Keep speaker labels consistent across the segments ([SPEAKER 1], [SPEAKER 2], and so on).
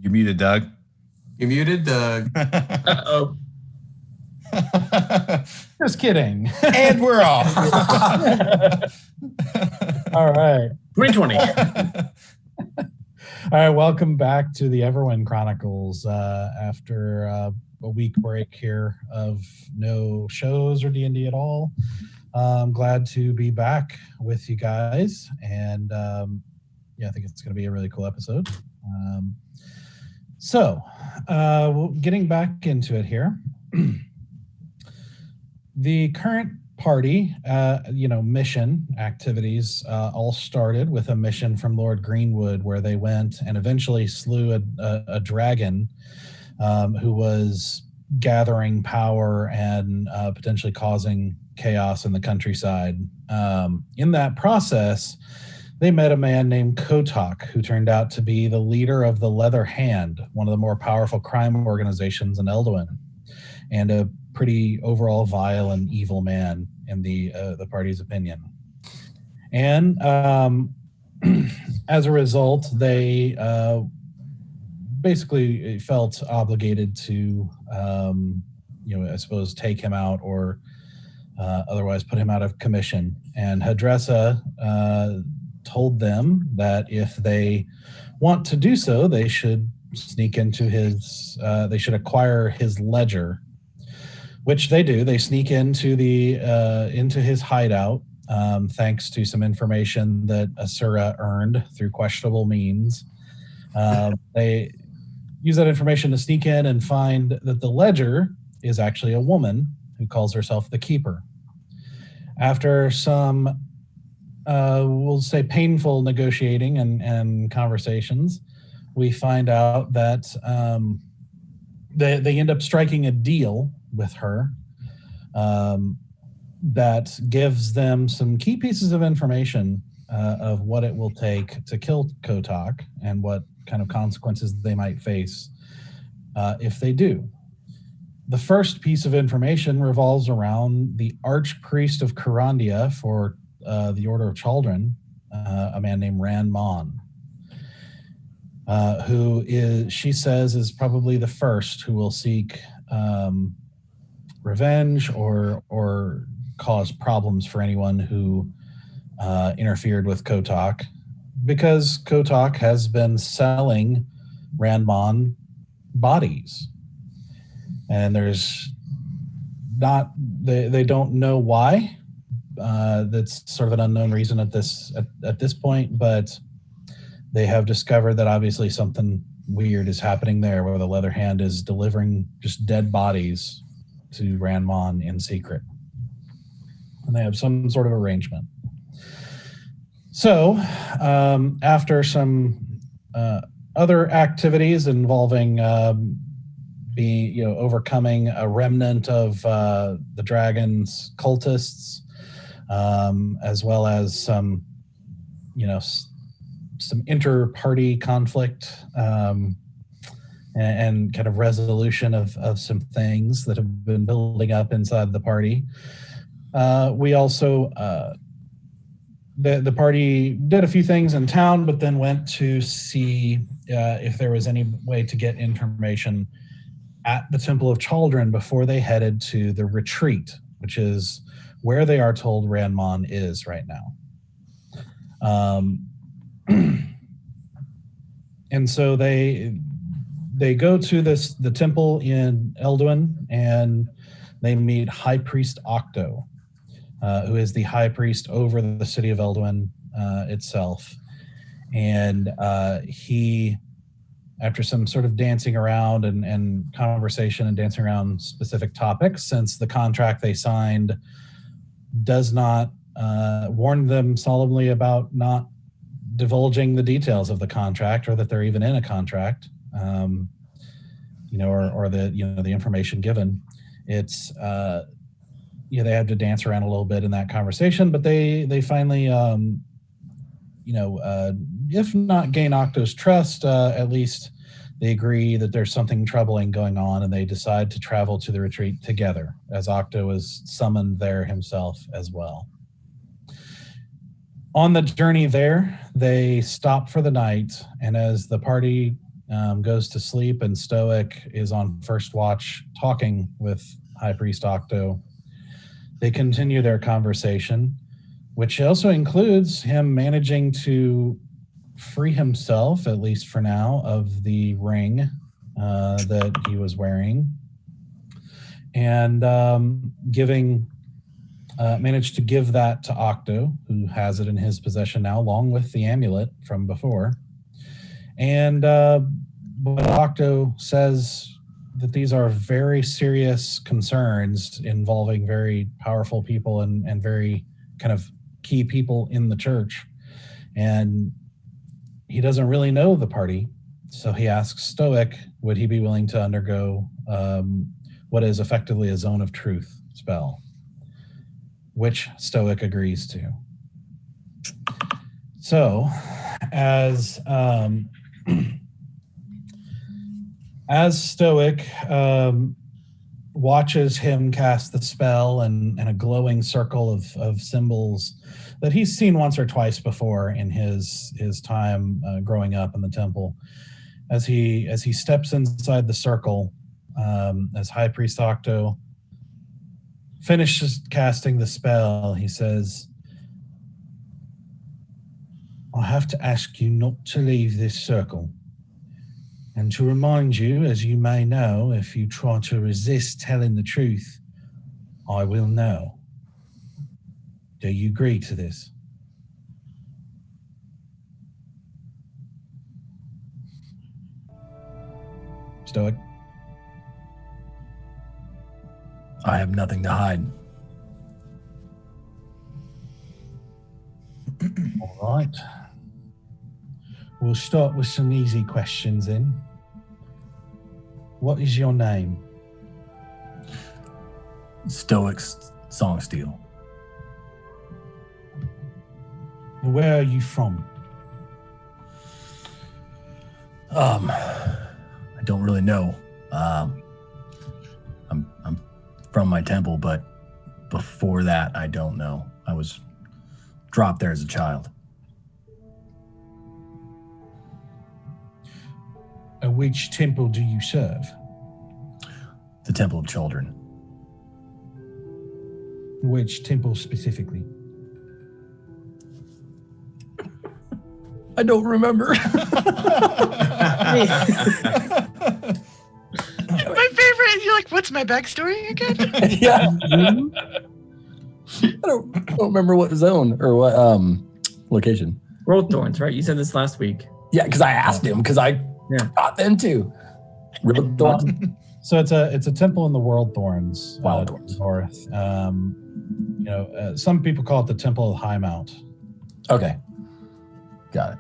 [SPEAKER 1] You're muted, Doug.
[SPEAKER 2] You're muted, Doug.
[SPEAKER 3] Uh-oh.
[SPEAKER 4] Just kidding.
[SPEAKER 1] And we're off.
[SPEAKER 4] All right.
[SPEAKER 3] 2020.
[SPEAKER 4] All right. Welcome back to the Everwind Chronicles after a week break here of no shows or D&D at all. I'm glad to be back with you guys. And I think it's going to be a really cool episode. So getting back into it here. The current party, mission activities all started with a mission from Lord Greenwood where they went and eventually slew a dragon who was gathering power and potentially causing chaos in the countryside. In that process, they met a man named Kotok, who turned out to be the leader of the Leather Hand, one of the more powerful crime organizations in Elduin, and a pretty overall vile and evil man in the party's opinion. And as a result, they basically felt obligated to, I suppose, take him out or otherwise put him out of commission. And Hadressa told them that if they want to do so, they should sneak into they should acquire his ledger, which they do. They sneak into his hideout, thanks to some information that Asura earned through questionable means. They use that information to sneak in and find that the ledger is actually a woman who calls herself the Keeper. After some, we'll say, painful negotiating and conversations, we find out that they end up striking a deal with her that gives them some key pieces of information of what it will take to kill Kotok and what kind of consequences they might face if they do. The first piece of information revolves around the Archpriest of Karandia for the Order of Chaldrin, a man named Ran Mon, who she says is probably the first who will seek revenge or cause problems for anyone who interfered with Kotok, because Kotok has been selling Ran Mon bodies. And there's not, they don't know why. That's sort of an unknown reason at this point, but they have discovered that obviously something weird is happening there, where the Leather Hand is delivering just dead bodies to Ran Mon in secret. And they have some sort of arrangement. So after some other activities involving overcoming a remnant of the dragon's cultists, as well as some inter-party conflict and kind of resolution of some things that have been building up inside the party. We also, the party did a few things in town, but then went to see if there was any way to get information at the Temple of Chaldrin before they headed to the retreat, which is where they are told Ran Mon is right now. And so they go to the temple in Elduin, and they meet High Priest Octo, who is the High Priest over the city of Elduin itself. And he, after some sort of dancing around and conversation and dancing around specific topics, since the contract they signed does not warn them solemnly about not divulging the details of the contract, or that they're even in a contract, or the information given. It's they have to dance around a little bit in that conversation, but they finally if not gain Octo's trust, at least they agree that there's something troubling going on, and they decide to travel to the retreat together, as Octo is summoned there himself as well. On the journey there, they stop for the night, and as the party goes to sleep and Stoic is on first watch talking with High Priest Octo, they continue their conversation, which also includes him managing to free himself, at least for now, of the ring that he was wearing, and managed to give that to Octo, who has it in his possession now, along with the amulet from before. And but Octo says that these are very serious concerns involving very powerful people and very kind of key people in the church. And he doesn't really know the party, so he asks Stoic, would he be willing to undergo what is effectively a Zone of Truth spell, which Stoic agrees to. So, as Stoic watches him cast the spell and a glowing circle of symbols that he's seen once or twice before in his time growing up in the temple, As he steps inside the circle, as High Priest Octo finishes casting the spell, he says, I have to ask you not to leave this circle. And to remind you, as you may know, if you try to resist telling the truth, I will know. Do you agree to this? Stoic?
[SPEAKER 3] I have nothing to hide.
[SPEAKER 4] All right. We'll start with some easy questions then. What is your name?
[SPEAKER 3] Stoic's Songsteel.
[SPEAKER 4] And where are you from?
[SPEAKER 3] I don't really know. I'm from my temple, but before that, I don't know. I was dropped there as a child.
[SPEAKER 4] And which temple do you serve?
[SPEAKER 3] The Temple of Chaldrin.
[SPEAKER 4] Which temple specifically?
[SPEAKER 3] I don't remember.
[SPEAKER 5] My favorite. You're like, what's my backstory again?
[SPEAKER 3] Yeah. I don't remember what zone or what location.
[SPEAKER 6] World Thorns, right? You said this last week.
[SPEAKER 3] Yeah, because I asked him because I got them too. World Thorns.
[SPEAKER 4] So it's a temple in the World Thorns.
[SPEAKER 3] Wild Thorns.
[SPEAKER 4] North. Some people call it the Temple of High Mount.
[SPEAKER 3] Okay. Got it.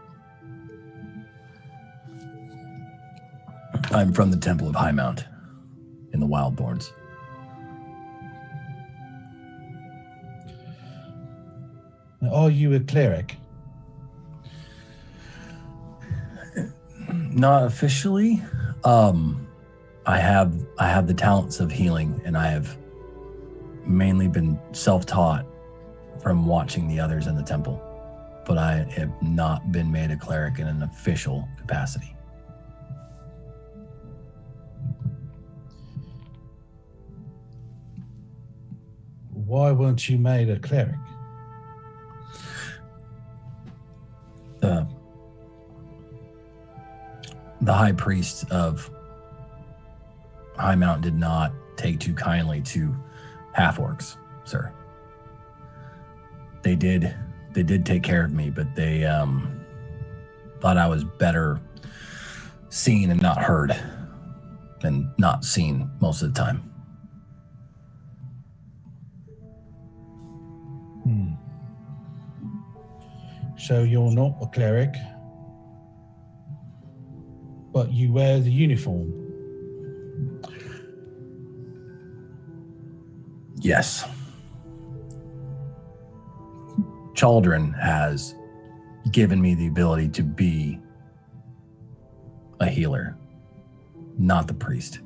[SPEAKER 3] I'm from the Temple of High Mount in the Wild Thorns.
[SPEAKER 4] Are you a cleric?
[SPEAKER 3] Not officially. I have the talents of healing, and I have mainly been self-taught from watching the others in the temple. But I have not been made a cleric in an official capacity.
[SPEAKER 4] Why weren't you made a cleric?
[SPEAKER 3] The high priest of High Mount did not take too kindly to half-orcs, sir. They did take care of me, but they thought I was better seen and not heard than not seen most of the time.
[SPEAKER 4] So you're not a cleric, but you wear the uniform.
[SPEAKER 3] Yes. Chaldrin has given me the ability to be a healer, not the priest.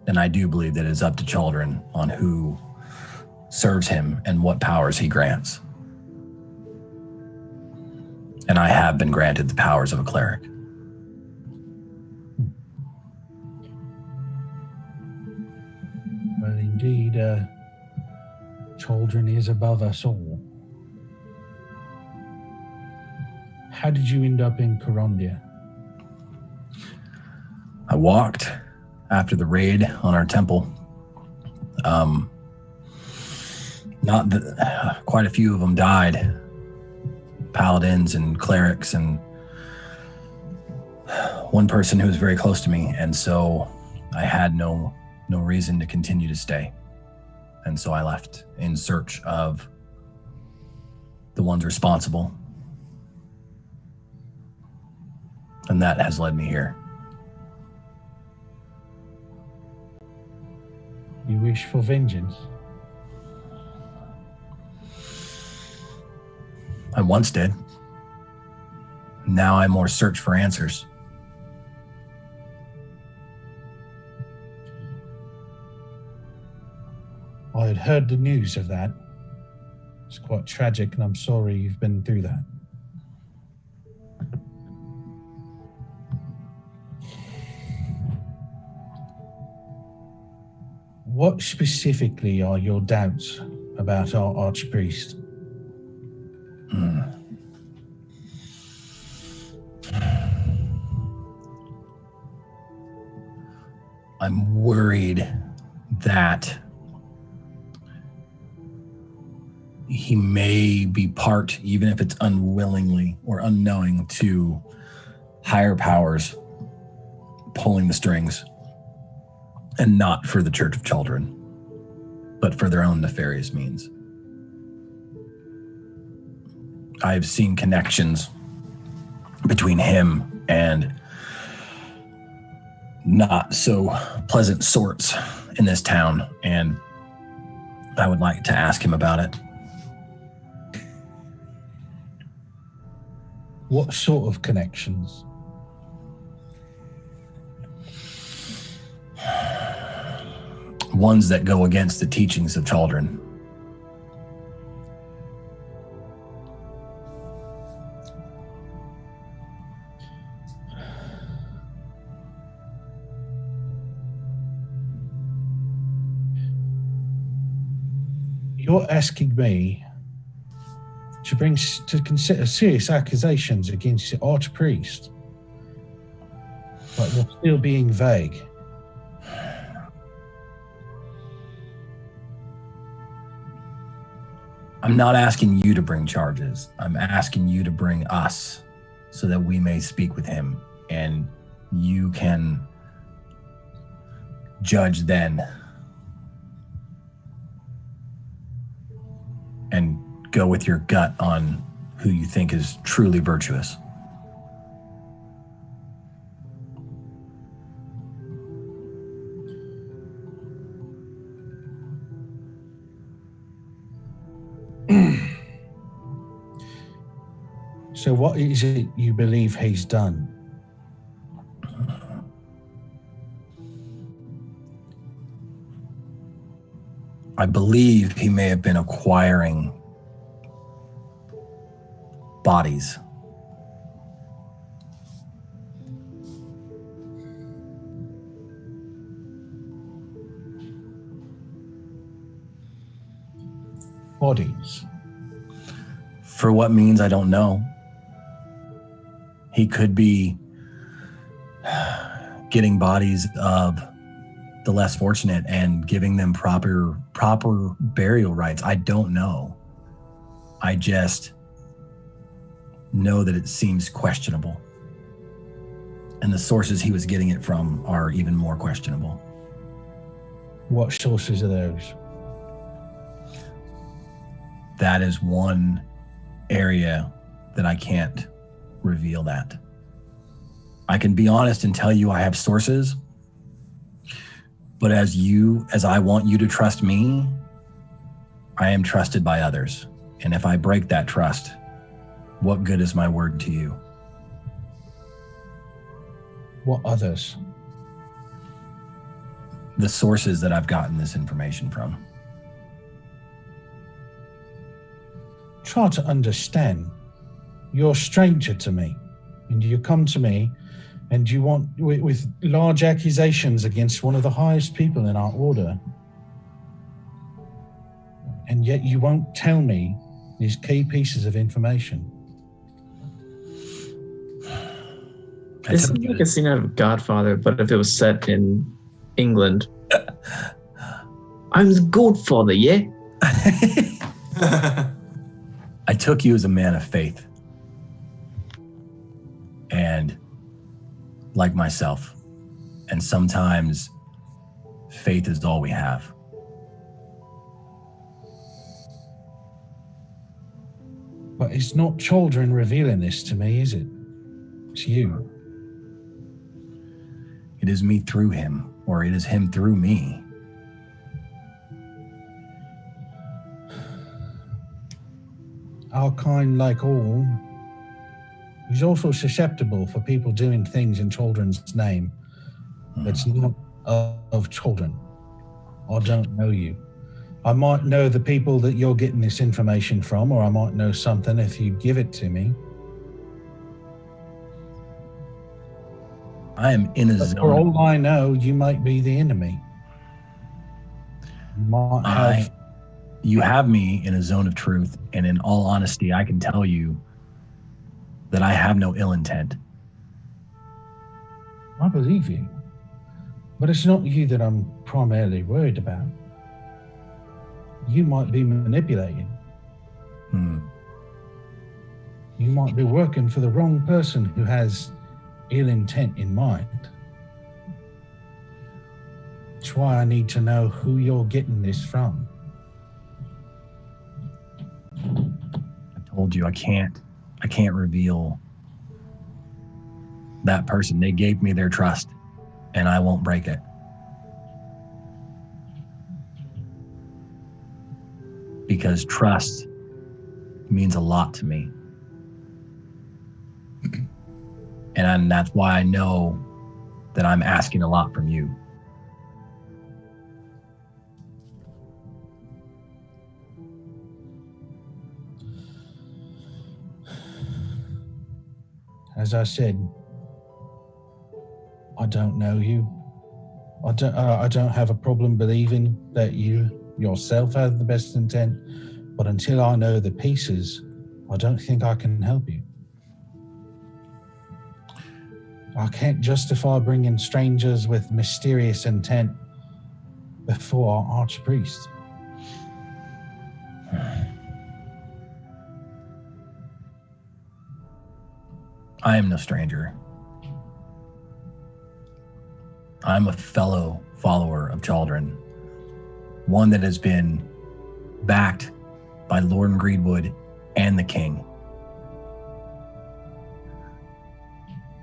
[SPEAKER 3] And I do believe that it's up to Chaldrin on who serves him and what powers he grants. And I have been granted the powers of a cleric.
[SPEAKER 4] Well, indeed, Chaldrin is above us all. How did you end up in Corondia?
[SPEAKER 3] I walked after the raid on our temple. Quite a few of them died. Paladins and clerics and one person who was very close to me. And so I had no reason to continue to stay. And so I left in search of the ones responsible. And that has led me here.
[SPEAKER 4] You wish for vengeance?
[SPEAKER 3] I once did. Now I more search for answers.
[SPEAKER 4] I had heard the news of that. It's quite tragic, and I'm sorry you've been through that. What specifically are your doubts about our Archpriest?
[SPEAKER 3] I'm worried that he may be part, even if it's unwillingly or unknowing, to higher powers pulling the strings, and not for the Church of Chaldrin, but for their own nefarious means. I've seen connections between him and not so pleasant sorts in this town, and I would like to ask him about it.
[SPEAKER 4] What sort of connections?
[SPEAKER 3] Ones that go against the teachings of Chaldrin.
[SPEAKER 4] You're asking me to consider serious accusations against the Archpriest, but you're still being vague.
[SPEAKER 3] I'm not asking you to bring charges. I'm asking you to bring us so that we may speak with him, and you can judge then and go with your gut on who you think is truly virtuous.
[SPEAKER 4] So what is it you believe he's done?
[SPEAKER 3] I believe he may have been acquiring bodies.
[SPEAKER 4] Bodies?
[SPEAKER 3] For what means, I don't know. He could be getting bodies of the less fortunate and giving them proper burial rites. I don't know. I just know that it seems questionable. And the sources he was getting it from are even more questionable.
[SPEAKER 4] What sources are those?
[SPEAKER 3] That is one area that I can't reveal that. I can be honest and tell you I have sources, but as I want you to trust me, I am trusted by others. And if I break that trust, what good is my word to you?
[SPEAKER 4] What others?
[SPEAKER 3] The sources that I've gotten this information from.
[SPEAKER 4] Try to understand. You're a stranger to me, and you come to me and you want with large accusations against one of the highest people in our order, and yet you won't tell me these key pieces of information.
[SPEAKER 6] It seems like a scene out of Godfather, but if it was set in England. I'm the Godfather, yeah?
[SPEAKER 3] I took you as a man of faith. And like myself. And sometimes faith is all we have.
[SPEAKER 4] But it's not Chaldrin revealing this to me, is it? It's you.
[SPEAKER 3] It is me through him, or it is him through me.
[SPEAKER 4] Our kind, like all, is also susceptible for people doing things in Chaldrin's name that's not of Chaldrin. I don't know you. I might know the people that you're getting this information from, or I might know something if you give it to me.
[SPEAKER 3] I am in a
[SPEAKER 4] But
[SPEAKER 3] zone.
[SPEAKER 4] for all I know, you might be the enemy. You might have...
[SPEAKER 3] You have me in a zone of truth, and in all honesty, I can tell you that I have no ill intent.
[SPEAKER 4] I believe you. But it's not you that I'm primarily worried about. You might be manipulated. You might be working for the wrong person who has ill intent in mind. That's why I need to know who you're getting this from.
[SPEAKER 3] I told you I can't reveal that person. They gave me their trust, and I won't break it. Because trust means a lot to me. And that's why I know that I'm asking a lot from you.
[SPEAKER 4] As I said, I don't know you. I don't have a problem believing that you yourself have the best intent, but until I know the pieces, I don't think I can help you. I can't justify bringing strangers with mysterious intent before our Archpriest.
[SPEAKER 3] I am no stranger. I'm a fellow follower of Chaldrin, one that has been backed by Lord Greenwood and the King.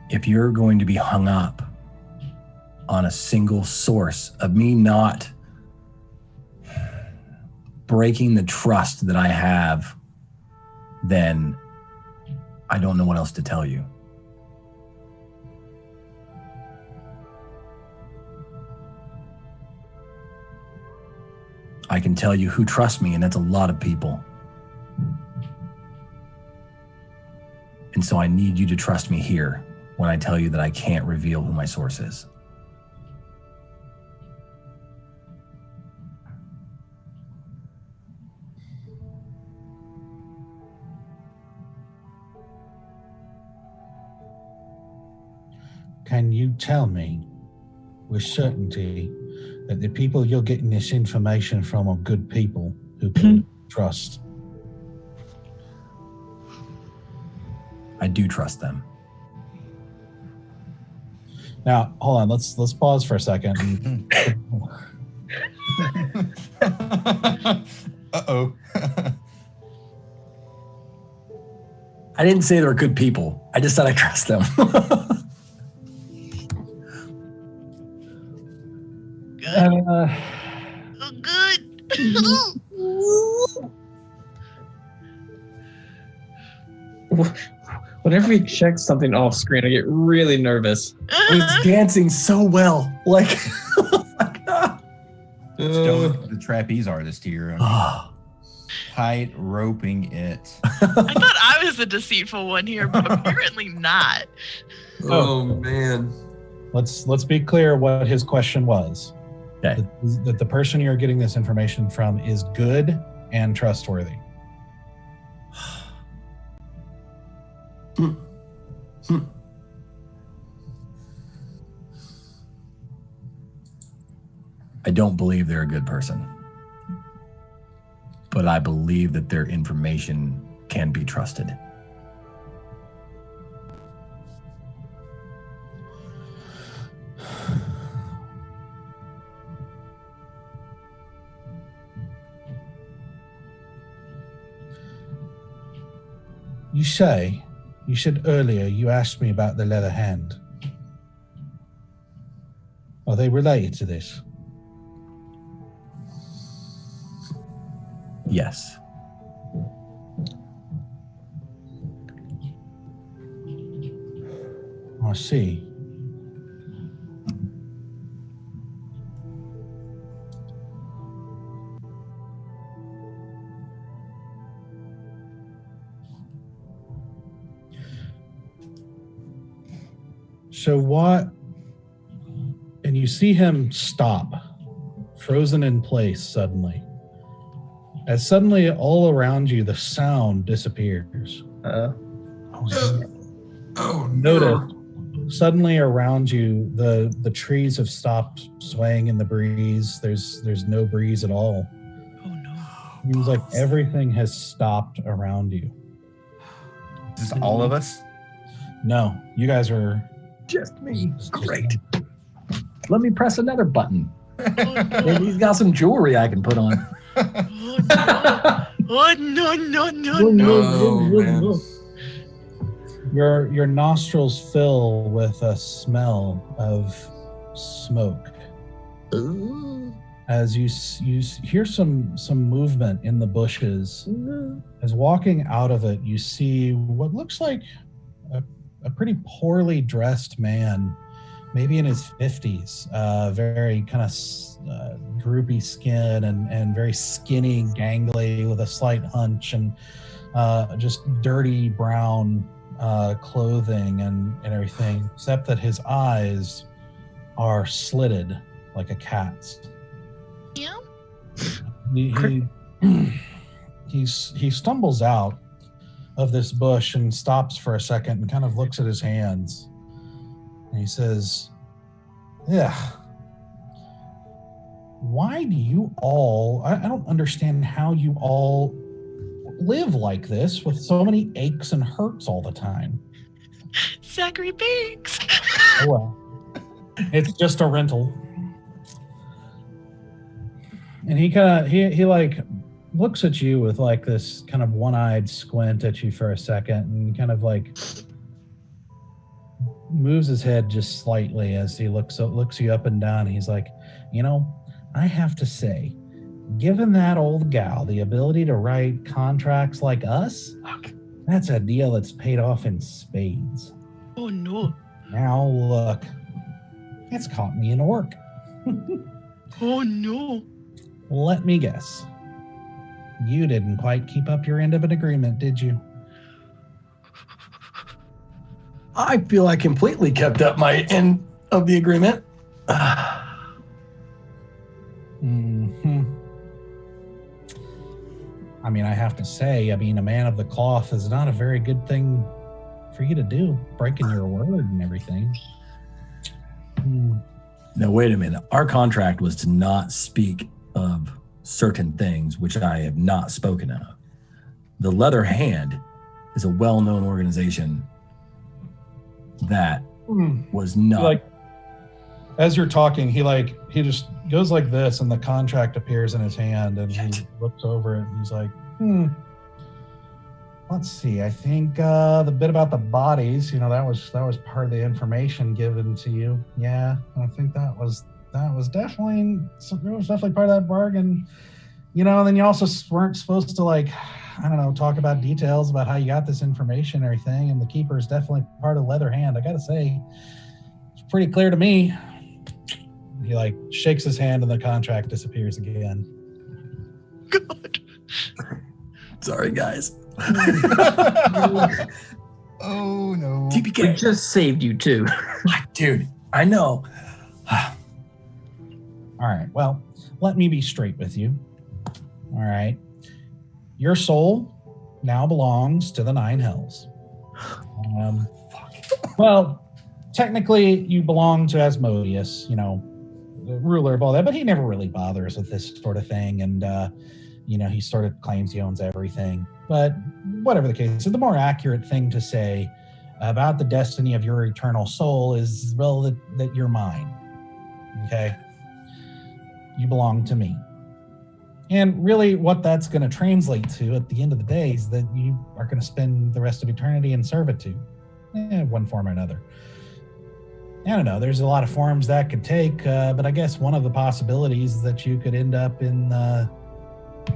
[SPEAKER 3] If you're going to be hung up on a single source of me not breaking the trust that I have, then I don't know what else to tell you. I can tell you who trusts me, and that's a lot of people. And so I need you to trust me here when I tell you that I can't reveal who my source is.
[SPEAKER 4] Can you tell me with certainty that the people you're getting this information from are good people who can trust?
[SPEAKER 3] I do trust them.
[SPEAKER 4] Now, hold on. Let's pause for a second.
[SPEAKER 1] Uh-oh.
[SPEAKER 3] I didn't say they're good people. I just said I trust them.
[SPEAKER 5] Good.
[SPEAKER 6] Whenever he checks something off screen, I get really nervous.
[SPEAKER 3] I was dancing so well. Like,
[SPEAKER 1] Still the trapeze artist here. Tight roping it.
[SPEAKER 5] I thought I was the deceitful one here, but apparently not.
[SPEAKER 2] Oh man.
[SPEAKER 4] Let's be clear what his question was.
[SPEAKER 3] Okay.
[SPEAKER 4] That the person you're getting this information from is good and trustworthy.
[SPEAKER 3] I don't believe they're a good person, but I believe that their information can be trusted.
[SPEAKER 4] You said earlier you asked me about the leather hand. Are they related to this?
[SPEAKER 3] Yes.
[SPEAKER 4] I see. So what? And you see him stop, frozen in place suddenly. As suddenly all around you, the sound disappears.
[SPEAKER 2] Oh
[SPEAKER 4] Notice,
[SPEAKER 2] no.
[SPEAKER 4] suddenly around you, the trees have stopped swaying in the breeze. There's no breeze at all.
[SPEAKER 5] Oh no.
[SPEAKER 4] Seems like everything has stopped around you.
[SPEAKER 1] Just all of us?
[SPEAKER 4] No, you guys are
[SPEAKER 3] Just me.
[SPEAKER 4] just
[SPEAKER 3] Great. Let me press another button.
[SPEAKER 5] Oh
[SPEAKER 3] Maybe he's got some jewelry I can put on.
[SPEAKER 5] Oh no, no, no,
[SPEAKER 6] Oh,
[SPEAKER 5] no.
[SPEAKER 2] Oh, man.
[SPEAKER 4] Your nostrils fill with a smell of smoke as you hear some movement in the bushes. As walking out of it, you see what looks like a pretty poorly dressed man, maybe in his 50s, very kind of droopy skin and very skinny, gangly, with a slight hunch, and just dirty brown clothing and everything, except that his eyes are slitted like a cat's.
[SPEAKER 5] Yeah.
[SPEAKER 4] He stumbles out of this bush and stops for a second and kind of looks at his hands. And he says, "Yeah, why do you all, I don't understand how you all live like this with so many aches and hurts all the time."
[SPEAKER 5] Zachary Banks.
[SPEAKER 4] Oh, well, it's just a rental. And he like looks at you with like this kind of one-eyed squint at you for a second and kind of like moves his head just slightly as he looks you up and down. He's like, I have to say, given that old gal the ability to write contracts like us, that's a deal that's paid off in spades.
[SPEAKER 5] Oh no.
[SPEAKER 4] Now look, it's caught me in work.
[SPEAKER 5] Oh no.
[SPEAKER 4] Let me guess. You didn't quite keep up your end of an agreement, did you?
[SPEAKER 3] I feel I completely kept up my end of the agreement.
[SPEAKER 4] Mm-hmm. I mean, I have to say, a man of the cloth is not a very good thing for you to do, breaking your word and everything.
[SPEAKER 3] Now, wait a minute. Our contract was to not speak of certain things, which I have not spoken of. The Leather Hand is a well-known organization that was not...
[SPEAKER 4] Like, as you're talking, he just goes like this, and the contract appears in his hand, and he looks over it, and he's like, let's see. I think the bit about the bodies, that was part of the information given to you. Yeah, I think that was definitely part of that bargain. And then you also weren't supposed to talk about details about how you got this information and everything. And the keeper is definitely part of Leather Hand. I gotta say, it's pretty clear to me. He shakes his hand and the contract disappears again.
[SPEAKER 5] God.
[SPEAKER 3] Sorry, guys.
[SPEAKER 1] Oh no.
[SPEAKER 3] TPK.
[SPEAKER 6] We just saved you too.
[SPEAKER 3] Dude, I know.
[SPEAKER 4] All right. Well, let me be straight with you. All right. Your soul now belongs to the 9 hells. Well, technically, you belong to Asmodeus, the ruler of all that, but he never really bothers with this sort of thing. And, he sort of claims he owns everything. But whatever the case, so the more accurate thing to say about the destiny of your eternal soul is, well, that you're mine. Okay? You belong to me. And really what that's going to translate to at the end of the day is that you are going to spend the rest of eternity in servitude, one form or another. I don't know, there's a lot of forms that could take, but I guess one of the possibilities is that you could end up in the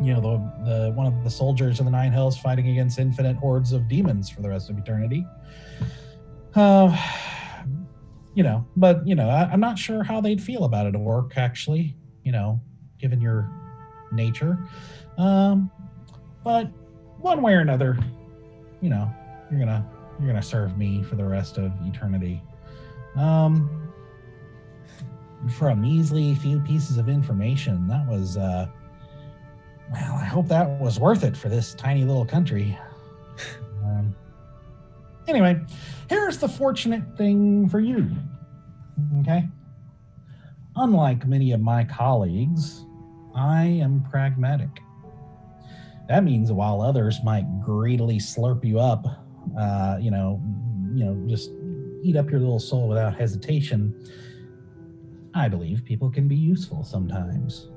[SPEAKER 4] one of the soldiers of the 9 hells fighting against infinite hordes of demons for the rest of eternity. But I'm not sure how they'd feel about it at work, actually, given your nature. But one way or another, you're gonna serve me for the rest of eternity. For a measly few pieces of information, that was, well, I hope that was worth it for this tiny little country. Anyway, here's the fortunate thing for you, okay? Unlike many of my colleagues, I am pragmatic. That means while others might greedily slurp you up, just eat up your little soul without hesitation, I believe people can be useful sometimes.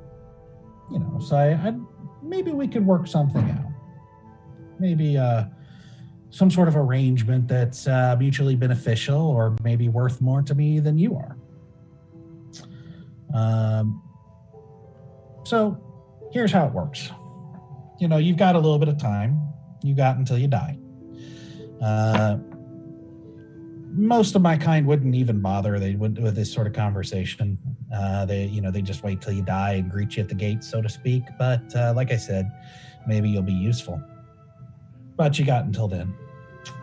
[SPEAKER 4] So I maybe we could work something out. Maybe some sort of arrangement that's mutually beneficial, or maybe worth more to me than you are. So here's how it works. You've got a little bit of time. You got until you die. Most of my kind wouldn't even bother with this sort of conversation. They just wait till you die and greet you at the gate, so to speak. But like I said, maybe you'll be useful. But you got until then.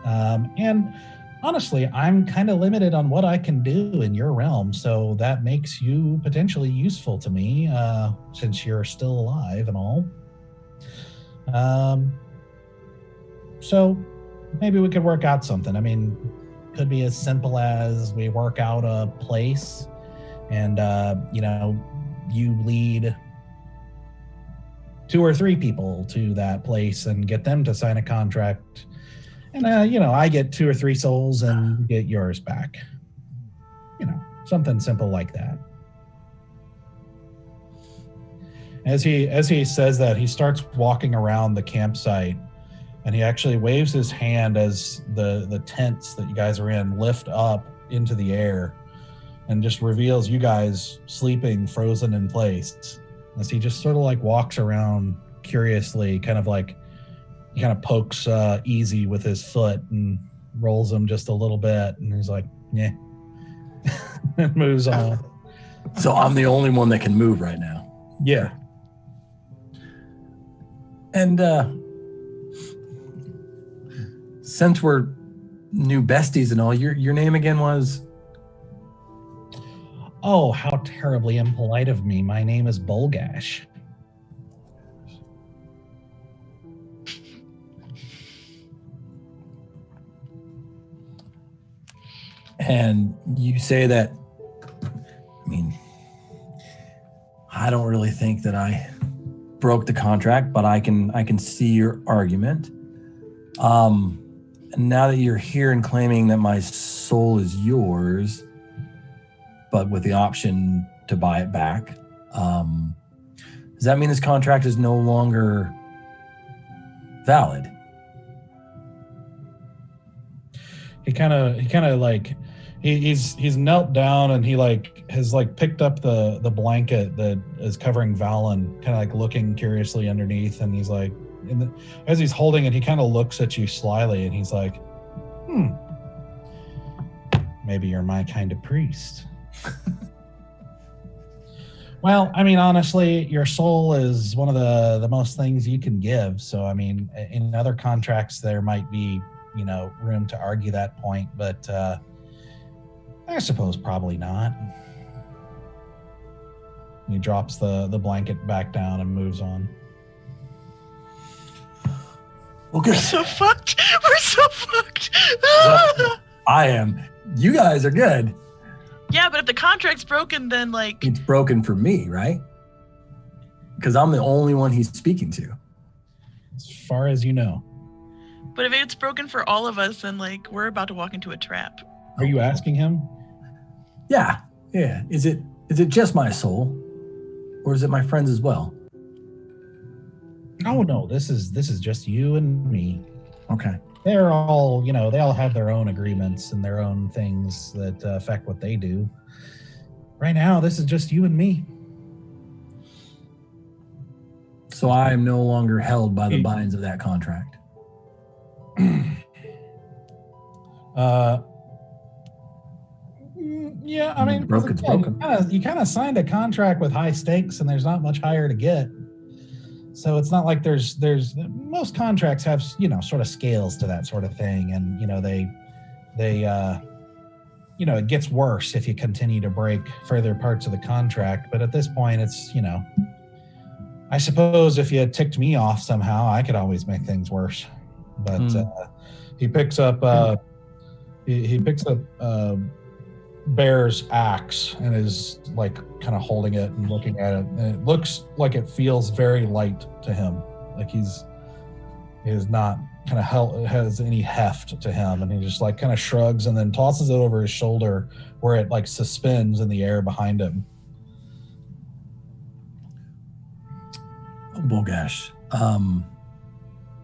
[SPEAKER 4] And honestly, I'm kind of limited on what I can do in your realm, so that makes you potentially useful to me, since you're still alive and all. So maybe we could work out something. I mean, could be as simple as we work out a place and, you lead 2 or 3 people to that place and get them to sign a contract. And, I get 2 or 3 souls and you get yours back. Something simple like that. As he says that, he starts walking around the campsite, and he actually waves his hand as the tents that you guys are in lift up into the air and just reveals you guys sleeping frozen in place. As he just sort of like walks around curiously, he kind of pokes Easy with his foot and rolls him just a little bit. And he's like, yeah, and moves on.
[SPEAKER 3] So I'm the only one that can move right now.
[SPEAKER 4] Yeah.
[SPEAKER 3] And since we're new besties and all, your name again was?
[SPEAKER 4] Oh, how terribly impolite of me. My name is Bolgash.
[SPEAKER 3] And you say that, I don't really think that I broke the contract, but I can see your argument. And now that you're here and claiming that my soul is yours, but with the option to buy it back, does that mean this contract is no longer valid?
[SPEAKER 4] He's knelt down and he has picked up the blanket that is covering Valen, kind of like looking curiously underneath, and he's like, as he's holding it, he kind of looks at you slyly and he's like, maybe you're my kind of priest. Well, honestly, your soul is one of the most things you can give. So, in other contracts, there might be, room to argue that point, but I suppose probably not. He drops the blanket back down and moves on.
[SPEAKER 3] Well, good.
[SPEAKER 5] We're so fucked. We're so fucked.
[SPEAKER 3] I am. You guys are good.
[SPEAKER 5] Yeah, but if the contract's broken, then
[SPEAKER 3] it's broken for me, right? Because I'm the only one he's speaking to.
[SPEAKER 4] As far as you know.
[SPEAKER 5] But if it's broken for all of us, then we're about to walk into a trap.
[SPEAKER 4] Are you asking him?
[SPEAKER 3] Yeah. Is it just my soul, or is it my friends as well?
[SPEAKER 4] Oh no, this is just you and me.
[SPEAKER 3] Okay.
[SPEAKER 4] They're all, they all have their own agreements and their own things that affect what they do. Right now, this is just you and me.
[SPEAKER 3] So I am no longer held by the binds of that contract.
[SPEAKER 4] Yeah,
[SPEAKER 3] broken's broken.
[SPEAKER 4] You kind of signed a contract with high stakes, and there's not much higher to get. So it's not like there's most contracts have sort of scales to that sort of thing, and they it gets worse if you continue to break further parts of the contract. But at this point, it's, I suppose if you ticked me off somehow, I could always make things worse. But he picks up Bear's axe and is like kind of holding it and looking at it. And it looks like it feels very light to him. Like he is not kind of has any heft to him. And he just like kind of shrugs and then tosses it over his shoulder where it like suspends in the air behind him.
[SPEAKER 3] Bogash.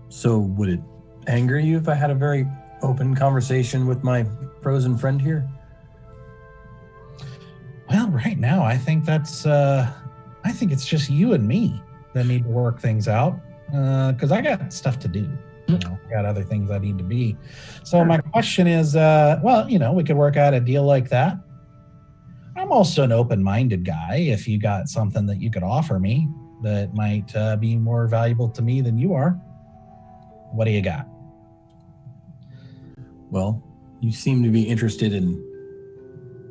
[SPEAKER 3] So would it anger you if I had a very open conversation with my frozen friend here?
[SPEAKER 4] Well, right now, I think it's just you and me that need to work things out. Because I got stuff to do. I got other things I need to be. So my question is, we could work out a deal like that. I'm also an open-minded guy. If you got something that you could offer me that might be more valuable to me than you are, what do you got?
[SPEAKER 3] Well, you seem to be interested in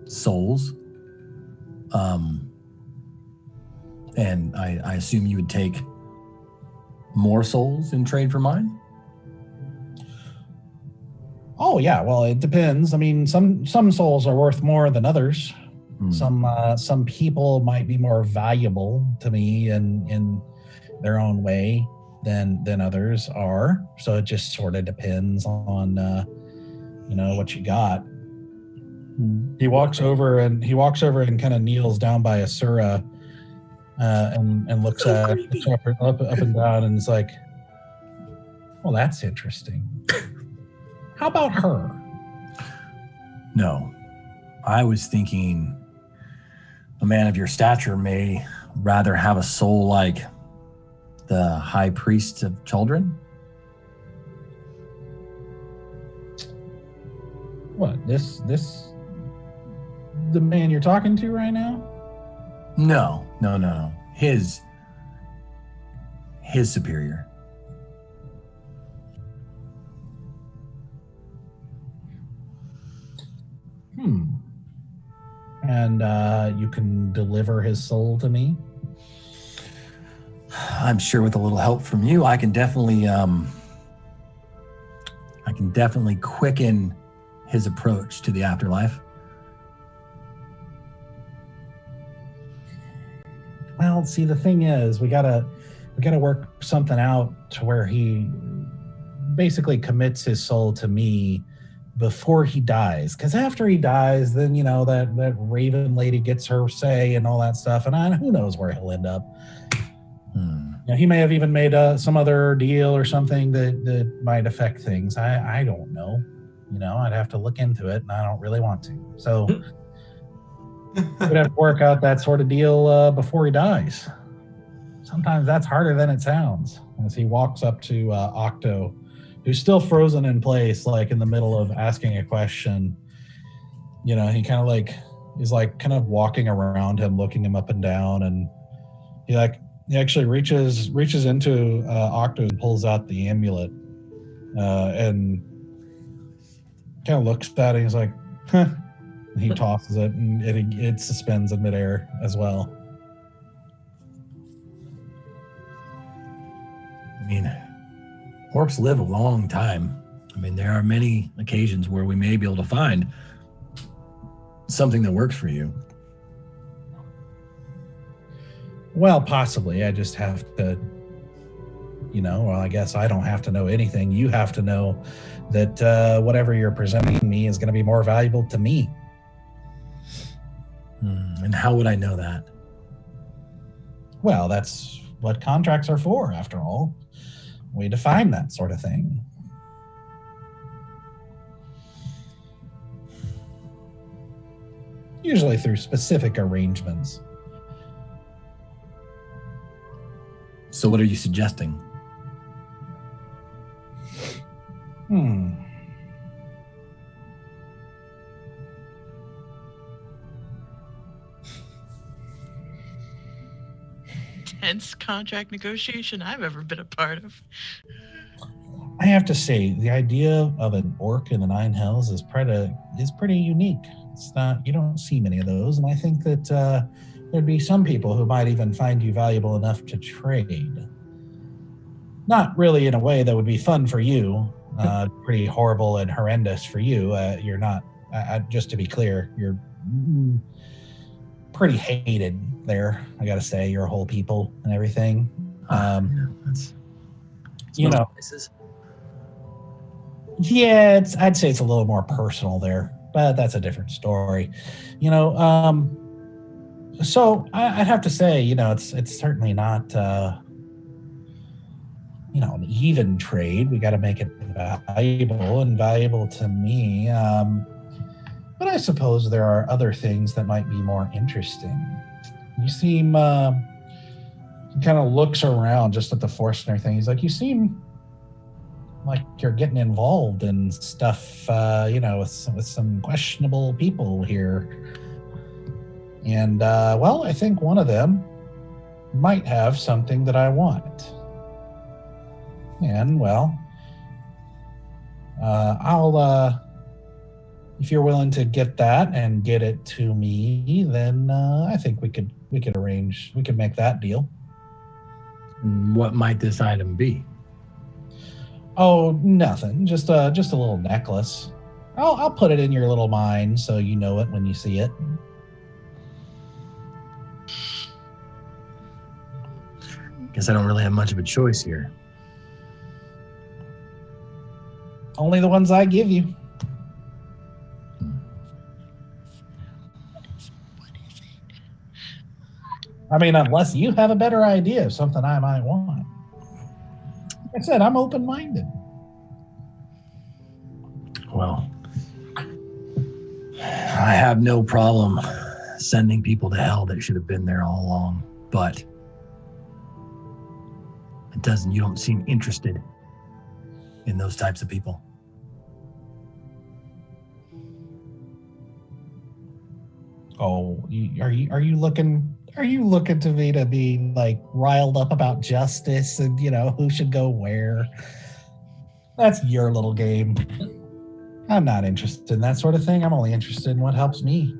[SPEAKER 3] souls. And I assume you would take more souls in trade for mine?
[SPEAKER 4] Oh, yeah. Well, it depends. I mean, some souls are worth more than others. Some people might be more valuable to me in their own way than others are. So it just sort of depends on what you got. He walks over and kind of kneels down by Asura and looks at up and down and is like, well, that's interesting. How about her?
[SPEAKER 3] No, I was thinking a man of your stature may rather have a soul like the High Priest of Chaldrin.
[SPEAKER 4] What, this the man you're talking to right now?
[SPEAKER 3] No. His superior.
[SPEAKER 4] And you can deliver his soul to me?
[SPEAKER 3] I'm sure with a little help from you, I can definitely quicken his approach to the afterlife.
[SPEAKER 4] Well, see, the thing is, we gotta work something out to where he basically commits his soul to me before he dies. Because after he dies, then that Raven lady gets her say and all that stuff, and who knows where he'll end up. He may have even made some other deal or something that might affect things. I don't know. I'd have to look into it, and I don't really want to. So we'd have to work out that sort of deal before he dies. Sometimes that's harder than it sounds. As he walks up to Octo, who's still frozen in place, like in the middle of asking a question. He kind of like is like kind of walking around him, looking him up and down, and he actually reaches into Octo and pulls out the amulet, and kind of looks at it. He's like, huh. And he tosses it, and it suspends in midair as well.
[SPEAKER 3] I mean, orcs live a long time. I mean, there are many occasions where we may be able to find something that works for you.
[SPEAKER 4] Well, possibly. I just have to, I guess I don't have to know anything. You have to know that whatever you're presenting me is going to be more valuable to me.
[SPEAKER 3] And how would I know that?
[SPEAKER 4] Well, that's what contracts are for, after all. We define that sort of thing. Usually through specific arrangements.
[SPEAKER 3] So what are you suggesting?
[SPEAKER 5] Tense contract negotiation I've ever been a part of.
[SPEAKER 4] I have to say, the idea of an orc in the Nine Hells is pretty unique. It's not, you don't see many of those, and I think that there'd be some people who might even find you valuable enough to trade. Not really in a way that would be fun for you. Pretty horrible and horrendous for you. You're not, just to be clear, you're pretty hated there. I gotta say, your whole people and everything.
[SPEAKER 3] That's
[SPEAKER 4] you know,
[SPEAKER 3] places.
[SPEAKER 4] Yeah, I'd say it's a little more personal there, but that's a different story. So I'd have to say, it's certainly not, an even trade. We got to make it valuable to me. But I suppose there are other things that might be more interesting. You seem, he kind of looks around just at the Forstner thing. He's like, you seem like you're getting involved in stuff, with some questionable people here. And, I think one of them might have something that I want. And, I'll, if you're willing to get that and get it to me, then I think we could make that deal.
[SPEAKER 3] What might this item be?
[SPEAKER 4] Oh, nothing. Just a little necklace. I'll put it in your little mind so you know it when you see it.
[SPEAKER 3] Guess I don't really have much of a choice here.
[SPEAKER 4] Only the ones I give you. I mean, unless you have a better idea of something I might want. Like I said, I'm open-minded.
[SPEAKER 3] Well, I have no problem sending people to hell that should have been there all along, but you don't seem interested in those types of people.
[SPEAKER 4] Oh, are you looking to me to be like riled up about justice and who should go where? That's your little game. I'm not interested in that sort of thing. I'm only interested in what helps me.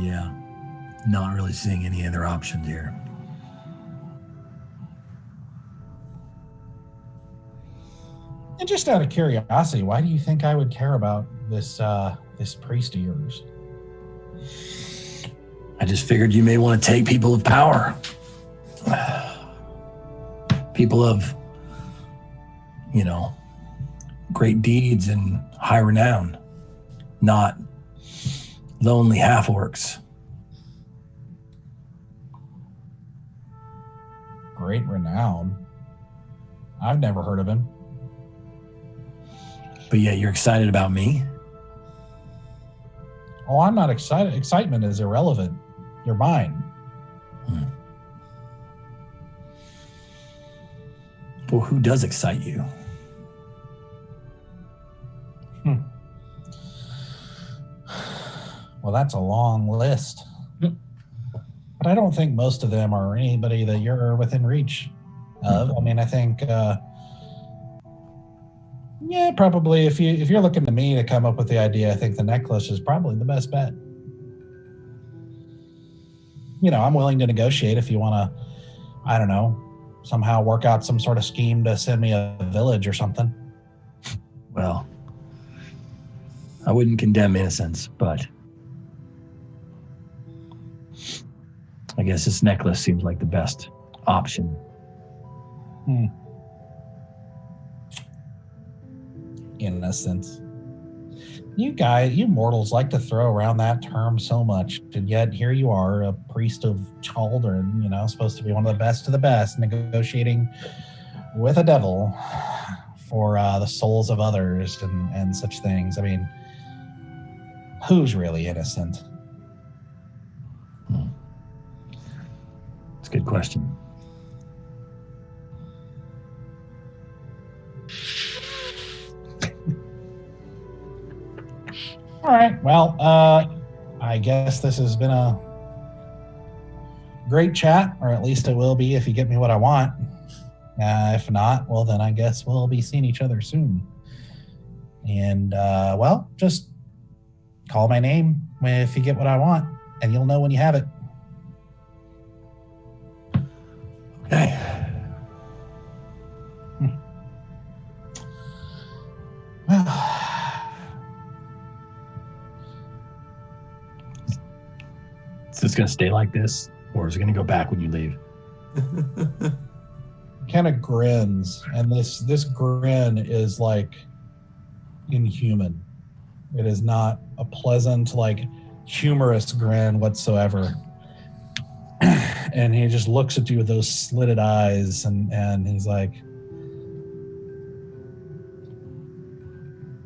[SPEAKER 3] Yeah, not really seeing any other options here.
[SPEAKER 4] And just out of curiosity, why do you think I would care about this priest of yours?
[SPEAKER 3] I just figured you may want to take people of power. People of, great deeds and high renown. Not lonely half-orcs.
[SPEAKER 4] Great renown? I've never heard of him.
[SPEAKER 3] But yet you're excited about me?
[SPEAKER 4] Oh, I'm not excited. Excitement is irrelevant. You're mine.
[SPEAKER 3] Well, who does excite you?
[SPEAKER 4] Well, that's a long list. But I don't think most of them are anybody that you're within reach of. I mean, I think, probably if you're looking to me to come up with the idea, I think the necklace is probably the best bet. I'm willing to negotiate if you want to, I don't know, somehow work out some sort of scheme to send me a village or something.
[SPEAKER 3] Well, I wouldn't condemn innocence, but I guess this necklace seems like the best option.
[SPEAKER 4] Innocence. You mortals like to throw around that term so much, and yet here you are, a priest of Chaldrin, supposed to be one of the best of the best, negotiating with a devil for the souls of others and such things. I mean, who's really innocent?
[SPEAKER 3] That's a good question.
[SPEAKER 4] All right. Well, I guess this has been a great chat, or at least it will be if you get me what I want. If not, well, then I guess we'll be seeing each other soon. And, well, just call my name if you get what I want, and you'll know when you have it.
[SPEAKER 3] Okay. Is this going to stay like this, or is it going to go back when you leave?
[SPEAKER 4] Kind of grins, and this grin is like inhuman. It is not a pleasant, like humorous grin whatsoever. And he just looks at you with those slitted eyes, and he's like,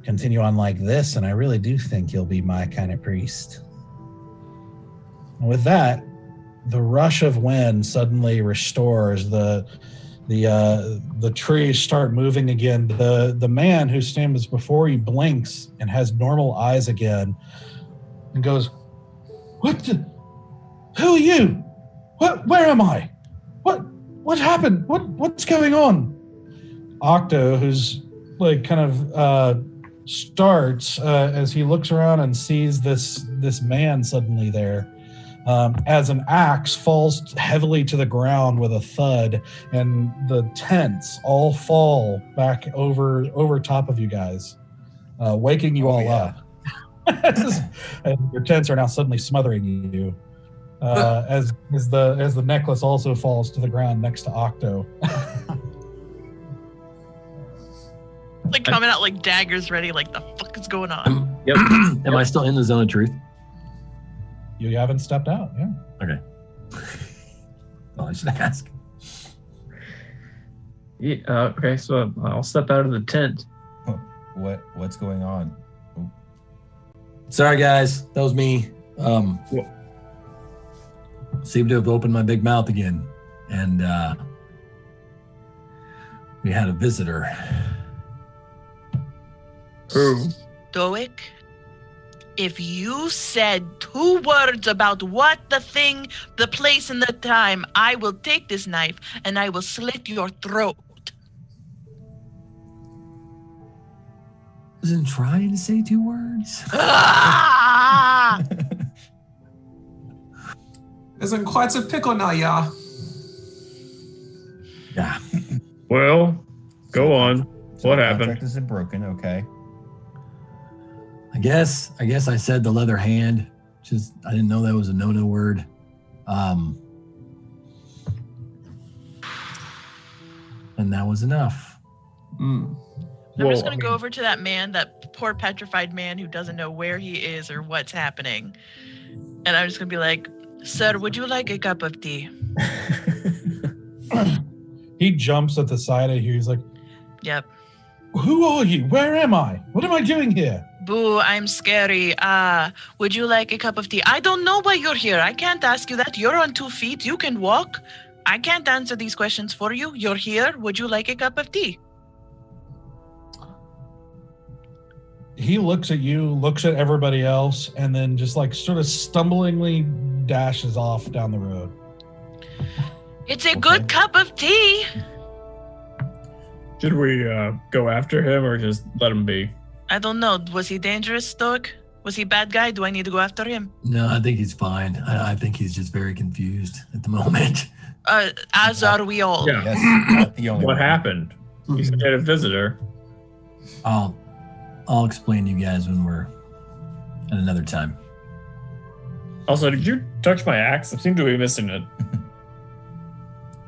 [SPEAKER 4] continue on like this, and I really do think you'll be my kind of priest. And with that, the rush of wind suddenly restores. The trees start moving again. The man who stands before you blinks and has normal eyes again, and goes, who are you? Where am I? What happened? What's going on? Octo, who's like kind of starts as he looks around and sees this man suddenly there. As an axe falls heavily to the ground with a thud, and the tents all fall back over top of you guys, waking you all up. And your tents are now suddenly smothering you. As the necklace also falls to the ground next to Octo.
[SPEAKER 5] Like coming out like daggers ready, like the fuck is going on?
[SPEAKER 6] Yep.
[SPEAKER 3] Am I still in the zone of truth?
[SPEAKER 4] You haven't stepped out, yeah.
[SPEAKER 3] Okay. Well, I should ask.
[SPEAKER 6] Yeah, okay, so I'll step out of the tent.
[SPEAKER 1] What's going on? Oh.
[SPEAKER 3] Sorry, guys. That was me. Seemed to have opened my big mouth again. And we had a visitor.
[SPEAKER 6] Who?
[SPEAKER 5] Stoic, if you said 2 words about what, the thing, the place, and the time, I will take this knife and I will slit your throat.
[SPEAKER 3] I wasn't trying to say 2 words.
[SPEAKER 5] Ah!
[SPEAKER 7] Is in quite a pickle now, y'all.
[SPEAKER 3] Yeah.
[SPEAKER 6] Well, go on.
[SPEAKER 1] So
[SPEAKER 6] What
[SPEAKER 1] the
[SPEAKER 6] happened?
[SPEAKER 1] contract isn't broken, okay.
[SPEAKER 3] I guess I said the leather hand. Just I didn't know that was a no word. And that was enough.
[SPEAKER 7] Mm.
[SPEAKER 5] I'm just going to go over to that man, that poor petrified man who doesn't know where he is or what's happening. And I'm just going to be like, sir, would you like a cup of tea?
[SPEAKER 4] He jumps at the side of you. He's like,
[SPEAKER 5] Yep.
[SPEAKER 4] who are you? Where am I? What am I doing here?
[SPEAKER 5] Boo, I'm scary. Would you like a cup of tea? I don't know why you're here. I can't ask you that. You're on 2 feet. You can walk. I can't answer these questions for you. You're here. Would you like a cup of tea?
[SPEAKER 4] He looks at you, looks at everybody else, and then just like sort of stumblingly dashes off down the road.
[SPEAKER 5] It's a good cup of tea.
[SPEAKER 6] Should we go after him or just let him be?
[SPEAKER 5] I don't know. Was he dangerous, Stoic? Was he a bad guy? Do I need to go after him?
[SPEAKER 3] No, I think he's fine. I think he's just very confused at the moment.
[SPEAKER 5] As are we all.
[SPEAKER 6] Yeah.
[SPEAKER 1] Yes, not the only
[SPEAKER 6] What
[SPEAKER 1] one.
[SPEAKER 6] happened? You said you had a visitor.
[SPEAKER 3] I'll explain to you guys when we're at another time.
[SPEAKER 6] Also, did you touch my axe? I seem to be missing it.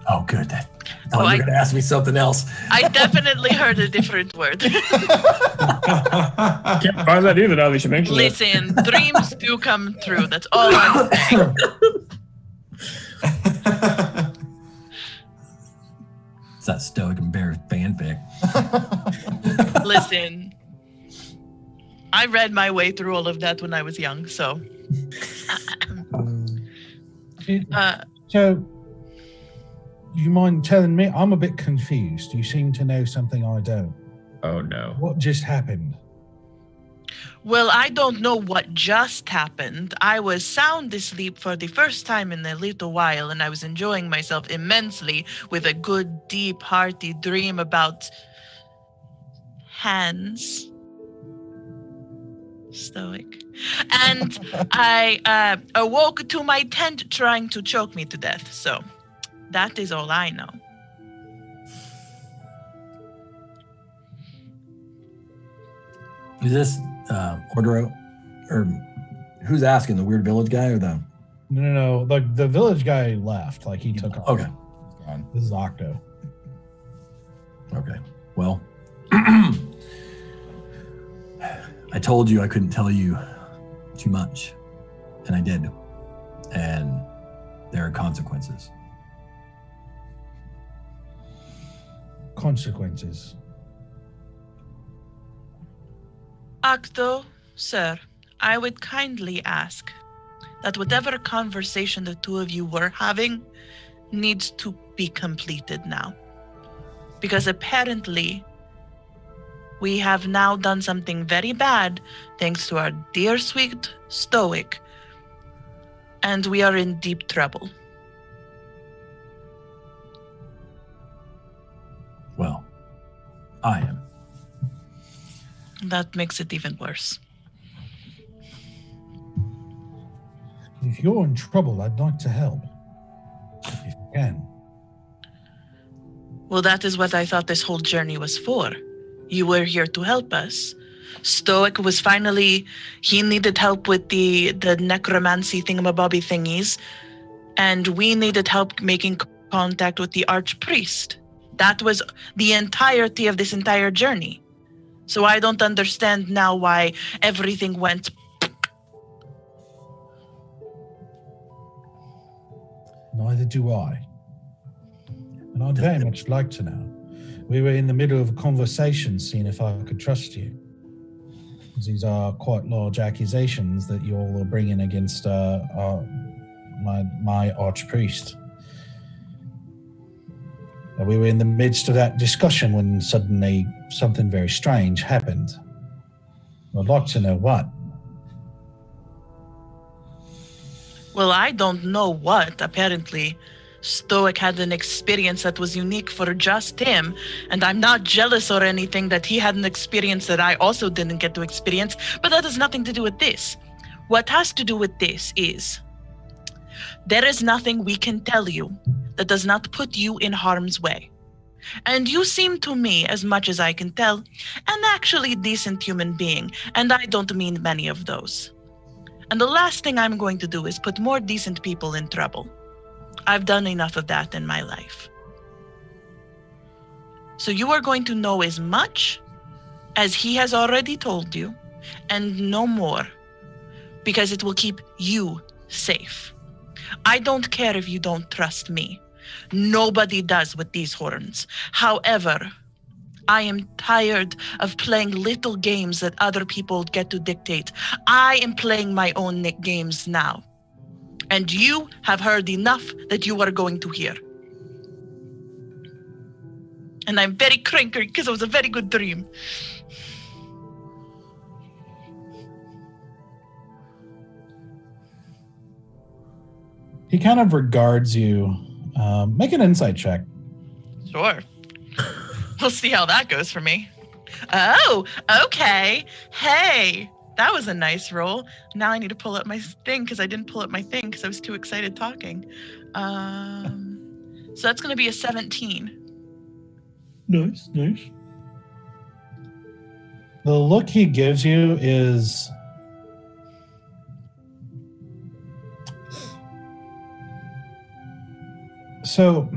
[SPEAKER 3] Oh, good. I thought you were going to ask me something else.
[SPEAKER 5] I definitely heard a different word.
[SPEAKER 6] Can't find that either now that you mentioned it.
[SPEAKER 5] Listen, dreams do come true. That's all I'm saying.
[SPEAKER 3] It's that Stoic and Bear fanfic.
[SPEAKER 5] Listen, I read my way through all of that when I was young, so.
[SPEAKER 4] So, do you mind telling me? I'm a bit confused. You seem to know something I don't.
[SPEAKER 6] Oh, no.
[SPEAKER 4] What just happened?
[SPEAKER 5] Well, I don't know what just happened. I was sound asleep for the first time in a little while, and I was enjoying myself immensely with a good, deep, hearty dream about hands. Stoic. And I awoke to my tent trying to choke me to death. So that is all I know.
[SPEAKER 3] Is this Ordero? Or who's asking? The weird village guy or the...
[SPEAKER 4] No. The village guy left. Like he took off.
[SPEAKER 3] Okay.
[SPEAKER 4] This is Octo.
[SPEAKER 3] Okay. Well, I told you I couldn't tell you too much, and I did. And there are consequences.
[SPEAKER 4] Consequences.
[SPEAKER 5] Octo, sir, I would kindly ask that whatever conversation the two of you were having needs to be completed now. Because apparently we have now done something very bad thanks to our dear sweet Stoic, and we are in deep trouble.
[SPEAKER 3] Well, I am.
[SPEAKER 5] That makes it even worse.
[SPEAKER 4] If you're in trouble, I'd like to help. If you can.
[SPEAKER 5] Well, that is what I thought this whole journey was for. You were here to help us. Stoic was finally, he needed help with the necromancy thingamabobby thingies, and we needed help making contact with the Archpriest. That was the entirety of this entire journey. So I don't understand now why everything went...
[SPEAKER 4] Neither do I. And I'd very much like to know. We were in the middle of a conversation, seeing if I could trust you. These are quite large accusations that you all are bringing against my Archpriest. We were in the midst of that discussion when suddenly something very strange happened. I'd like to know what.
[SPEAKER 5] Well, I don't know what. Apparently, Stoic had an experience that was unique for just him, and I'm not jealous or anything that he had an experience that I also didn't get to experience, but that has nothing to do with this. What has to do with this is there is nothing we can tell you that does not put you in harm's way. And you seem to me, as much as I can tell, an actually decent human being, and I don't mean many of those. And the last thing I'm going to do is put more decent people in trouble. I've done enough of that in my life. So you are going to know as much as he has already told you, and no more, because it will keep you safe. I don't care if you don't trust me. Nobody does with these horns. However, I am tired of playing little games that other people get to dictate. I am playing my own games now. And you have heard enough that you are going to hear. And I'm very cranky because it was a very good dream.
[SPEAKER 4] He kind of regards you. Make an insight check.
[SPEAKER 5] Sure. We'll see how that goes for me. Oh, okay. Hey, that was a nice roll. Now I need to pull up my thing because I didn't pull up my thing because I was too excited talking. So that's going to be a 17.
[SPEAKER 4] Nice. The look he gives you is... So,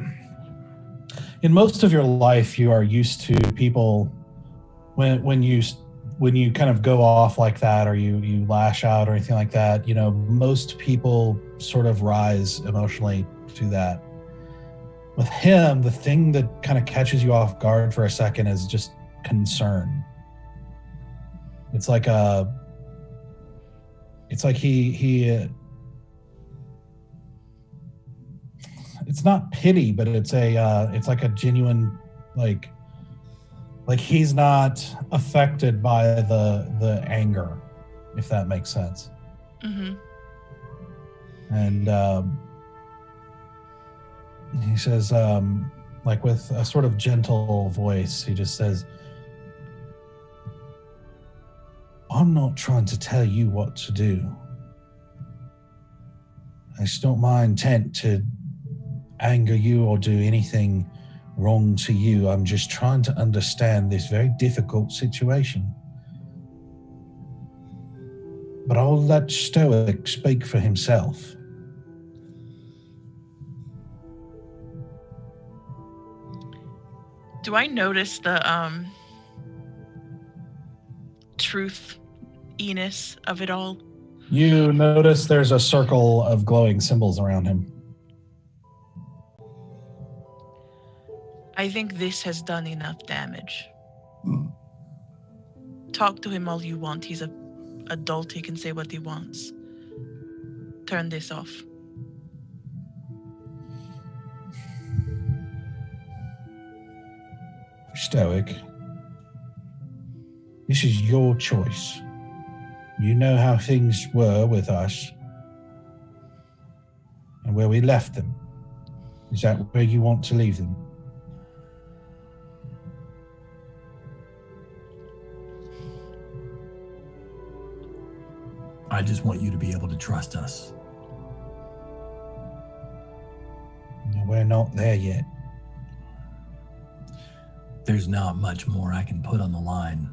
[SPEAKER 4] in most of your life, you are used to people when you kind of go off like that, or you lash out or anything like that. You know, most people sort of rise emotionally to that. With him, the thing that kind of catches you off guard for a second is just concern. It's like he. It's not pity, but it's like a genuine, like, Like he's not affected by the anger, if that makes sense.
[SPEAKER 5] Mm-hmm.
[SPEAKER 4] And he says, like with a sort of gentle voice, he just says, I'm not trying to tell you what to do. It's not my intent to anger you or do anything wrong to you. I'm just trying to understand this very difficult situation. But I'll let Stoic speak for himself.
[SPEAKER 5] Do I notice the truth-iness of it all?
[SPEAKER 4] You notice there's a circle of glowing symbols around him.
[SPEAKER 5] I think this has done enough damage. Talk to him all you want. He's an adult. He can say what he wants. Turn this off.
[SPEAKER 4] Stoic, this is your choice. You know how things were with us and where we left them. Is that where you want to leave them?
[SPEAKER 3] I just want you to be able to trust us.
[SPEAKER 4] No, we're not there yet.
[SPEAKER 3] There's not much more I can put on the line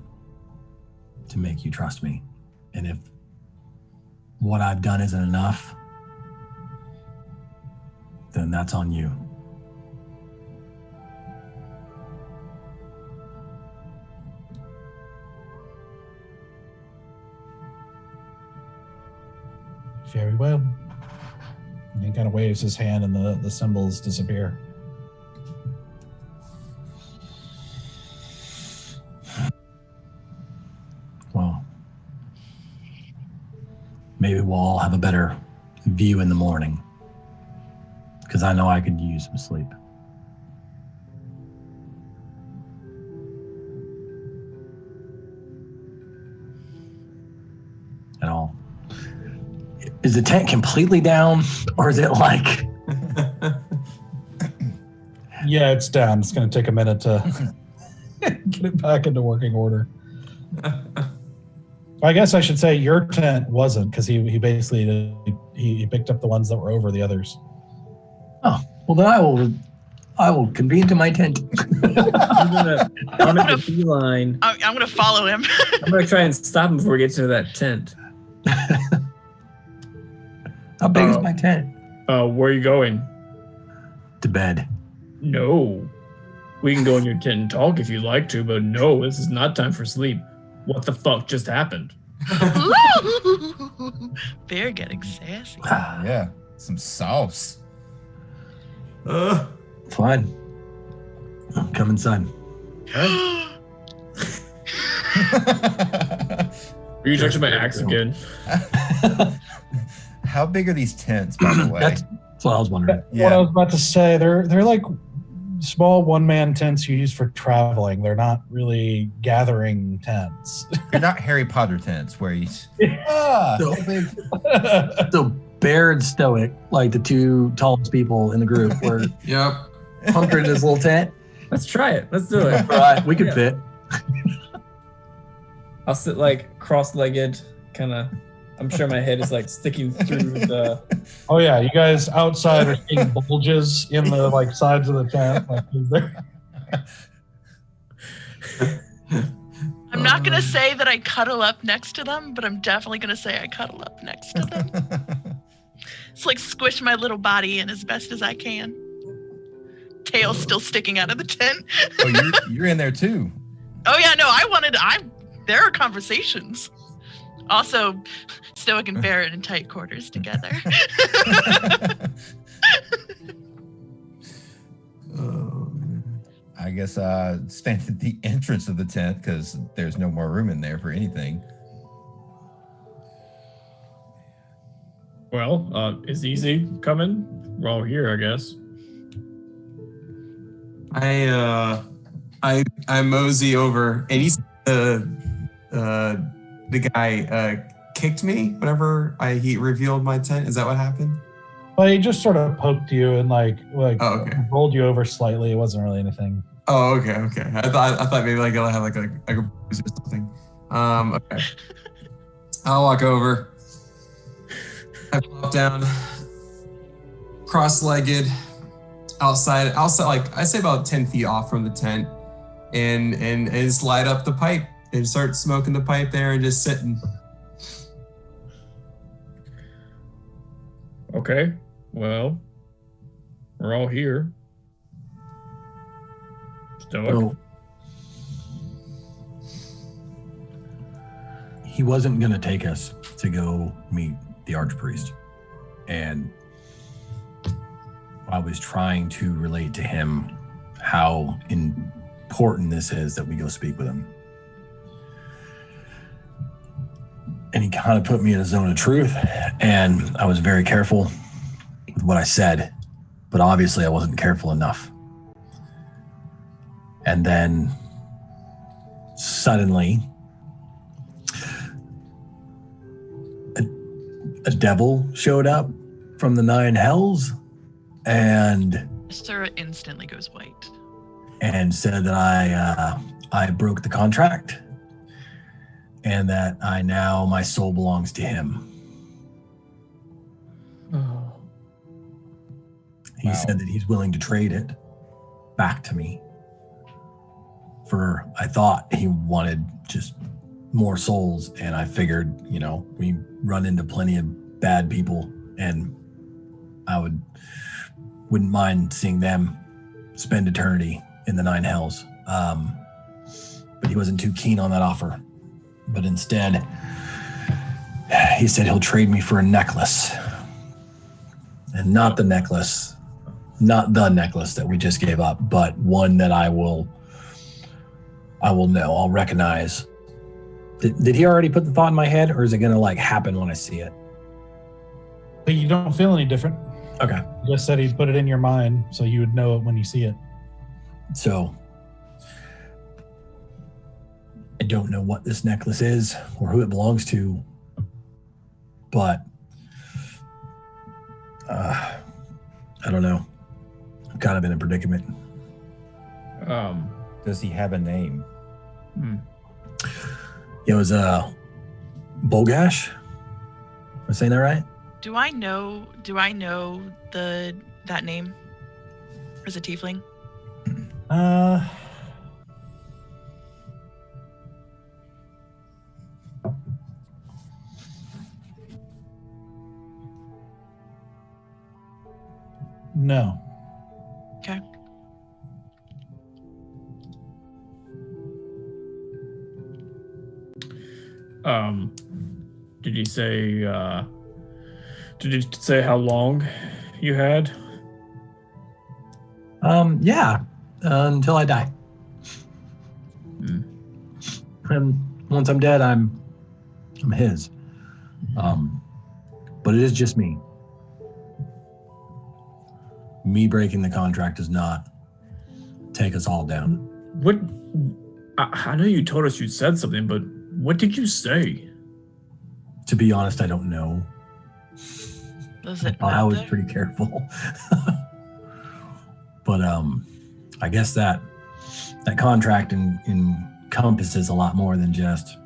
[SPEAKER 3] to make you trust me. And if what I've done isn't enough, then that's on you.
[SPEAKER 4] Very well. And he kind of waves his hand and the symbols disappear.
[SPEAKER 3] Well, maybe we'll all have a better view in the morning. Because I know I could use some sleep. At all. Is the tent completely down, or is it like?
[SPEAKER 4] Yeah, it's down. It's going to take a minute to get it back into working order. I guess I should say your tent wasn't, because he basically he picked up the ones that were over the others.
[SPEAKER 3] Oh, well then I will convene to my tent.
[SPEAKER 6] I'm gonna beeline.
[SPEAKER 5] I'm gonna follow him.
[SPEAKER 6] I'm gonna try and stop him before we get to that tent.
[SPEAKER 3] How big is my tent?
[SPEAKER 6] Where are you going?
[SPEAKER 3] To bed.
[SPEAKER 6] No. We can go in your tent and talk if you'd like to, but no, this is not time for sleep. What the fuck just happened?
[SPEAKER 5] They're getting sassy.
[SPEAKER 1] Yeah, some sauce.
[SPEAKER 3] Fine. Come inside.
[SPEAKER 6] Are you touching my axe again?
[SPEAKER 1] How big are these tents, by the way?
[SPEAKER 3] That's what I was wondering.
[SPEAKER 1] Yeah.
[SPEAKER 4] What I was about to say, they're like small one-man tents you use for traveling. They're not really gathering tents.
[SPEAKER 1] They're not Harry Potter tents where he's
[SPEAKER 3] So
[SPEAKER 1] big.
[SPEAKER 3] So Bear and Stoic, like the two tallest people in the group, were
[SPEAKER 7] Yep.
[SPEAKER 3] hunkered in this little tent.
[SPEAKER 6] Let's try it. Let's do it.
[SPEAKER 3] All right, we could
[SPEAKER 6] Yeah.
[SPEAKER 3] fit.
[SPEAKER 6] I'll sit like cross-legged, kind of. I'm sure my head is like sticking through the.
[SPEAKER 4] Oh yeah, you guys outside are seeing bulges in the like sides of the tent. Like,
[SPEAKER 5] I'm not gonna say that I cuddle up next to them, but I'm definitely gonna say I cuddle up next to them. It's like squish my little body in as best as I can. Tail still sticking out of the tent.
[SPEAKER 1] Oh, you're in there too.
[SPEAKER 5] Oh yeah, no, there are conversations. Also, Stoic and Barrett in tight quarters together.
[SPEAKER 1] I guess stand at the entrance of the tent because there's no more room in there for anything.
[SPEAKER 6] Well, is Easy coming? We're all here, I guess.
[SPEAKER 7] I I mosey over, and he's the guy kicked me whenever he revealed my tent. Is that what happened?
[SPEAKER 4] Well, he just sort of poked you and
[SPEAKER 7] okay.
[SPEAKER 4] rolled you over slightly. It wasn't really anything.
[SPEAKER 7] Oh, okay. I thought maybe like I'll have like a bruise or something. Okay. I'll walk over. I plop down, cross-legged, outside, like I say about 10 feet off from the tent, and just light up the pipe and start smoking the pipe there and just sitting.
[SPEAKER 6] Okay, well, we're all here. Stoic.
[SPEAKER 3] So, he wasn't going to take us to go meet the Archpriest. And I was trying to relate to him how important this is that we go speak with him. And he kind of put me in a zone of truth, and I was very careful with what I said, but obviously I wasn't careful enough. And then suddenly a devil showed up from the 9 hells and
[SPEAKER 5] Sarah instantly goes white
[SPEAKER 3] and said that I broke the contract and that my soul belongs to him.
[SPEAKER 6] Oh.
[SPEAKER 3] He said that he's willing to trade it back to me I thought he wanted just more souls, and I figured, we run into plenty of bad people, and I wouldn't mind seeing them spend eternity in the 9 hells. But he wasn't too keen on that offer. But instead, he said he'll trade me for a necklace. And not the necklace that we just gave up, but one that I will know, I'll recognize. Did he already put the thought in my head, or is it going to happen when I see it?
[SPEAKER 4] But you don't feel any different.
[SPEAKER 3] Okay.
[SPEAKER 4] He just said he'd put it in your mind so you would know it when you see it.
[SPEAKER 3] So I don't know what this necklace is or who it belongs to, but I don't know. I'm kind of in a predicament.
[SPEAKER 1] Does he have a name?
[SPEAKER 3] It was Bogash. Am I saying that right?
[SPEAKER 5] Do I know that name as a tiefling?
[SPEAKER 4] No.
[SPEAKER 5] Okay.
[SPEAKER 6] Did you say how long you had?
[SPEAKER 3] Yeah, until I die. And once I'm dead, I'm his. But it is just me. Me breaking the contract does not take us all down.
[SPEAKER 6] What? I know you told us you said something, but what did you say?
[SPEAKER 3] To be honest, I don't know. I was pretty careful. But I guess that contract encompasses a lot more than just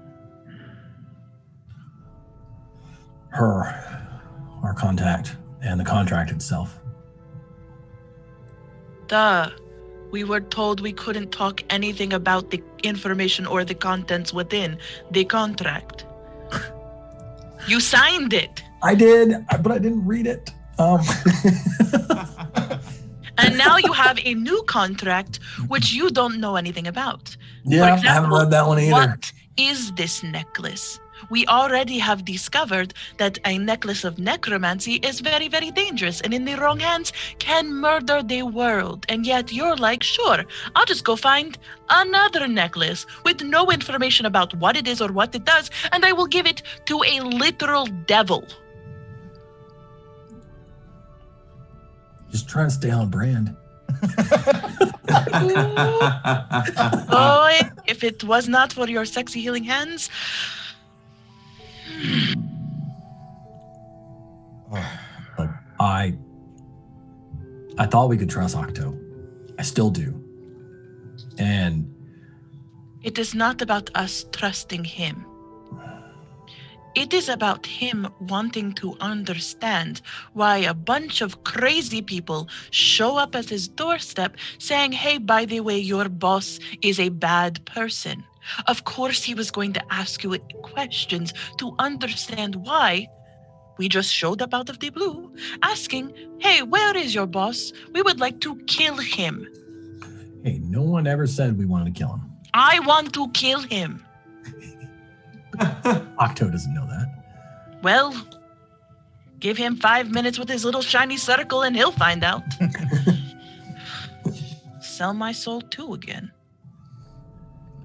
[SPEAKER 3] our contact, and the contract itself.
[SPEAKER 5] We were told we couldn't talk anything about the information or the contents within the contract. You signed it.
[SPEAKER 3] I did, but I didn't read it.
[SPEAKER 5] And now you have a new contract, which you don't know anything about.
[SPEAKER 3] Yeah,
[SPEAKER 5] For example,
[SPEAKER 3] I haven't read that one either.
[SPEAKER 5] What is this necklace? We already have discovered that a necklace of necromancy is very, very dangerous, and in the wrong hands can murder the world. And yet you're like, sure, I'll just go find another necklace with no information about what it is or what it does, and I will give it to a literal devil.
[SPEAKER 3] Just trying to stay on brand.
[SPEAKER 5] Oh, if it was not for your sexy healing hands.
[SPEAKER 3] Look, I thought we could trust Octo. I still do. And
[SPEAKER 5] It is not about us trusting him. It is about him wanting to understand why a bunch of crazy people show up at his doorstep saying, hey, by the way, your boss is a bad person. Of course, he was going to ask you questions to understand why. We just showed up out of the blue asking, hey, where is your boss? We would like to kill him.
[SPEAKER 3] hey, no one ever said we wanted to kill him.
[SPEAKER 5] I want to kill him.
[SPEAKER 3] Octo doesn't know that.
[SPEAKER 5] Well, give him 5 minutes with his little shiny circle and he'll find out. Sell my soul too again.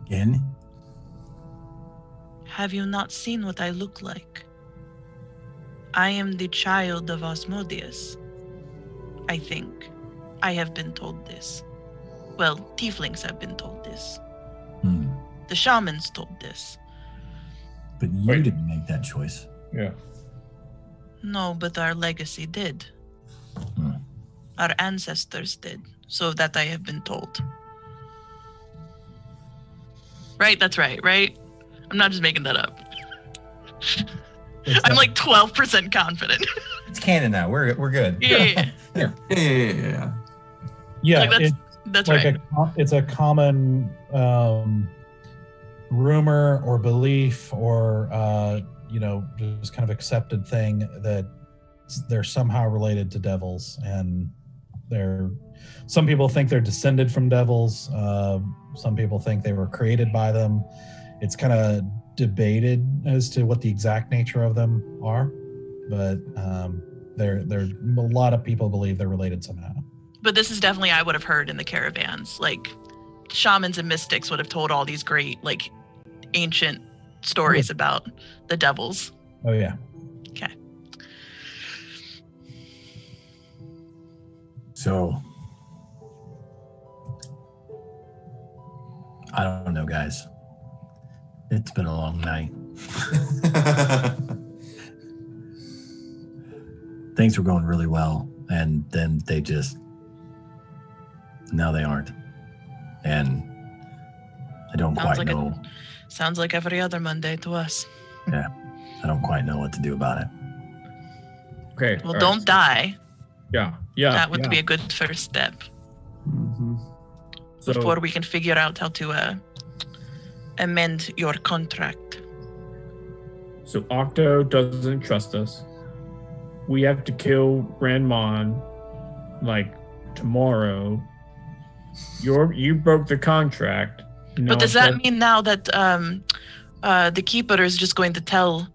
[SPEAKER 3] Again?
[SPEAKER 5] Have you not seen what I look like? I am the child of Osmodius. I think. I have been told this. Well, tieflings have been told this. The shamans told this.
[SPEAKER 3] But you didn't make that choice.
[SPEAKER 2] Yeah.
[SPEAKER 5] No, but our legacy did. Our ancestors did. So that I have been told. Right? That's right, right? I'm not just making that up. I'm like 12% confident.
[SPEAKER 1] It's canon now. We're good.
[SPEAKER 5] Yeah.
[SPEAKER 2] Yeah,
[SPEAKER 5] Like that's
[SPEAKER 2] like
[SPEAKER 5] right.
[SPEAKER 2] it's a common rumor or belief or just kind of accepted thing that they're somehow related to devils, and some people think they're descended from devils. Some people think they were created by them. It's kind of debated as to what the exact nature of them are, but there a lot of people believe they're related somehow.
[SPEAKER 5] But this is definitely I would have heard in the caravans. Like shamans and mystics would have told all these great, like, ancient stories about the devils.
[SPEAKER 2] Oh yeah.
[SPEAKER 5] Okay.
[SPEAKER 3] So, I don't know, guys. It's been a long night. Things were going really well, and then now they aren't. And I don't quite know.
[SPEAKER 5] Sounds like every other Monday to us.
[SPEAKER 3] Yeah, I don't quite know what to do about it.
[SPEAKER 6] Okay.
[SPEAKER 5] Well,
[SPEAKER 6] all
[SPEAKER 5] don't
[SPEAKER 6] right.
[SPEAKER 5] die.
[SPEAKER 6] Yeah.
[SPEAKER 5] That would be a good first step
[SPEAKER 6] So,
[SPEAKER 5] before we can figure out how to amend your contract.
[SPEAKER 6] So Octo doesn't trust us. We have to kill Grandmon like tomorrow. You broke the contract. Now
[SPEAKER 5] But does that mean now that the keeper is just going to tell?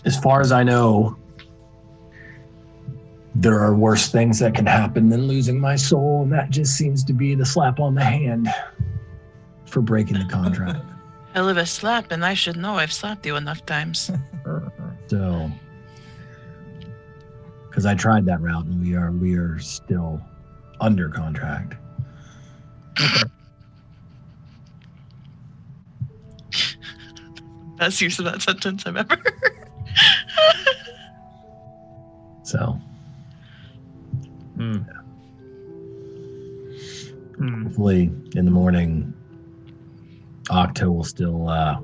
[SPEAKER 3] As far as I know, there are worse things that can happen than losing my soul, and that just seems to be the slap on the hand for breaking the contract.
[SPEAKER 5] Hell of a slap, and I should know. I've slapped you enough times.
[SPEAKER 3] So, because I tried that route, and we are still under contract.
[SPEAKER 5] Best use of that sentence I've ever heard.
[SPEAKER 3] So, hopefully in the morning, Octo will still at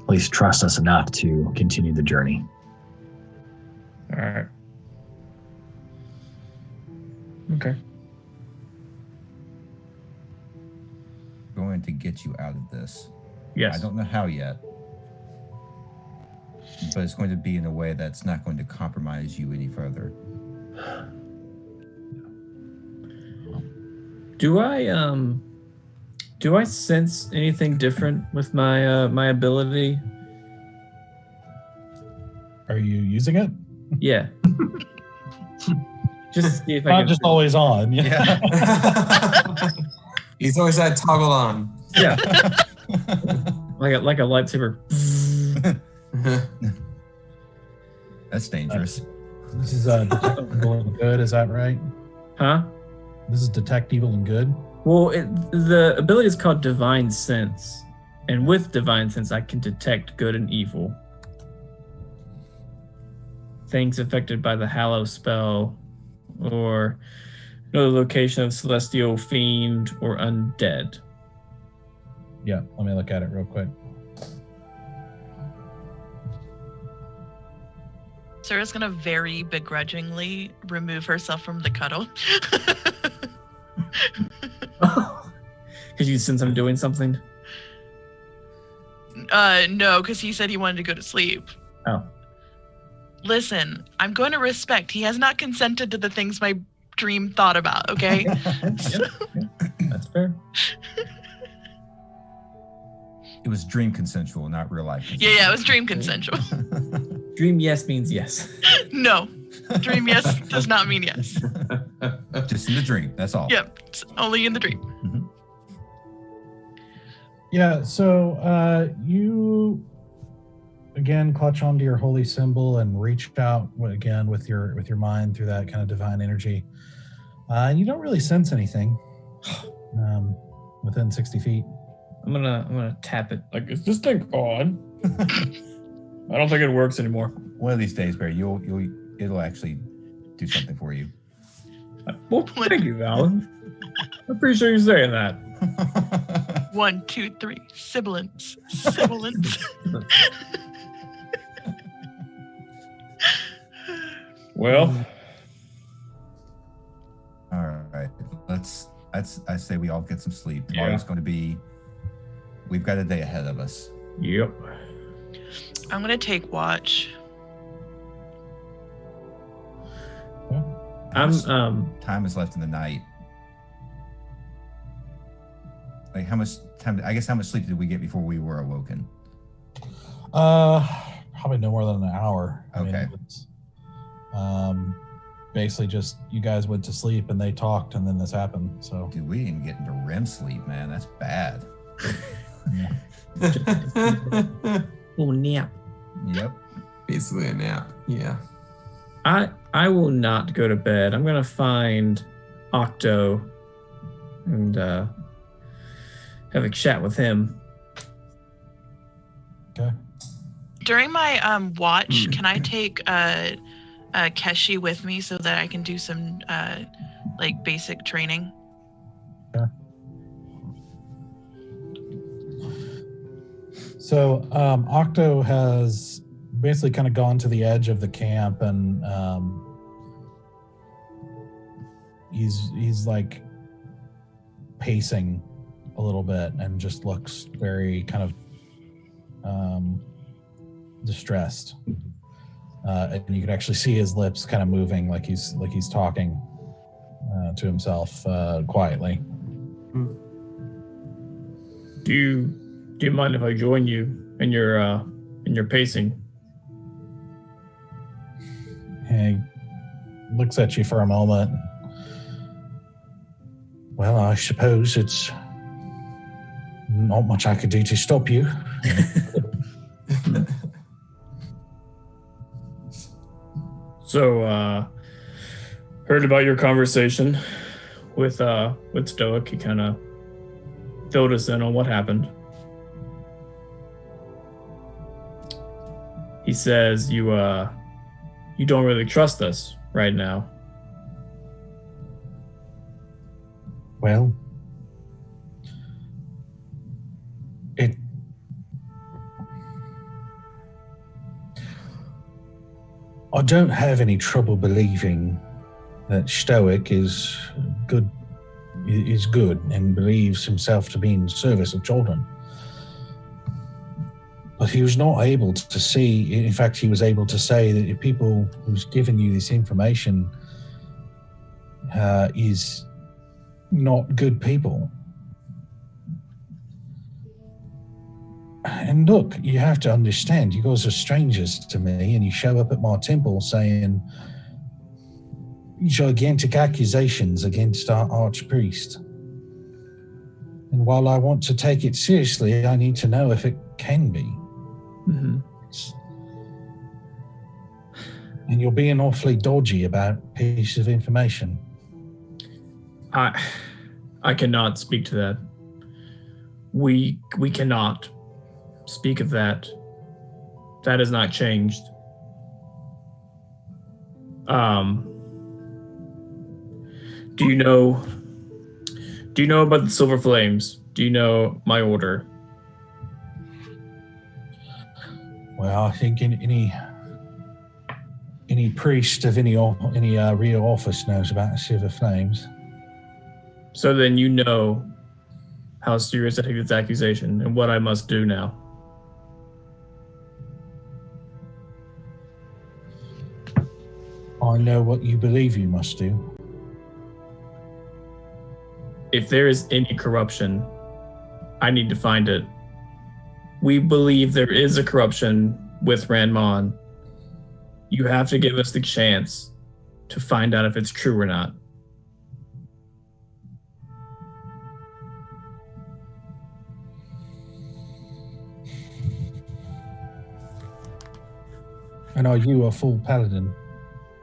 [SPEAKER 3] least trust us enough to continue the journey.
[SPEAKER 6] All right. Okay.
[SPEAKER 1] Going to get you out of this.
[SPEAKER 6] Yes.
[SPEAKER 1] I don't know how yet, but it's going to be in a way that's not going to compromise you any further.
[SPEAKER 6] Do I sense anything different with my my ability?
[SPEAKER 2] Are you using it?
[SPEAKER 6] Yeah. Just see if I
[SPEAKER 2] Not
[SPEAKER 6] can.
[SPEAKER 2] just always on.
[SPEAKER 1] Yeah.
[SPEAKER 7] He's always had toggle on.
[SPEAKER 6] Yeah. like a lightsaber.
[SPEAKER 1] That's dangerous.
[SPEAKER 4] This is detect evil and good, is that right?
[SPEAKER 6] Huh?
[SPEAKER 4] This is detect evil and good?
[SPEAKER 6] Well, the ability is called Divine Sense. And with Divine Sense, I can detect good and evil. Things affected by the Hallow spell, or know the location of celestial fiend or undead.
[SPEAKER 4] Yeah, let me look at it real quick.
[SPEAKER 5] Sarah's gonna very begrudgingly remove herself from the cuddle.
[SPEAKER 6] Because you sense I'm doing something?
[SPEAKER 5] No, because he said he wanted to go to sleep.
[SPEAKER 6] Oh.
[SPEAKER 5] Listen, I'm going to respect. He has not consented to the things my dream thought about, okay?
[SPEAKER 6] That's fair.
[SPEAKER 1] It was dream consensual, not real life.
[SPEAKER 5] Yeah, it was dream consensual.
[SPEAKER 6] Dream yes means yes.
[SPEAKER 5] No, dream yes does not mean yes.
[SPEAKER 1] Just in the dream, that's all.
[SPEAKER 5] Yep, it's only in the dream.
[SPEAKER 1] Mhm.
[SPEAKER 4] Yeah, so you again clutch onto your holy symbol and reach out again with your mind through that kind of divine energy. And you don't really sense anything within 60 feet.
[SPEAKER 6] I'm gonna tap it. Like, is this thing on? I don't think it works anymore.
[SPEAKER 1] One of these days, Barry, it'll actually do something for you.
[SPEAKER 6] Well, thank you, Alan. I appreciate you saying that.
[SPEAKER 5] 1, 2, 3, sibilance. Sibilance.
[SPEAKER 6] Well,
[SPEAKER 1] All right, I say we all get some sleep. Tomorrow's going to be. We've got a day ahead of us.
[SPEAKER 6] yep.
[SPEAKER 5] I'm gonna take watch.
[SPEAKER 1] Time is left in the night. Like how much time? I guess how much sleep did we get before we were awoken?
[SPEAKER 4] Probably no more than an hour.
[SPEAKER 1] Okay.
[SPEAKER 4] It's, basically just you guys went to sleep and they talked and then this happened. So
[SPEAKER 1] Dude, we didn't get into REM sleep, man. That's bad.
[SPEAKER 4] yeah.
[SPEAKER 6] Little nap.
[SPEAKER 1] Yep.
[SPEAKER 7] Basically a nap. Yeah.
[SPEAKER 6] I will not go to bed. I'm gonna find Octo and have a chat with him.
[SPEAKER 4] Okay.
[SPEAKER 5] During my watch, can I take Keshi with me so that I can do some like basic training?
[SPEAKER 4] Sure. So Octo has basically kind of gone to the edge of the camp and he's like pacing a little bit and just looks very kind of distressed. And you can actually see his lips kind of moving like he's talking to himself quietly.
[SPEAKER 6] Do you mind if I join you in your pacing?
[SPEAKER 4] He looks at you for a moment. Well, I suppose it's not much I could do to stop you.
[SPEAKER 6] So, heard about your conversation with Stoic. He kind of filled us in on what happened. He says you don't really trust us right now.
[SPEAKER 4] Well, I don't have any trouble believing that Stoic is good and believes himself to be in service of Chaldrin. But he was not able to see, in fact, he was able to say that the people who's given you this information is not good people. And look, you have to understand, you guys are strangers to me, and you show up at my temple saying gigantic accusations against our Archpriest. And while I want to take it seriously, I need to know if it can be.
[SPEAKER 6] Mm-hmm.
[SPEAKER 4] And you're being awfully dodgy about pieces of information.
[SPEAKER 6] I cannot speak to that. We cannot speak of that. That has not changed. Do you know about the Silver Flames? Do you know my order?
[SPEAKER 4] Well, I think any priest of any real office knows about the Silver Flames.
[SPEAKER 6] So then you know how serious I take this accusation and what I must do now.
[SPEAKER 4] I know what you believe you must do.
[SPEAKER 6] If there is any corruption, I need to find it. We believe there is a corruption with Ranmon. You have to give us the chance to find out if it's true or not.
[SPEAKER 4] And are you a full paladin?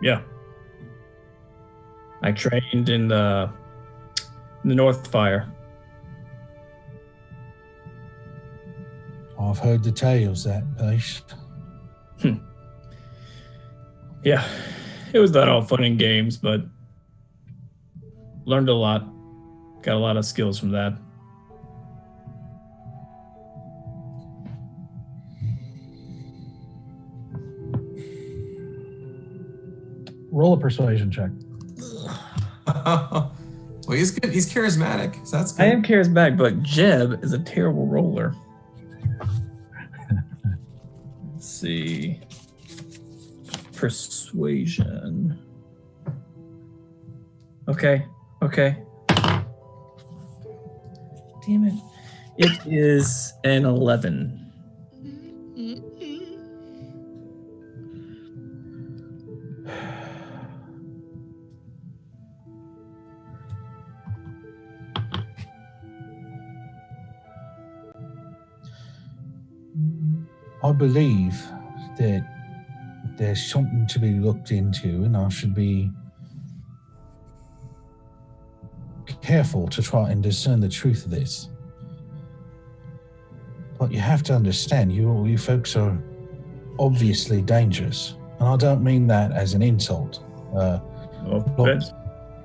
[SPEAKER 6] Yeah. I trained in the Northfire.
[SPEAKER 4] I've heard the tales that place.
[SPEAKER 6] Yeah, it was not all fun and games, but learned a lot. Got a lot of skills from that.
[SPEAKER 4] Roll a persuasion check.
[SPEAKER 7] Well, he's good. He's charismatic. So that's good.
[SPEAKER 6] I am charismatic, but Jeb is a terrible roller. Let's see. Persuasion. Okay. Damn it. It is an 11.
[SPEAKER 4] I believe that there's something to be looked into, and I should be careful to try and discern the truth of this. But you have to understand, you folks are obviously dangerous, and I don't mean that as an insult.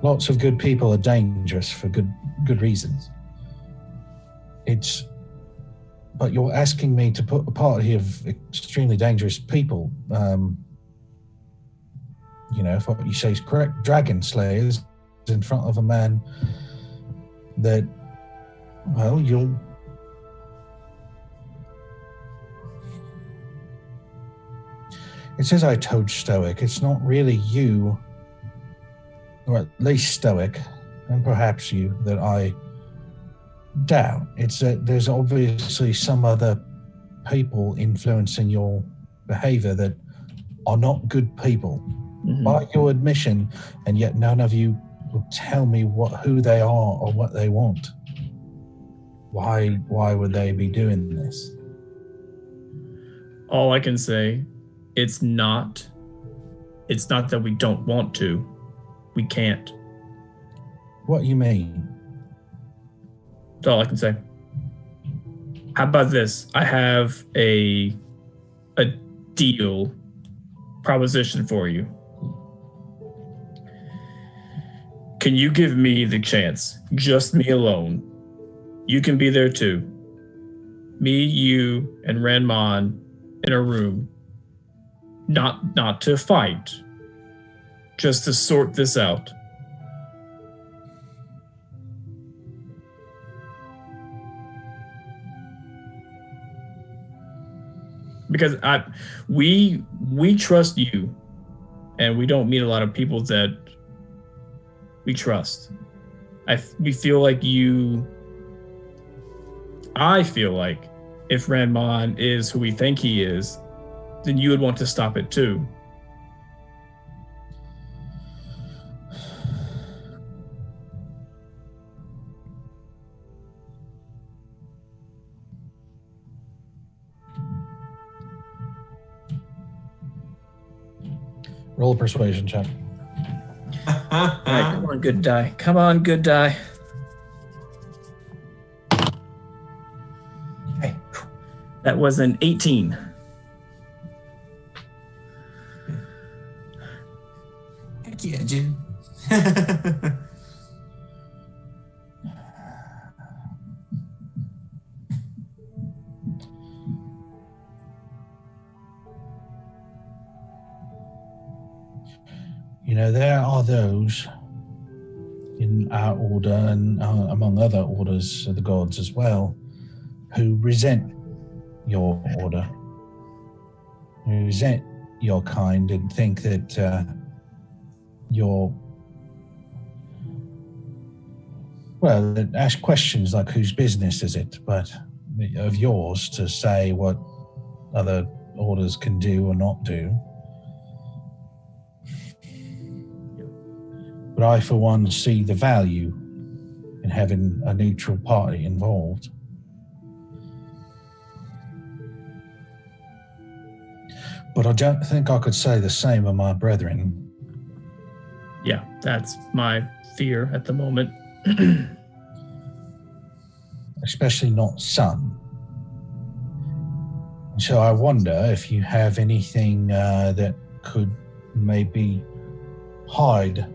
[SPEAKER 4] Lots of good people are dangerous for good reasons. But you're asking me to put a party of extremely dangerous people, if what you say is correct, dragon slayers, in front of a man that, well, It says I told Stoic. It's not really you, or at least Stoic, and perhaps you, that I doubt. It's that there's obviously some other people influencing your behavior that are not good people. By your admission, and yet none of you will tell me who they are or what they want. Why would they be doing this?
[SPEAKER 6] All I can say, it's not that we don't want to. We can't.
[SPEAKER 4] What you mean?
[SPEAKER 6] That's all I can say. How about this? I have a deal proposition for you. Can you give me the chance, just me alone? You can be there too. Me, you, and Ranmon in a room. Not to fight, just to sort this out. Because we trust you, and we don't meet a lot of people that we trust. We feel like you. I feel like if Ranmon is who we think he is, then you would want to stop it too.
[SPEAKER 4] Roll a persuasion check.
[SPEAKER 6] All right, come on, good die. Come on, good die. Okay. That was an 18.
[SPEAKER 7] Heck yeah, Jim.
[SPEAKER 4] You know, there are those in our order and among other orders of the gods as well who resent your order, who resent your kind and think that you're, well, that ask questions like whose business is it, but of yours to say what other orders can do or not do. But I, for one, see the value in having a neutral party involved. But I don't think I could say the same of my brethren.
[SPEAKER 6] Yeah, that's my fear at the moment.
[SPEAKER 4] Especially not Sun. And so I wonder if you have anything that could maybe hide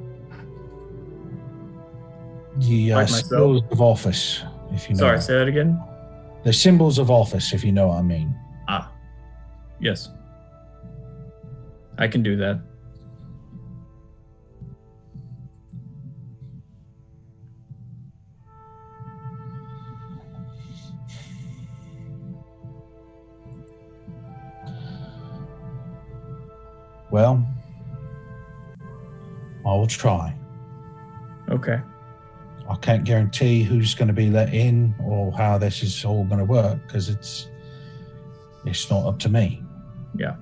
[SPEAKER 4] the
[SPEAKER 6] Like
[SPEAKER 4] symbols of office, if you know.
[SPEAKER 6] Sorry, say that again?
[SPEAKER 4] The symbols of office, if you know what I mean.
[SPEAKER 6] Ah, yes. I can do that.
[SPEAKER 4] Well, I will try.
[SPEAKER 6] Okay.
[SPEAKER 4] I can't guarantee who's going to be let in or how this is all going to work because it's not up to me.
[SPEAKER 6] Yeah.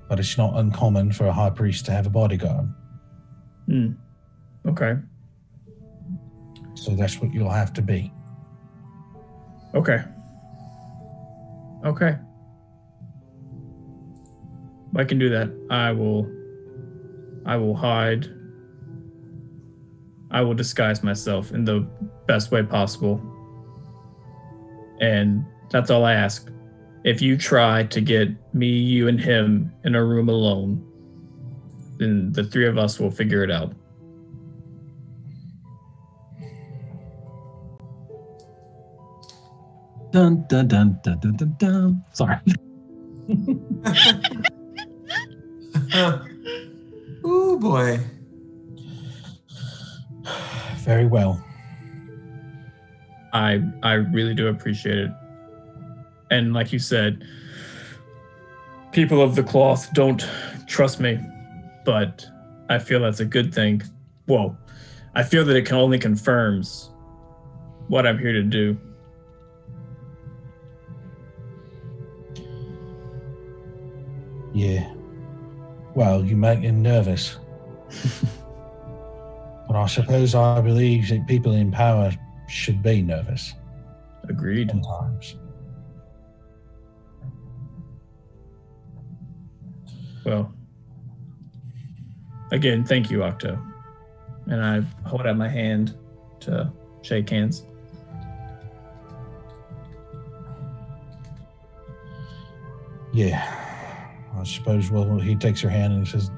[SPEAKER 4] But it's not uncommon for a high priest to have a bodyguard.
[SPEAKER 6] Okay.
[SPEAKER 4] So that's what you'll have to be.
[SPEAKER 6] Okay. Okay. I can do that. I will hide. I will disguise myself in the best way possible. And that's all I ask. If you try to get me, you, and him in a room alone, then the three of us will figure it out.
[SPEAKER 3] Dun dun dun dun dun dun dun. Sorry.
[SPEAKER 7] Ooh, boy.
[SPEAKER 4] Very well.
[SPEAKER 6] I really do appreciate it. And like you said, people of the cloth don't trust me, but I feel that's a good thing. Well, I feel that it only confirms what I'm here to do.
[SPEAKER 4] Yeah. Well, you make him nervous. But I suppose I believe that people in power should be nervous.
[SPEAKER 6] Agreed.
[SPEAKER 4] Sometimes.
[SPEAKER 6] Well, again, thank you, Octo. And I hold out my hand to shake hands.
[SPEAKER 4] Yeah. I suppose, well, he takes her hand and he says,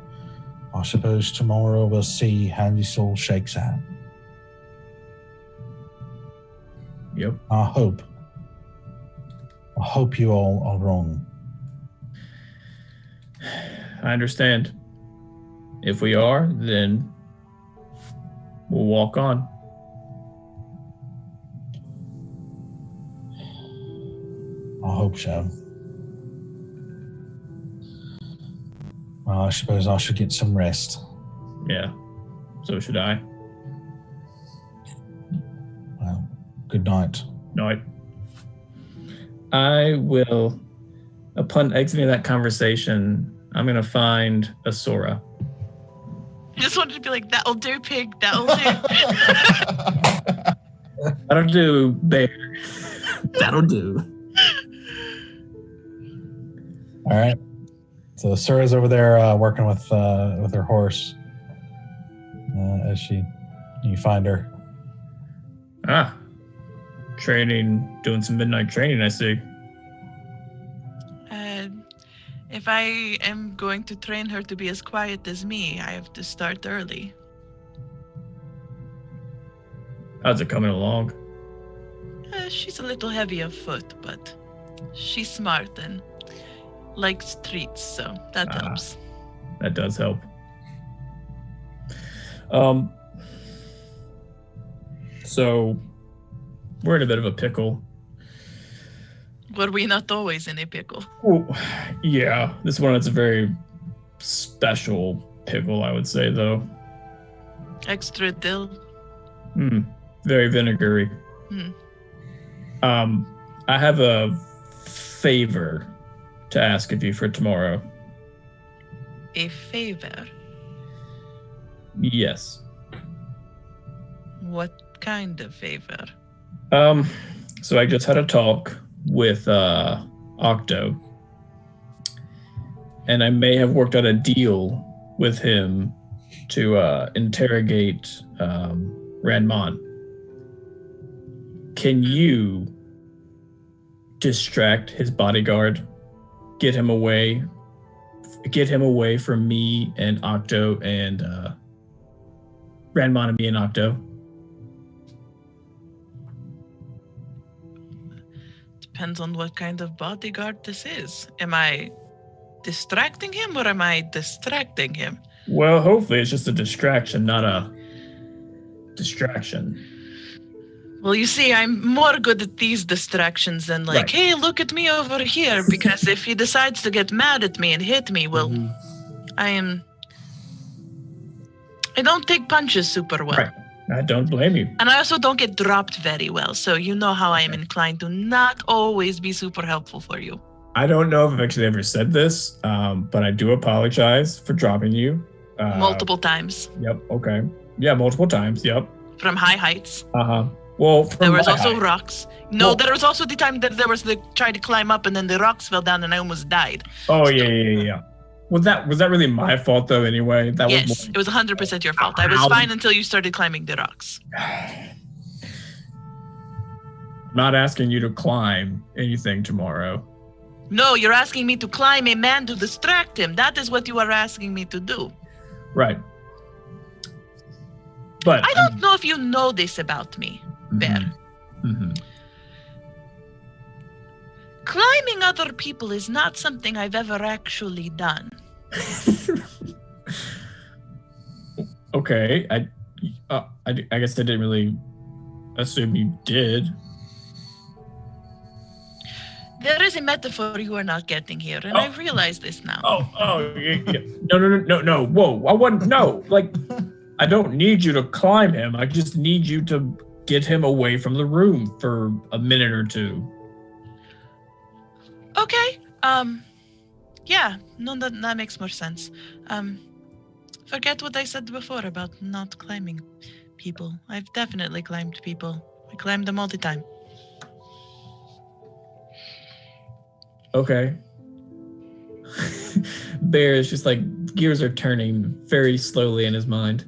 [SPEAKER 4] I suppose tomorrow we'll see how this all shakes out.
[SPEAKER 6] Yep.
[SPEAKER 4] I hope you all are wrong.
[SPEAKER 6] I understand. If we are, then we'll walk on.
[SPEAKER 4] I hope so. Well, I suppose I should get some rest.
[SPEAKER 6] Yeah. So should I.
[SPEAKER 4] Well, good night.
[SPEAKER 6] Night. I will, upon exiting that conversation, I'm going to find a Sora.
[SPEAKER 5] I just wanted to be like, that'll do, pig, that'll do.
[SPEAKER 6] That'll do, bear.
[SPEAKER 3] That'll do.
[SPEAKER 4] All right. So Sura's over there working with her horse. As you find her.
[SPEAKER 6] Training, doing some midnight training, I see.
[SPEAKER 5] If I am going to train her to be as quiet as me, I have to start early.
[SPEAKER 6] How's it coming along?
[SPEAKER 5] She's a little heavy of foot, but she's smart and likes treats, so that helps.
[SPEAKER 6] That does help. So we're in a bit of a pickle.
[SPEAKER 5] Were we not always in a pickle?
[SPEAKER 6] Well, yeah, this one is a very special pickle, I would say, though.
[SPEAKER 5] Extra dill.
[SPEAKER 6] Very vinegary. I have a favor to ask of you for tomorrow.
[SPEAKER 5] A favor?
[SPEAKER 6] Yes.
[SPEAKER 5] What kind of favor?
[SPEAKER 6] So I just had a talk with Octo, and I may have worked out a deal with him to interrogate Ranmon. Can you distract his bodyguard, get him away from me and Octo and Ranmon and me and Octo?
[SPEAKER 5] Depends on what kind of bodyguard this is. Am I distracting him or am I distracting him?
[SPEAKER 6] Well, hopefully it's just a distraction, not a distraction.
[SPEAKER 5] Well, you see, I'm more good at these distractions than like,
[SPEAKER 6] Right.
[SPEAKER 5] Hey, look at me over here. Because if he decides to get mad at me and hit me, well, I don't take punches super well.
[SPEAKER 6] Right. I don't blame you.
[SPEAKER 5] And I also don't get dropped very well. So you know how I am inclined to not always be super helpful for you.
[SPEAKER 6] I don't know if I've actually ever said this, but I do apologize for dropping you.
[SPEAKER 5] Multiple times.
[SPEAKER 6] Yep. Okay. Yeah, multiple times. Yep.
[SPEAKER 5] From high heights.
[SPEAKER 6] Well,
[SPEAKER 5] there was also rocks. No, there was also the time that there was the trying to climb up and then the rocks fell down and I almost died.
[SPEAKER 6] Oh yeah. Was that really my fault though? Anyway,
[SPEAKER 5] It was 100% your fault. I was fine until you started climbing the rocks.
[SPEAKER 6] I'm not asking you to climb anything tomorrow.
[SPEAKER 5] No, you're asking me to climb a man to distract him. That is what you are asking me to do.
[SPEAKER 6] Right. But
[SPEAKER 5] I don't know if you know this about me, Bear. Climbing other people is not something I've ever actually done.
[SPEAKER 6] Okay. I guess I didn't really assume you did.
[SPEAKER 5] There is a metaphor you are not getting here, and I realize this now.
[SPEAKER 6] Oh, yeah. No. Whoa, I wouldn't. No, like, I don't need you to climb him. I just need you to get him away from the room for a minute or two.
[SPEAKER 5] Okay. Yeah. No, that makes more sense. Forget what I said before about not climbing people. I've definitely climbed people. I climb them all the time.
[SPEAKER 6] Okay. Bear is just like, gears are turning very slowly in his mind.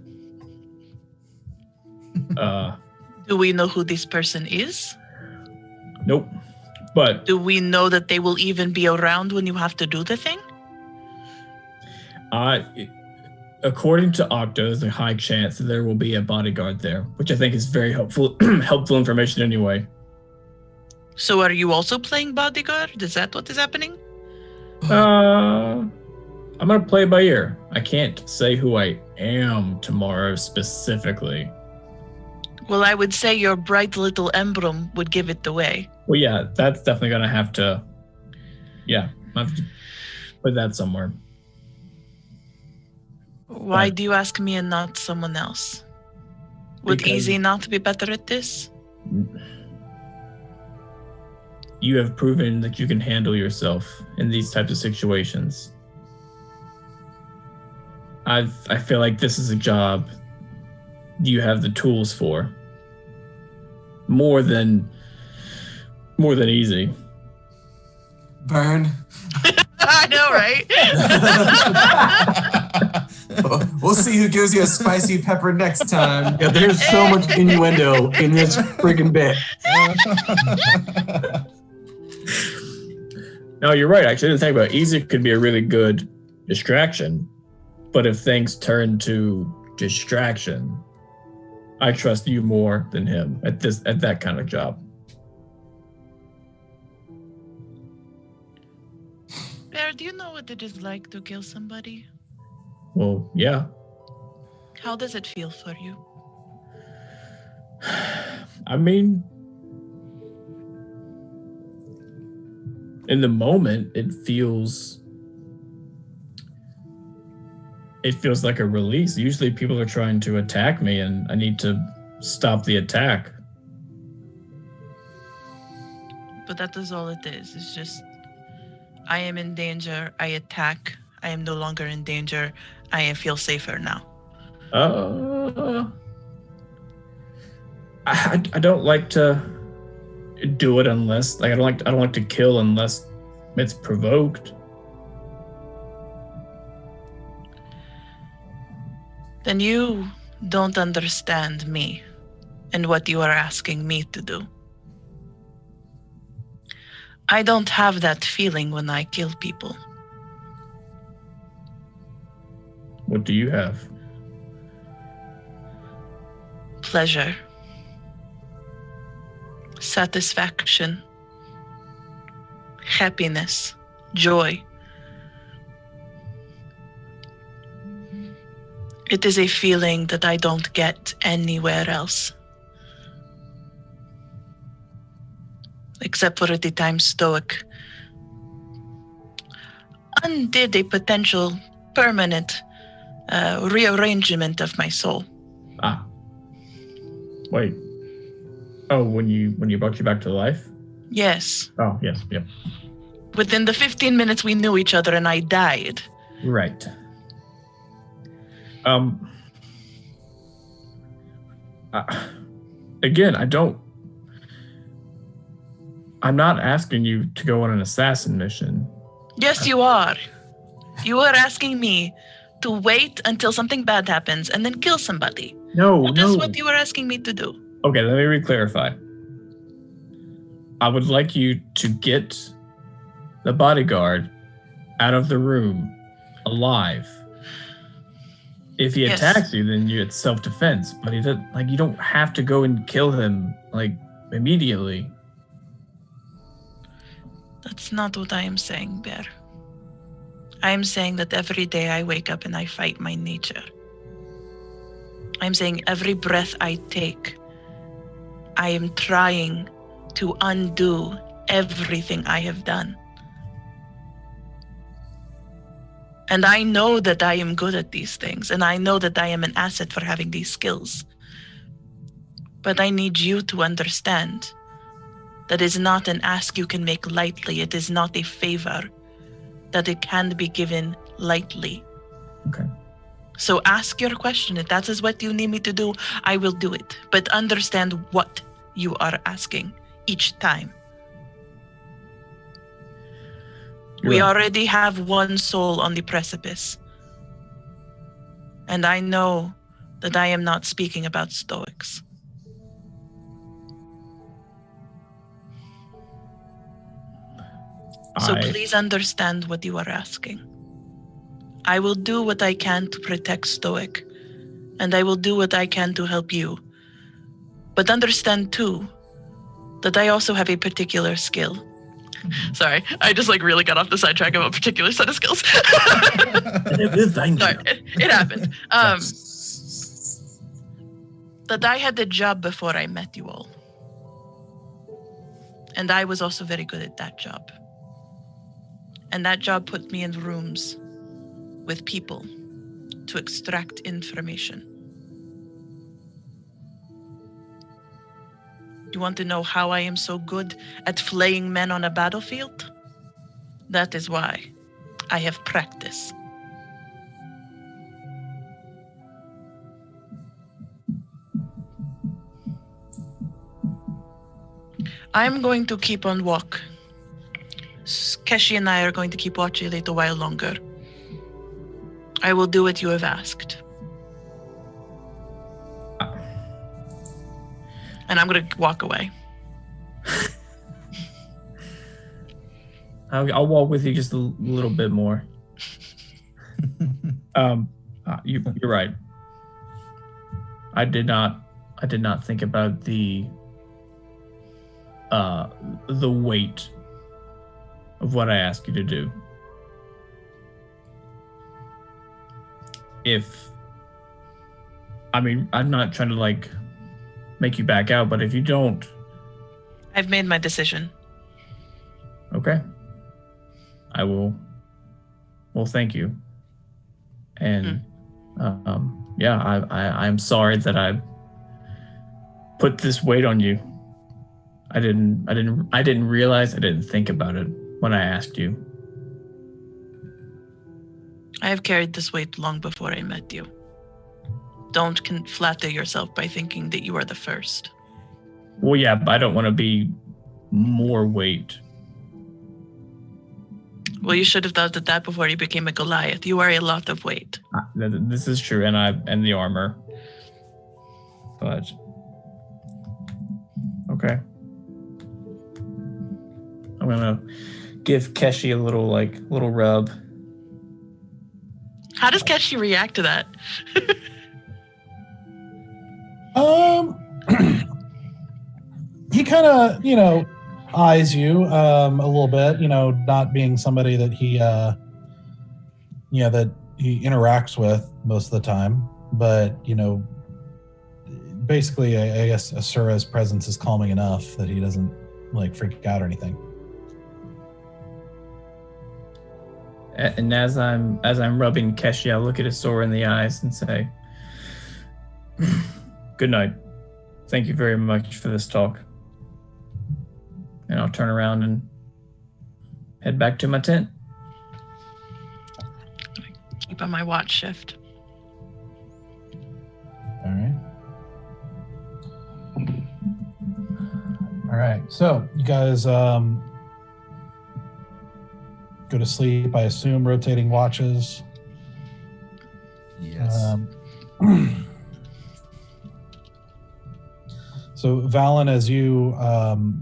[SPEAKER 5] Do we know who this person is?
[SPEAKER 6] Nope. But
[SPEAKER 5] do we know that they will even be around when you have to do the thing?
[SPEAKER 6] According to Octo, there's a high chance that there will be a bodyguard there, which I think is very helpful information anyway.
[SPEAKER 5] So are you also playing bodyguard? Is that what is happening?
[SPEAKER 6] I'm going to play it by ear. I can't say who I am tomorrow specifically.
[SPEAKER 5] Well, I would say your bright little emblem would give it away.
[SPEAKER 6] Well, yeah, that's definitely going to have to... Yeah, I have to put that somewhere.
[SPEAKER 5] Why do you ask me and not someone else? Would Easy not be better at this?
[SPEAKER 6] You have proven that you can handle yourself in these types of situations. I feel like this is a job you have the tools for. More than Easy.
[SPEAKER 7] Burn.
[SPEAKER 5] I know, right?
[SPEAKER 7] We'll see who gives you a spicy pepper next time.
[SPEAKER 6] Yeah, there's so much innuendo in this freaking bit. No, you're right. Actually, I didn't think about it. Easy could be a really good distraction, but if things turn to distraction, I trust you more than him at that kind of job.
[SPEAKER 5] Bear, do you know what it is like to kill somebody?
[SPEAKER 6] Well, yeah.
[SPEAKER 5] How does it feel for you?
[SPEAKER 6] I mean, in the moment, it feels like a release. Usually people are trying to attack me and I need to stop the attack.
[SPEAKER 5] But that is all it is. It's just, I am in danger, I attack, I am no longer in danger, I feel safer now.
[SPEAKER 6] I don't like to do it unless, like, I don't like to kill unless it's provoked.
[SPEAKER 5] Then you don't understand me and what you are asking me to do. I don't have that feeling when I kill people.
[SPEAKER 6] What do you have?
[SPEAKER 5] Pleasure. Satisfaction. Happiness. Joy. It is a feeling that I don't get anywhere else. Except for at the time Stoic undid a potential permanent rearrangement of my soul.
[SPEAKER 6] Ah. Wait. Oh, when you brought you back to life?
[SPEAKER 5] Yes.
[SPEAKER 6] Oh, yes, yep.
[SPEAKER 5] Within the 15 minutes we knew each other and I died.
[SPEAKER 6] Right. Again, I'm not asking you to go on an assassin mission.
[SPEAKER 5] Yes, you are. You are asking me to wait until something bad happens and then kill somebody. That is what you are asking me to do.
[SPEAKER 6] Okay, let me re-clarify. I would like you to get the bodyguard out of the room alive. If he attacks you, then it's self-defense. But you don't have to go and kill him immediately.
[SPEAKER 5] That's not what I am saying, Bear. I am saying that every day I wake up and I fight my nature. I'm saying every breath I take, I am trying to undo everything I have done. And I know that I am good at these things, and I know that I am an asset for having these skills. But I need you to understand that is not an ask you can make lightly. It is not a favor that it can be given lightly.
[SPEAKER 6] Okay.
[SPEAKER 5] So ask your question. If that is what you need me to do, I will do it. But understand what you are asking each time. We already have one soul on the precipice. And I know that I am not speaking about Stoics. So please understand what you are asking. I will do what I can to protect Stoic, and I will do what I can to help you. But understand too, that I also have a particular skill. Sorry, I just really got off the sidetrack of a particular set of skills. Sorry, it happened. That I had the job before I met you all. And I was also very good at that job. And that job put me in rooms with people to extract information. You want to know how I am so good at flaying men on a battlefield? That is why I have practice. I'm going to keep on walk. Keshi and I are going to keep watch a little while longer. I will do what you have asked. And I'm going to walk away.
[SPEAKER 6] I'll walk with you just a little bit more. You're right. I did not think about the weight of what I asked you to do. I'm not trying to make you back out, but if you don't,
[SPEAKER 5] I've made my decision.
[SPEAKER 6] Okay. I will. Well, thank you. And I'm sorry that I put this weight on you. I didn't realize, I didn't think about it when I asked you.
[SPEAKER 5] I have carried this weight long before I met you. Don't flatter yourself by thinking that you are the first.
[SPEAKER 6] Well, yeah, but I don't want to be more weight.
[SPEAKER 5] Well, you should have thought of that before you became a Goliath. You are a lot of weight.
[SPEAKER 6] This is true, and the armor. But okay, I'm gonna give Keshi a little rub.
[SPEAKER 5] How does Keshi react to that?
[SPEAKER 4] He kind of, eyes you a little bit, not being somebody that he that he interacts with most of the time, but basically I guess Asura's presence is calming enough that he doesn't freak out or anything.
[SPEAKER 6] And as I'm rubbing Keshi, I look at Asura in the eyes and say, "Good night. Thank you very much for this talk." And I'll turn around and head back to my tent.
[SPEAKER 5] Keep on my watch shift.
[SPEAKER 4] All right. So you guys go to sleep, I assume, rotating watches.
[SPEAKER 1] Yes.
[SPEAKER 4] So Valen, as you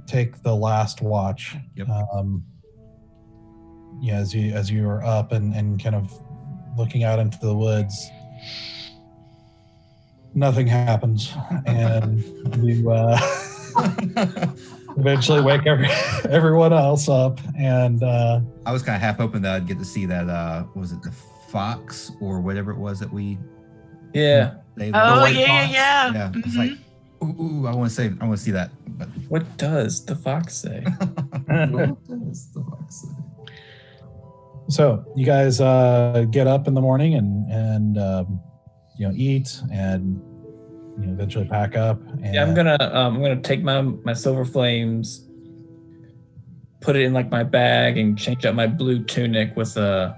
[SPEAKER 4] take the last watch,
[SPEAKER 1] Yep.
[SPEAKER 4] as you are up and kind of looking out into the woods, nothing happens, and you eventually wake everyone else up. And
[SPEAKER 1] I was kind of half hoping that I'd get to see that. Was it the fox or whatever it was that we?
[SPEAKER 6] Yeah.
[SPEAKER 5] Yeah.
[SPEAKER 1] Yeah.
[SPEAKER 5] Mm-hmm.
[SPEAKER 1] It's like, ooh, I want to see that. But
[SPEAKER 6] What does the fox say?
[SPEAKER 7] What does the fox say?
[SPEAKER 4] so you guys get up in the morning and eat and eventually pack up. And
[SPEAKER 6] Yeah, I'm gonna take my silver flames, put it in my bag, and change out my blue tunic with a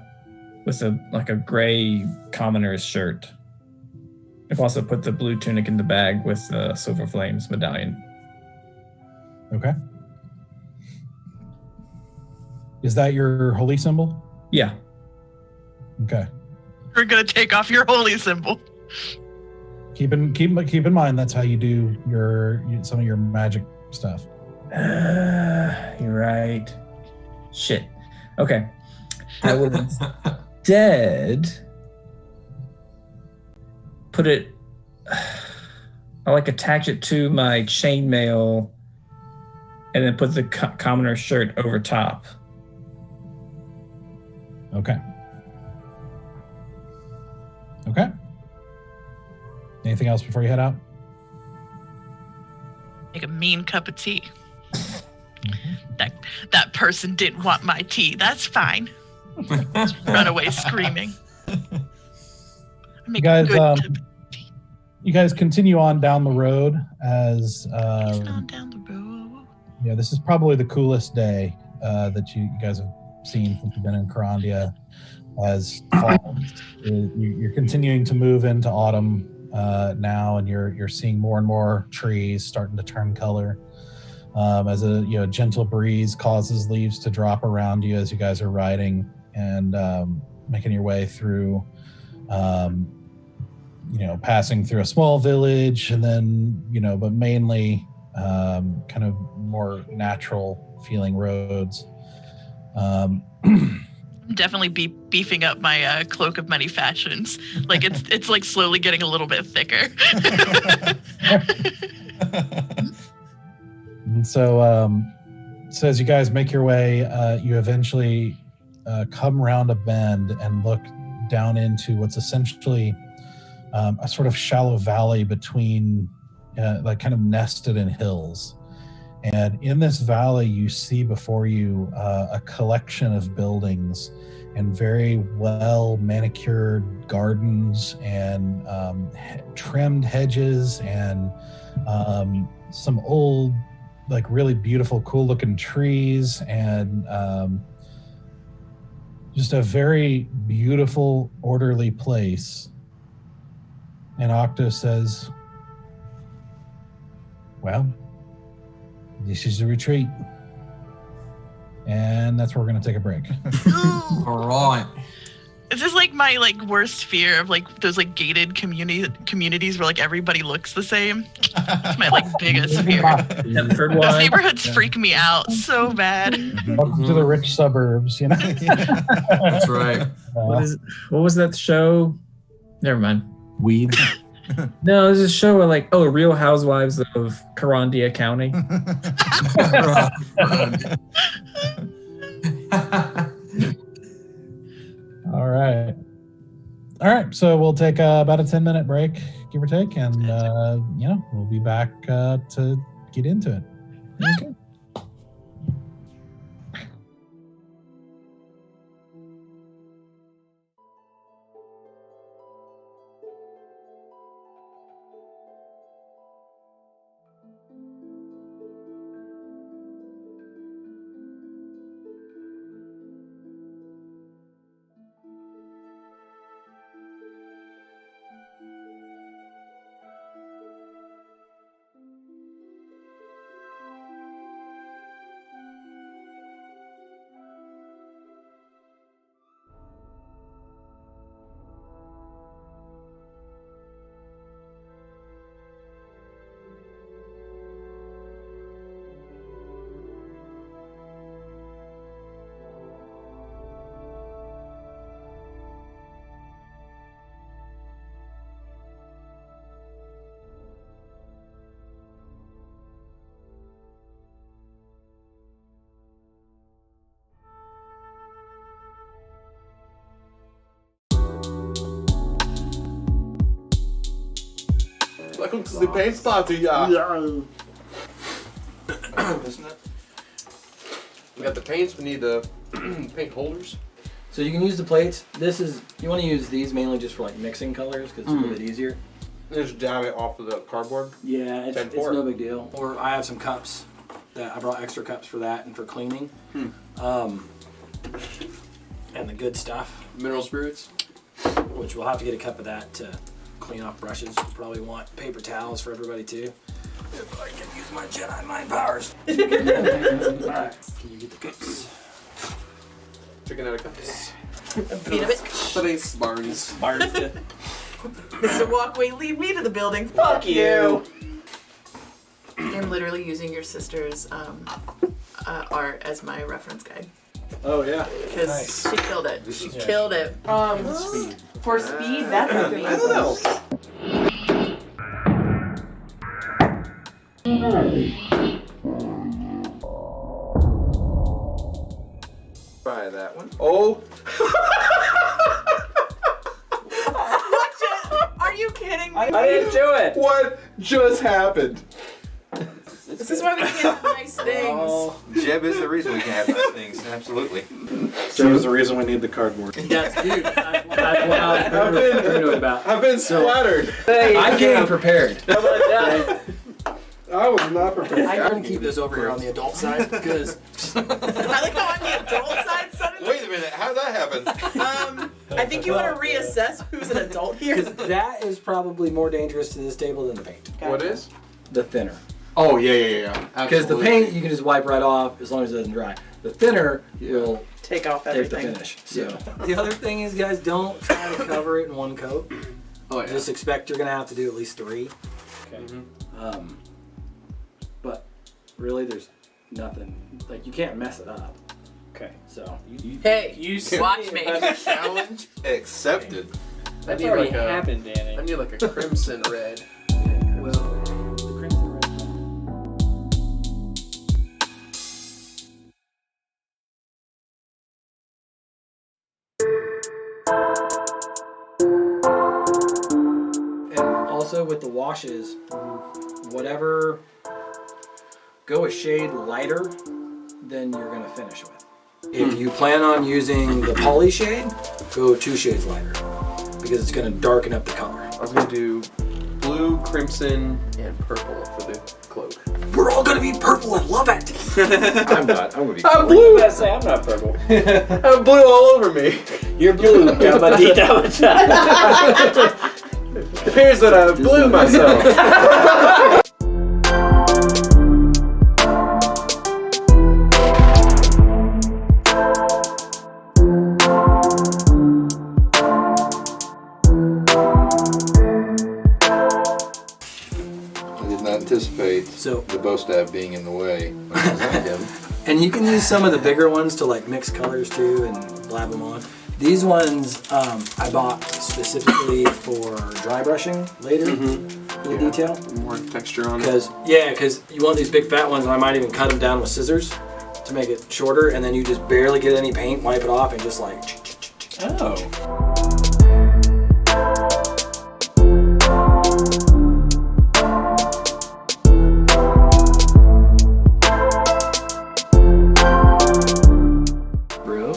[SPEAKER 6] gray commoner's shirt. I've also put the blue tunic in the bag with the silver flames medallion.
[SPEAKER 4] Okay. Is that your holy symbol?
[SPEAKER 6] Yeah.
[SPEAKER 4] Okay.
[SPEAKER 5] We're gonna take off your holy symbol.
[SPEAKER 4] Keep in mind that's how you do some of your magic stuff.
[SPEAKER 6] You're right. Shit. Okay. I will instead put it. I attach it to my chainmail, and then put the commoner shirt over top.
[SPEAKER 4] Okay. Okay. Anything else before you head out?
[SPEAKER 5] Make a mean cup of tea. That person didn't want my tea. That's fine. Just run away screaming. Make
[SPEAKER 4] guys,
[SPEAKER 5] a good cup of tea.
[SPEAKER 4] You guys continue on down the road as
[SPEAKER 5] On down the road.
[SPEAKER 4] yeah, this is probably the coolest day that you guys have seen since you've been in Karandia as fall. You're continuing to move into autumn now, and you're seeing more and more trees starting to turn color. as a gentle breeze causes leaves to drop around you as you guys are riding and making your way through, passing through a small village, and then but mainly kind of more natural feeling roads.
[SPEAKER 5] I'm definitely beefing up my cloak of many fashions. Like it's like slowly getting a little bit thicker.
[SPEAKER 4] And so as you guys make your way, you eventually come around a bend and look down into what's essentially a sort of shallow valley between, like kind of nested in hills. And in this valley, you see before you a collection of buildings and very well manicured gardens and trimmed hedges and some old, like really beautiful, cool looking trees and just a very beautiful, orderly place. And Octo says, well, this is the retreat. And that's where we're going to take a break.
[SPEAKER 7] All right.
[SPEAKER 5] This is like my worst fear of those gated communities where everybody looks the same. It's my biggest fear. Those neighborhoods freak me out so bad.
[SPEAKER 4] Welcome to the rich suburbs,
[SPEAKER 7] That's right.
[SPEAKER 6] What was that show? Never mind.
[SPEAKER 3] Weed.
[SPEAKER 6] No, there's a show where Real Housewives of Carandia County.
[SPEAKER 4] All right. So we'll take about a 10-minute break, give or take, and we'll be back to get into it. Okay.
[SPEAKER 8] Welcome to the paint party, Isn't it? We got the paints, we need the paint holders.
[SPEAKER 9] So you can use the plates. You want to use these mainly just for mixing colors because it's a little bit easier.
[SPEAKER 8] Just dab it off of the cardboard.
[SPEAKER 9] Yeah, it's no big deal. Or I have some cups that I brought extra cups for that and for cleaning. And the good stuff.
[SPEAKER 8] Mineral spirits.
[SPEAKER 9] Which we'll have to get a cup of that to clean off brushes. We'll probably want paper towels for everybody too. If I can use my Jedi mind powers. Alright, can you get the cups?
[SPEAKER 8] Chicken out of cups.
[SPEAKER 7] Today's Barnes.
[SPEAKER 5] Mr. Walkway, leave me to the building. Fuck you. I'm literally using your sister's art as my reference guide.
[SPEAKER 8] Oh yeah.
[SPEAKER 5] Because she killed it. She killed it. Speed. For speed, that's amazing.
[SPEAKER 8] I don't know. Try that one. Oh.
[SPEAKER 5] Are you kidding me?
[SPEAKER 9] I didn't do it.
[SPEAKER 8] What just happened?
[SPEAKER 5] This is why we can't have nice things.
[SPEAKER 10] Jeb is the reason we can't have nice things. Absolutely.
[SPEAKER 8] Jeb is the reason we need the cardboard.
[SPEAKER 9] Yes, dude. That's what I'm paranoid about.
[SPEAKER 8] I've been splattered.
[SPEAKER 9] I came prepared.
[SPEAKER 8] How about that? I was not prepared.
[SPEAKER 9] I'm going to keep this over here on the adult side because...
[SPEAKER 5] I like how on the adult side suddenly...
[SPEAKER 10] Wait a minute. How did that happen?
[SPEAKER 5] I think you want to reassess who's an adult here.
[SPEAKER 9] Because that is probably more dangerous to this table than the paint.
[SPEAKER 8] What is?
[SPEAKER 9] The thinner.
[SPEAKER 8] Oh, yeah.
[SPEAKER 9] Because the paint you can just wipe right off as long as it doesn't dry. The thinner will
[SPEAKER 5] take off
[SPEAKER 9] take
[SPEAKER 5] everything.
[SPEAKER 9] the finish. So the other thing is, guys, don't try to cover it in one coat.
[SPEAKER 8] Oh, yeah.
[SPEAKER 9] Just expect you're gonna have to do at least 3.
[SPEAKER 6] Okay.
[SPEAKER 9] But really, there's nothing like you can't mess it up.
[SPEAKER 6] Okay.
[SPEAKER 9] So
[SPEAKER 5] Hey,
[SPEAKER 6] You
[SPEAKER 5] watch me.
[SPEAKER 10] Challenge accepted.
[SPEAKER 8] I
[SPEAKER 6] That's
[SPEAKER 8] need
[SPEAKER 6] already
[SPEAKER 8] like a,
[SPEAKER 6] happened, Danny.
[SPEAKER 8] I need like a crimson red.
[SPEAKER 9] the crimson red. And also with the washes, whatever, go a shade lighter than you're gonna finish with. If you plan on using the poly shade, go 2 shades lighter because it's gonna darken up the color.
[SPEAKER 8] I was gonna do blue, crimson, and purple for the cloak.
[SPEAKER 9] We're all gonna be purple and love it.
[SPEAKER 10] I'm not. I'm gonna be.
[SPEAKER 8] I'm
[SPEAKER 6] Blue.
[SPEAKER 8] blue.
[SPEAKER 6] You gotta say I'm not purple.
[SPEAKER 8] I'm blue all over me.
[SPEAKER 6] You're blue.
[SPEAKER 8] It appears that I blew myself.
[SPEAKER 10] I did not anticipate
[SPEAKER 9] So,
[SPEAKER 10] the bow staff being in the way.
[SPEAKER 9] and you can use some of the bigger ones to like mix colors too and blab them on. These ones I bought specifically for dry brushing later for the detail.
[SPEAKER 8] More texture on it.
[SPEAKER 9] Because you want these big fat ones, and I might even cut them down with scissors to make it shorter, and then you just barely get any paint, wipe it off, and just like.
[SPEAKER 6] Oh.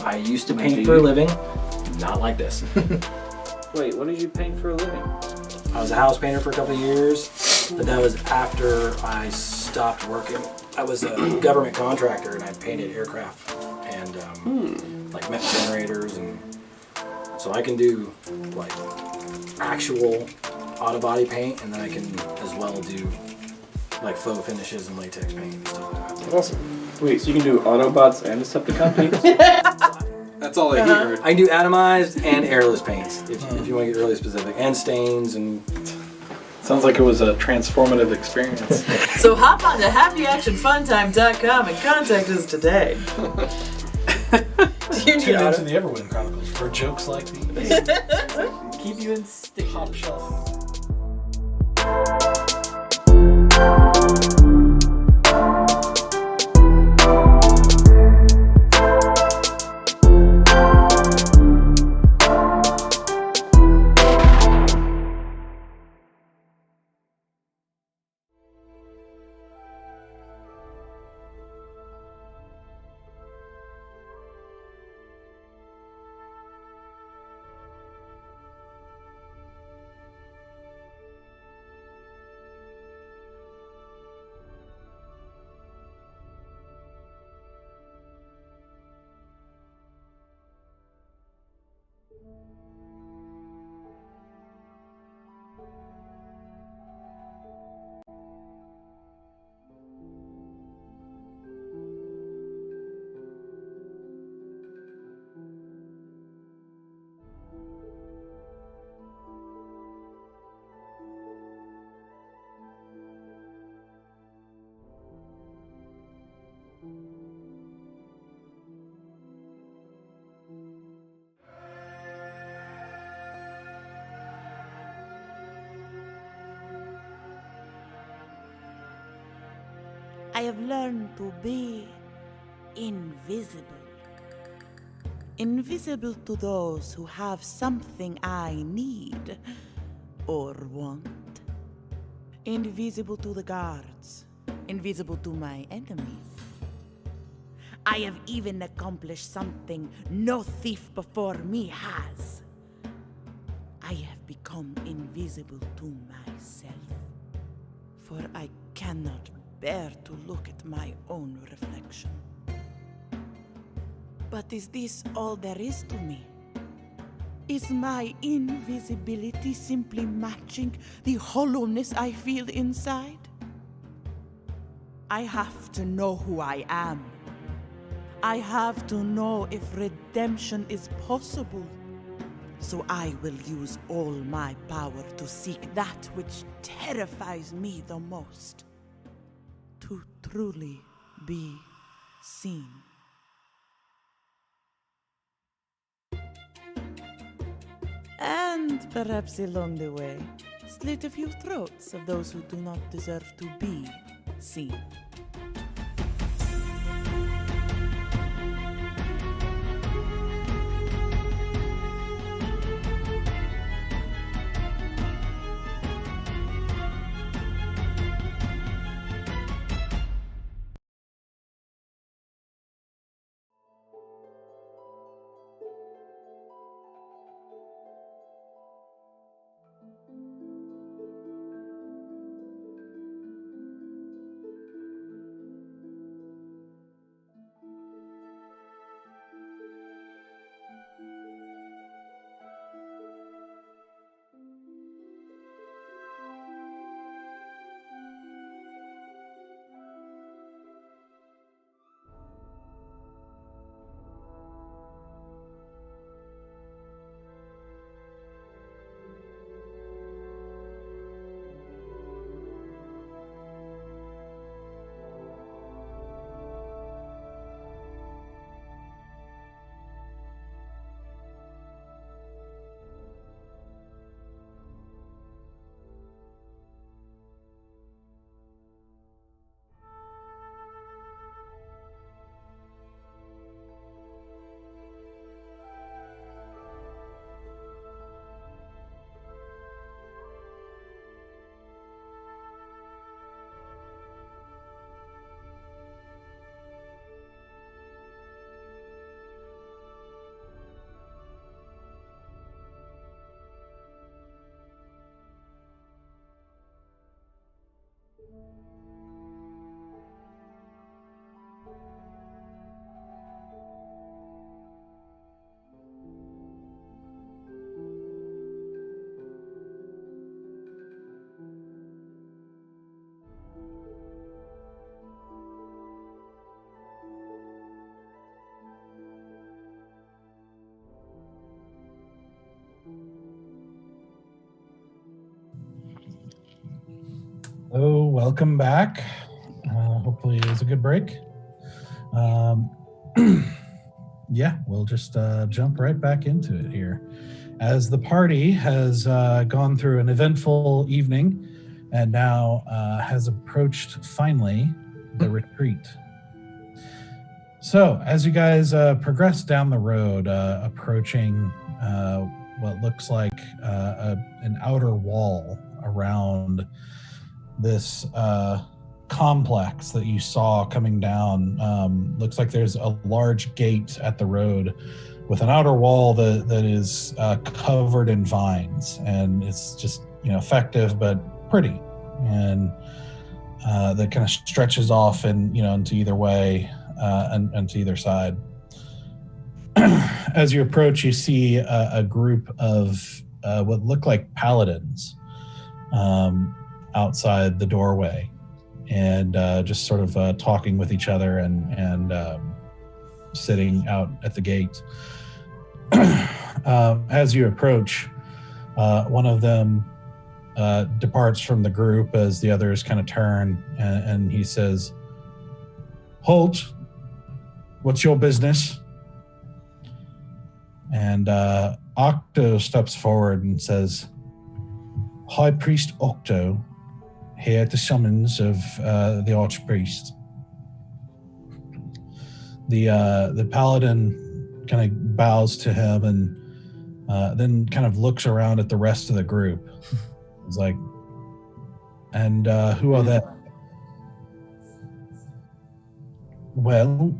[SPEAKER 9] I used to paint for a living, not like this.
[SPEAKER 6] Wait, what did you paint for a living?
[SPEAKER 9] I was a house painter for a couple of years, but that was after I stopped working. I was a government contractor and I painted aircraft and like met generators, and so I can do like actual auto body paint, and then I can as well do like faux finishes and latex paint and stuff like that.
[SPEAKER 6] Awesome. Wait, so you can do Autobots and Decepticons?
[SPEAKER 8] That's all I heard.
[SPEAKER 9] I can do atomized and airless paints if you want to get really specific, and stains and.
[SPEAKER 4] Sounds like it was a transformative experience.
[SPEAKER 5] So hop on to happyactionfuntime.com and contact us today. Do you need
[SPEAKER 4] Tune
[SPEAKER 5] auto?
[SPEAKER 4] into the Everwind Chronicles for jokes like these.
[SPEAKER 6] Keep you in stick.
[SPEAKER 4] Top shelf.
[SPEAKER 11] I have learned to be invisible. Invisible to those who have something I need or want. Invisible to the guards. Invisible to my enemies. I have even accomplished something no thief before me has. I have become invisible to myself. For I cannot bear to look at my own reflection. But is this all there is to me? Is my invisibility simply matching the hollowness I feel inside? I have to know who I am. I have to know if redemption is possible. So I will use all my power to seek that which terrifies me the most. To truly be seen. And perhaps along the way, slit a few throats of those who do not deserve to be seen.
[SPEAKER 4] Hello, welcome back. Hopefully it was a good break. Yeah, we'll just jump right back into it here. As the party has gone through an eventful evening and now has approached, finally, the retreat. So, as you guys progress down the road, approaching what looks like an outer wall around this complex that you saw coming down, looks like there's a large gate at the road with an outer wall that is covered in vines, and it's just effective but pretty, and that kind of stretches off and into either way and to either side. As you approach, you see a group of what look like paladins outside the doorway, and just sort of talking with each other and sitting out at the gate. As you approach, one of them departs from the group as the others kind of turn, and he says, "Halt! What's your business?" And Octo steps forward and says, "High Priest Octo, here at the summons of the Archpriest." The paladin kind of bows to him and then kind of looks around at the rest of the group. It's like, "And who are they?" "Well,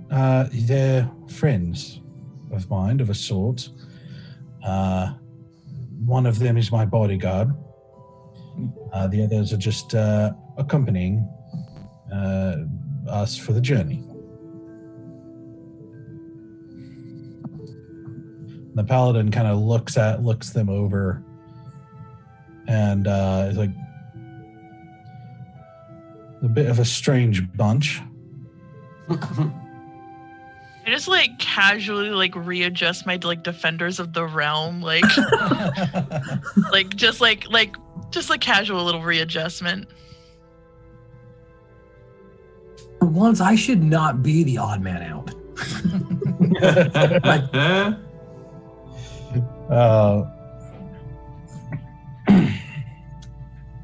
[SPEAKER 4] they're friends of mine of a sort. One of them is my bodyguard. The others are just accompanying us for the journey." The paladin kind of looks them over, and is like, a bit of a strange bunch.
[SPEAKER 5] I just like casually like readjust my like defenders of the realm, like just a casual little readjustment.
[SPEAKER 3] For once, I should not be the odd man out.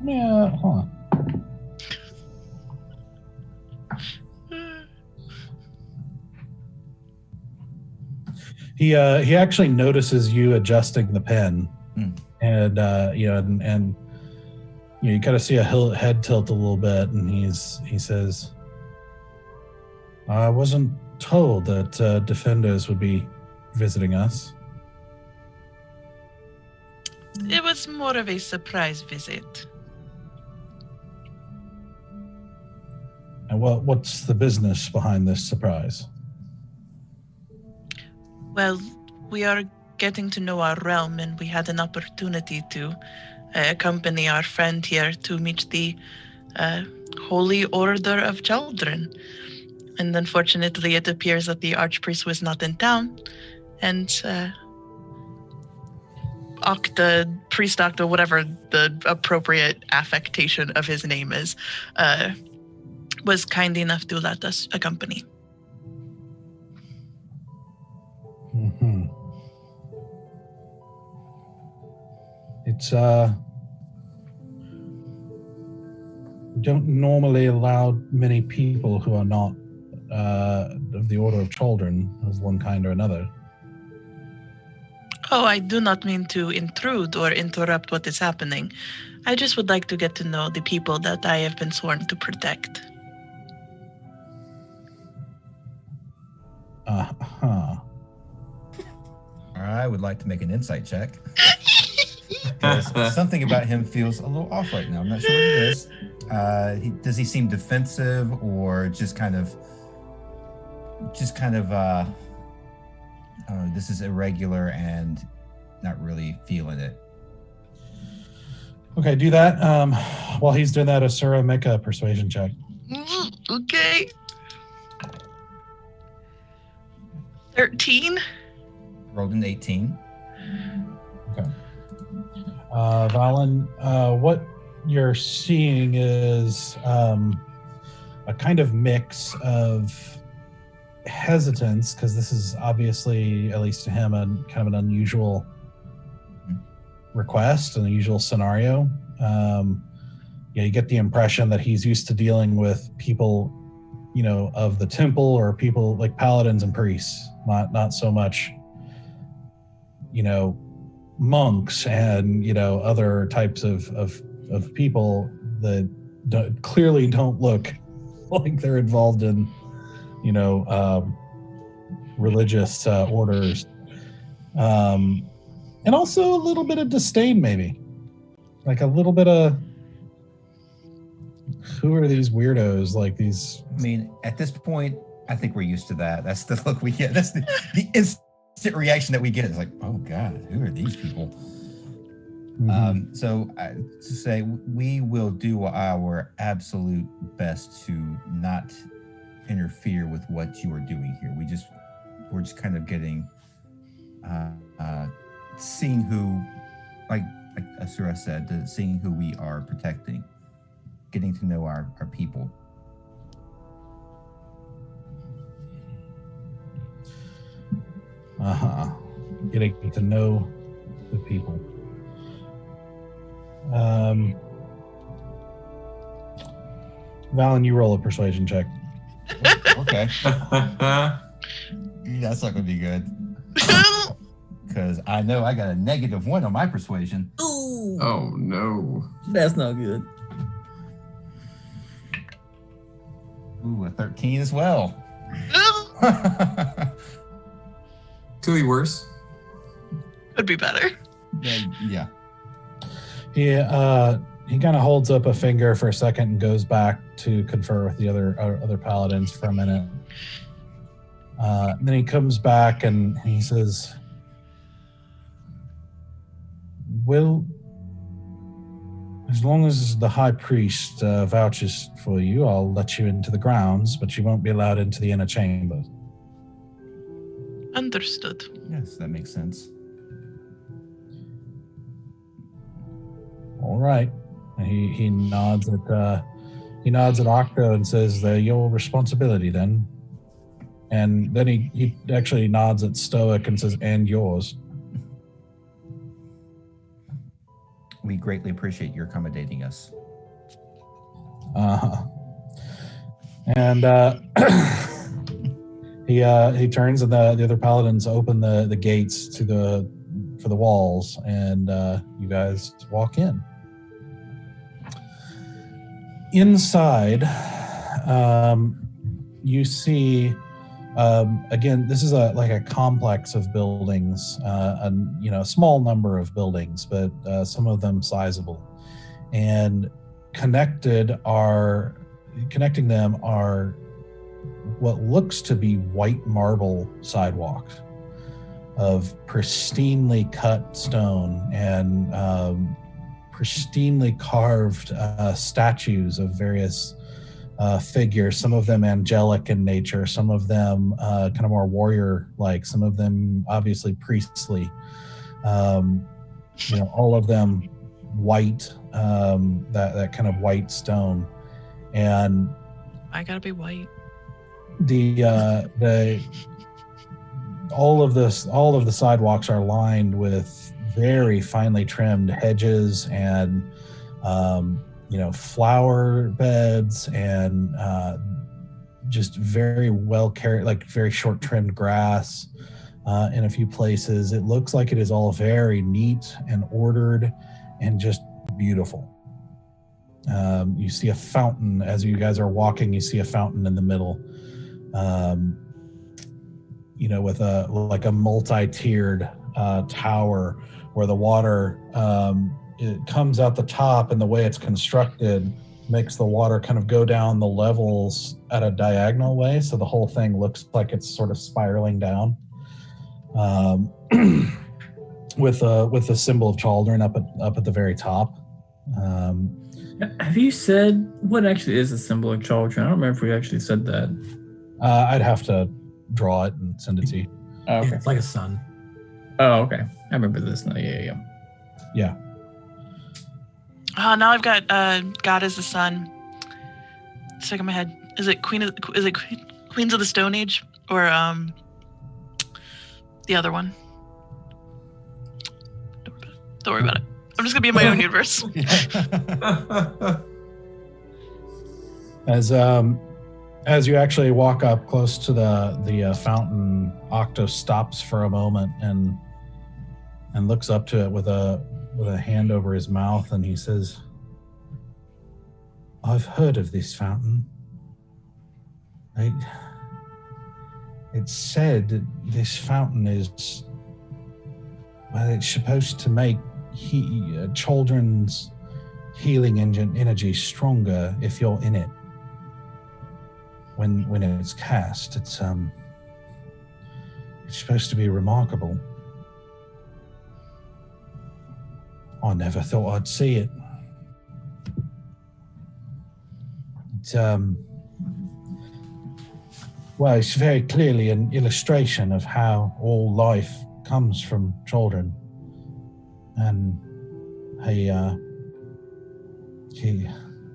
[SPEAKER 4] Yeah, hold on. He actually notices you adjusting the pen, and you kind of see a head tilt a little bit, and he says, "I wasn't told that defenders would be visiting us."
[SPEAKER 5] It was more of a surprise visit.
[SPEAKER 4] And what's the business behind this surprise?
[SPEAKER 5] Well, we are getting to know our realm, and we had an opportunity to accompany our friend here to meet the Holy Order of Chaldrin. And unfortunately, it appears that the Archpriest was not in town, and Priest Octa, whatever the appropriate affectation of his name is, was kind enough to let us accompany.
[SPEAKER 4] Mm-hmm. It's we don't normally allow many people who are not of the Order of Chaldrin of one kind or another.
[SPEAKER 5] Oh, I do not mean to intrude or interrupt what is happening. I just would like to get to know the people that I have been sworn to protect.
[SPEAKER 4] Uh-huh.
[SPEAKER 1] I would like to make an insight check. Because something about him feels a little off right now. I'm not sure what it is. Does he seem defensive or just kind of this is irregular and not really feeling it?
[SPEAKER 4] Okay, do that. While he's doing that, Asura, make a persuasion check.
[SPEAKER 5] Okay. 13.
[SPEAKER 1] Rolled an 18.
[SPEAKER 4] Okay. Valen, what you're seeing is a kind of mix of hesitance, because this is obviously, at least to him, a kind of an unusual request, an unusual scenario. You get the impression that he's used to dealing with people, of the temple, or people like paladins and priests, not so much, monks and other types of people that clearly don't look like they're involved in religious orders, and also a little bit of disdain, maybe like a little bit of, who are these weirdos? Like these.
[SPEAKER 1] I mean, at this point, I think we're used to that. That's the look we get. That's the instant reaction that we get. It's like, oh God, who are these people? Mm-hmm. So to say, we will do our absolute best to not interfere with what you are doing here. We're just kind of getting, seeing who, like Asura said, seeing who we are protecting, getting to know our people.
[SPEAKER 4] Getting to know the people. Valen, you roll a persuasion check.
[SPEAKER 1] Okay. That's not gonna be good. Because I know I got a -1 on my persuasion.
[SPEAKER 6] Ooh. Oh no.
[SPEAKER 3] That's not good.
[SPEAKER 1] Ooh, a 13 as well.
[SPEAKER 7] Could be worse.
[SPEAKER 5] Could be better.
[SPEAKER 1] Yeah.
[SPEAKER 4] He kind of holds up a finger for a second and goes back to confer with the other paladins for a minute. And then he comes back and he says, "Will As long as the high priest vouches for you, I'll let you into the grounds, but you won't be allowed into the inner chamber.
[SPEAKER 5] Understood.
[SPEAKER 1] Yes, that makes sense.
[SPEAKER 4] All right. And he nods at Octo and says, "They're your responsibility then." And then he actually nods at Stoic and says, "And yours."
[SPEAKER 1] We greatly appreciate your accommodating us.
[SPEAKER 4] And he turns, and the other paladins open the gates for the walls, and you guys walk in. Inside, you see, again, this is a complex of buildings, a small number of buildings, but some of them sizable, and connecting them are what looks to be white marble sidewalks of pristinely cut stone and pristinely carved statues of various figures, some of them angelic in nature, some of them kind of more warrior-like, some of them obviously priestly, all of them white, that kind of white stone. And
[SPEAKER 5] I gotta be white.
[SPEAKER 4] all of the sidewalks are lined with very finely trimmed hedges and flower beds and just very well carried, like very short trimmed grass in a few places. It looks like it is all very neat and ordered and just beautiful. You see a fountain as you guys are walking. You see a fountain in the middle, with a multi-tiered tower where the water it comes out the top, and the way it's constructed makes the water kind of go down the levels at a diagonal way, so the whole thing looks like it's sort of spiraling down, with the symbol of Chaldrin up at the very top.
[SPEAKER 6] Have you said what actually is the symbol of Chaldrin? I don't remember if we actually said that.
[SPEAKER 4] I'd have to draw it and send it to you.
[SPEAKER 6] Oh, okay.
[SPEAKER 9] It's like a sun.
[SPEAKER 6] Oh, okay. I remember this now. Yeah.
[SPEAKER 5] Now I've got God as the sun stuck in my head. Is it Queens of the Stone Age or the other one? Don't worry about it. I'm just gonna be in my own universe.
[SPEAKER 4] As you actually walk up close to the fountain, Octo stops for a moment and looks up to it with a hand over his mouth, and he says, "I've heard of this fountain. It's said that this fountain is, it's supposed to make Chaldrin's healing energy stronger if you're in it. When it's cast, it's supposed to be remarkable. I never thought I'd see it. It's very clearly an illustration of how all life comes from Chaldrin. And he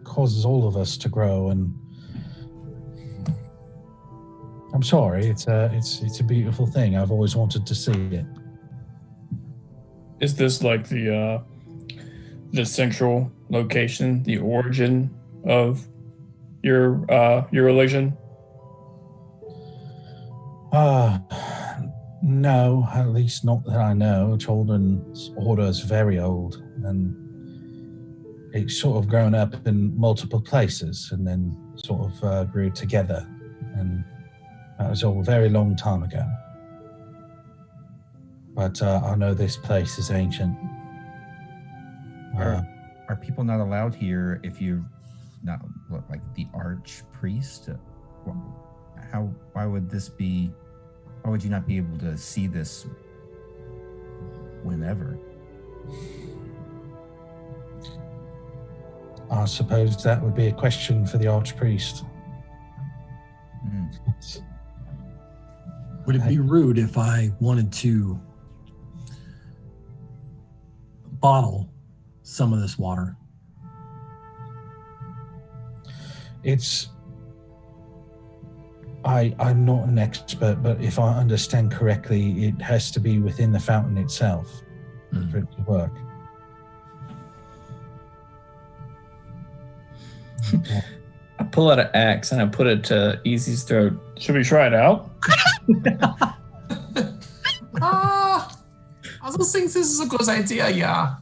[SPEAKER 4] causes all of us to grow, and I'm sorry, it's a beautiful thing. I've always wanted to see it."
[SPEAKER 6] Is this like the central location, the origin of your religion?
[SPEAKER 4] No, at least not that I know. Chaldrin's order is very old, and it's sort of grown up in multiple places and then sort of grew together, and that was all a very long time ago. But I know this place is ancient.
[SPEAKER 1] Are people not allowed here if you're not like the Archpriest? Why would you not be able to see this whenever?
[SPEAKER 4] I suppose that would be a question for the Archpriest.
[SPEAKER 3] Would it be rude if I wanted to bottle some of this water?
[SPEAKER 4] I'm not an expert, but if I understand correctly, it has to be within the fountain itself for it to work.
[SPEAKER 6] I pull out an axe and I put it to Easy's throat. Should we try it out?
[SPEAKER 7] I also think this is a good idea, yeah.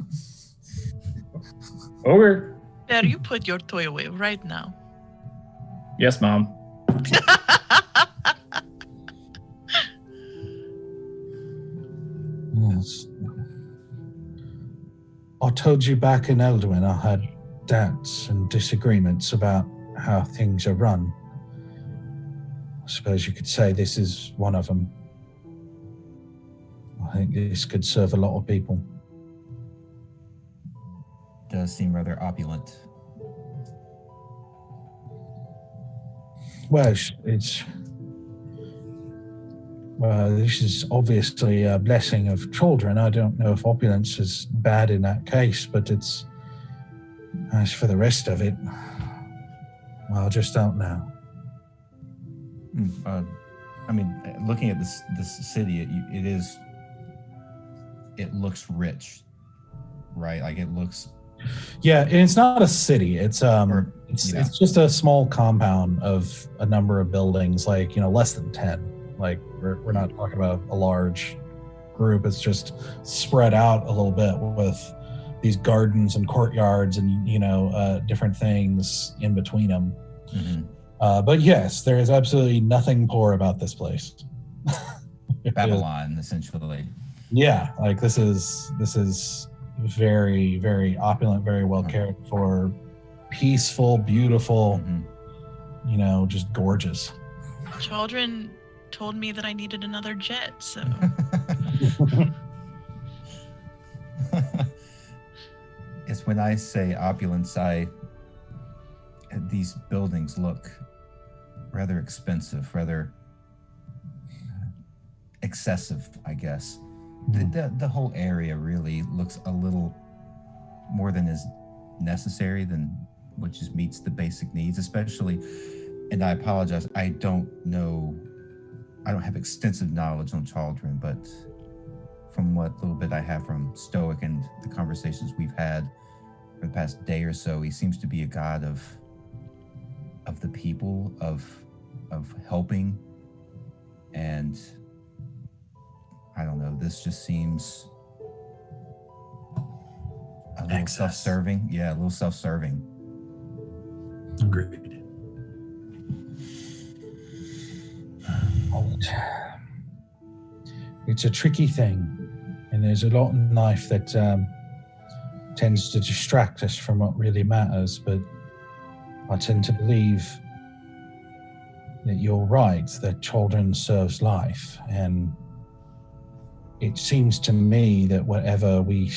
[SPEAKER 6] Okay.
[SPEAKER 5] There, you put your toy away right now.
[SPEAKER 6] Yes, Mom.
[SPEAKER 4] Yes. I told you back in Elduin I had doubts and disagreements about how things are run. I suppose you could say this is one of them. I think this could serve a lot of people.
[SPEAKER 1] Does seem rather opulent.
[SPEAKER 4] Well, this is obviously a blessing of Chaldrin. I don't know if opulence is bad in that case, but it's, as for the rest of it, well, I just don't know.
[SPEAKER 1] I mean, looking at this city, it looks rich, right? Like it looks.
[SPEAKER 4] Yeah, and it's not a city. It's just a small compound of a number of buildings, like, less than 10. Like we're not talking about a large group. It's just spread out a little bit with these gardens and courtyards and different things in between them. Mm-hmm. But yes, there is absolutely nothing poor about this place.
[SPEAKER 1] Babylon, essentially.
[SPEAKER 4] Yeah, like this is very, very opulent, very well cared for, peaceful, beautiful, just gorgeous.
[SPEAKER 5] Chaldrin told me that I needed another jet, so.
[SPEAKER 1] It's when I say opulence, these buildings look rather expensive, rather excessive, I guess. The whole area really looks a little more than is necessary, than what just meets the basic needs, especially, and I apologize, I don't have extensive knowledge on Chaldrin, but from what little bit I have from Stoic and the conversations we've had for the past day or so, he seems to be a god of the people, of helping, and I don't know, this just seems a little self-serving. Yeah, a little self-serving.
[SPEAKER 3] Agreed.
[SPEAKER 4] It's a tricky thing, and there's a lot in life that tends to distract us from what really matters, but I tend to believe that you're right, that Chaldrin serves life, and it seems to me that whatever we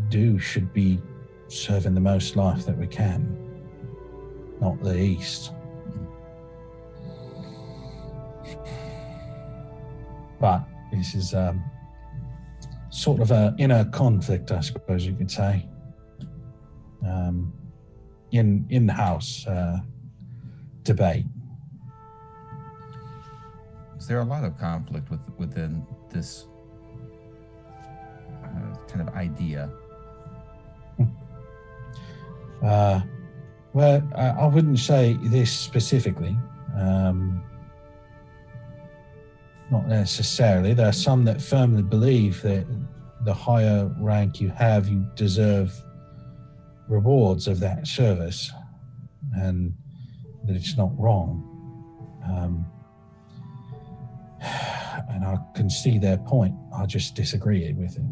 [SPEAKER 4] do should be serving the most life that we can, not the least. But this is sort of an inner conflict, I suppose you could say, in-house debate.
[SPEAKER 1] Is there a lot of conflict within this kind of idea?
[SPEAKER 4] Well, I wouldn't say this specifically. Not necessarily. There are some that firmly believe that the higher rank you have, you deserve rewards of that service, and that it's not wrong. And I can see their point. I just disagree with it.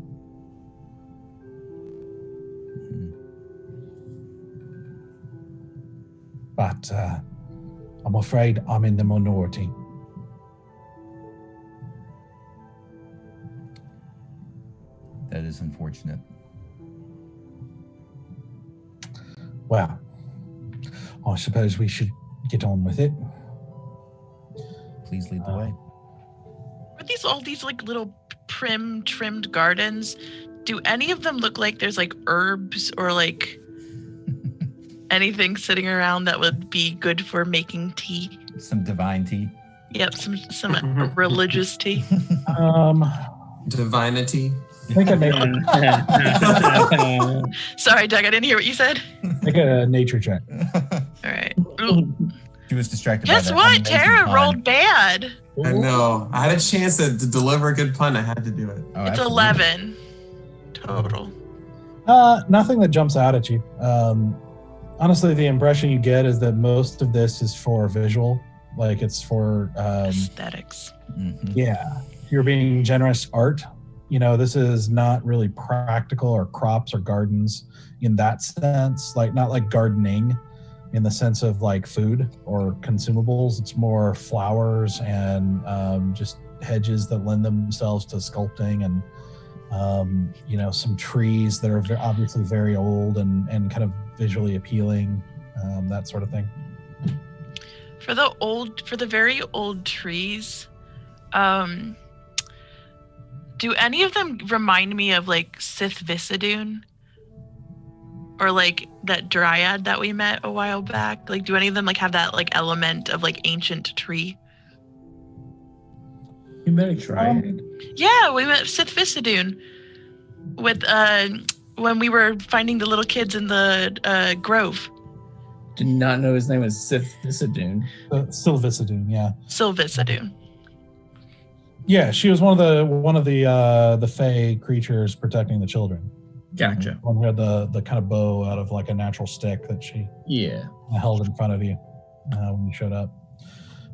[SPEAKER 4] But I'm afraid I'm in the minority.
[SPEAKER 1] That is unfortunate.
[SPEAKER 4] Well, I suppose we should get on with it.
[SPEAKER 1] Please lead the way.
[SPEAKER 5] Are these all these like little trimmed gardens? Do any of them look like there's like herbs or like anything sitting around that would be good for making tea?
[SPEAKER 1] Some divine tea.
[SPEAKER 5] Yep, some religious tea.
[SPEAKER 7] Divinity.
[SPEAKER 4] I think I made
[SPEAKER 5] Sorry, Doug, I didn't hear what you said.
[SPEAKER 4] make a nature check.
[SPEAKER 5] All right. Ooh.
[SPEAKER 1] She was distracted by
[SPEAKER 5] Guess
[SPEAKER 1] that
[SPEAKER 5] what?
[SPEAKER 1] amazing
[SPEAKER 5] Tara
[SPEAKER 1] pun.
[SPEAKER 5] rolled bad.
[SPEAKER 7] I know. I had a chance to deliver a good pun. I had to do it.
[SPEAKER 1] Oh,
[SPEAKER 5] It's
[SPEAKER 1] absolutely.
[SPEAKER 5] 11 total.
[SPEAKER 4] Nothing that jumps out at you. Honestly, the impression you get is that most of this is for visual. Like it's for
[SPEAKER 5] Aesthetics.
[SPEAKER 1] Mhm.
[SPEAKER 4] yeah, you're being generous art. You know, this is not really practical or crops or gardens in that sense, like not like gardening in the sense of like food or consumables. It's more flowers and just hedges that lend themselves to sculpting and, you know, some trees that are obviously very old and kind of visually appealing, that sort of thing.
[SPEAKER 5] For the very old trees, do any of them remind me of like Sith Visidune? Or like that dryad that we met a while back? Like, do any of them like have that like element of like ancient tree?
[SPEAKER 6] You met a dryad?
[SPEAKER 5] Yeah, we met Sith Visidune with when we were finding the little kids in the grove.
[SPEAKER 6] Did not know his name was Sith Visidune.
[SPEAKER 4] Sylvicidune, yeah.
[SPEAKER 5] Sylvicidune.
[SPEAKER 4] Yeah, she was one of the Fey creatures protecting the children.
[SPEAKER 6] Gotcha.
[SPEAKER 4] One who had the kind of bow out of like a natural stick that she held in front of you when you showed up.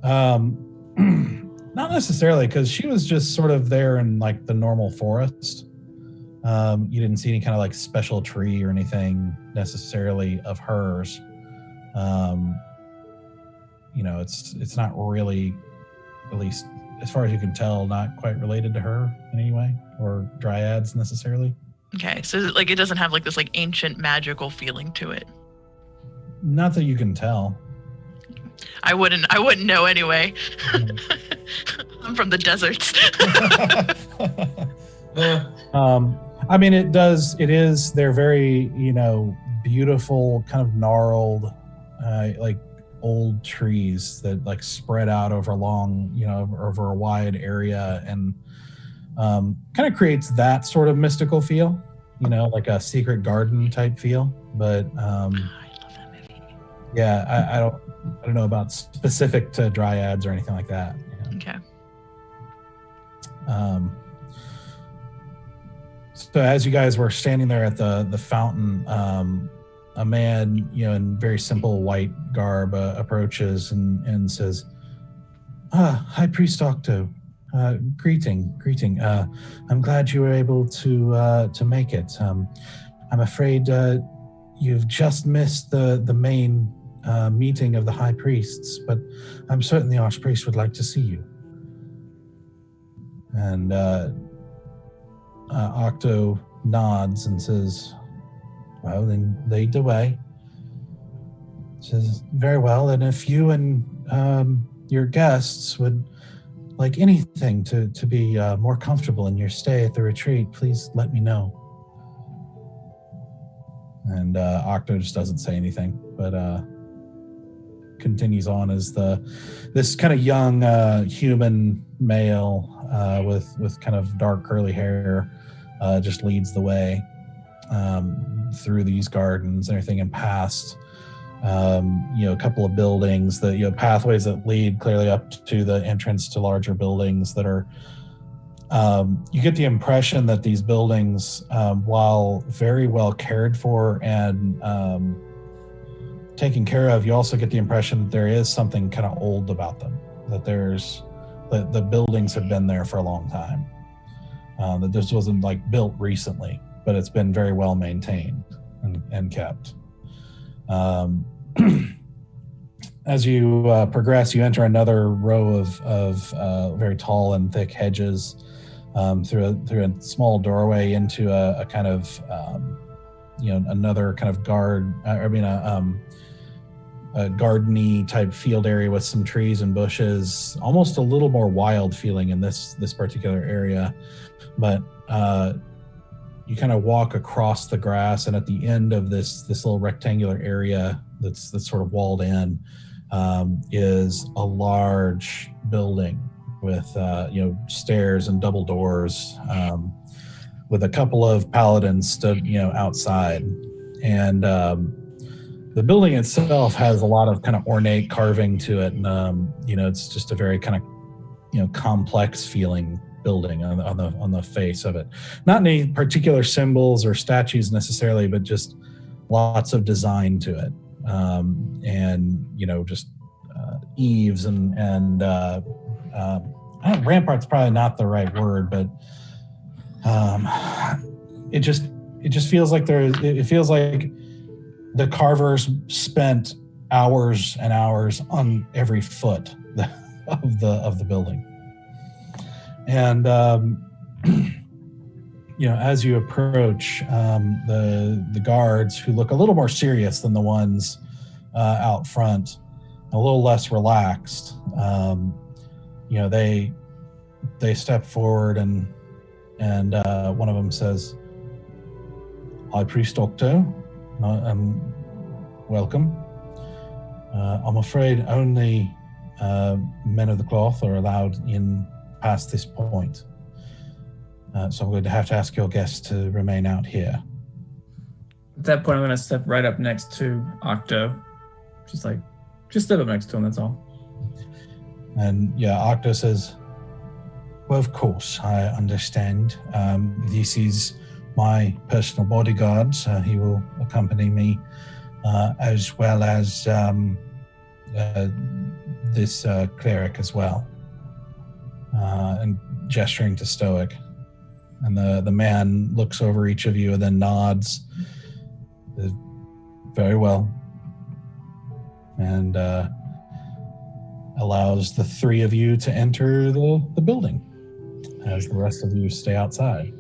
[SPEAKER 4] Not necessarily, because she was just sort of there in like the normal forest. You didn't see any kind of like special tree or anything necessarily of hers. You know, it's not really, at least as far as you can tell, not quite related to her in any way or dryads necessarily.
[SPEAKER 5] Okay, so like it doesn't have like this like ancient magical feeling to it.
[SPEAKER 4] Not that you can tell.
[SPEAKER 5] I wouldn't know anyway. I'm from the deserts.
[SPEAKER 4] I mean, it is, they're very, you know, beautiful, kind of gnarled, like old trees that like spread out over over a wide area and kind of creates that sort of mystical feel, you know, like a secret garden type feel. But
[SPEAKER 5] I love that movie.
[SPEAKER 4] yeah, I don't know about specific to dryads or anything like that. Yeah.
[SPEAKER 5] Okay.
[SPEAKER 4] So as you guys were standing there at the fountain, a man, you know, in very simple white garb approaches and says, "High Priest Octo, greeting. I'm glad you were able to make it. I'm afraid you've just missed the main meeting of the High Priests, but I'm certain the Archpriest would like to see you." And Octo nods and says, "Well, then lead the way." Says, "Very well, and if you and your guests would like anything to be more comfortable in your stay at the retreat, please let me know." And Octo just doesn't say anything, but continues on as this kind of young human male with kind of dark curly hair just leads the way through these gardens and everything, and past a couple of buildings, pathways that lead clearly up to the entrance to larger buildings that are you get the impression that these buildings, while very well cared for and taken care of, you also get the impression that there is something kind of old about them, that the buildings have been there for a long time, that this wasn't like built recently, but it's been very well maintained and kept. As you progress, you enter another row of very tall and thick hedges through a small doorway into a kind of another kind of a gardeny type field area with some trees and bushes, almost a little more wild feeling in this particular area. But you kind of walk across the grass, and at the end of this little rectangular area that's sort of walled in is a large building with stairs and double doors, with a couple of paladins stood outside. And the building itself has a lot of kind of ornate carving to it, and it's just a very kind of complex feeling building on the face of it. Not any particular symbols or statues necessarily, but just lots of design to it, and just eaves and rampart's probably not the right word, but it just feels like it feels like the carvers spent hours and hours on every foot of the building. And as you approach, the guards, who look a little more serious than the ones out front, a little less relaxed, they step forward, and one of them says, "Archpriest Doctor, welcome. I'm afraid only men of the cloth are allowed in past this point. So I'm going to have to ask your guests to remain out here."
[SPEAKER 6] At that point, I'm going to step right up next to Octo. Just step up next to him, that's all.
[SPEAKER 4] And Octo says, "Well, of course, I understand. This is my personal bodyguard. He will accompany me, as well as this cleric as well." And gesturing to Stoic. And the man looks over each of you and then nods. "Very well." And allows the three of you to enter the building, as the rest of you stay outside.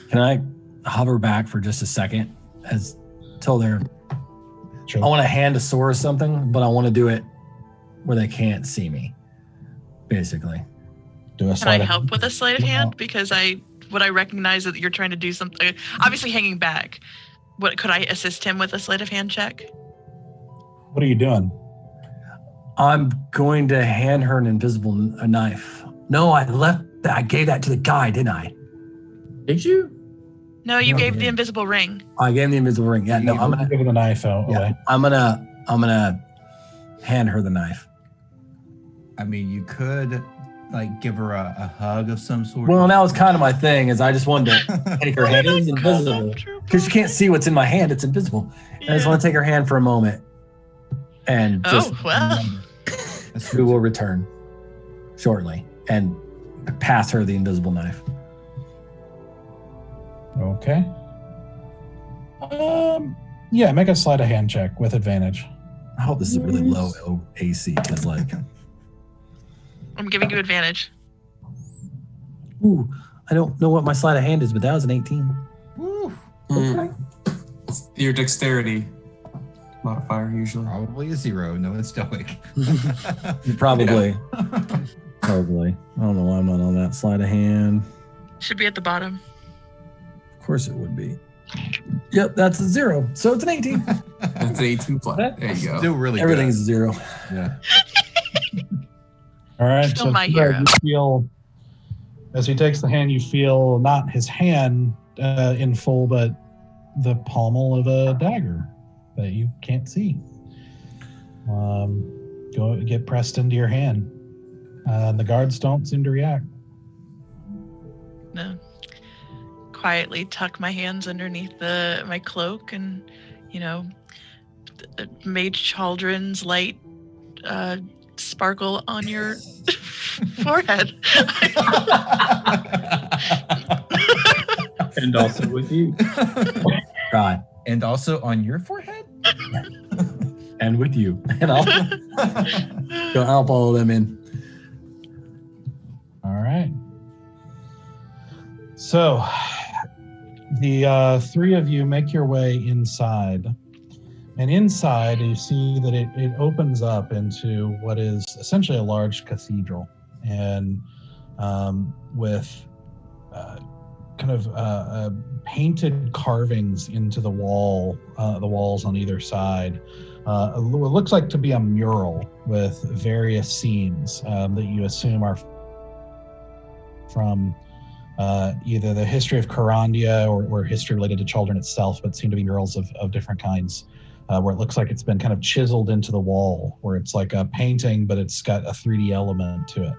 [SPEAKER 3] Can I hover back for just a second till they're... Sure. I want to hand a sword or something, but I want to do it where they can't see me, basically.
[SPEAKER 5] Can I help with a sleight of hand? Because I recognize that you're trying to do something, obviously hanging back. Could I assist him with a sleight of hand check?
[SPEAKER 4] What are you doing?
[SPEAKER 3] I'm going to hand her an invisible knife. No, I gave that to the guy, didn't I?
[SPEAKER 6] Did you?
[SPEAKER 5] No, you gave the invisible ring.
[SPEAKER 3] I gave him the invisible ring. Yeah, no, I'm gonna
[SPEAKER 4] give her the knife out.
[SPEAKER 3] Yeah, I'm gonna hand her the knife.
[SPEAKER 1] I mean, you could give her a hug of some sort.
[SPEAKER 3] Well, that was kind of my thing, is I just wanted to take her hand. It's invisible because you can't see what's in my hand. It's invisible. Yeah. I just want to take her hand for a moment, and just we will return shortly and pass her the invisible knife.
[SPEAKER 4] Okay. Make a sleight of hand check with advantage.
[SPEAKER 3] I hope this is a really low AC, because
[SPEAKER 5] I'm giving you advantage.
[SPEAKER 3] Ooh, I don't know what my sleight of hand is, but that was an 18.
[SPEAKER 7] Ooh. Okay. Your dexterity modifier usually.
[SPEAKER 1] Probably a 0. No, it's Stoic.
[SPEAKER 3] Probably. Probably. I don't know why I'm not on that sleight of hand.
[SPEAKER 5] Should be at the bottom.
[SPEAKER 3] Of course it would be. Yep, that's a 0. So it's an 18.
[SPEAKER 7] That's an 18 plus. There you go.
[SPEAKER 1] Still really
[SPEAKER 3] Everything's
[SPEAKER 1] good.
[SPEAKER 3] 0.
[SPEAKER 1] Yeah.
[SPEAKER 4] All right.
[SPEAKER 5] Still my hero.
[SPEAKER 4] You feel, as he takes the hand, you feel not his hand in full, but the pommel of a dagger that you can't see. Go get pressed into your hand. The guards don't seem to react.
[SPEAKER 5] No. Quietly tuck my hands underneath my cloak, and Mage Chaldrin's light sparkle on your forehead.
[SPEAKER 6] And also with you.
[SPEAKER 3] God.
[SPEAKER 1] And also on your forehead?
[SPEAKER 3] And with you. And I'll follow them in.
[SPEAKER 4] All right. So, The three of you make your way inside. And inside, you see that it opens up into what is essentially a large cathedral. And with painted carvings into the walls on either side. It looks like to be a mural with various scenes that you assume are from either the history of Carandia or history related to Chaldrin itself, but seem to be murals of different kinds, where it looks like it's been kind of chiseled into the wall, where it's like a painting, but it's got a 3D element to it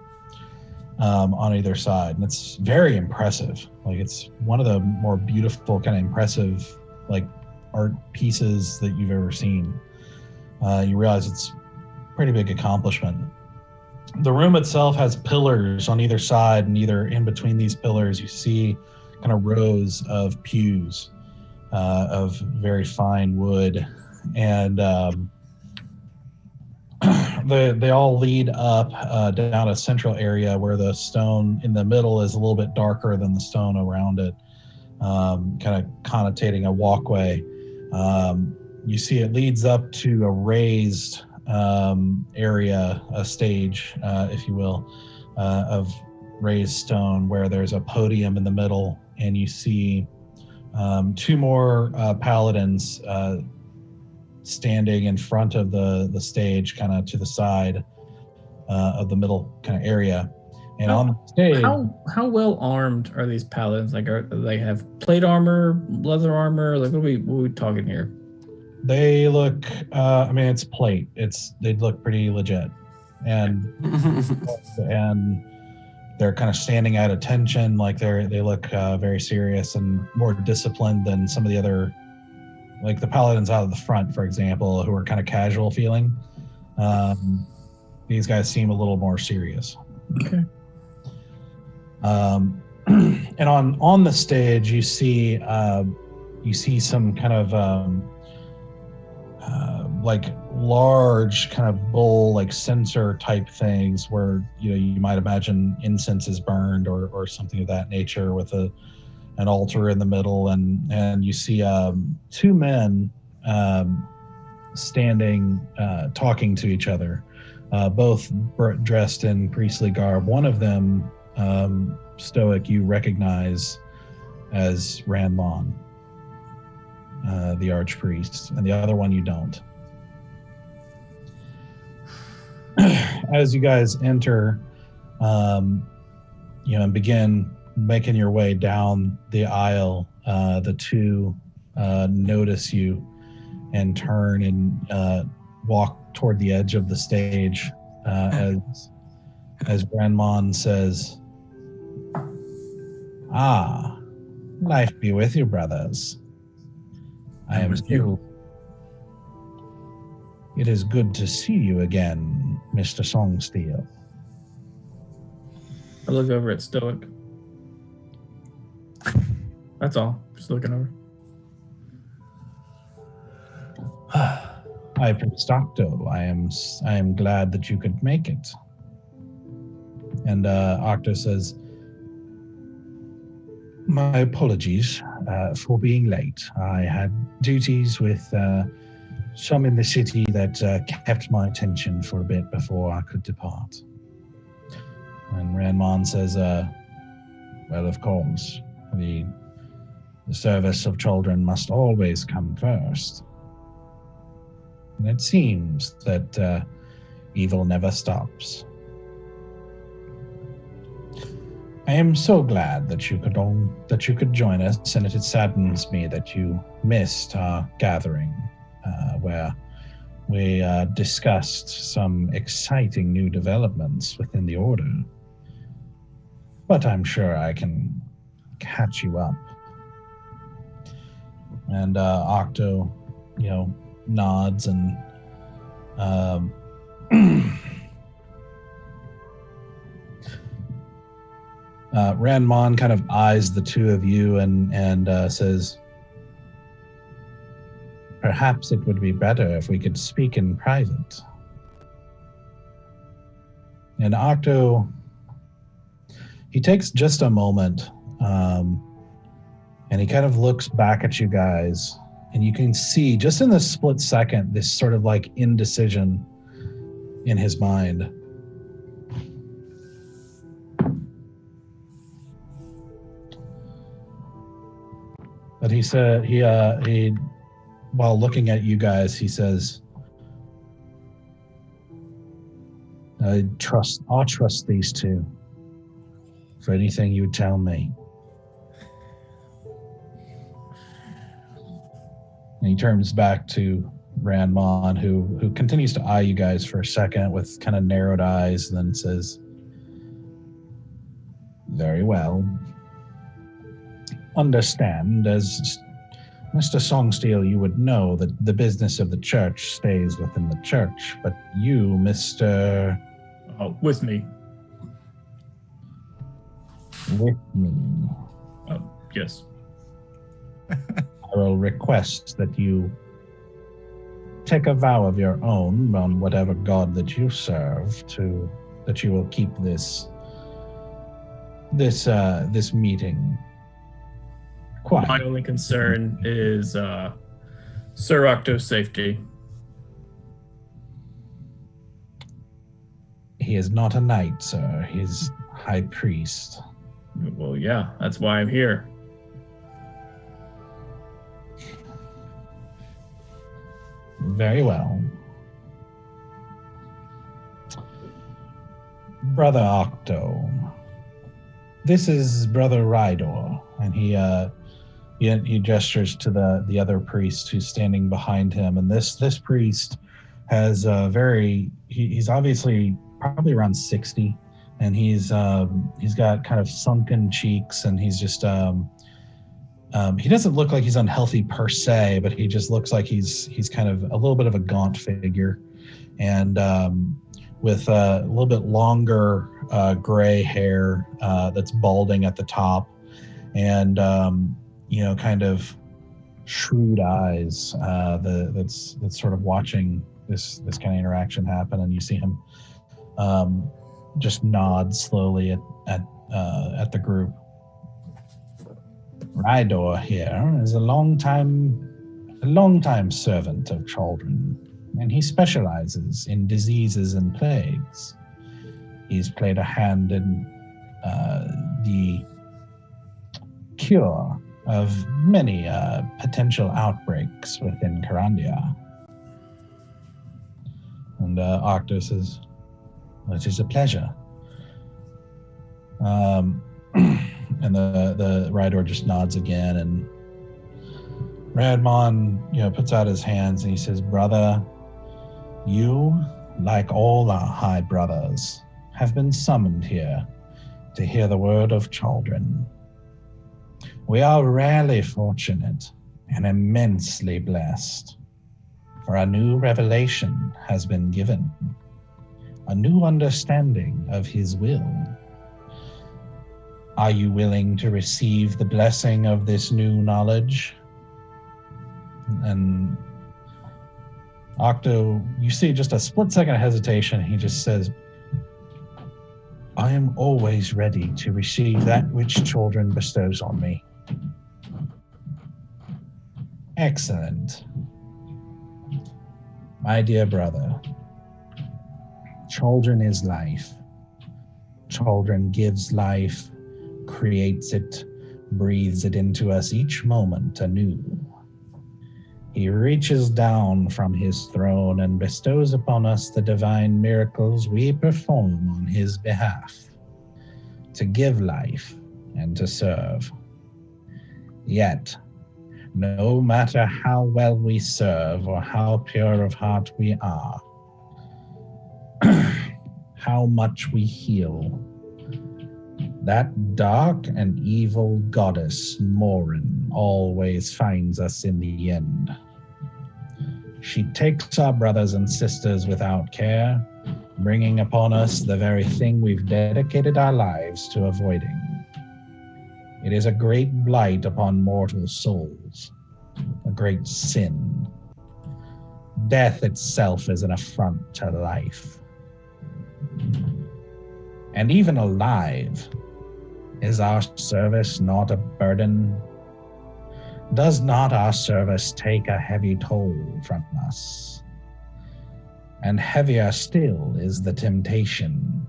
[SPEAKER 4] on either side. And it's very impressive. Like, it's one of the more beautiful, kind of impressive, like, art pieces that you've ever seen. You realize it's a pretty big accomplishment. The room itself has pillars on either side, and either in between these pillars you see kind of rows of pews of very fine wood, and they all lead up down a central area where the stone in the middle is a little bit darker than the stone around it, kind of connotating a walkway. You see it leads up to a raised area, a stage, if you will, of raised stone, where there's a podium in the middle, and you see two more paladins standing in front of the stage, kind of to the side of the middle kind of area. And on the stage,
[SPEAKER 6] how well armed are these paladins? Like, are they have plate armor, leather armor? Like, what are we talking here?
[SPEAKER 4] They look, it's plate. They look pretty legit, and and they're kind of standing at attention. Like, they look very serious and more disciplined than some of the other, like the paladins out of the front, for example, who are kind of casual feeling. These guys seem a little more serious.
[SPEAKER 6] Okay.
[SPEAKER 4] And on the stage, you see some kind of like large kind of bowl, like censer type things, where you might imagine incense is burned or something of that nature, with an altar in the middle, and you see two men standing, talking to each other, both dressed in priestly garb. One of them, Stoic, you recognize as Ranmon, the Archpriest, and the other one you don't. As you guys enter, and begin making your way down the aisle, the two notice you and turn and walk toward the edge of the stage, as Ranmon says, "Ah, life be with you, brothers. I am you. It is good to see you again, Mr. Songsteel."
[SPEAKER 6] I look over at Stoic. That's all. Just looking over.
[SPEAKER 4] Archpriest Octo, I am glad that you could make it. And Octo says, "My apologies for being late. I had duties with some in the city that kept my attention for a bit before I could depart." And Ranmon says, "Well, of course, the service of children must always come first. And it seems that evil never stops. I am so glad that you could join us, and it saddens me that you missed our gathering, where we discussed some exciting new developments within the Order. But I'm sure I can catch you up." And Octo, nods, and Ranmon kind of eyes the two of you and says, "Perhaps it would be better if we could speak in private." And Octo, he takes just a moment, And he kind of looks back at you guys, and you can see just in this split second, this sort of like indecision in his mind. But he said, he while looking at you guys, he says, I'll trust these two for anything you tell me. And he turns back to Ranmon, who continues to eye you guys for a second with kind of narrowed eyes, and then says, very well. Understand, as Mr. Songsteel, you would know that the business of the church stays within the church, but you, Mr.
[SPEAKER 6] Oh, with me.
[SPEAKER 4] With me.
[SPEAKER 6] Oh, yes.
[SPEAKER 4] I will request that you take a vow of your own on whatever god that you serve that you will keep this meeting quiet.
[SPEAKER 6] My only concern is Sir Octo's safety.
[SPEAKER 4] He is not a knight, sir. He's high priest.
[SPEAKER 6] Well, yeah, that's why I'm here.
[SPEAKER 4] Very well. Brother Octo, this is Brother Rydor, and he gestures to the other priest who's standing behind him, and this priest has he's obviously probably around 60, and he's got kind of sunken cheeks, and he's just he doesn't look like he's unhealthy per se, but he just looks like he's kind of a little bit of a gaunt figure, and with a little bit longer gray hair that's balding at the top, and kind of shrewd eyes that's sort of watching this kind of interaction happen, and you see him just nod slowly at the group. Rydor here is a long-time servant of Chaldrin, and he specializes in diseases and plagues. He's played a hand in the cure of many potential outbreaks within Karandia. And Octo says, well, it is a pleasure. And the Rydor just nods again, and Radmon, puts out his hands and he says, brother, you, like all our high brothers, have been summoned here to hear the word of Chaldrin. We are rarely fortunate and immensely blessed, for a new revelation has been given, a new understanding of his will. Are you willing to receive the blessing of this new knowledge? And Octo, you see just a split second of hesitation. He just says, I am always ready to receive that which Chaldrin bestows on me. Excellent. My dear brother, Chaldrin is life. Chaldrin gives life, creates it, breathes it into us each moment anew. He reaches down from his throne and bestows upon us the divine miracles we perform on his behalf, to give life and to serve. Yet, no matter how well we serve or how pure of heart we are, how much we heal, that dark and evil goddess, Morin, always finds us in the end. She takes our brothers and sisters without care, bringing upon us the very thing we've dedicated our lives to avoiding. It is a great blight upon mortal souls, a great sin. Death itself is an affront to life. And even alive, is our service not a burden? Does not our service take a heavy toll from us? And heavier still is the temptation,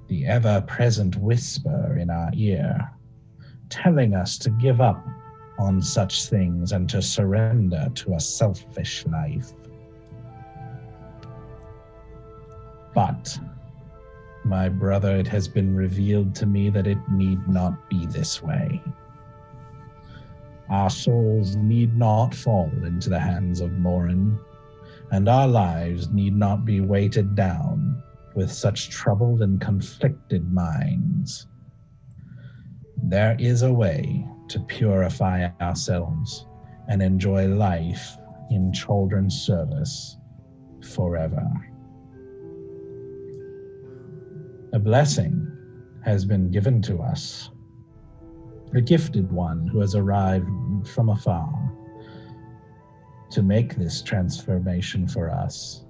[SPEAKER 4] the ever-present whisper in our ear, telling us to give up on such things and to surrender to a selfish life. But, my brother, it has been revealed to me that it need not be this way. Our souls need not fall into the hands of Morin, and our lives need not be weighted down with such troubled and conflicted minds. There is a way to purify ourselves and enjoy life in Chaldrin's service forever. A blessing has been given to us, a gifted one who has arrived from afar to make this transformation for us.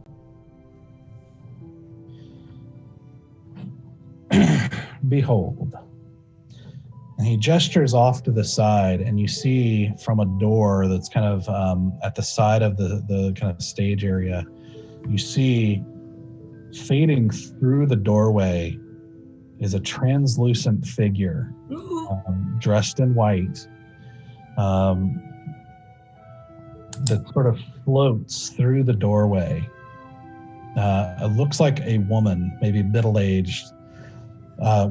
[SPEAKER 4] Behold. And he gestures off to the side, and you see from a door that's kind of at the side of the kind of stage area, you see fading through the doorway is a translucent figure dressed in white that sort of floats through the doorway. It looks like a woman, maybe middle-aged,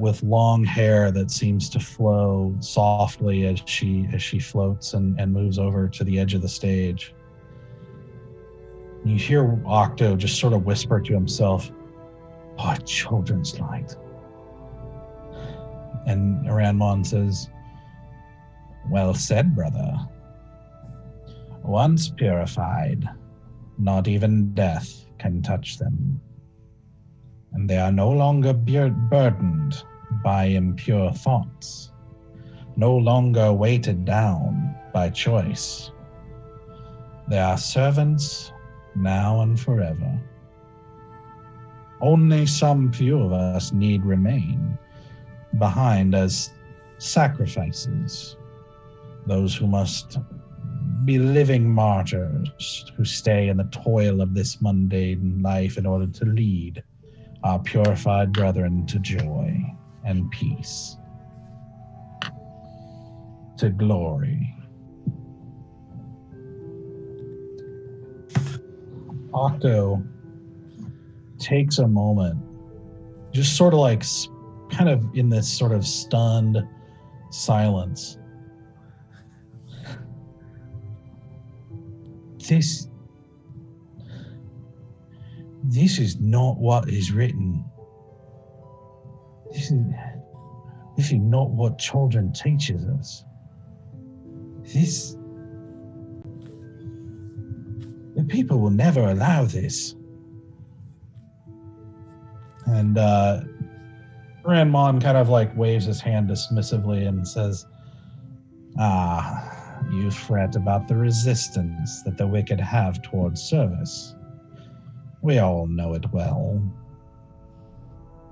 [SPEAKER 4] with long hair that seems to flow softly as she floats and moves over to the edge of the stage. You hear Octo just sort of whisper to himself, "Oh, Chaldrin's light." And Ranmon says, "Well said, brother. Once purified, not even death can touch them. And they are no longer burdened by impure thoughts, no longer weighted down by choice. They are servants now and forever. Only some few of us need remain behind as sacrifices, those who must be living martyrs, who stay in the toil of this mundane life in order to lead our purified brethren to joy and peace, to glory." Octo takes a moment, just sort of like kind of in this sort of stunned silence. This is not what is written. This is not what Chaldrin teaches us. The people will never allow this. And Ranmon kind of like waves his hand dismissively and says, "You fret about the resistance that the wicked have towards service. We all know it well.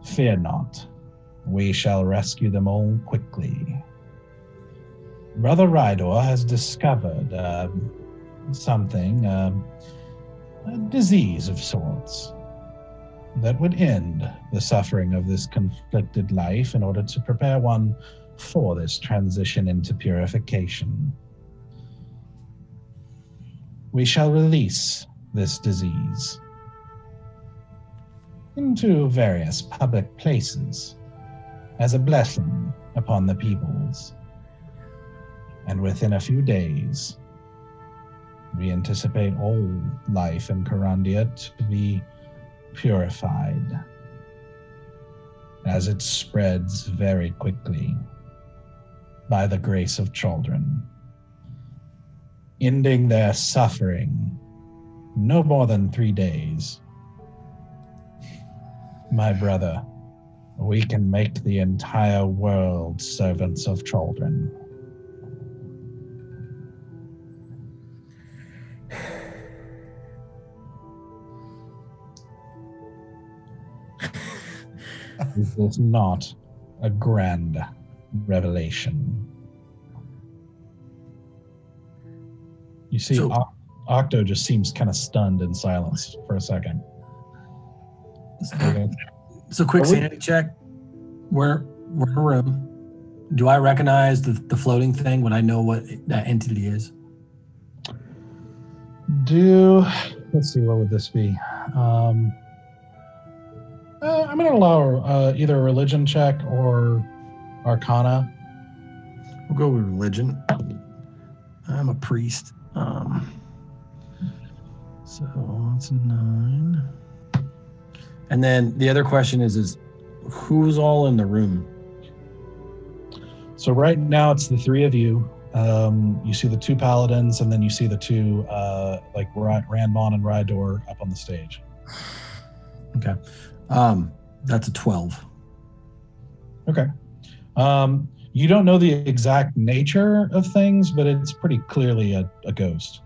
[SPEAKER 4] Fear not. We shall rescue them all quickly. Brother Rydor has discovered something, a disease of sorts, that would end the suffering of this conflicted life in order to prepare one for this transition into purification. We shall release this disease into various public places as a blessing upon the peoples. And within a few days, we anticipate all life in Carandia to be purified as it spreads very quickly by the grace of Chaldrin, ending their suffering no more than 3 days. My brother, we can make the entire world servants of Chaldrin." Is this not a grand revelation? You see, Octo just seems kind of stunned in silence for a second.
[SPEAKER 3] So quick sanity check. We're in a room. Do I recognize the floating thing? Would I know what that entity is?
[SPEAKER 4] Let's see, what would this be? I'm going to allow either a religion check or Arcana.
[SPEAKER 3] We'll go with religion. I'm a priest. So it's 9. And then the other question is who's all in the room?
[SPEAKER 4] So right now it's the 3 of you. You see the 2 paladins, and then you see the 2 Randmon and Rydor up on the stage.
[SPEAKER 3] Okay. That's a 12.
[SPEAKER 4] Okay. You don't know the exact nature of things, but it's pretty clearly a ghost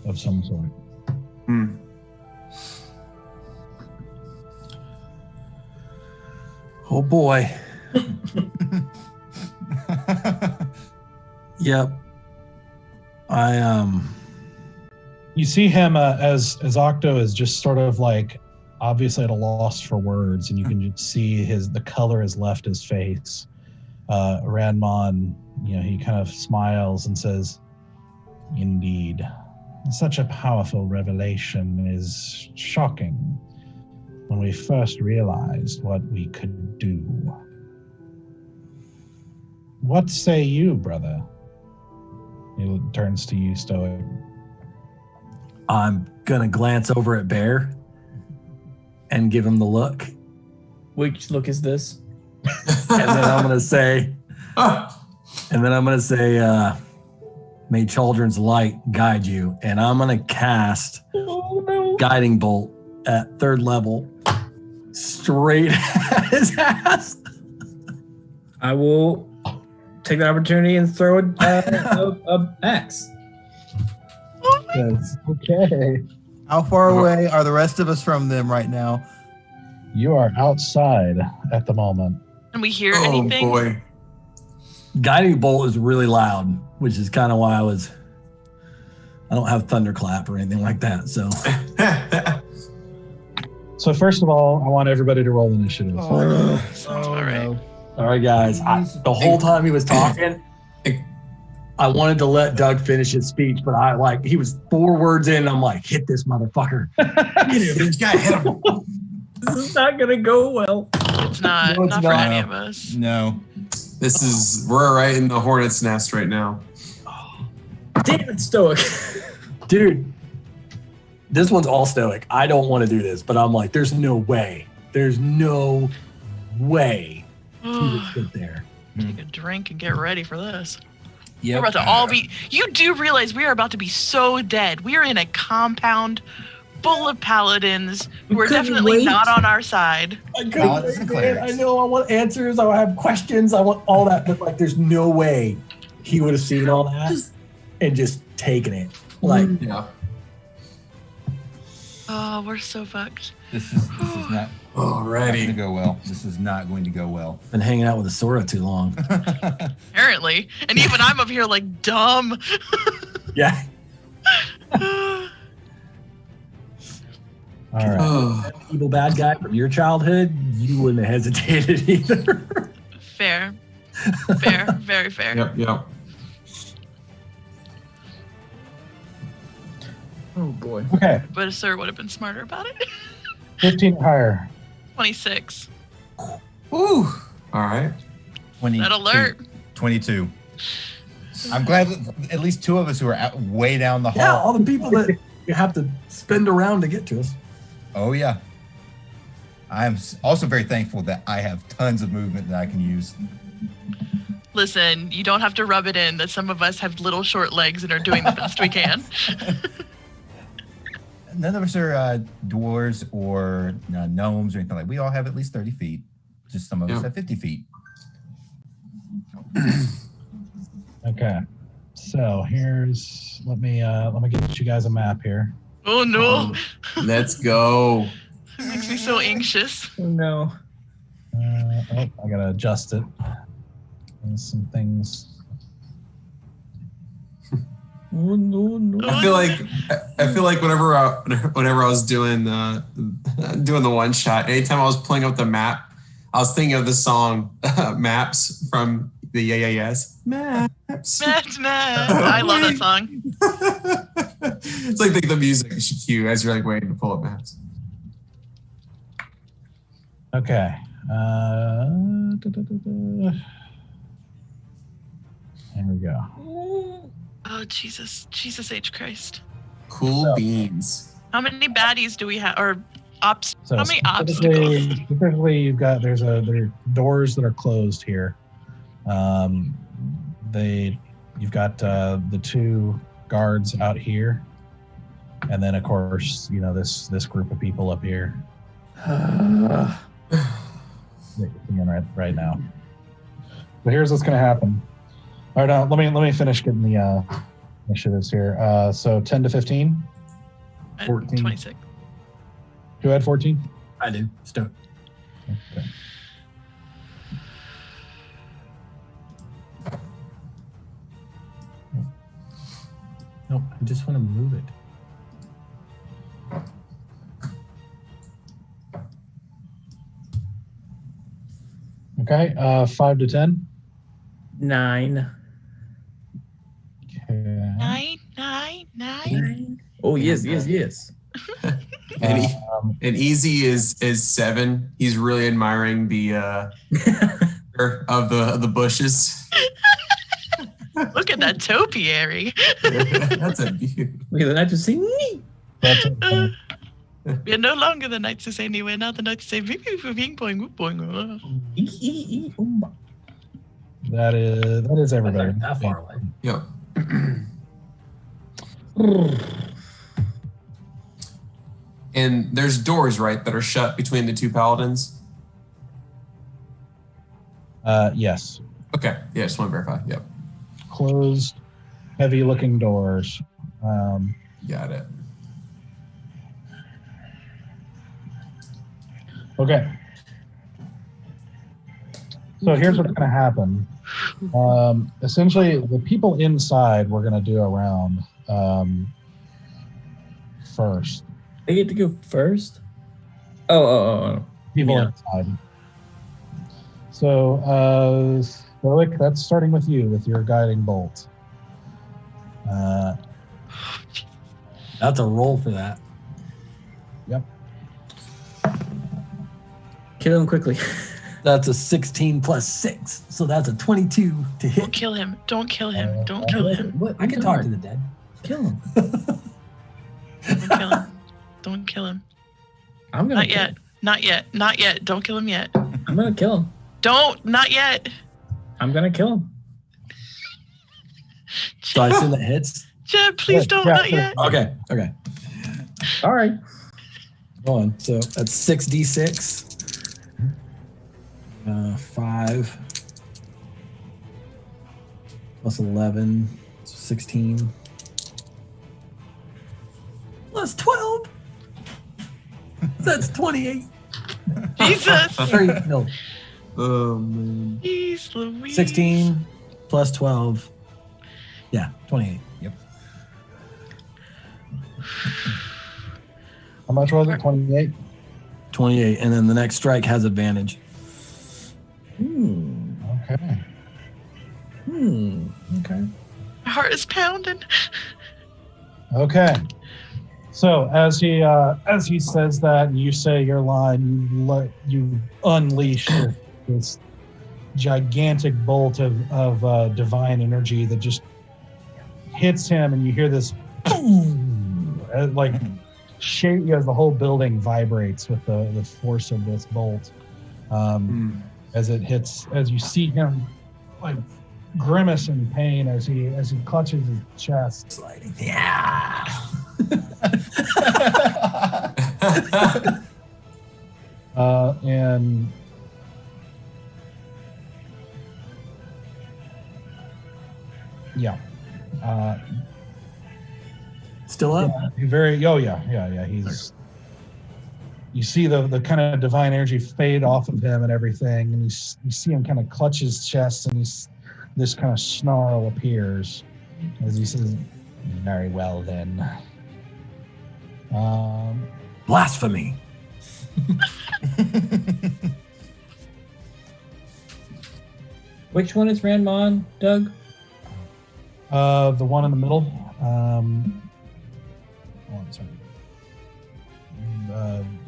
[SPEAKER 4] of some sort.
[SPEAKER 3] Oh boy. Yep.
[SPEAKER 4] You see him as Octo is just sort of like obviously at a loss for words, and you can just see the color has left his face. Randmon, he kind of smiles and says, "Indeed, such a powerful revelation is shocking when we first realized what we could do. What say you, brother?" He turns to you, Stoic.
[SPEAKER 3] I'm gonna glance over at Bear and give him the look.
[SPEAKER 6] Which look is this?
[SPEAKER 3] And then I'm gonna say, may Chaldrin's light guide you. And I'm gonna cast Guiding Bolt at 3rd level straight at his ass.
[SPEAKER 6] I will take the opportunity and throw a axe.
[SPEAKER 4] Okay.
[SPEAKER 12] How far away are the rest of us from them right now?
[SPEAKER 4] You are outside at the moment.
[SPEAKER 5] Can we hear anything?
[SPEAKER 7] Oh boy.
[SPEAKER 3] Guiding Bolt is really loud, which is kind of why I don't have Thunderclap or anything like that.
[SPEAKER 4] So first of all, I want everybody to roll initiative.
[SPEAKER 5] Sounds about right.
[SPEAKER 12] No.
[SPEAKER 3] All right, guys. The whole time he was talking, I wanted to let Doug finish his speech, but he was 4 words in, and I'm like, hit this motherfucker.
[SPEAKER 7] This guy hit him.
[SPEAKER 6] This is not gonna go well.
[SPEAKER 5] It's not.
[SPEAKER 3] No, it's
[SPEAKER 5] not for
[SPEAKER 3] not.
[SPEAKER 5] any of us.
[SPEAKER 1] No.
[SPEAKER 7] We're right in the hornet's nest right now.
[SPEAKER 6] Damn it, Stoic.
[SPEAKER 3] Dude, this one's all Stoic. I don't want to do this, but I'm like, there's no way. There's no way he would sit there.
[SPEAKER 5] Take a drink and get ready for this.
[SPEAKER 1] Yep.
[SPEAKER 5] We're about to all be. You do realize we are about to be so dead. We are in a compound full of paladins who are definitely not on our side.
[SPEAKER 3] I know. I want answers. I have questions. I want all that. But there's no way he would have seen all that and just taken it.
[SPEAKER 7] Yeah.
[SPEAKER 5] Oh, we're so fucked.
[SPEAKER 1] This is not
[SPEAKER 7] Alrighty.
[SPEAKER 1] going to go well. This is not going to go well.
[SPEAKER 3] Been hanging out with a Sora too long.
[SPEAKER 5] Apparently. And even I'm up here like dumb.
[SPEAKER 3] Yeah.
[SPEAKER 4] All right.
[SPEAKER 3] Evil bad guy from your childhood, you wouldn't have hesitated either.
[SPEAKER 5] Fair. Very fair.
[SPEAKER 7] Yep.
[SPEAKER 6] Oh boy.
[SPEAKER 4] Okay.
[SPEAKER 5] But a sir would have been smarter about it.
[SPEAKER 4] 15 or higher.
[SPEAKER 5] 26.
[SPEAKER 7] Ooh. All right.
[SPEAKER 1] 22.
[SPEAKER 5] That alert.
[SPEAKER 1] 22. I'm glad that at least 2 of us who are way down the hall.
[SPEAKER 3] Yeah, all the people that you have to spend around to get to us.
[SPEAKER 1] Oh, yeah. I'm also very thankful that I have tons of movement that I can use.
[SPEAKER 5] Listen, you don't have to rub it in that some of us have little short legs and are doing the best we can.
[SPEAKER 1] None of us are dwarves or gnomes or anything like that. We all have at least 30 feet. Just some of us have 50 feet.
[SPEAKER 4] Okay. So let me get you guys a map here.
[SPEAKER 5] Oh no.
[SPEAKER 7] Let's go.
[SPEAKER 5] It makes me so anxious.
[SPEAKER 6] Oh no.
[SPEAKER 4] I gotta adjust it. There's some things.
[SPEAKER 3] Oh, no.
[SPEAKER 7] I feel like whenever I was doing the one shot, anytime I was pulling up the map, I was thinking of the song "Maps" from the Yes. Maps.
[SPEAKER 5] I love that song.
[SPEAKER 7] It's like the music you should cue as you're like waiting to pull up maps.
[SPEAKER 4] Okay. There we go.
[SPEAKER 5] Oh, Jesus H. Christ.
[SPEAKER 7] Cool beans.
[SPEAKER 5] How many baddies do we have? Or ops?
[SPEAKER 4] So
[SPEAKER 5] how many obstacles?
[SPEAKER 4] Typically, you've got there are doors that are closed here. You've got the two guards out here, and then of course this group of people up here. That you're seeing right now. But here's what's going to happen. All right, let me finish getting the initiatives here. So 10 to 15. 14.
[SPEAKER 5] 26.
[SPEAKER 4] Who had 14?
[SPEAKER 3] I do. Stoic.
[SPEAKER 4] Okay.
[SPEAKER 3] No, I just want to move it.
[SPEAKER 4] Okay, 5 to 10.
[SPEAKER 6] 9.
[SPEAKER 4] Okay.
[SPEAKER 5] Nine.
[SPEAKER 6] Oh yes.
[SPEAKER 7] And easy is 7. He's really admiring the of the bushes.
[SPEAKER 5] Look at that topiary.
[SPEAKER 7] That's a beauty.
[SPEAKER 6] Look at the knights who say nee.
[SPEAKER 5] We are no longer the knights who say nee. We're now the knights who say bing boing boing boing.
[SPEAKER 4] That is everybody.
[SPEAKER 3] Not that far away.
[SPEAKER 7] Yep. And there's doors, right, that are shut between the two paladins?
[SPEAKER 4] Yes.
[SPEAKER 7] Okay. Yeah, just want to verify. Yep.
[SPEAKER 4] Closed, heavy-looking doors.
[SPEAKER 7] Got it.
[SPEAKER 4] Okay. So here's what's going to happen. Essentially, the people inside we're going to do a round first.
[SPEAKER 6] They get to go first? Oh.
[SPEAKER 4] People inside. So, Stoic, that's starting with you with your guiding bolt.
[SPEAKER 3] That's a roll for that.
[SPEAKER 4] Yep.
[SPEAKER 6] Kill him quickly.
[SPEAKER 3] That's a 16 plus 6, so that's a 22 to hit.
[SPEAKER 5] Don't kill him. Don't kill him. Don't kill him.
[SPEAKER 3] What? I can talk to the dead. Kill him.
[SPEAKER 5] Don't kill him. Don't kill him.
[SPEAKER 6] I'm gonna.
[SPEAKER 5] Not yet. Not yet. Not yet. Don't kill him yet.
[SPEAKER 6] I'm gonna kill him.
[SPEAKER 5] Don't. Not yet.
[SPEAKER 6] I'm gonna kill him.
[SPEAKER 3] So I assume that hits.
[SPEAKER 5] Jeb, please don't. Not yet.
[SPEAKER 3] Okay.
[SPEAKER 6] All right.
[SPEAKER 3] Go on. So that's 6d6. 5 plus 11, 16 plus 12. That's 28.
[SPEAKER 5] Jesus.
[SPEAKER 3] No.
[SPEAKER 7] Oh man.
[SPEAKER 5] Jeez Louise.
[SPEAKER 3] 16 plus 12. Yeah, 28. Yep.
[SPEAKER 4] How much was it? 28?
[SPEAKER 3] 28. And then the next strike has advantage.
[SPEAKER 4] Okay.
[SPEAKER 3] Okay.
[SPEAKER 5] My heart is pounding.
[SPEAKER 4] Okay. So as he says that, and you say your line, you unleash this gigantic bolt of divine energy that just hits him, and you hear this boom, like shake as the whole building vibrates with the force of this bolt. As it hits, as you see him like grimace in pain as he clutches his chest.
[SPEAKER 3] Sliding. Yeah.
[SPEAKER 4] And yeah.
[SPEAKER 3] Still up?
[SPEAKER 4] Yeah. You see the kind of divine energy fade off of him and everything, and you see him kind of clutch his chest, and this kind of snarl appears as he says, Very well then.
[SPEAKER 3] Blasphemy.
[SPEAKER 13] Which one is Ranmon, Doug?
[SPEAKER 4] The one in the middle. Hold on a second.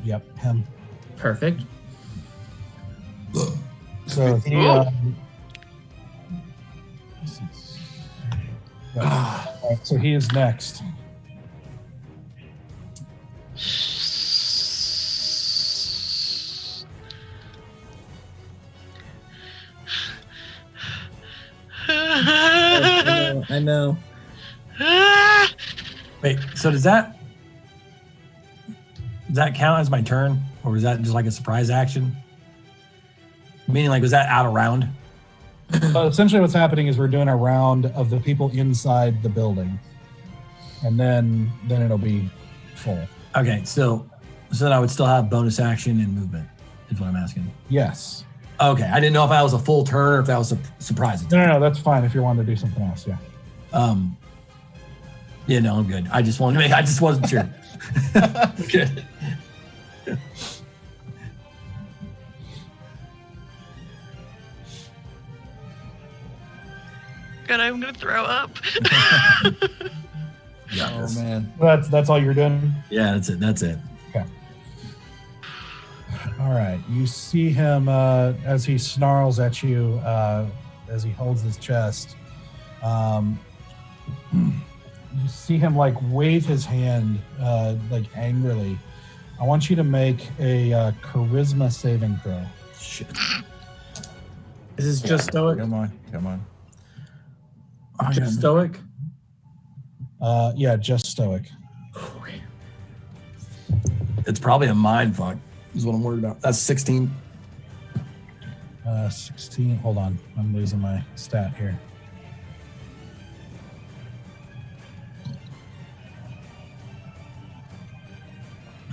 [SPEAKER 4] Yep, him.
[SPEAKER 6] Perfect.
[SPEAKER 4] So he. Right, so he is next.
[SPEAKER 13] I know.
[SPEAKER 3] Wait, so does that count as my turn, or was that just like a surprise action? Meaning, like, was that out of round?
[SPEAKER 4] Essentially, what's happening is we're doing a round of the people inside the building, and then it'll be full.
[SPEAKER 3] Okay, so then I would still have bonus action and movement, is what I'm asking.
[SPEAKER 4] Yes.
[SPEAKER 3] Okay, I didn't know if that was a full turn or if that was a surprise attack.
[SPEAKER 4] No, that's fine if you want to do something else. Yeah.
[SPEAKER 3] Yeah, no, I'm good. I just wasn't sure. Okay.
[SPEAKER 5] God, I'm gonna throw up.
[SPEAKER 3] Yeah.
[SPEAKER 12] Oh man.
[SPEAKER 4] That's all you're doing?
[SPEAKER 3] Yeah, that's it.
[SPEAKER 4] Okay. All right. You see him as he snarls at you, as he holds his chest. You see him like wave his hand like angrily. I want you to make a charisma saving throw.
[SPEAKER 3] Shit.
[SPEAKER 6] This is just Stoic.
[SPEAKER 12] Come on.
[SPEAKER 6] Just Stoic.
[SPEAKER 4] Yeah, just Stoic.
[SPEAKER 3] It's probably a mind fuck, is what I'm worried about. That's 16.
[SPEAKER 4] 16. Hold on. I'm losing my stat here.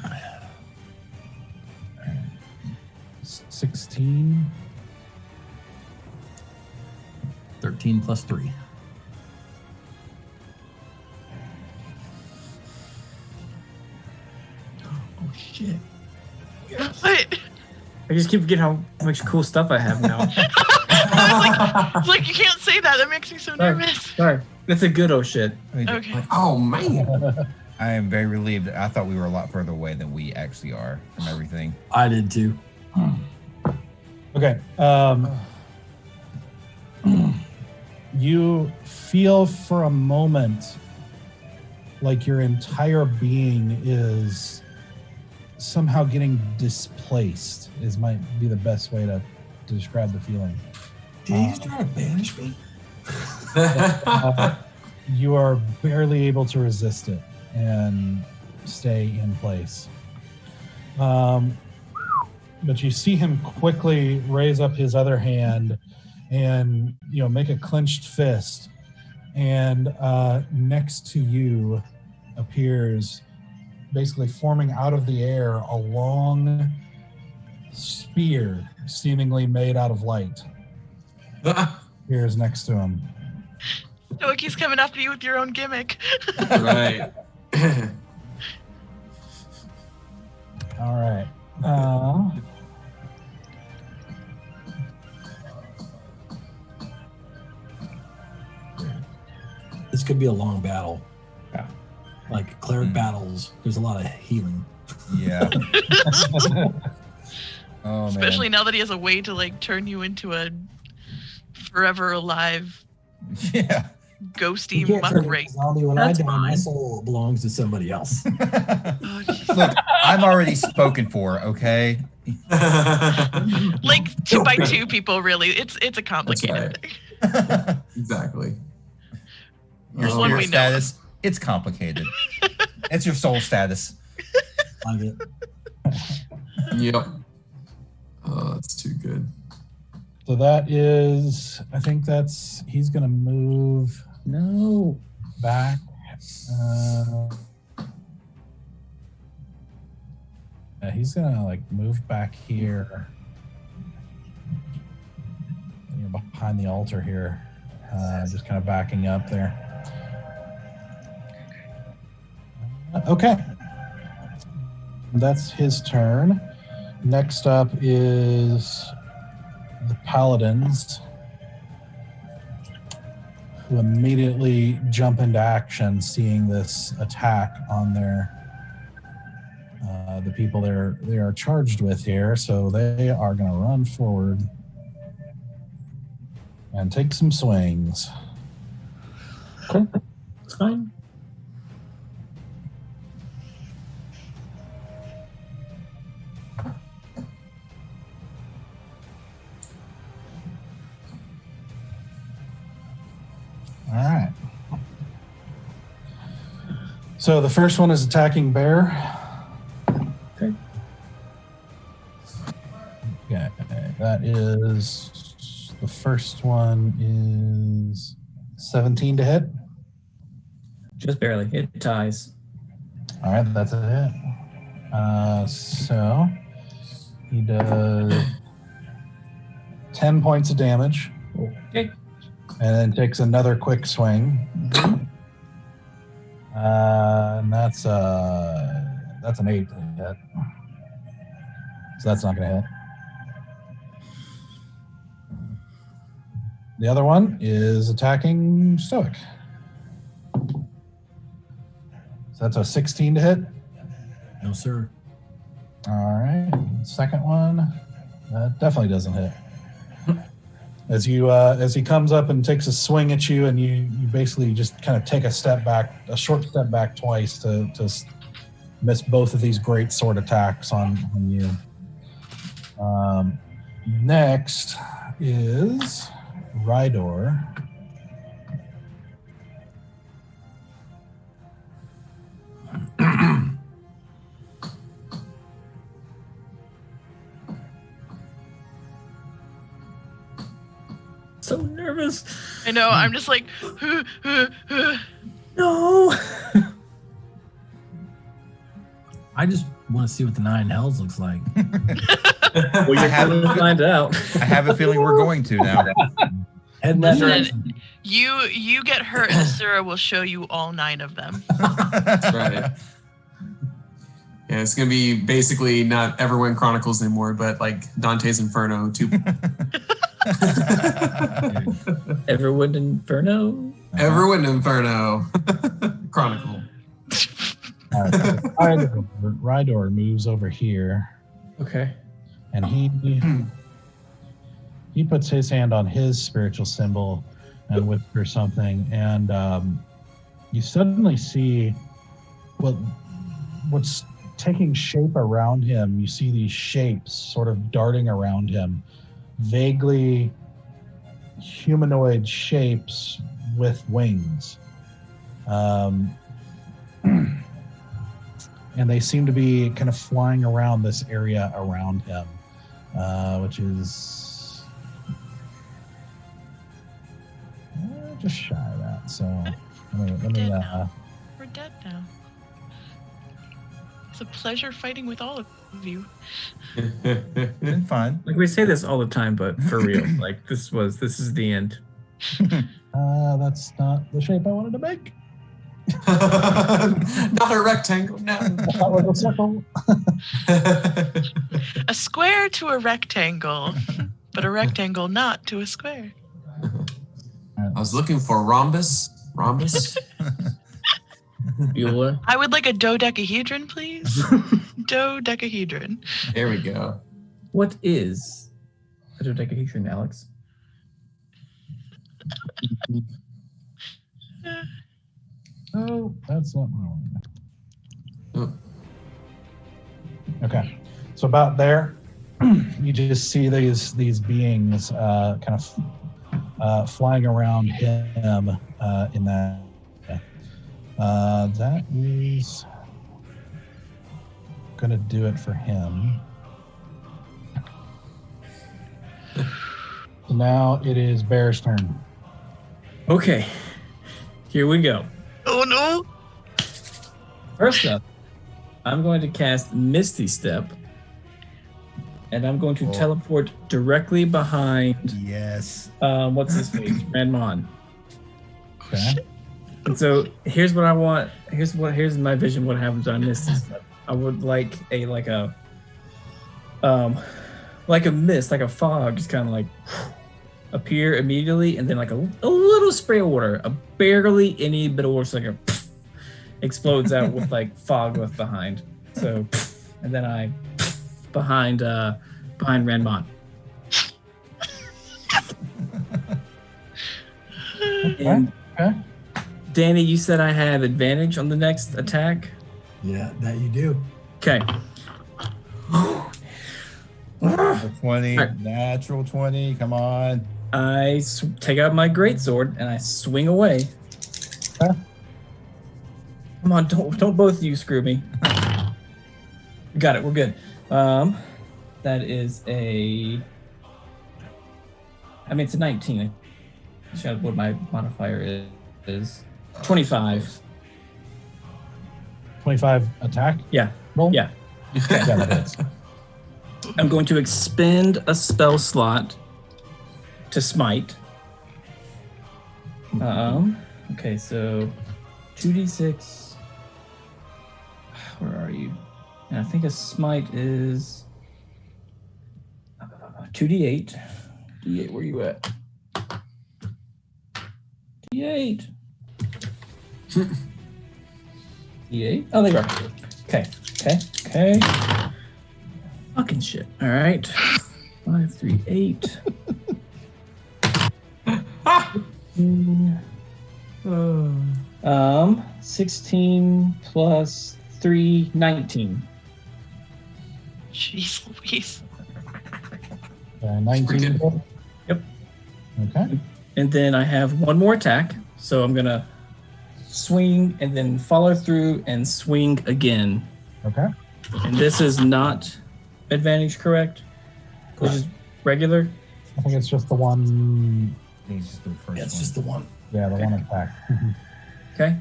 [SPEAKER 4] Alright. 16.
[SPEAKER 3] 13 plus 3.
[SPEAKER 6] Oh shit!
[SPEAKER 5] What?
[SPEAKER 6] I just keep forgetting how much cool stuff I have now.
[SPEAKER 5] It's like you can't say that. That makes me so nervous.
[SPEAKER 6] Sorry, that's a good shit.
[SPEAKER 5] Okay.
[SPEAKER 7] Oh man.
[SPEAKER 1] I am very relieved. I thought we were a lot further away than we actually are from everything.
[SPEAKER 3] I did too.
[SPEAKER 4] Okay. You feel for a moment like your entire being is somehow getting displaced, might be the best way to describe the feeling.
[SPEAKER 3] Did he just try to banish me?
[SPEAKER 4] You are barely able to resist it and stay in place. But you see him quickly raise up his other hand and make a clenched fist, and next to you appears, basically forming out of the air, a long spear seemingly made out of light. Appears next to him.
[SPEAKER 5] Stoic, he's coming after you with your own gimmick.
[SPEAKER 7] Right.
[SPEAKER 4] All right.
[SPEAKER 3] This could be a long battle.
[SPEAKER 1] Yeah.
[SPEAKER 3] Like cleric battles, there's a lot of healing.
[SPEAKER 1] Yeah. Oh,
[SPEAKER 5] Especially
[SPEAKER 1] man.
[SPEAKER 5] now that he has a way to like turn you into a forever alive,
[SPEAKER 1] Yeah.
[SPEAKER 5] ghosty
[SPEAKER 3] You can't turn into a
[SPEAKER 5] muckrake.
[SPEAKER 3] zombie. When
[SPEAKER 5] That's
[SPEAKER 3] I die, my
[SPEAKER 5] fine.
[SPEAKER 3] soul belongs to somebody else.
[SPEAKER 1] Look, I'm already spoken for, okay?
[SPEAKER 5] Like 2 by 2 people, really. It's a complicated thing.
[SPEAKER 7] Exactly.
[SPEAKER 5] Here's one
[SPEAKER 1] Your
[SPEAKER 5] we know.
[SPEAKER 1] status, it's complicated. It's your soul status.
[SPEAKER 3] Like it.
[SPEAKER 7] Yep. Oh, that's too good.
[SPEAKER 4] So that is, I think he's going to move back. Yeah, he's going to move back here. Behind the altar here. Just kind of backing up there. Okay. That's his turn. Next up is the paladins, who immediately jump into action seeing this attack on their the people they are charged with here. So they are going to run forward and take some swings.
[SPEAKER 6] Okay. It's fine.
[SPEAKER 4] All right. So the first one is attacking Bear.
[SPEAKER 6] Okay.
[SPEAKER 4] Yeah, that is the first one is 17 to hit.
[SPEAKER 6] Just barely. It ties.
[SPEAKER 4] All right, that's a hit. So he does 10 points of damage.
[SPEAKER 6] Okay.
[SPEAKER 4] And then takes another quick swing. And that's an 8 to hit. So that's not going to hit. The other one is attacking Stoic. So that's a 16 to hit.
[SPEAKER 3] No, sir.
[SPEAKER 4] All right. Second one, that definitely doesn't hit. As he comes up and takes a swing at you, and you basically just kind of take a short step back twice to miss both of these great sword attacks on you. Next is Rydor.
[SPEAKER 6] So nervous.
[SPEAKER 5] I know. I'm just like,
[SPEAKER 6] no.
[SPEAKER 3] I just want to see what the 9 hells looks like.
[SPEAKER 6] Well, you're going to find out.
[SPEAKER 1] I have a feeling we're going to now.
[SPEAKER 3] Head in that direction.
[SPEAKER 5] you get hurt, and Asura will show you all 9 of them.
[SPEAKER 7] That's right. Yeah, it's gonna be basically not Everwind Chronicles anymore, but like Dante's Inferno 2.
[SPEAKER 6] Everwind Inferno?
[SPEAKER 7] Everwind Inferno Chronicle.
[SPEAKER 4] Rydor moves over here.
[SPEAKER 6] Okay.
[SPEAKER 4] And he puts his hand on his spiritual symbol and whispers something, and you suddenly see what's taking shape around him. You see these shapes sort of darting around him, vaguely humanoid shapes with wings. And they seem to be kind of flying around this area around him, which is just shy of that. So let me
[SPEAKER 5] We're dead now. It's a pleasure fighting with all of you.
[SPEAKER 1] Been fun.
[SPEAKER 6] Like we say this all the time, but for real, like this is the end.
[SPEAKER 4] That's not the shape I wanted to make.
[SPEAKER 7] Not a rectangle, no.
[SPEAKER 4] That was a circle.
[SPEAKER 5] A square to a rectangle, but a rectangle not to a square.
[SPEAKER 7] I was looking for rhombus.
[SPEAKER 6] Bueller.
[SPEAKER 5] I would like a dodecahedron, please. Dodecahedron.
[SPEAKER 7] There we go.
[SPEAKER 6] What is a dodecahedron, Alex?
[SPEAKER 4] Oh, that's not what I wanted. Okay, so about there, you just see these beings kind of flying around him in that. That is gonna do it for him. So now it is Bear's turn.
[SPEAKER 6] Okay, here we go.
[SPEAKER 5] Oh no!
[SPEAKER 6] First up, I'm going to cast Misty Step, and I'm going to teleport directly behind.
[SPEAKER 1] Yes.
[SPEAKER 6] What's his face? Ranmon.
[SPEAKER 4] Okay.
[SPEAKER 6] And so here's what I want. Here's my vision. What happens when I miss this stuff? I would like a mist, like a fog, just kind of like appear immediately, and then like a little spray of water, a barely any bit of water, so like a explodes out with like fog left behind. So, and then I behind Ranmon. And Danny, you said I have advantage on the next attack?
[SPEAKER 3] Yeah, that you do.
[SPEAKER 6] Okay.
[SPEAKER 1] 20, natural 20, come on.
[SPEAKER 6] I take out my greatsword and I swing away. Come on, don't both of you screw me. Got it, we're good. That is it's a 19. I should have what my modifier is. 25.
[SPEAKER 4] 25 attack?
[SPEAKER 6] Yeah.
[SPEAKER 4] Roll?
[SPEAKER 6] Yeah.
[SPEAKER 4] Yeah, that is.
[SPEAKER 6] I'm going to expend a spell slot to smite. Okay, so 2d6. Where are you? And I think a smite is 2d8. D8, where are you at? D8. D8? Oh, there you are. Okay. Fucking shit. All right. 5, 3, 8. 16 plus 3, 19.
[SPEAKER 5] Jeez Louise.
[SPEAKER 4] 19.
[SPEAKER 6] Yep.
[SPEAKER 4] Okay.
[SPEAKER 6] And then I have one more attack. So I'm going to swing and then follow through and swing again.
[SPEAKER 4] Okay.
[SPEAKER 6] And this is not advantage, correct? Which is regular?
[SPEAKER 4] I think it's just the one.
[SPEAKER 1] It's just the first
[SPEAKER 3] It's just the one.
[SPEAKER 4] Yeah, the one attack.
[SPEAKER 6] Okay.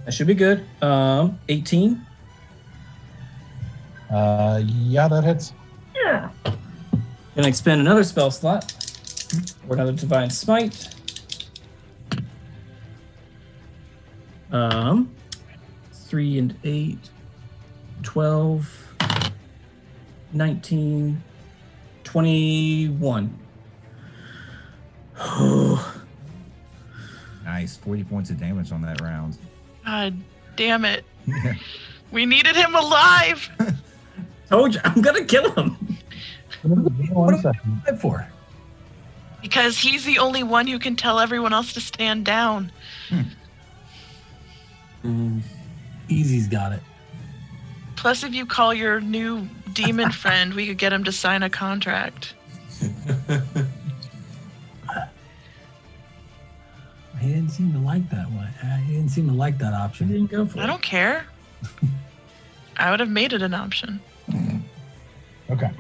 [SPEAKER 6] That should be good. 18.
[SPEAKER 4] Yeah, that hits.
[SPEAKER 6] Yeah. Then I expend another spell slot for another divine smite. 3 and 8, 12, 19, 21.
[SPEAKER 1] Nice, 40 points of damage on that round.
[SPEAKER 5] God damn it. We needed him alive.
[SPEAKER 6] Told you, I'm gonna kill him.
[SPEAKER 4] What am
[SPEAKER 3] I for?
[SPEAKER 5] Because he's the only one who can tell everyone else to stand down.
[SPEAKER 3] Easy's got it.
[SPEAKER 5] Plus, if you call your new demon friend, we could get him to sign a contract.
[SPEAKER 3] He didn't seem to like that one. He didn't seem to like that option.
[SPEAKER 6] He didn't go for
[SPEAKER 5] I don't care. I would have made it an option.
[SPEAKER 4] Okay.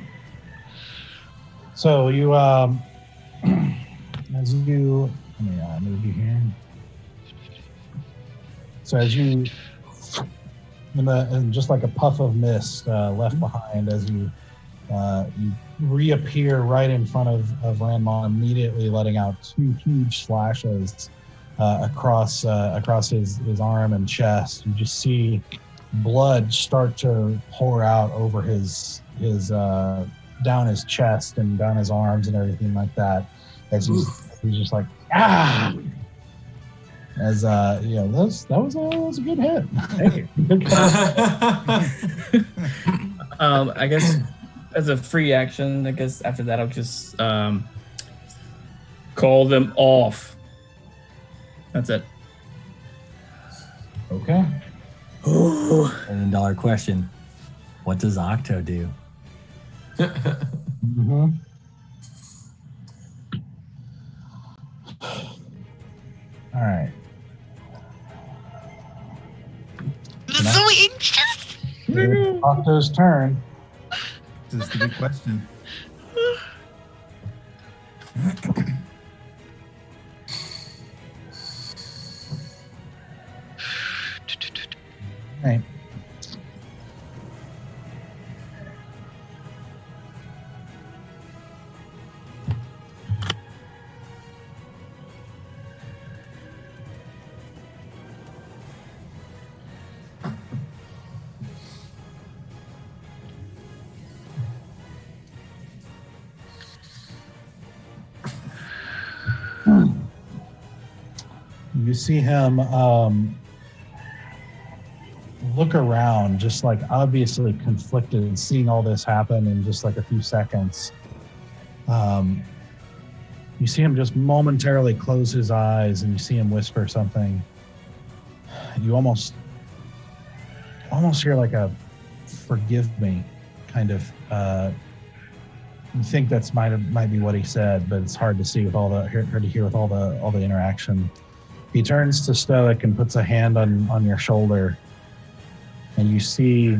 [SPEAKER 4] So you, as you, let me move you here. So as you, and just like a puff of mist left behind, as you reappear right in front of Ranmon, immediately letting out 2 huge slashes across his arm and chest. You just see blood start to pour out over his down his chest and down his arms and everything like that. As he's just like as that was a good hit.
[SPEAKER 6] Thank you. I guess as a free action, I guess after that I'll just call them off. That's it.
[SPEAKER 4] Okay.
[SPEAKER 3] $1 million question. What does Octo do?
[SPEAKER 4] Mm-hmm. All right.
[SPEAKER 5] So anxious.
[SPEAKER 4] It's Octo's turn.
[SPEAKER 1] This is the big question.
[SPEAKER 4] Right. You see him look around, just like obviously conflicted and seeing all this happen in just like a few seconds. You see him just momentarily close his eyes, and you see him whisper something. You almost hear like a "forgive me" kind of. You think that's might be what he said, but it's hard to see with all the hard to hear with all the interaction. He turns to Stoic and puts a hand on your shoulder, and you see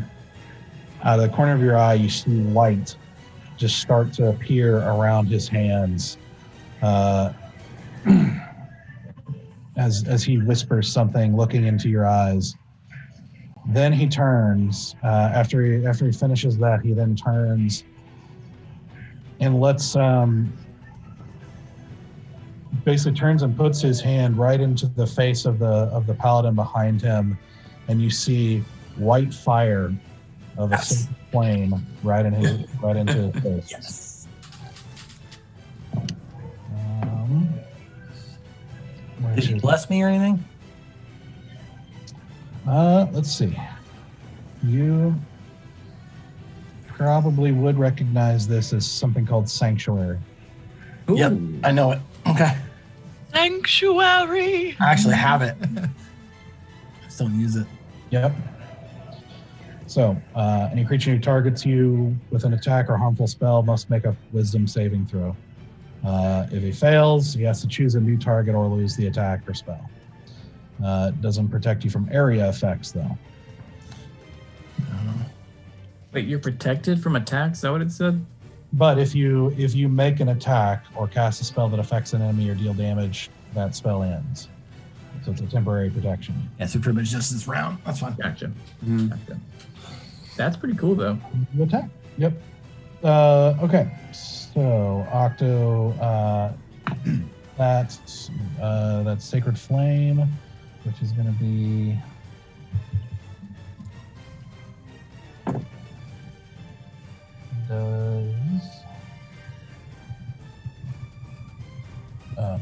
[SPEAKER 4] out of the corner of your eye, you see light just start to appear around his hands as he whispers something, looking into your eyes. Then he turns after he finishes that. He then turns and basically turns and puts his hand right into the face of the paladin behind him, and you see white fire of a sacred flame right into his face.
[SPEAKER 3] Yes. Did he bless me or anything?
[SPEAKER 4] Let's see. You probably would recognize this as something called Sanctuary.
[SPEAKER 3] Ooh. Yep, I know it. Okay.
[SPEAKER 5] Sanctuary.
[SPEAKER 3] I actually have it. I just don't use it.
[SPEAKER 4] Yep. So, any creature who targets you with an attack or harmful spell must make a wisdom saving throw. If he fails, he has to choose a new target or lose the attack or spell. It doesn't protect you from area effects, though.
[SPEAKER 6] Wait, you're protected from attacks? Is that what it said?
[SPEAKER 4] But if you make an attack or cast a spell that affects an enemy or deal damage, that spell ends. So it's a temporary protection.
[SPEAKER 3] Yeah, so pretty much just this round. That's fine.
[SPEAKER 6] Gotcha. Gotcha. That's pretty cool, though.
[SPEAKER 4] You attack. Yep. Okay. So Octo, that's Sacred Flame, which is going to be. Does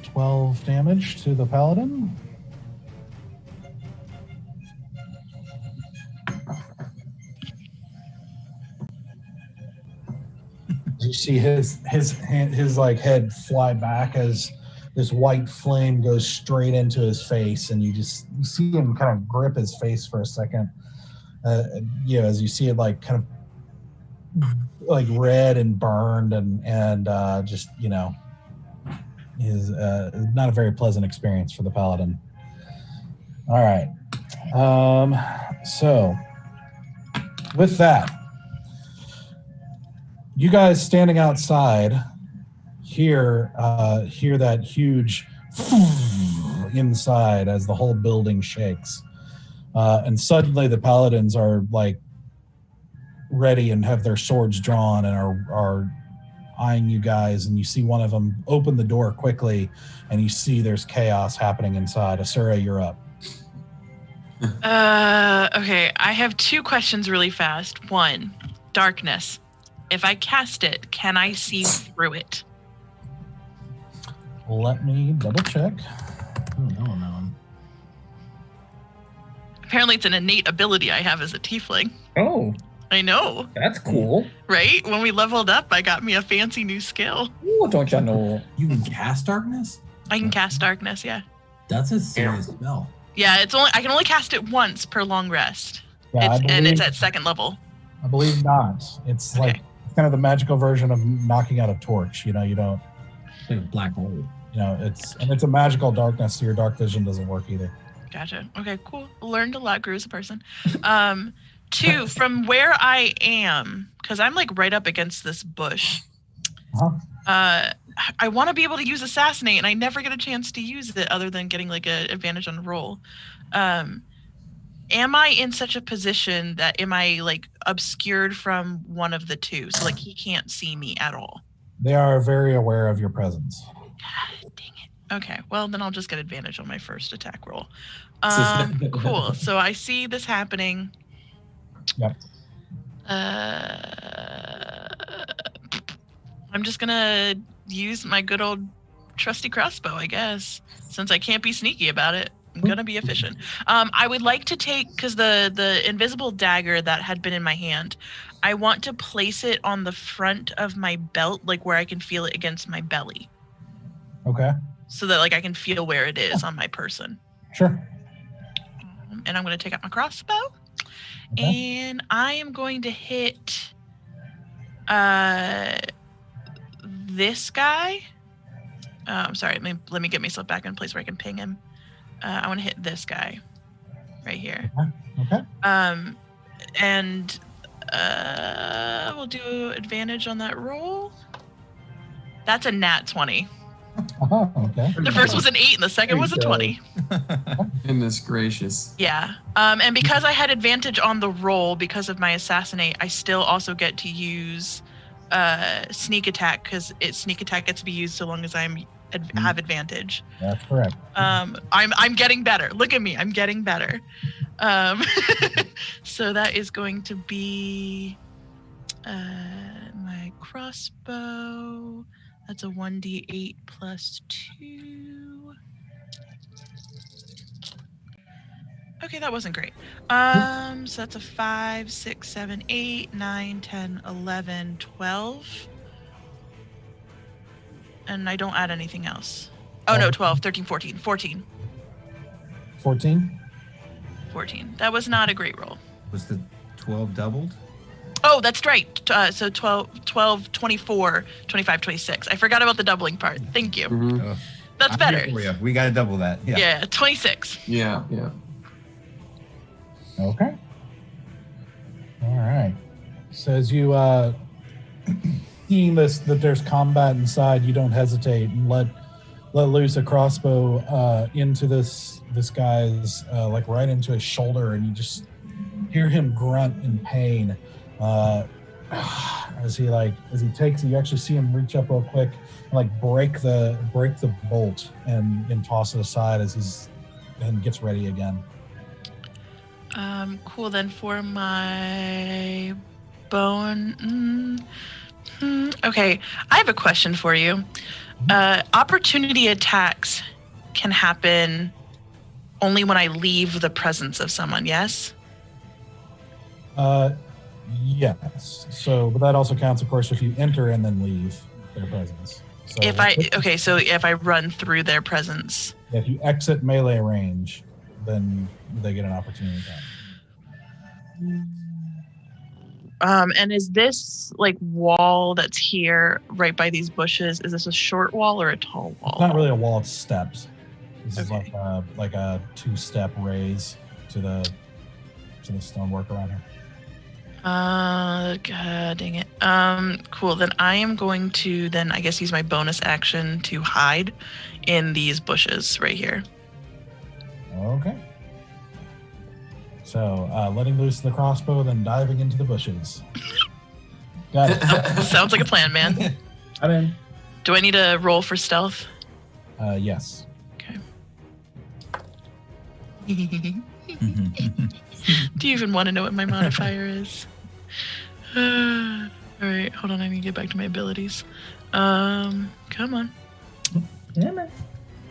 [SPEAKER 4] 12 damage to the paladin. You see his like head fly back as this white flame goes straight into his face, and you see him kind of grip his face for a second. As you see it like kind of like red and burned and just is not a very pleasant experience for the paladin. All right. So with that, you guys standing outside hear that huge inside as the whole building shakes. And suddenly the paladins are like ready and have their swords drawn and are eyeing you guys, and you see one of them open the door quickly, and you see there's chaos happening inside. Asura, you're up.
[SPEAKER 5] Okay, I have two questions really fast. One, darkness. If I cast it, can I see through it?
[SPEAKER 4] Let me double check.
[SPEAKER 3] No.
[SPEAKER 5] Apparently it's an innate ability I have as a tiefling.
[SPEAKER 6] Oh.
[SPEAKER 5] I know.
[SPEAKER 6] That's cool.
[SPEAKER 5] Right? When we leveled up, I got me a fancy new skill.
[SPEAKER 6] Ooh, don't you know?
[SPEAKER 3] You can cast darkness?
[SPEAKER 5] I can cast darkness, yeah.
[SPEAKER 3] That's a serious spell.
[SPEAKER 5] Yeah, I can only cast it once per long rest.
[SPEAKER 4] Yeah,
[SPEAKER 5] and it's at second level.
[SPEAKER 4] I believe not. It's
[SPEAKER 5] Okay.
[SPEAKER 4] like kind of the magical version of knocking out a torch. You don't.
[SPEAKER 3] It's like a black hole.
[SPEAKER 4] It's a magical darkness, so your dark vision doesn't work either.
[SPEAKER 5] Gotcha. Okay, cool. Learned a lot, grew as a person. Two, from where I am, because I'm like right up against this bush. I want to be able to use Assassinate, and I never get a chance to use it other than getting like an advantage on a roll. Am I in such a position that am I like obscured from one of the two? So like he can't see me at all.
[SPEAKER 4] They are very aware of your presence.
[SPEAKER 5] God dang it. Okay, well then I'll just get advantage on my first attack roll. Cool. So I see this happening.
[SPEAKER 4] Yep.
[SPEAKER 5] I'm just gonna use my good old trusty crossbow, I guess, since I can't be sneaky about it. I'm gonna be efficient. I would like to take, because the invisible dagger that had been in my hand, I want to place it on the front of my belt, like where I can feel it against my belly.
[SPEAKER 4] Okay.
[SPEAKER 5] So that like I can feel where it is on my person.
[SPEAKER 4] Sure.
[SPEAKER 5] And I'm gonna take out my crossbow.
[SPEAKER 4] Okay.
[SPEAKER 5] And I am going to hit this guy. I'm sorry, let me get myself back in a place where I can ping him. I want to hit this guy right here.
[SPEAKER 4] Okay.
[SPEAKER 5] And we'll do advantage on that roll. That's a nat 20.
[SPEAKER 4] Okay.
[SPEAKER 5] The first was an 8 and the second was a 20.
[SPEAKER 7] Goodness gracious.
[SPEAKER 5] Yeah. And because I had advantage on the roll because of my assassinate, I still also get to use sneak attack, because sneak attack gets to be used so long as I have advantage.
[SPEAKER 4] That's correct.
[SPEAKER 5] I'm getting better. Look at me. I'm getting better. So that is going to be my crossbow. That's a 1d8 plus 2. Okay, that wasn't great. So that's a 5, 6, 7, 8, 9, 10, 11, 12. And I don't add anything else. Oh no, 12, 13, 14. 14.
[SPEAKER 4] 14?
[SPEAKER 5] 14. That was not a great roll.
[SPEAKER 1] Was the 12 doubled?
[SPEAKER 5] Oh, that's right. So 12, 24, 25, 26. I forgot about the doubling part. Thank you.
[SPEAKER 7] Mm-hmm.
[SPEAKER 5] That's better.
[SPEAKER 1] We got to double that.
[SPEAKER 5] Yeah, 26.
[SPEAKER 7] Yeah.
[SPEAKER 4] Okay. All right. So as you seeing this, that there's combat inside, you don't hesitate and let loose a crossbow into this guy's like right into his shoulder, and you just hear him grunt in pain as he takes it. You actually see him reach up real quick and like break the bolt and toss it aside as and gets ready again.
[SPEAKER 5] Cool. Then for my bone. Okay, I have a question for you. Opportunity attacks can happen only when I leave the presence of someone, yes?
[SPEAKER 4] Yes. So, but that also counts, of course, if you enter and then leave their presence. So
[SPEAKER 5] If I run through their presence.
[SPEAKER 4] If you exit melee range, then they get an opportunity attack.
[SPEAKER 5] And is this like wall that's here right by these bushes, is this a short wall or a tall wall?
[SPEAKER 4] It's not really a wall, it's steps. This is like a 2-step raise to the stonework around here.
[SPEAKER 5] God dang it. Cool. Then I am going to I guess use my bonus action to hide in these bushes right here.
[SPEAKER 4] Okay. So letting loose the crossbow, then diving into the bushes. Got it.
[SPEAKER 5] Sounds like a plan, man.
[SPEAKER 13] I'm in.
[SPEAKER 5] Do I need a roll for stealth?
[SPEAKER 4] Yes.
[SPEAKER 5] Okay. Do you even want to know what my modifier is? All right, hold on. I need to get back to my abilities. Come on.
[SPEAKER 13] Yeah, man.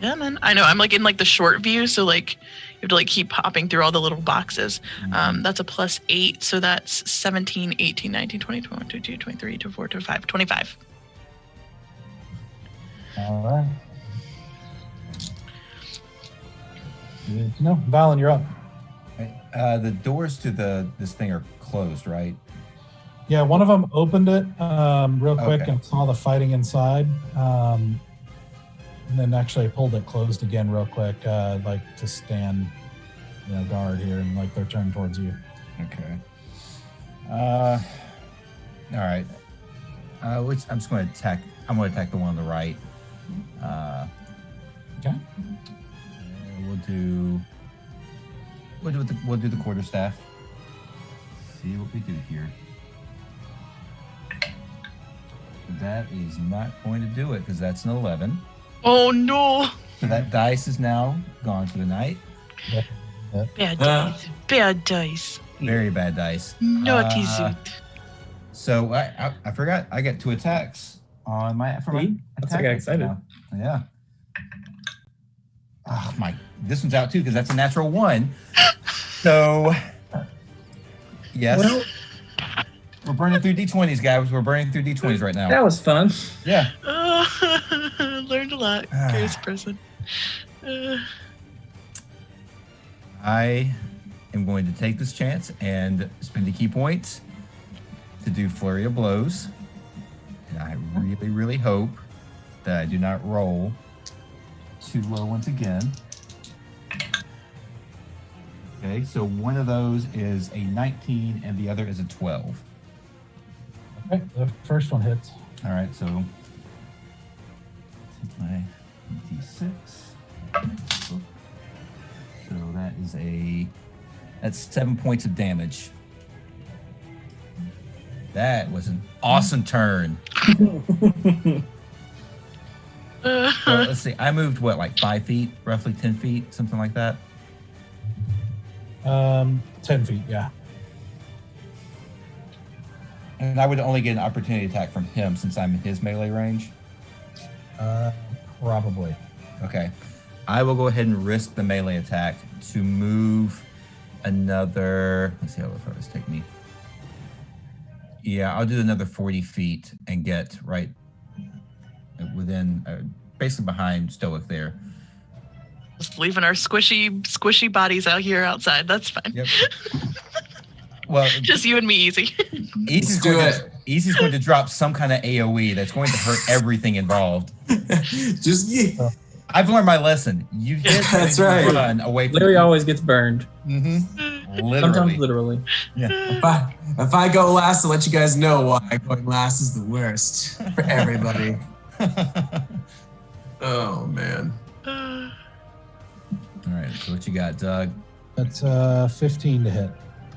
[SPEAKER 5] Yeah, man. I know. I'm like in like the short view, so like you have to like keep hopping through all the little boxes. That's a +8, so that's 17, 18, 19, 20, 21, 22, 23, 24, 25, 25.
[SPEAKER 4] All right. Good to know. Valen, you're up.
[SPEAKER 1] The doors to this thing are closed, right?
[SPEAKER 4] Yeah, one of them opened it real quick
[SPEAKER 1] Okay.
[SPEAKER 4] and saw the fighting inside. And then actually pulled it closed again real quick, like to stand, guard here, and like they're turned towards you.
[SPEAKER 1] Okay. All right. I'm just going to attack. I'm going to attack the one on the right.
[SPEAKER 4] Okay.
[SPEAKER 1] We'll do the quarterstaff. See what we do here. That is not going to do it because that's an 11.
[SPEAKER 5] Oh no!
[SPEAKER 1] So that dice is now gone for the night.
[SPEAKER 5] Bad dice. Bad dice.
[SPEAKER 1] Very bad dice.
[SPEAKER 5] Naughty zoot.
[SPEAKER 1] So I forgot. I get 2 attacks on my.
[SPEAKER 6] That's I got excited.
[SPEAKER 1] Yeah. Oh my! This one's out too because that's a natural 1. So yes,
[SPEAKER 13] Well,
[SPEAKER 1] we're burning through d20s, guys. We're burning through d20s right now.
[SPEAKER 13] that was fun.
[SPEAKER 1] Yeah.
[SPEAKER 5] Learned a lot. Curious person.
[SPEAKER 1] I am going to take this chance and spend the key points to do Flurry of Blows. And I really, really hope that I do not roll too low once again. Okay, so one of those is a 19 and the other is a 12.
[SPEAKER 4] Okay, the first one hits.
[SPEAKER 1] All right, so take my d6. So that's 7 points of damage. That was an awesome turn. So let's see. I moved like 5 feet, roughly 10 feet, something like that.
[SPEAKER 4] 10 feet, yeah.
[SPEAKER 1] And I would only get an opportunity attack from him since I'm in his melee range.
[SPEAKER 4] Probably.
[SPEAKER 1] Okay. I will go ahead and risk the melee attack to move another. Let's see how far this take me. Yeah, I'll do another 40 feet and get right within, basically behind Stoic there.
[SPEAKER 5] Just leaving our squishy bodies out here outside. That's fine.
[SPEAKER 1] Yep. Well,
[SPEAKER 5] just you and me, Easy.
[SPEAKER 1] Easy's going to drop some kind of AOE that's going to hurt everything involved. I've learned my lesson. You hit
[SPEAKER 6] that's right.
[SPEAKER 1] Run away from
[SPEAKER 13] Larry always gets burned.
[SPEAKER 1] Mm-hmm. Literally.
[SPEAKER 13] Sometimes literally.
[SPEAKER 1] Yeah.
[SPEAKER 7] If I go last, I'll let you guys know why going last is the worst for everybody. Oh man.
[SPEAKER 1] All right. So what you got, Doug?
[SPEAKER 4] That's 15 to hit.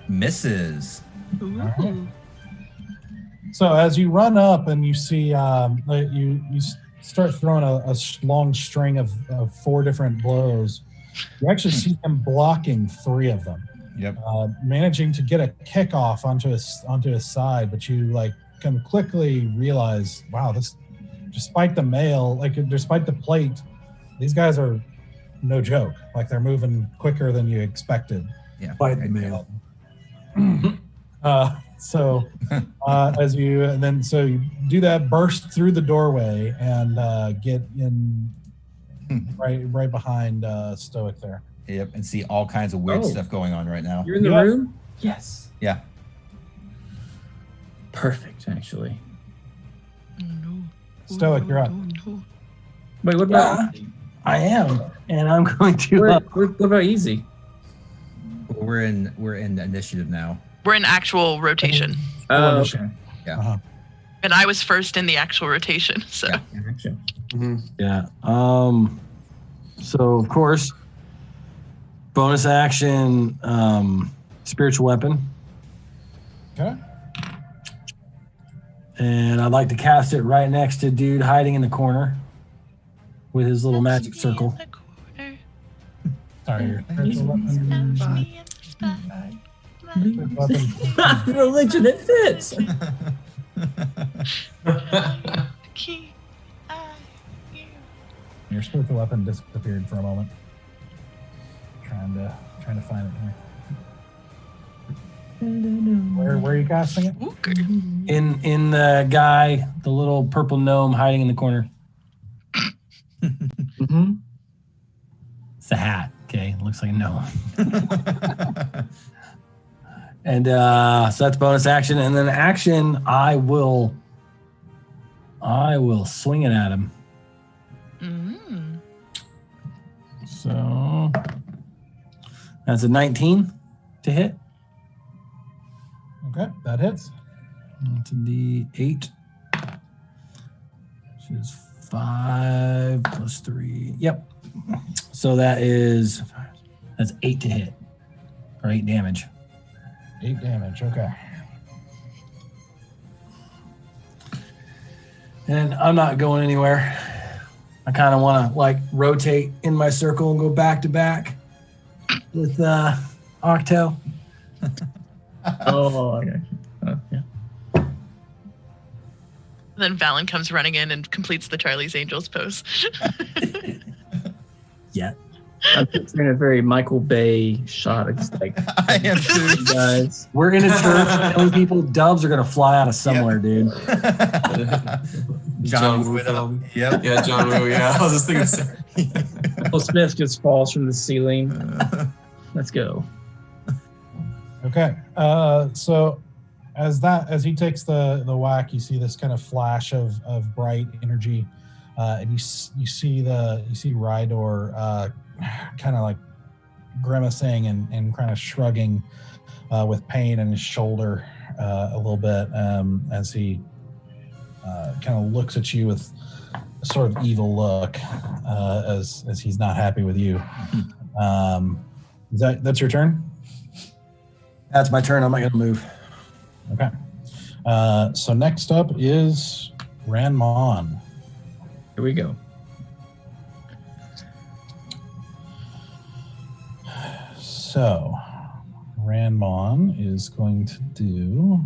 [SPEAKER 1] Misses.
[SPEAKER 4] Right. So as you run up and you see, you start throwing a long string of 4 different blows. You actually see him blocking 3 of them.
[SPEAKER 1] Yep.
[SPEAKER 4] Managing to get a kickoff onto his side, but you can quickly realize, wow, this, despite the mail, despite the plate, these guys are no joke. They're moving quicker than you expected.
[SPEAKER 1] Yeah.
[SPEAKER 3] Fight the mail.
[SPEAKER 4] So you do that, burst through the doorway, and get in right behind Stoic there.
[SPEAKER 1] Yep, and see all kinds of weird stuff going on right now.
[SPEAKER 13] You're in the room? Yes.
[SPEAKER 1] Yeah.
[SPEAKER 13] Perfect, actually.
[SPEAKER 4] Stoic, you're up.
[SPEAKER 13] Wait, what about
[SPEAKER 3] I am, and I'm going to.
[SPEAKER 13] What about Easy?
[SPEAKER 1] We're in initiative now.
[SPEAKER 5] We're in actual rotation.
[SPEAKER 13] Oh, okay.
[SPEAKER 1] Yeah.
[SPEAKER 4] Uh-huh.
[SPEAKER 5] And I was first in the actual rotation, so.
[SPEAKER 13] Gotcha.
[SPEAKER 7] Mm-hmm.
[SPEAKER 3] Yeah. So of course, bonus action, spiritual weapon.
[SPEAKER 4] Okay.
[SPEAKER 3] And I'd like to cast it right next to dude hiding in the corner with his little magic circle.
[SPEAKER 4] Sorry, your spiritual weapon.
[SPEAKER 13] Religion, it fits.
[SPEAKER 4] Your spiritual weapon disappeared for a moment. Trying to find it here. Where are you casting it?
[SPEAKER 3] In the guy, the little purple gnome hiding in the corner.
[SPEAKER 13] Mm-hmm.
[SPEAKER 3] It's a hat. Okay, looks like a gnome. And so that's bonus action, and then action, I will swing it at him.
[SPEAKER 5] Mm.
[SPEAKER 3] So that's a 19 to hit.
[SPEAKER 4] Okay, that hits.
[SPEAKER 3] That's a D8, which is 5 plus 3. Yep. So that's 8 to hit, or 8 damage.
[SPEAKER 4] 8 damage, okay.
[SPEAKER 3] And I'm not going anywhere. I kind of want to rotate in my circle and go back to back with Octo.
[SPEAKER 13] Oh, okay. Yeah.
[SPEAKER 5] Then Valen comes running in and completes the Charlie's Angels pose.
[SPEAKER 3] Yeah.
[SPEAKER 6] I'm picturing a very Michael Bay shot. It's like,
[SPEAKER 1] I am too.
[SPEAKER 6] guys.
[SPEAKER 3] We're in a church telling people doves are gonna fly out of somewhere, dude.
[SPEAKER 7] John Woo
[SPEAKER 1] with
[SPEAKER 7] film.
[SPEAKER 1] Yep.
[SPEAKER 7] Yeah, John Woo. Yeah, I was just thinking.
[SPEAKER 6] Will Smith just falls from the ceiling. Let's go.
[SPEAKER 4] Okay. So as he takes the whack, you see this kind of flash of bright energy, and you see Rydor kind of like grimacing and kind of shrugging with pain in his shoulder a little bit as he kind of looks at you with a sort of evil look as he's not happy with you. That's your turn?
[SPEAKER 3] That's my turn. I'm not gonna move.
[SPEAKER 4] Okay. So next up is Ranmon.
[SPEAKER 6] Here we go.
[SPEAKER 4] So Ranmon is going to do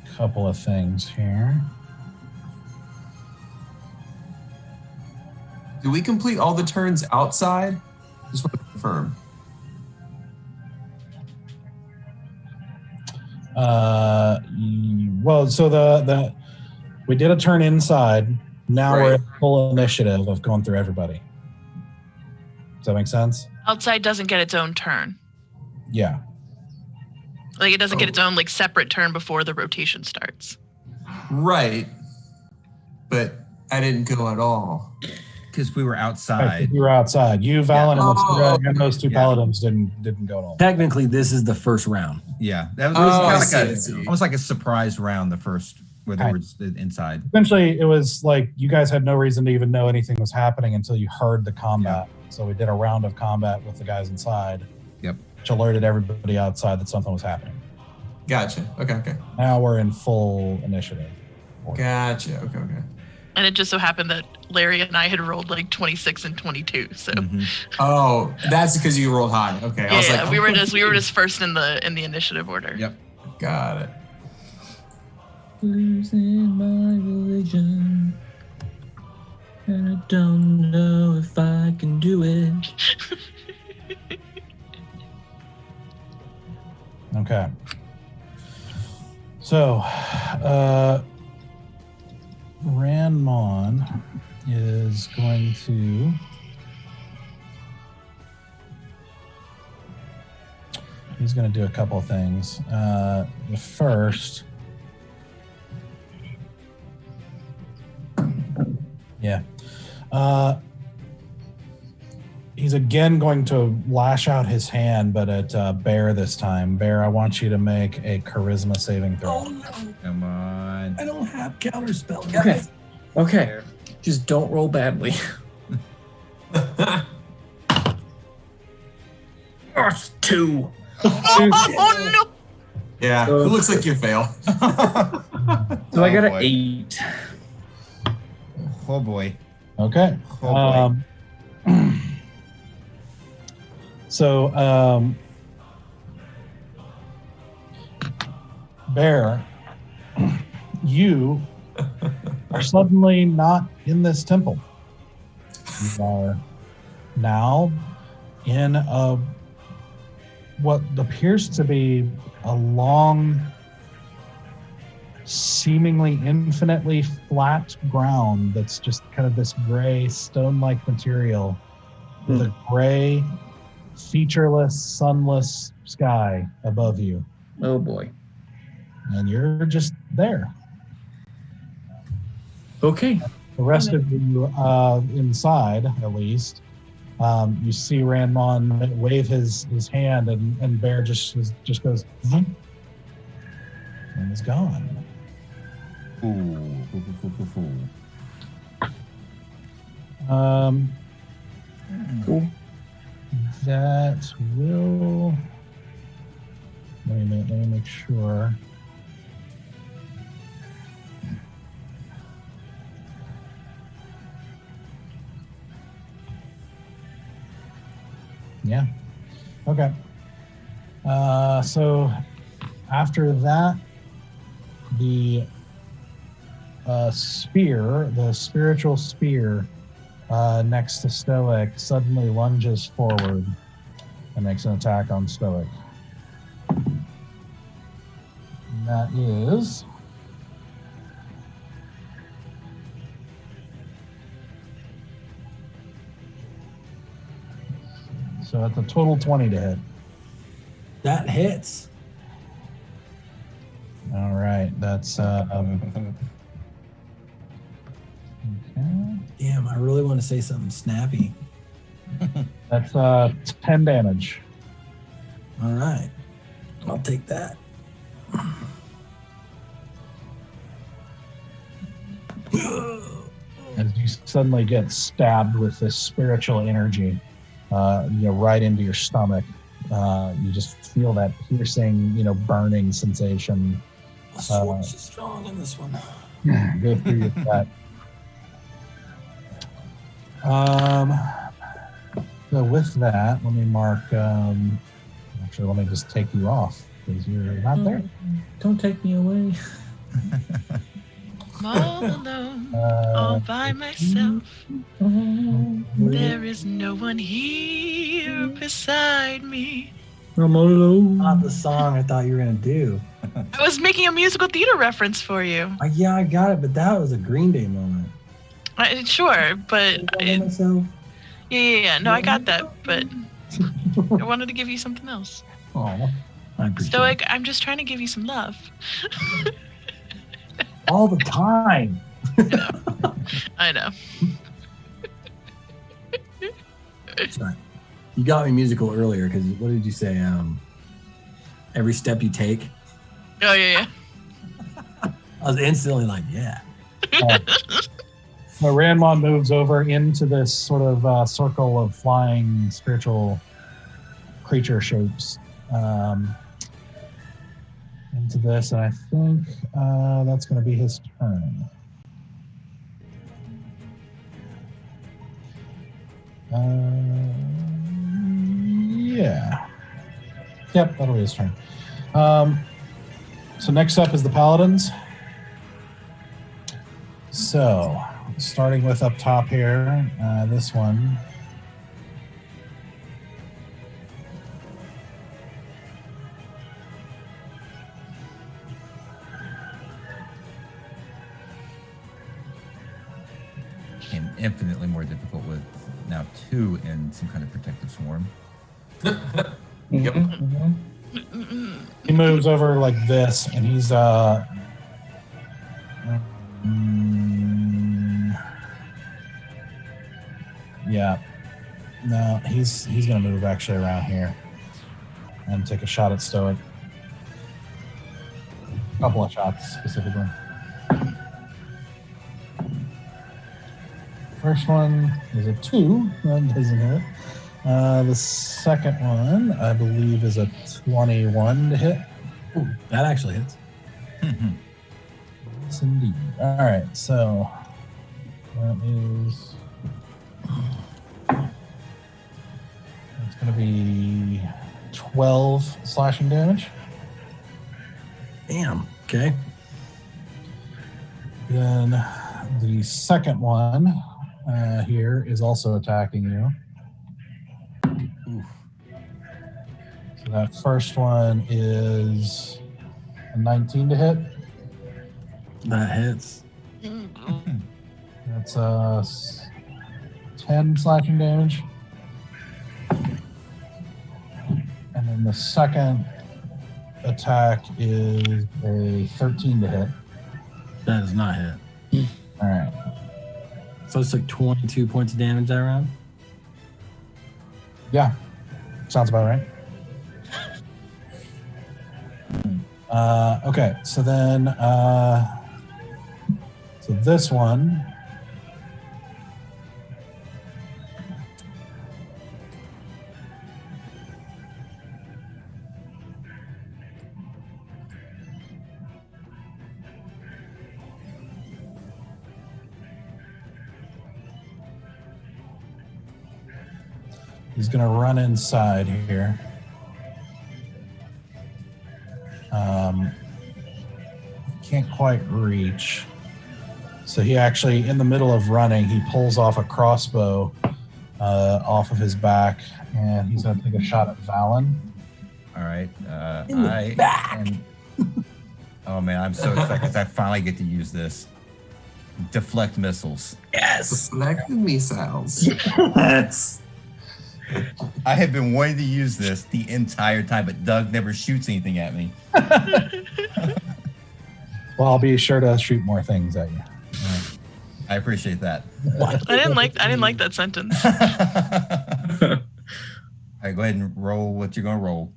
[SPEAKER 4] a couple of things here.
[SPEAKER 7] Do we complete all the turns outside? Just want to confirm.
[SPEAKER 4] Well, so we did a turn inside. Now we're
[SPEAKER 7] Right.
[SPEAKER 4] at full initiative of going through everybody. Does that make sense?
[SPEAKER 5] Outside doesn't get its own turn.
[SPEAKER 4] Yeah.
[SPEAKER 5] Like it doesn't get its own like separate turn before the rotation starts.
[SPEAKER 7] Right. But I didn't go at all.
[SPEAKER 1] Because we were
[SPEAKER 4] Right,
[SPEAKER 1] outside.
[SPEAKER 4] you were outside. You, Valen,
[SPEAKER 7] Oh,
[SPEAKER 4] and those two
[SPEAKER 1] Yeah.
[SPEAKER 4] paladins didn't go at all.
[SPEAKER 3] Technically, this is the first round.
[SPEAKER 1] Yeah, that was,
[SPEAKER 7] Oh,
[SPEAKER 1] kind
[SPEAKER 7] I
[SPEAKER 1] of
[SPEAKER 7] see,
[SPEAKER 1] like
[SPEAKER 7] I see.
[SPEAKER 1] almost like a surprise round. The first where they
[SPEAKER 4] Right.
[SPEAKER 1] were inside.
[SPEAKER 4] Essentially, it was like you guys had no reason to even know anything was happening until you heard the combat. So we did a round of combat with the guys inside.
[SPEAKER 1] Yep.
[SPEAKER 4] Which alerted everybody outside that something was happening.
[SPEAKER 7] Gotcha. Okay.
[SPEAKER 4] Now we're in full initiative.
[SPEAKER 7] Gotcha. Okay.
[SPEAKER 5] And it just so happened that Larry and I had rolled like 26 and 22. So
[SPEAKER 7] Oh, that's because you rolled high. Okay. I was
[SPEAKER 5] yeah,
[SPEAKER 7] like,
[SPEAKER 5] we were just first in the initiative order.
[SPEAKER 1] Yep.
[SPEAKER 7] Got it.
[SPEAKER 6] Losing my religion, and I don't know if I can do it.
[SPEAKER 4] Okay. So, Ranmon is going to he's going to do a couple of things. The first, he's again going to lash out his hand, but at Bear this time. Bear, I want you to make a charisma saving throw.
[SPEAKER 3] Oh no!
[SPEAKER 1] Come on.
[SPEAKER 3] I don't have counter spell, guys.
[SPEAKER 6] Okay. Just don't roll badly. That's 2.
[SPEAKER 5] Oh no!
[SPEAKER 7] Yeah. It looks like you fail.
[SPEAKER 6] So I got an
[SPEAKER 1] boy.
[SPEAKER 6] 8.
[SPEAKER 1] Oh boy.
[SPEAKER 4] Okay.
[SPEAKER 1] Oh boy.
[SPEAKER 4] So, Bear, you are suddenly not in this temple. You are now in what appears to be a long, seemingly infinitely flat ground that's just kind of this gray stone-like material with a gray, featureless, sunless sky above you.
[SPEAKER 6] Oh boy.
[SPEAKER 4] And you're just there.
[SPEAKER 6] Okay.
[SPEAKER 4] The rest of you inside, at least, you see Ranmon wave his hand, and Bear just goes, "Vroom," and is gone.
[SPEAKER 6] Cool.
[SPEAKER 4] That will. Wait a minute. Let me make sure. Yeah. Okay. So after that, the spear, the spiritual spear next to Stoic, suddenly lunges forward and makes an attack on Stoic. And that is so that's a total 20 to hit.
[SPEAKER 3] That hits.
[SPEAKER 4] All right, that's okay.
[SPEAKER 3] Damn, I really want to say something snappy.
[SPEAKER 4] That's 10 damage.
[SPEAKER 3] All right, I'll take that.
[SPEAKER 4] As you suddenly get stabbed with this spiritual energy, right into your stomach. You just feel that piercing, burning sensation.
[SPEAKER 3] The sword's is strong in this one.
[SPEAKER 4] Go through your gut. So with that, let me mark. Actually, let me just take you off because you're not there.
[SPEAKER 13] Don't take me away.
[SPEAKER 5] I'm all alone, all by myself. There is no one here beside me.
[SPEAKER 13] I'm all alone.
[SPEAKER 3] Not the song I thought you were gonna do.
[SPEAKER 5] I was making a musical theater reference for you.
[SPEAKER 3] Yeah, I got it, but that was a Green Day moment.
[SPEAKER 5] Sure, but
[SPEAKER 3] myself.
[SPEAKER 5] Yeah. No, I got that, but I wanted to give you something else.
[SPEAKER 3] Oh, I appreciate
[SPEAKER 5] Stoic, I'm just trying to give you some love.
[SPEAKER 3] all the time.
[SPEAKER 5] I know.
[SPEAKER 3] Sorry. You got me musical earlier because what did you say? Every step you take.
[SPEAKER 5] Oh yeah.
[SPEAKER 3] I was instantly like, yeah.
[SPEAKER 4] So Ranmon moves over into this sort of circle of flying spiritual creature shapes. Into this, and I think that's going to be his turn. Yeah. Yep, that'll be his turn. So next up is the Paladins. So, starting with up top here, this one.
[SPEAKER 1] And infinitely more difficult with now 2 in some kind of protective swarm.
[SPEAKER 7] Yep.
[SPEAKER 4] He moves over like this, and he's yeah. No, he's gonna move actually around here and take a shot at Stoic. A couple of shots specifically. First one is a 2. That doesn't hit. The second one, I believe, is a 21 to hit.
[SPEAKER 3] Ooh, that actually hits.
[SPEAKER 4] Yes, indeed. All right, so that is. It's going to be 12 slashing damage.
[SPEAKER 3] Damn. Okay.
[SPEAKER 4] Then the second one here is also attacking you. So that first one is a 19 to hit.
[SPEAKER 3] That hits.
[SPEAKER 4] That's 10 slashing damage. And then the second attack is a 13 to hit.
[SPEAKER 3] That does not hit.
[SPEAKER 4] All right.
[SPEAKER 3] So it's like 22 points of damage that round?
[SPEAKER 4] Yeah. Sounds about right. Okay, so then so this one He's going to run inside here. Can't quite reach. So he actually, in the middle of running, he pulls off a crossbow off of his back, and he's going to take a shot at Valen.
[SPEAKER 1] All right. Oh man, I'm so excited because I finally get to use this. Deflect missiles.
[SPEAKER 6] Yes.
[SPEAKER 7] Deflect missiles.
[SPEAKER 6] Yes.
[SPEAKER 1] I have been wanting to use this the entire time, but Doug never shoots anything at me.
[SPEAKER 4] Well, I'll be sure to shoot more things at you.
[SPEAKER 1] I appreciate that.
[SPEAKER 5] I didn't like that sentence.
[SPEAKER 1] All right, go ahead and roll what you're going to roll.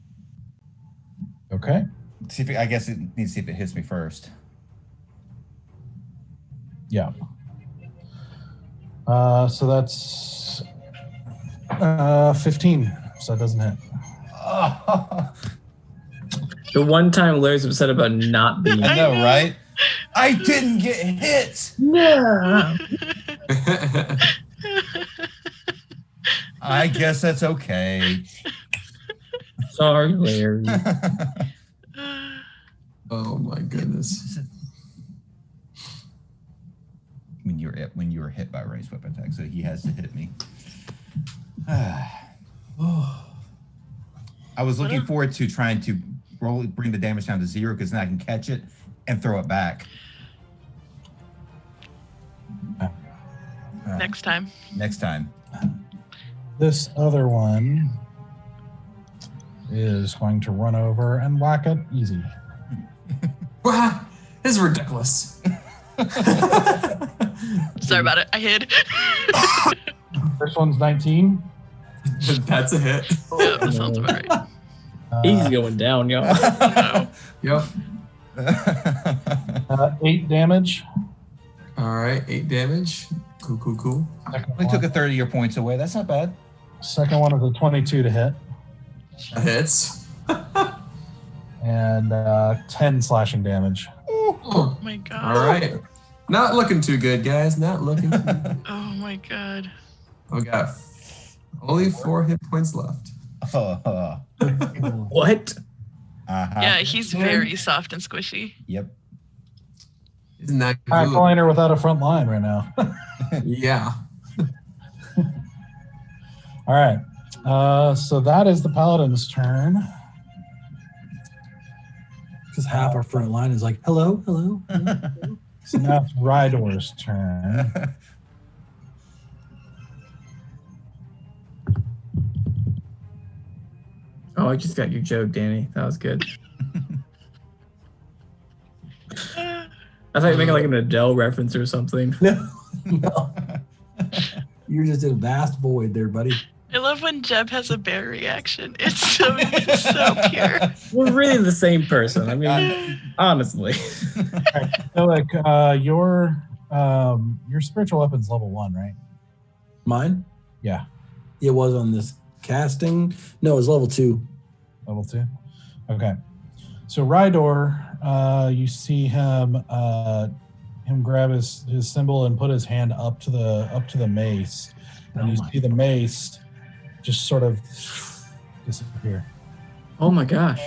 [SPEAKER 4] Okay.
[SPEAKER 1] See if I guess it needs to see if it hits me first.
[SPEAKER 4] Yeah. So that's 15. So that doesn't hit.
[SPEAKER 6] The one time Larry's upset about not being.
[SPEAKER 1] I know, right? I didn't get hit.
[SPEAKER 6] No.
[SPEAKER 1] I guess that's okay.
[SPEAKER 6] Sorry, Larry.
[SPEAKER 7] Oh my goodness.
[SPEAKER 1] When you were hit by a ranged weapon attack, so he has to hit me. I was looking forward to trying to bring the damage down to 0 because then I can catch it and throw it back.
[SPEAKER 5] Next time.
[SPEAKER 1] Next time.
[SPEAKER 4] This other one is going to run over and whack it easy.
[SPEAKER 7] Wow, this is ridiculous.
[SPEAKER 5] Sorry about it. I hid.
[SPEAKER 4] First one's 19.
[SPEAKER 7] That's a hit.
[SPEAKER 5] Yeah, that sounds about right.
[SPEAKER 6] He's going down, y'all.
[SPEAKER 7] Yep.
[SPEAKER 4] 8 damage.
[SPEAKER 7] All right, 8 damage. Cool.
[SPEAKER 1] We took a third of your points away. That's not bad.
[SPEAKER 4] Second one is a 22 to hit.
[SPEAKER 7] That hits.
[SPEAKER 4] And 10 slashing damage.
[SPEAKER 5] Oh my god.
[SPEAKER 7] All right. Not looking too good, guys. Not looking too good.
[SPEAKER 5] Oh my god.
[SPEAKER 7] We got only 4 hit points left.
[SPEAKER 6] What?
[SPEAKER 5] Yeah, he's very soft and squishy.
[SPEAKER 1] Yep.
[SPEAKER 7] Isn't that good?
[SPEAKER 4] Pathfinder without a front line right now.
[SPEAKER 7] Yeah.
[SPEAKER 4] All right. So that is the paladin's turn.
[SPEAKER 3] Because half our front line is like, hello.
[SPEAKER 4] So now it's Rydor's turn.
[SPEAKER 6] Oh, I just got your joke, Danny. That was good. I thought you were making like an Adele reference or something.
[SPEAKER 3] No. You're just in a vast void there, buddy.
[SPEAKER 5] I love when Jeb has a bear reaction. It's so pure.
[SPEAKER 6] We're really the same person. I mean, honestly.
[SPEAKER 4] Right, so like your spiritual weapon's level 1, right?
[SPEAKER 3] Mine?
[SPEAKER 4] Yeah.
[SPEAKER 3] It was on this casting. No, it was level 2.
[SPEAKER 4] Level 2. Okay. So Rydor, you see him grab his symbol and put his hand up to the mace, and you see the mace just sort of disappear.
[SPEAKER 6] Oh my gosh.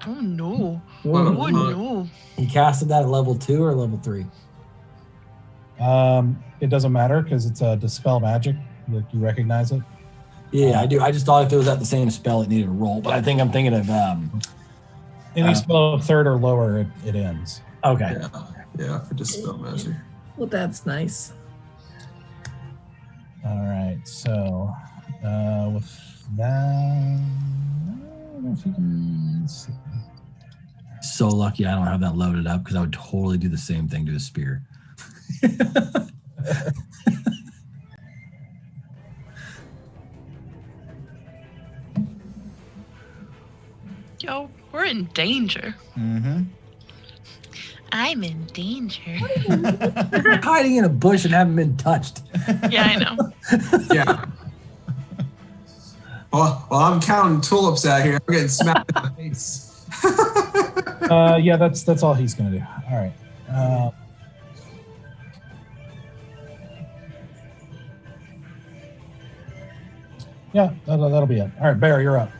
[SPEAKER 5] Oh no.
[SPEAKER 6] Whoa.
[SPEAKER 5] Oh no.
[SPEAKER 3] He casted that at level 2 or level 3?
[SPEAKER 4] It doesn't matter because it's a dispel magic. Like you recognize it.
[SPEAKER 3] Yeah, I do. I just thought if it was at the same spell, it needed a roll. But I think I'm thinking of
[SPEAKER 4] any spell of 3rd or lower, it ends.
[SPEAKER 3] Okay.
[SPEAKER 7] Yeah, for dispel magic.
[SPEAKER 6] Well, that's nice.
[SPEAKER 4] All right. So with that, I don't know if you can see.
[SPEAKER 3] So lucky I don't have that loaded up because I would totally do the same thing to a spear.
[SPEAKER 5] Yo, we're in danger.
[SPEAKER 1] Mm-hmm.
[SPEAKER 5] I'm in danger.
[SPEAKER 3] Hiding in a bush and haven't been touched.
[SPEAKER 5] Yeah, I know.
[SPEAKER 7] Yeah. Well, I'm counting tulips out here. I'm getting smacked in the face.
[SPEAKER 4] Yeah, that's all he's gonna do. All right. Yeah, that'll be it. All right, Bear, you're up.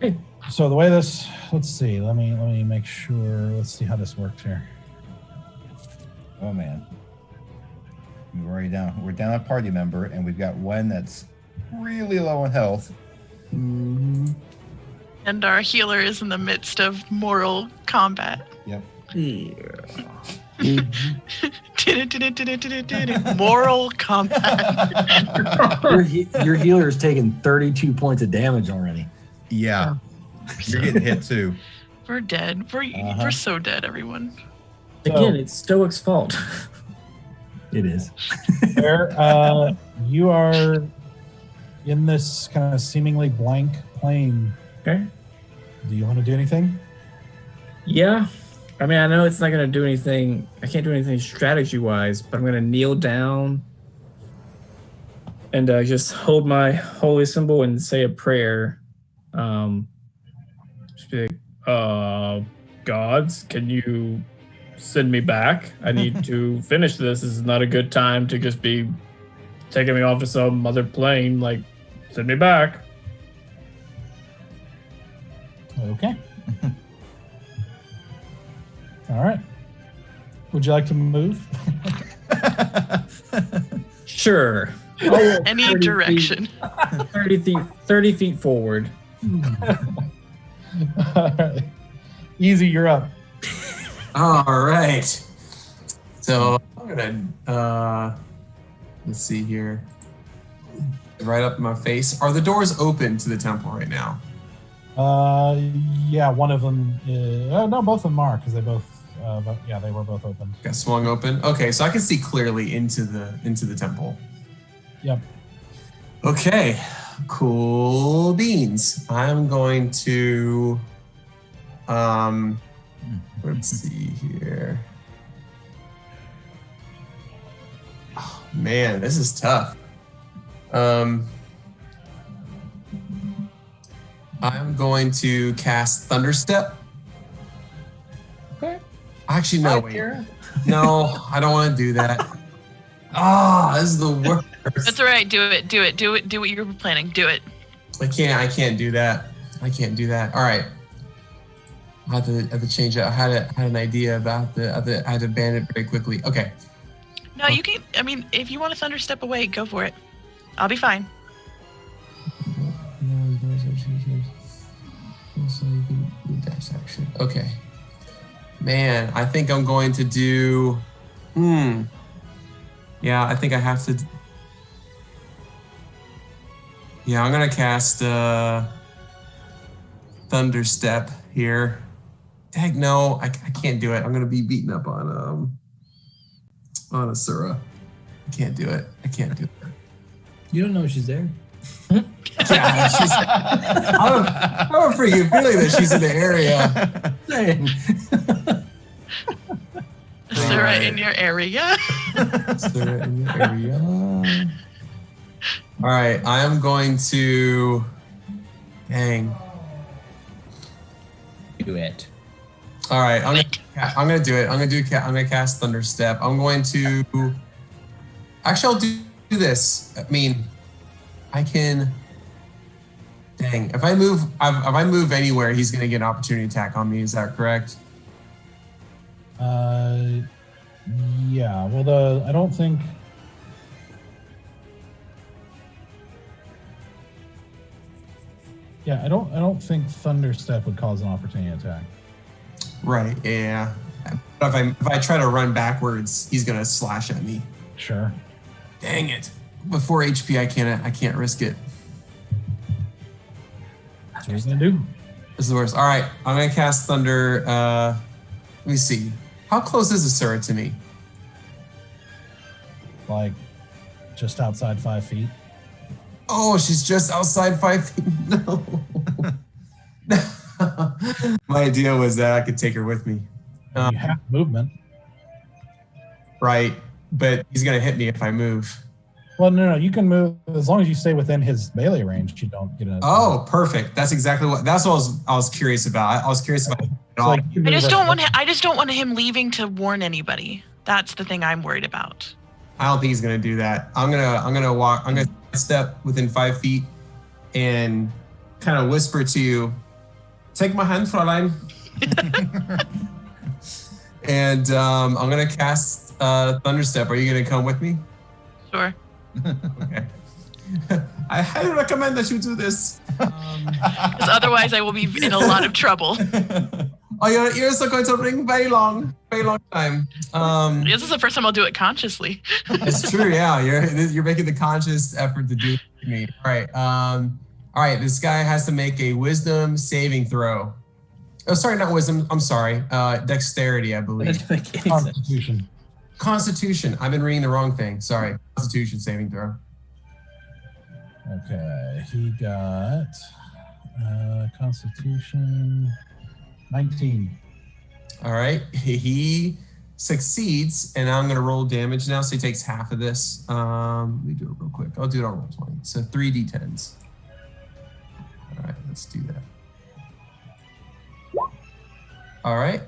[SPEAKER 6] Hey.
[SPEAKER 4] So the way this, let's see. Let me make sure. Let's see how this works here.
[SPEAKER 1] Oh man, we're down a party member, and we've got one that's really low on health.
[SPEAKER 5] And our healer is in the midst of moral combat.
[SPEAKER 1] Yep.
[SPEAKER 5] Moral combat.
[SPEAKER 3] Your healer is taking 32 points of damage already.
[SPEAKER 1] Yeah. You're getting hit too.
[SPEAKER 5] We're dead. We're so dead, everyone.
[SPEAKER 6] Again, it's Stoic's fault.
[SPEAKER 3] It is.
[SPEAKER 4] Bear, you are in this kind of seemingly blank plane.
[SPEAKER 6] Okay.
[SPEAKER 4] Do you want to do anything?
[SPEAKER 6] Yeah. I mean, I know it's not going to do anything. I can't do anything strategy-wise, but I'm going to kneel down and just hold my holy symbol and say a prayer. Just be like, gods, can you send me back? I need to finish this. This is not a good time to just be taking me off to some other plane. Like, send me back.
[SPEAKER 4] Okay. All right. Would you like to move?
[SPEAKER 6] Sure.
[SPEAKER 5] Any direction.
[SPEAKER 6] 30 feet forward.
[SPEAKER 4] All right. Easy, you're up.
[SPEAKER 7] All right. So I'm gonna let's see here. Right up in my face. Are the doors open to the temple right now?
[SPEAKER 4] Yeah, one of them. No, both of them are because they both. They were both open.
[SPEAKER 7] Got swung open. Okay, so I can see clearly into the temple.
[SPEAKER 4] Yep.
[SPEAKER 7] Okay, cool beans. I'm going to let's see here. Oh, man, this is tough. I'm going to cast Thunderstep.
[SPEAKER 6] Okay.
[SPEAKER 7] Actually, no, wait. No, I don't want to do that. This is the worst.
[SPEAKER 5] That's all right. Do it. Do what you were planning. Do it.
[SPEAKER 7] I can't do that. All right. I have to change it. I had an idea about I had to ban it very quickly. Okay.
[SPEAKER 5] No, you can. I mean, if you want to thunder step away, go for it. I'll be fine.
[SPEAKER 7] Okay. Man, I think I'm going to do. Yeah, I think I have to. Yeah, I'm gonna cast Thunderstep here. Dang, no, I can't do it. I'm gonna be beaten up on Asura. I can't do it.
[SPEAKER 13] You don't know she's there.
[SPEAKER 7] Yeah, I have a freaking feeling that she's in the area. Dang.
[SPEAKER 5] Sarah in your area.
[SPEAKER 7] Sarah in your area. All right, I am going to. Dang.
[SPEAKER 13] Do it.
[SPEAKER 7] All right, I'm gonna do it. I'm gonna cast Thunderstep. I'm going to. Actually, I'll do this. I mean, I can. Dang, if I move anywhere, he's gonna get an opportunity attack on me. Is that correct?
[SPEAKER 4] Yeah. Well, I don't think. Yeah, I don't think Thunderstep would cause an opportunity attack.
[SPEAKER 7] Right. Yeah. But if I try to run backwards, he's gonna slash at me.
[SPEAKER 4] Sure.
[SPEAKER 7] Dang it! With 4 HP, I can't risk it.
[SPEAKER 4] That's what he's gonna do.
[SPEAKER 7] This is the worst. All right, I'm gonna cast Thunder. Let me see. How close is Asura to me?
[SPEAKER 4] Like, just outside 5 feet.
[SPEAKER 7] Oh, she's just outside 5 feet. No. My idea was that I could take her with me.
[SPEAKER 4] You have movement.
[SPEAKER 7] Right, but he's gonna hit me if I move.
[SPEAKER 4] Well, no, you can move as long as you stay within his melee range. You don't get a.
[SPEAKER 7] Oh, perfect. That's exactly what. That's what I was curious about. I was curious about.
[SPEAKER 4] Like
[SPEAKER 5] I just don't want him leaving to warn anybody. That's the thing I'm worried about.
[SPEAKER 7] I don't think he's gonna do that. I'm gonna walk. I'm gonna step within 5 feet and kind of whisper to you, "Take my hand, Fräulein." And I'm going to cast Thunderstep. Are you going to come with me?
[SPEAKER 5] Sure.
[SPEAKER 7] Okay. I highly recommend that you do this.
[SPEAKER 5] Because otherwise I will be in a lot of trouble.
[SPEAKER 7] Oh, your ears are going to ring very long time.
[SPEAKER 5] This is the first time I'll do it consciously.
[SPEAKER 7] It's true, yeah. You're making the conscious effort to do it to me. All right. This guy has to make a wisdom saving throw. Oh, sorry, not wisdom. I'm sorry. Dexterity, I believe. Constitution. I've been reading the wrong thing. Sorry. Constitution saving throw.
[SPEAKER 4] Okay, he got Constitution 19.
[SPEAKER 7] All right, he succeeds, and I'm gonna roll damage now. So he takes half of this. Let me do it real quick. I'll do it on roll 20. So 3d10s. All right, let's do that. All right,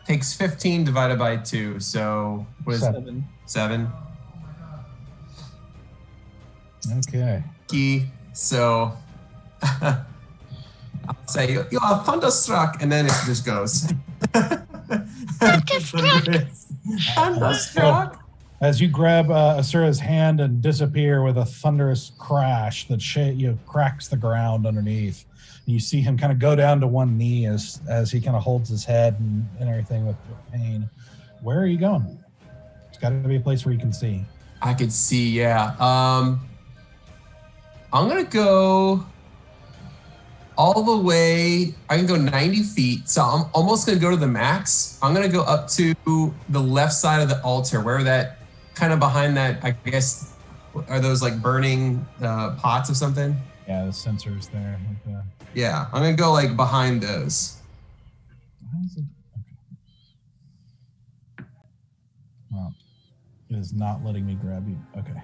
[SPEAKER 7] takes 15 divided by 2. So what is
[SPEAKER 13] 7?
[SPEAKER 7] 7.
[SPEAKER 4] Okay.
[SPEAKER 7] So I'll say you are thunderstruck, and then it just goes. Thunderstruck.
[SPEAKER 4] As you grab Asura's hand and disappear with a thunderous crash that cracks the ground underneath, and you see him kind of go down to one knee as he kind of holds his head and everything with pain. Where are you going? It's got to be a place where you can see.
[SPEAKER 7] I could see, yeah. I'm gonna go all the way. I can go 90 feet, so I'm almost gonna go to the max. I'm gonna go up to the left side of the altar, where that kind of behind that, I guess, are those like burning pots or something?
[SPEAKER 4] Yeah, the sensors there. Like
[SPEAKER 7] yeah, I'm gonna go like behind those.
[SPEAKER 4] Okay. Well, it is not letting me grab you. Okay.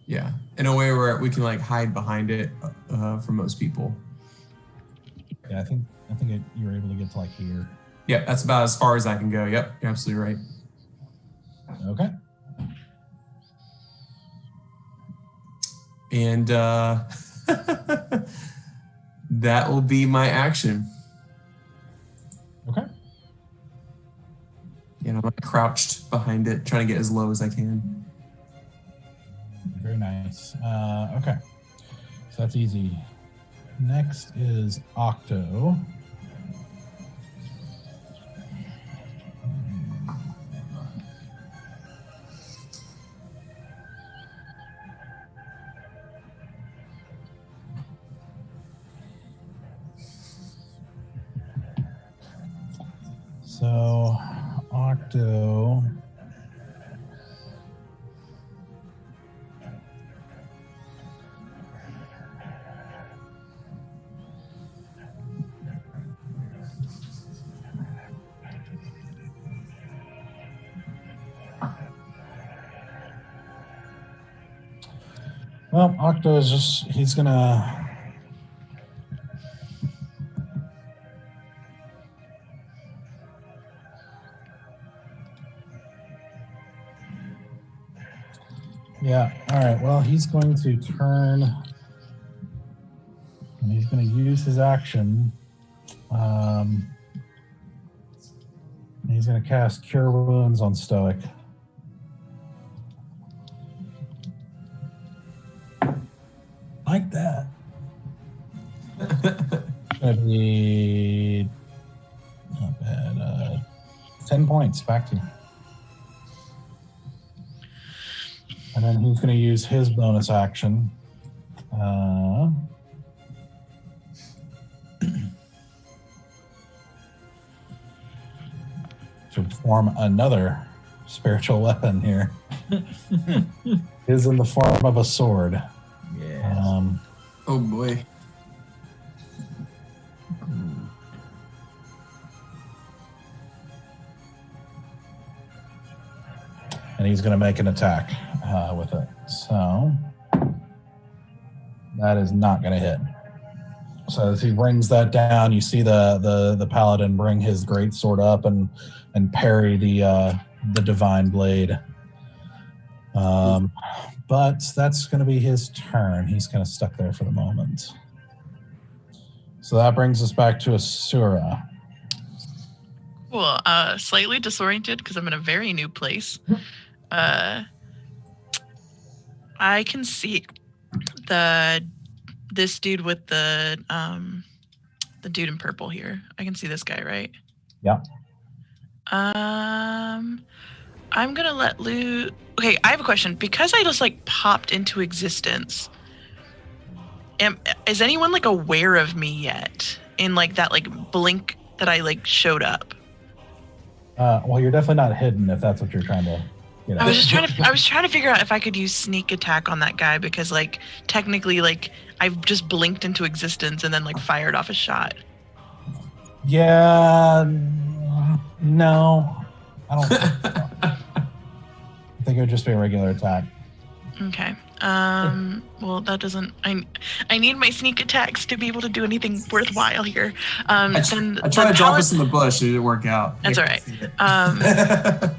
[SPEAKER 7] Yeah, in a way where we can like hide behind it for most people.
[SPEAKER 4] Yeah, I think you were able to get to like here.
[SPEAKER 7] Yeah, that's about as far as I can go. Yep, you're absolutely right.
[SPEAKER 4] Okay.
[SPEAKER 7] And that will be my action.
[SPEAKER 4] Okay.
[SPEAKER 7] And I'm like crouched behind it, trying to get as low as I can.
[SPEAKER 4] Very nice. Okay. So that's easy. Next is Octo. So Octo Well, Octo is he's gonna yeah, all right. Well, he's going to turn and he's going to use his action. He's going to cast Cure Wounds on Stoic. Like that. Gonna be not bad. 10 points back to you. And then he's gonna use his bonus action. To form another spiritual weapon here. Is in the form of a sword.
[SPEAKER 7] Yeah. Oh boy.
[SPEAKER 4] And he's going to make an attack with it. So that is not going to hit. So as he brings that down, you see the paladin bring his great sword up and parry the divine blade. But But that's going to be his turn. He's kind of stuck there for the moment. So that brings us back to Asura.
[SPEAKER 5] Cool. Slightly disoriented because I'm in a very new place. I can see this dude with the dude in purple here. I can see this guy, right?
[SPEAKER 4] Yeah.
[SPEAKER 5] I'm gonna let Lou. Okay, I have a question. Because I just like popped into existence, is anyone like aware of me yet? In like that like blink that I like showed up.
[SPEAKER 4] Well, you're definitely not hidden if that's what you're trying to. You know.
[SPEAKER 5] I was trying to figure out if I could use sneak attack on that guy because like technically like I've just blinked into existence and then like fired off a shot.
[SPEAKER 4] Yeah. No, I don't think so. I think it would just be a regular attack.
[SPEAKER 5] Okay. Well, that doesn't. I need my sneak attacks to be able to do anything worthwhile here.
[SPEAKER 7] I tried to drop us in the bush. It didn't work out.
[SPEAKER 5] That's all right.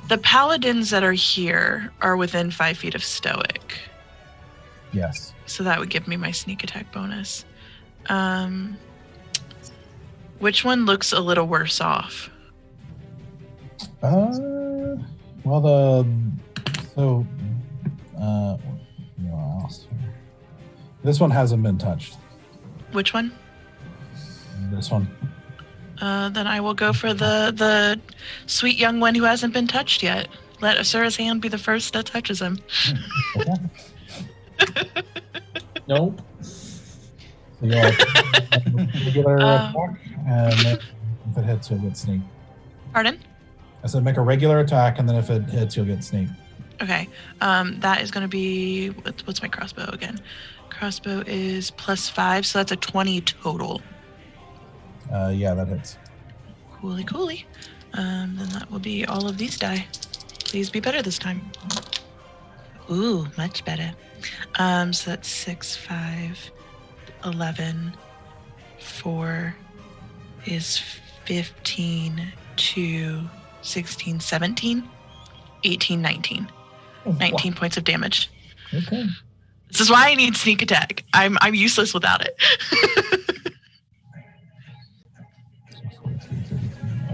[SPEAKER 5] The paladins that are here are within 5 feet of Stoic.
[SPEAKER 4] Yes.
[SPEAKER 5] So that would give me my sneak attack bonus. Which one looks a little worse off?
[SPEAKER 4] This one hasn't been touched.
[SPEAKER 5] Which one?
[SPEAKER 4] This one.
[SPEAKER 5] Then I will go for the sweet young one who hasn't been touched yet. Let Asura's hand be the first that touches him.
[SPEAKER 13] Nope.
[SPEAKER 4] So you'll regular attack, and then if it hits, you'll get sneak.
[SPEAKER 5] Pardon?
[SPEAKER 4] I said make a regular attack, and then if it hits, you'll get sneak.
[SPEAKER 5] Okay. That is going to be what's my crossbow again? Crossbow is +5, so that's a 20 total.
[SPEAKER 4] Yeah, that hits.
[SPEAKER 5] Cooly. Then that will be all of these die. Please be better this time. Ooh, much better. So that's 6, 5, 11, 4 is 15, 2, 16, 17, 18, 19. 19 points of damage.
[SPEAKER 4] Okay.
[SPEAKER 5] This is why I need sneak attack. I'm useless without it.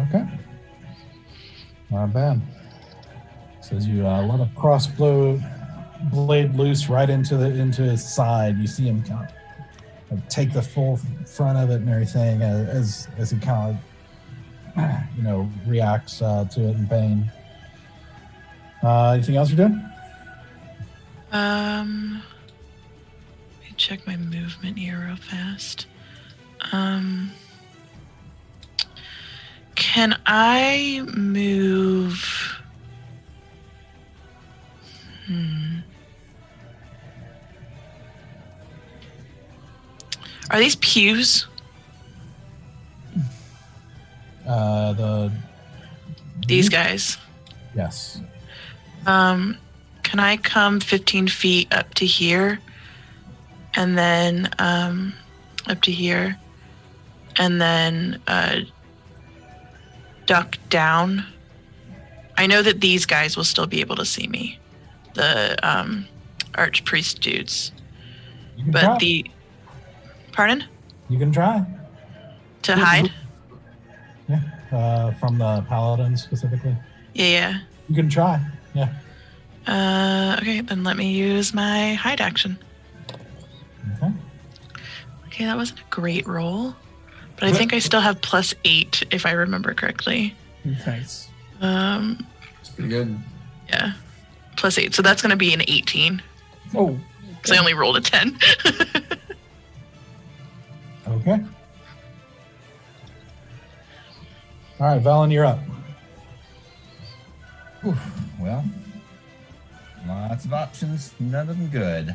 [SPEAKER 4] Okay. Not bad. Says you let a crossbow blade loose right into his side. You see him kind of take the full front of it and everything as he kind of reacts to it in pain. Anything else you're doing?
[SPEAKER 5] Let me check my movement here real fast. Can I move? Are these pews? These guys.
[SPEAKER 4] Yes.
[SPEAKER 5] Can I come 15 feet up to here? And then up to here. And then duck down. I know that these guys will still be able to see me. The Archpriest dudes. But
[SPEAKER 4] try.
[SPEAKER 5] Pardon?
[SPEAKER 4] You can try.
[SPEAKER 5] To hide?
[SPEAKER 4] Yeah. From the paladins specifically.
[SPEAKER 5] Yeah.
[SPEAKER 4] You can try. Yeah.
[SPEAKER 5] Okay, then let me use my hide action. Okay, that wasn't a great roll, but I think I still have +8 if I remember correctly.
[SPEAKER 13] Nice.
[SPEAKER 7] It's pretty good.
[SPEAKER 5] Yeah, +8. So that's going to be an 18.
[SPEAKER 13] Oh,
[SPEAKER 5] because I only rolled a 10.
[SPEAKER 4] Okay. All right, Valen, you're up.
[SPEAKER 1] Whew, well, lots of options, none of them good.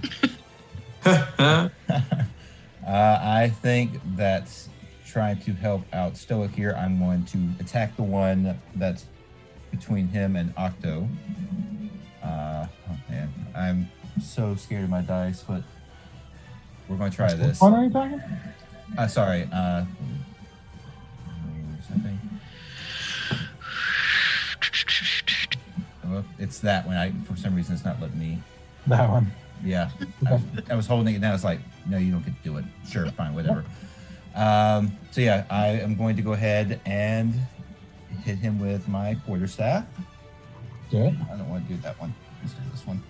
[SPEAKER 1] I think that trying to help out Stoic here, I'm going to attack the one that's between him and Octo. Oh man, I'm so scared of my dice, but we're going to try this.
[SPEAKER 4] What are you talking?
[SPEAKER 1] Sorry. Something. Well, it's that one. For some reason, it's not letting me.
[SPEAKER 4] That one.
[SPEAKER 1] Yeah. I was holding it down. It's like, no, you don't get to do it. Sure, fine, whatever. So yeah, I am going to go ahead and hit him with my quarterstaff.
[SPEAKER 4] Good.
[SPEAKER 1] I don't want to do that one. Let's do this one.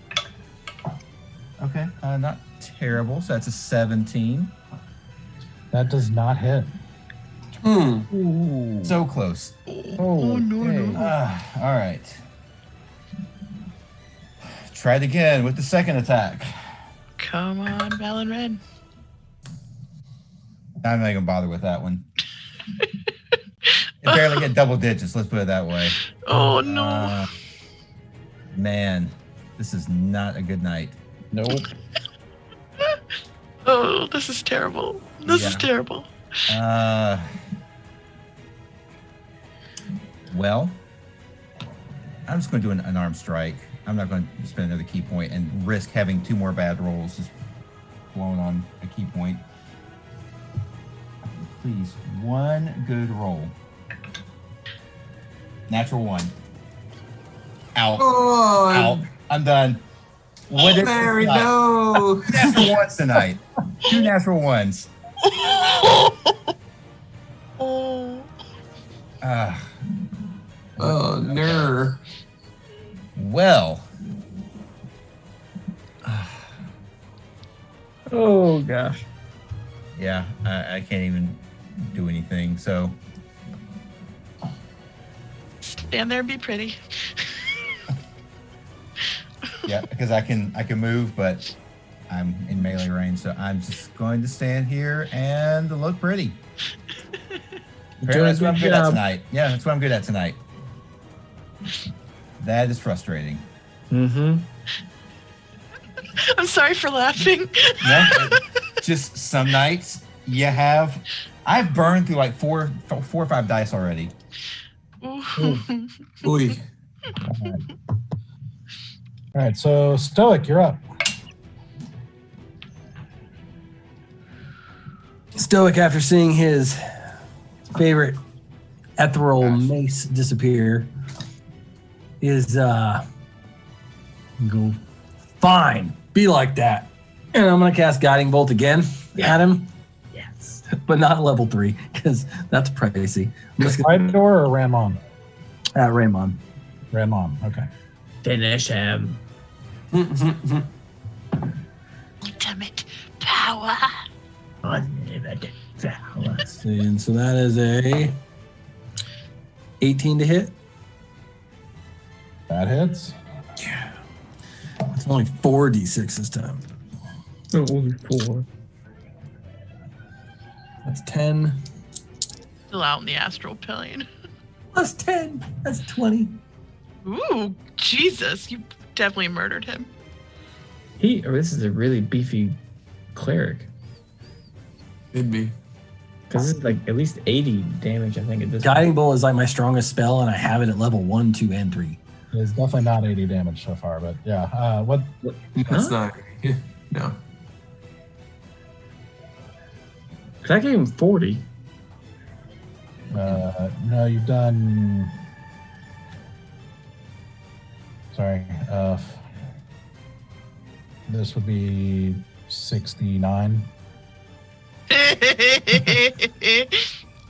[SPEAKER 1] Okay, not terrible. So that's a 17.
[SPEAKER 4] That does not hit.
[SPEAKER 1] Ooh. So close.
[SPEAKER 5] Oh, no.
[SPEAKER 1] All right. Try it again with the second attack.
[SPEAKER 5] Come on, Val Red.
[SPEAKER 1] I'm not gonna bother with that one. It barely hit double digits. Let's put it that way.
[SPEAKER 5] Oh no.
[SPEAKER 1] Man, this is not a good night.
[SPEAKER 4] Nope.
[SPEAKER 5] Oh, this is terrible. This is terrible.
[SPEAKER 1] Well, I'm just going to do an unarmed strike. I'm not going to spend another key point and risk having 2 more bad rolls just blowing on a key point. Please, 1 good roll. Natural 1. Out.
[SPEAKER 7] Oh,
[SPEAKER 1] Out. I'm done. What
[SPEAKER 7] Larry, no.
[SPEAKER 1] 2 natural ones tonight. 2 natural ones.
[SPEAKER 7] Oh, no.
[SPEAKER 1] Well.
[SPEAKER 6] Oh, gosh.
[SPEAKER 1] Yeah, I can't even do anything, so.
[SPEAKER 5] Stand there and be pretty.
[SPEAKER 1] Yeah, because I can move, but I'm in melee range, so I'm just going to stand here and look pretty. Apparently that's what I'm good at tonight. Yeah, that's what I'm good at tonight. That is frustrating.
[SPEAKER 6] Mm-hmm.
[SPEAKER 5] I'm sorry for laughing.
[SPEAKER 1] No, just some nights I've burned through like four or 5 dice already.
[SPEAKER 7] Ooh.
[SPEAKER 4] All right, so Stoic, you're up.
[SPEAKER 3] Stoic, after seeing his favorite ethereal mace disappear, is go, fine, be like that. And I'm going to cast Guiding Bolt again at him.
[SPEAKER 6] Yes.
[SPEAKER 3] But not level 3, because that's pricey.
[SPEAKER 4] Idor or Ramon?
[SPEAKER 3] Raymond.
[SPEAKER 4] Ramon, okay.
[SPEAKER 6] Finish him.
[SPEAKER 5] Ultimate power.
[SPEAKER 6] Unlimited power.
[SPEAKER 3] Let's see, and so that is a 18 to hit.
[SPEAKER 4] That hits.
[SPEAKER 3] Yeah. It's only 4d6 this time.
[SPEAKER 6] Oh, only 4.
[SPEAKER 3] That's 10.
[SPEAKER 5] Still out in the astral plane.
[SPEAKER 3] Plus 10. That's 20.
[SPEAKER 5] Ooh, Jesus. You definitely murdered him.
[SPEAKER 6] This is a really beefy cleric.
[SPEAKER 7] It'd be.
[SPEAKER 6] Because this is like at least 80 damage, I think, at this
[SPEAKER 3] Guiding Bolt is like my strongest spell, and I have it at level 1, 2, and 3.
[SPEAKER 4] It's definitely not 80 damage so far, but yeah. What?
[SPEAKER 7] That's not. No.
[SPEAKER 6] Because I gave him 40.
[SPEAKER 4] No, you've done. Sorry. This would be 69.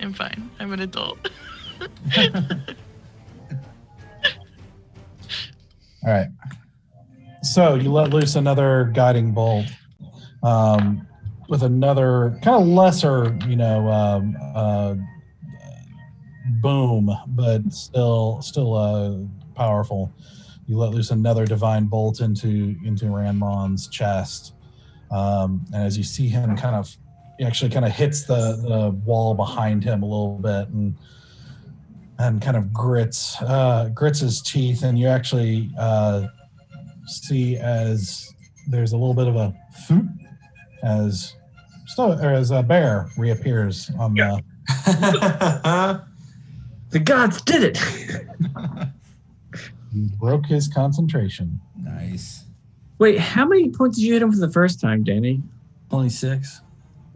[SPEAKER 5] I'm fine. I'm an adult.
[SPEAKER 4] All right. So you let loose another guiding bolt with another kind of lesser, boom, but still powerful. You let loose another divine bolt into Ranmon's chest, and as you see him he actually hits the wall behind him a little bit and kind of grits his teeth, and you actually see as there's a little bit of a thoop as a bear reappears on the.
[SPEAKER 6] The gods did it.
[SPEAKER 4] He broke his concentration.
[SPEAKER 1] Nice.
[SPEAKER 6] Wait, how many points did you hit him for the first time, Danny?
[SPEAKER 3] Only 6.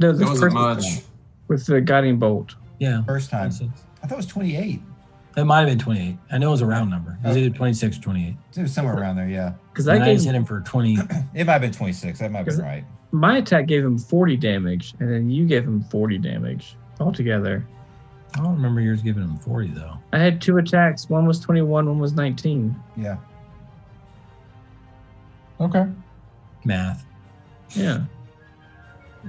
[SPEAKER 6] No,
[SPEAKER 7] It wasn't much.
[SPEAKER 6] With the guiding bolt.
[SPEAKER 3] Yeah.
[SPEAKER 1] First time. I thought it was 28.
[SPEAKER 3] It might have been 28. I know it was a round number. It was either 26 or 28.
[SPEAKER 1] It was somewhere around there, yeah.
[SPEAKER 13] Because
[SPEAKER 3] I
[SPEAKER 13] I
[SPEAKER 3] just hit him for 20.
[SPEAKER 1] It might have been 26. That might be right.
[SPEAKER 13] My attack gave him 40 damage, and then you gave him 40 damage altogether.
[SPEAKER 3] I don't remember yours giving him 40 though.
[SPEAKER 13] I had 2 attacks. One was 21, one was 19.
[SPEAKER 1] Yeah.
[SPEAKER 4] Okay.
[SPEAKER 3] Math.
[SPEAKER 13] Yeah.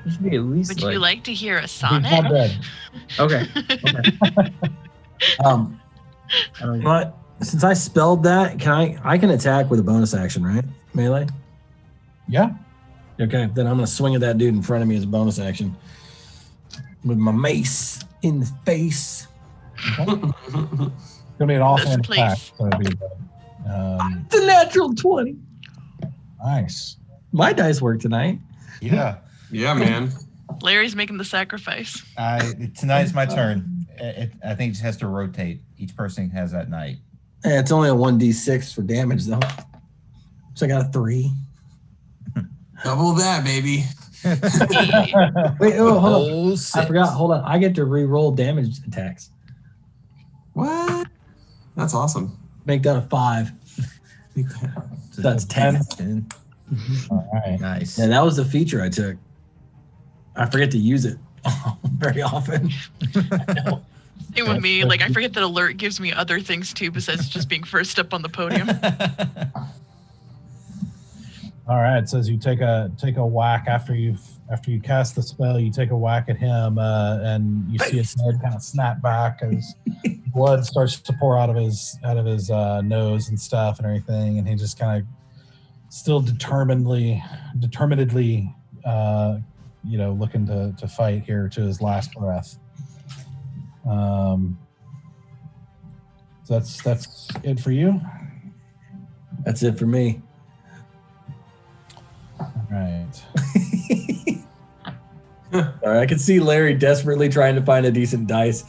[SPEAKER 13] It should be at least.
[SPEAKER 5] Would you like to hear a
[SPEAKER 4] He's not
[SPEAKER 5] sonnet?
[SPEAKER 4] dead.
[SPEAKER 13] Okay.
[SPEAKER 3] But since I spelled that, I can attack with a bonus action, right? Melee?
[SPEAKER 4] Yeah.
[SPEAKER 3] Okay, then I'm gonna swing at that dude in front of me as a bonus action. With my mace in the face.
[SPEAKER 4] Gonna be an offhand
[SPEAKER 5] This
[SPEAKER 4] attack.
[SPEAKER 5] place.
[SPEAKER 4] So it'll be
[SPEAKER 3] It's a natural 20.
[SPEAKER 4] nice.
[SPEAKER 3] My dice work tonight.
[SPEAKER 1] Yeah.
[SPEAKER 7] Yeah, man.
[SPEAKER 5] Larry's making the sacrifice.
[SPEAKER 1] Tonight's my turn. I think it just has to rotate. Each person has that night.
[SPEAKER 3] It's only a 1d6 for damage though. So I got a 3.
[SPEAKER 7] Double that, baby.
[SPEAKER 3] Wait, hold on.
[SPEAKER 1] Oh,
[SPEAKER 3] I forgot. Hold on. I get to re-roll damage attacks.
[SPEAKER 7] What? That's awesome.
[SPEAKER 3] Make that a 5. That's 10.
[SPEAKER 1] 10.
[SPEAKER 4] All right.
[SPEAKER 1] Nice.
[SPEAKER 3] Yeah, that was the feature I took. I forget to use it very often.
[SPEAKER 5] Same with me. Like, I forget that alert gives me other things too, besides just being first up on the podium.
[SPEAKER 4] All right. It says you take a whack after you cast the spell. You take a whack at him, and you see his head kind of snap back as blood starts to pour out of his nose and stuff and everything, and he just kind of still determinedly, looking to fight here to his last breath. So that's it for you.
[SPEAKER 3] That's it for me.
[SPEAKER 4] All right.
[SPEAKER 3] All right, I can see Larry desperately trying to find a decent dice.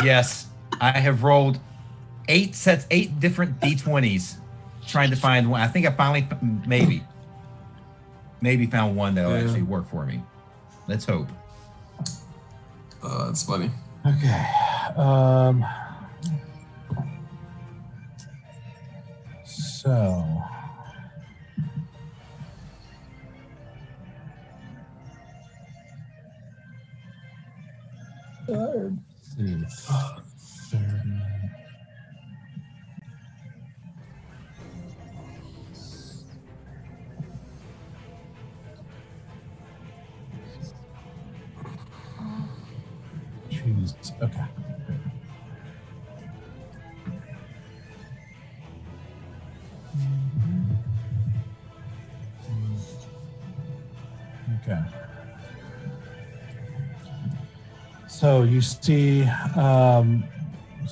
[SPEAKER 1] Yes, I have rolled 8 different D20s, trying to find one. I think I finally maybe found one that'll actually work for me. Let's hope.
[SPEAKER 7] That's funny.
[SPEAKER 4] Okay. So. Let's see. 30. Choose. Okay. Okay. So you see,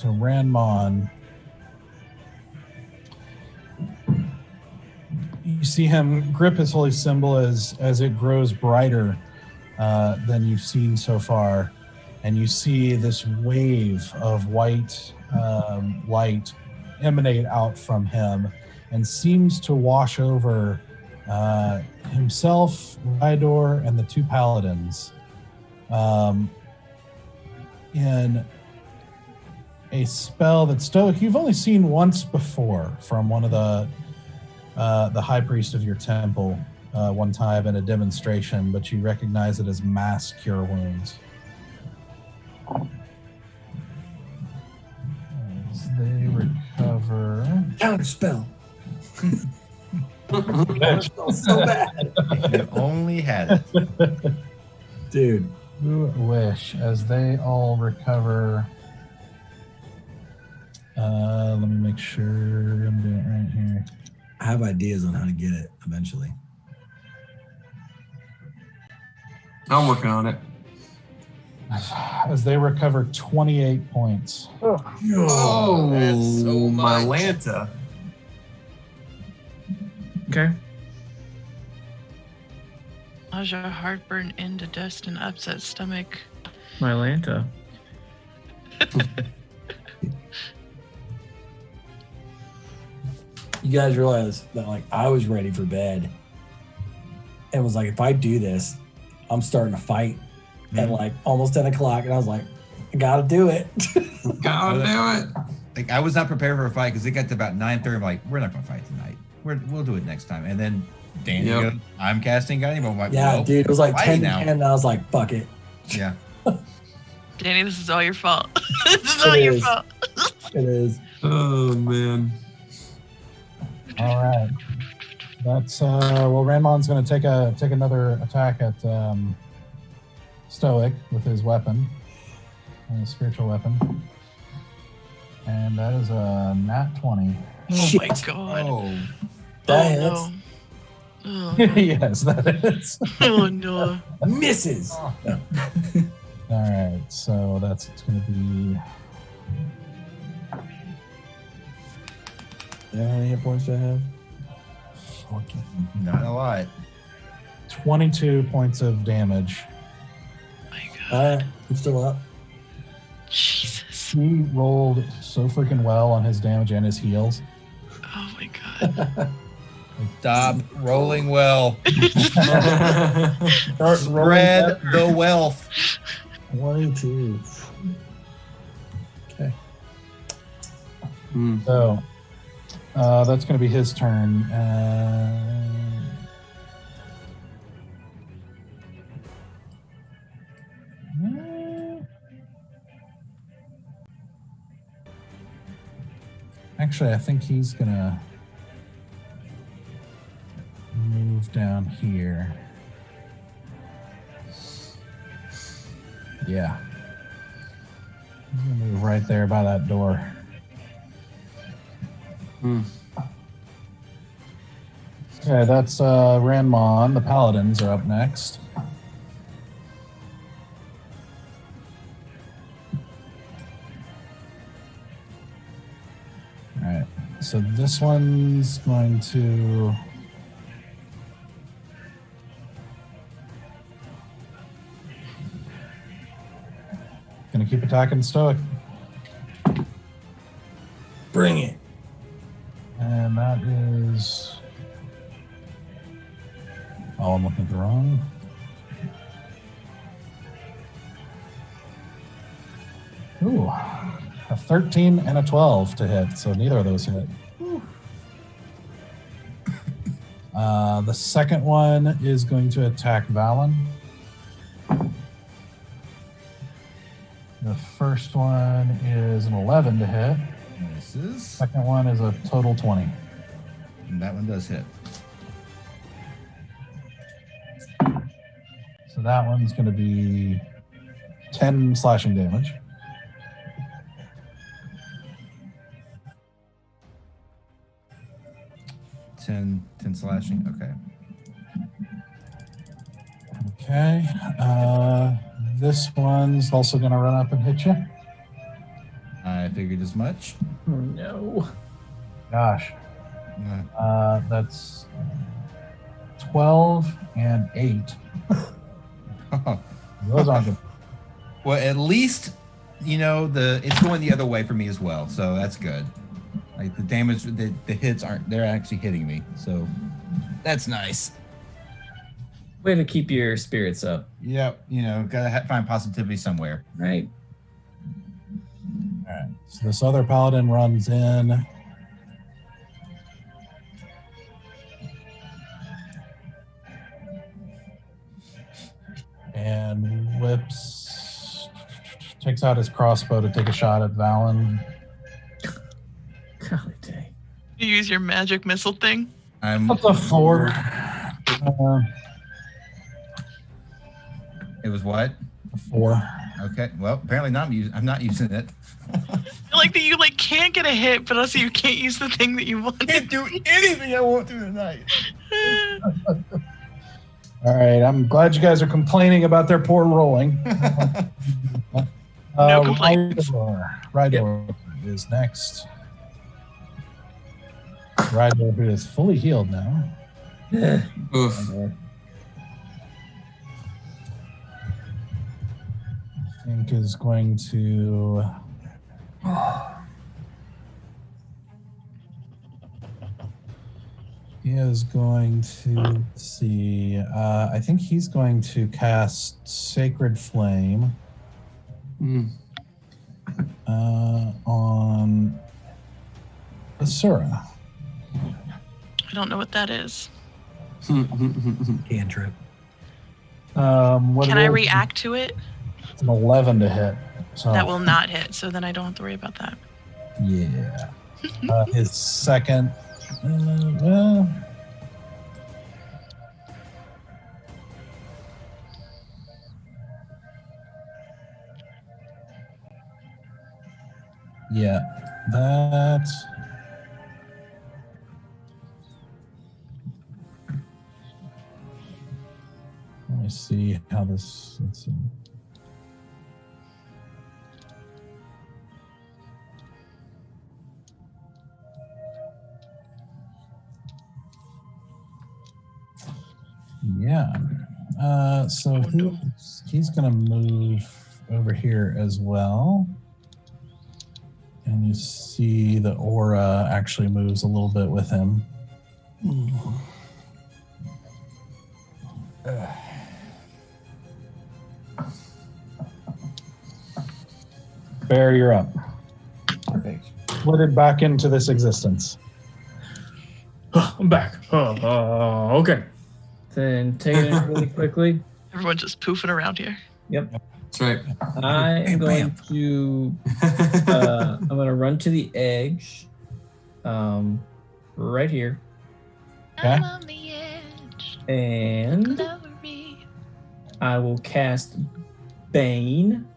[SPEAKER 4] Ranmon, you see him grip his holy symbol as it grows brighter than you've seen so far. And you see this wave of white light emanate out from him and seems to wash over himself, Rydor, and the 2 paladins in a spell that Stoic you've only seen once before from one of the high priest of your temple one time in a demonstration, but you recognize it as mass cure wounds. As they recover.
[SPEAKER 3] Counter spell.
[SPEAKER 1] So bad. You only had it.
[SPEAKER 3] Dude.
[SPEAKER 4] Who wish as they all recover. Let me make sure I'm doing it right here.
[SPEAKER 3] I have ideas on how to get it eventually.
[SPEAKER 7] I'm working on it.
[SPEAKER 4] As they recover 28 points.
[SPEAKER 7] Oh,
[SPEAKER 8] that's so
[SPEAKER 7] my
[SPEAKER 8] much.
[SPEAKER 7] Lanta.
[SPEAKER 13] Okay.
[SPEAKER 5] Nausea, heartburn, indigestion, upset stomach.
[SPEAKER 13] My Lanta.
[SPEAKER 3] You guys realize that I was ready for bed and was like, if I do this, I'm starting to fight at almost 10 o'clock. And I was like,
[SPEAKER 9] Gotta do it.
[SPEAKER 7] Gotta do it.
[SPEAKER 1] Like I was not prepared for a fight because it got to about 9:30. I'm like, we're not gonna fight tonight. We'll do it next time. And then Danny goes, I'm casting Guiding Bolt. I'm like,
[SPEAKER 9] Yeah,
[SPEAKER 1] well,
[SPEAKER 9] dude, it was like 10
[SPEAKER 1] now.
[SPEAKER 9] 10, and I was like, fuck it.
[SPEAKER 1] Yeah.
[SPEAKER 5] Danny, this is all your fault. This is all your fault.
[SPEAKER 9] It is.
[SPEAKER 7] Oh man.
[SPEAKER 4] All right. That's well. Ranmon's going to take another attack at Stoic with his weapon, his spiritual weapon, and that is a nat 20.
[SPEAKER 5] Oh my god.
[SPEAKER 1] Oh.
[SPEAKER 9] That hits.
[SPEAKER 5] No. Oh,
[SPEAKER 4] Yes, that is.
[SPEAKER 5] oh no.
[SPEAKER 9] Misses.
[SPEAKER 4] All right, so that's going to be.
[SPEAKER 9] Yeah, how many hit points do I have?
[SPEAKER 1] Not a lot.
[SPEAKER 4] 22 points of damage.
[SPEAKER 5] My god.
[SPEAKER 9] I'm still up.
[SPEAKER 5] Jesus.
[SPEAKER 4] He rolled so freaking well on his damage and his heals.
[SPEAKER 5] Oh my god.
[SPEAKER 1] Stop rolling well.
[SPEAKER 4] Start
[SPEAKER 1] Spread the wealth.
[SPEAKER 9] 22. Okay.
[SPEAKER 4] So that's going to be his turn. Actually, I think he's going to move down here. Yeah. He's going to move right there by that door. Okay, that's Ranmon. The Paladins are up next. All right, so this one's going to... Gonna keep attacking Stoic.
[SPEAKER 9] Bring it.
[SPEAKER 4] And that is... Oh, I'm looking at the wrong. Ooh, a 13 and a 12 to hit, so neither of those hit. The second one is going to attack Valen. The first one is an 11 to hit.
[SPEAKER 1] Misses.
[SPEAKER 4] Second one is a total 20.
[SPEAKER 1] And that one does hit.
[SPEAKER 4] So that one's going to be 10 slashing damage.
[SPEAKER 1] Ten slashing. Okay.
[SPEAKER 4] Okay. This one's also going to run up and hit you.
[SPEAKER 1] I figured as much.
[SPEAKER 13] Oh, no.
[SPEAKER 4] Gosh. That's 12 and 8. Those aren't good.
[SPEAKER 1] Well, at least it's going the other way for me as well, so that's good. Like the damage, the hits they're actually hitting me, so that's nice.
[SPEAKER 6] Way to keep your spirits up.
[SPEAKER 1] Yep, gotta find positivity somewhere.
[SPEAKER 6] Right.
[SPEAKER 4] All right. So this other paladin runs in. And takes out his crossbow to take a shot at Valen.
[SPEAKER 13] Golly dang.
[SPEAKER 5] You use your magic missile thing.
[SPEAKER 4] That's a 4.
[SPEAKER 1] It was what?
[SPEAKER 4] A 4.
[SPEAKER 1] Okay. Well, apparently I'm not using it.
[SPEAKER 5] I like that you can't get a hit, but also you can't use the thing that you want.
[SPEAKER 1] Can't do anything I want to tonight.
[SPEAKER 4] All right. I'm glad you guys are complaining about their poor rolling.
[SPEAKER 5] No complaints.
[SPEAKER 4] Rydor is next. Rydor, who is fully healed now.
[SPEAKER 7] Oof.
[SPEAKER 4] I think is going to... He is going to, let's see, I think he's going to cast Sacred Flame On Asura.
[SPEAKER 5] I don't know what that is.
[SPEAKER 3] Cantrip.
[SPEAKER 5] Can I react to it?
[SPEAKER 4] It's an 11 to hit. So
[SPEAKER 5] That will not hit, so then I don't have to worry about that.
[SPEAKER 4] yeah. His second. Yeah, that's. Let me see how this. Let's see. Yeah. So he's going to move over here as well. And you see the aura actually moves a little bit with him. Bear, you're up.
[SPEAKER 3] Perfect.
[SPEAKER 4] Split it back into this existence.
[SPEAKER 6] I'm back. Okay.
[SPEAKER 13] Then take it in really quickly.
[SPEAKER 5] Everyone's just poofing around here.
[SPEAKER 13] Yep.
[SPEAKER 7] That's right.
[SPEAKER 13] I am going to I'm going to run to the edge, right here.
[SPEAKER 4] Okay.
[SPEAKER 5] I'm on the edge.
[SPEAKER 13] And
[SPEAKER 5] Glory.
[SPEAKER 13] I will cast Bane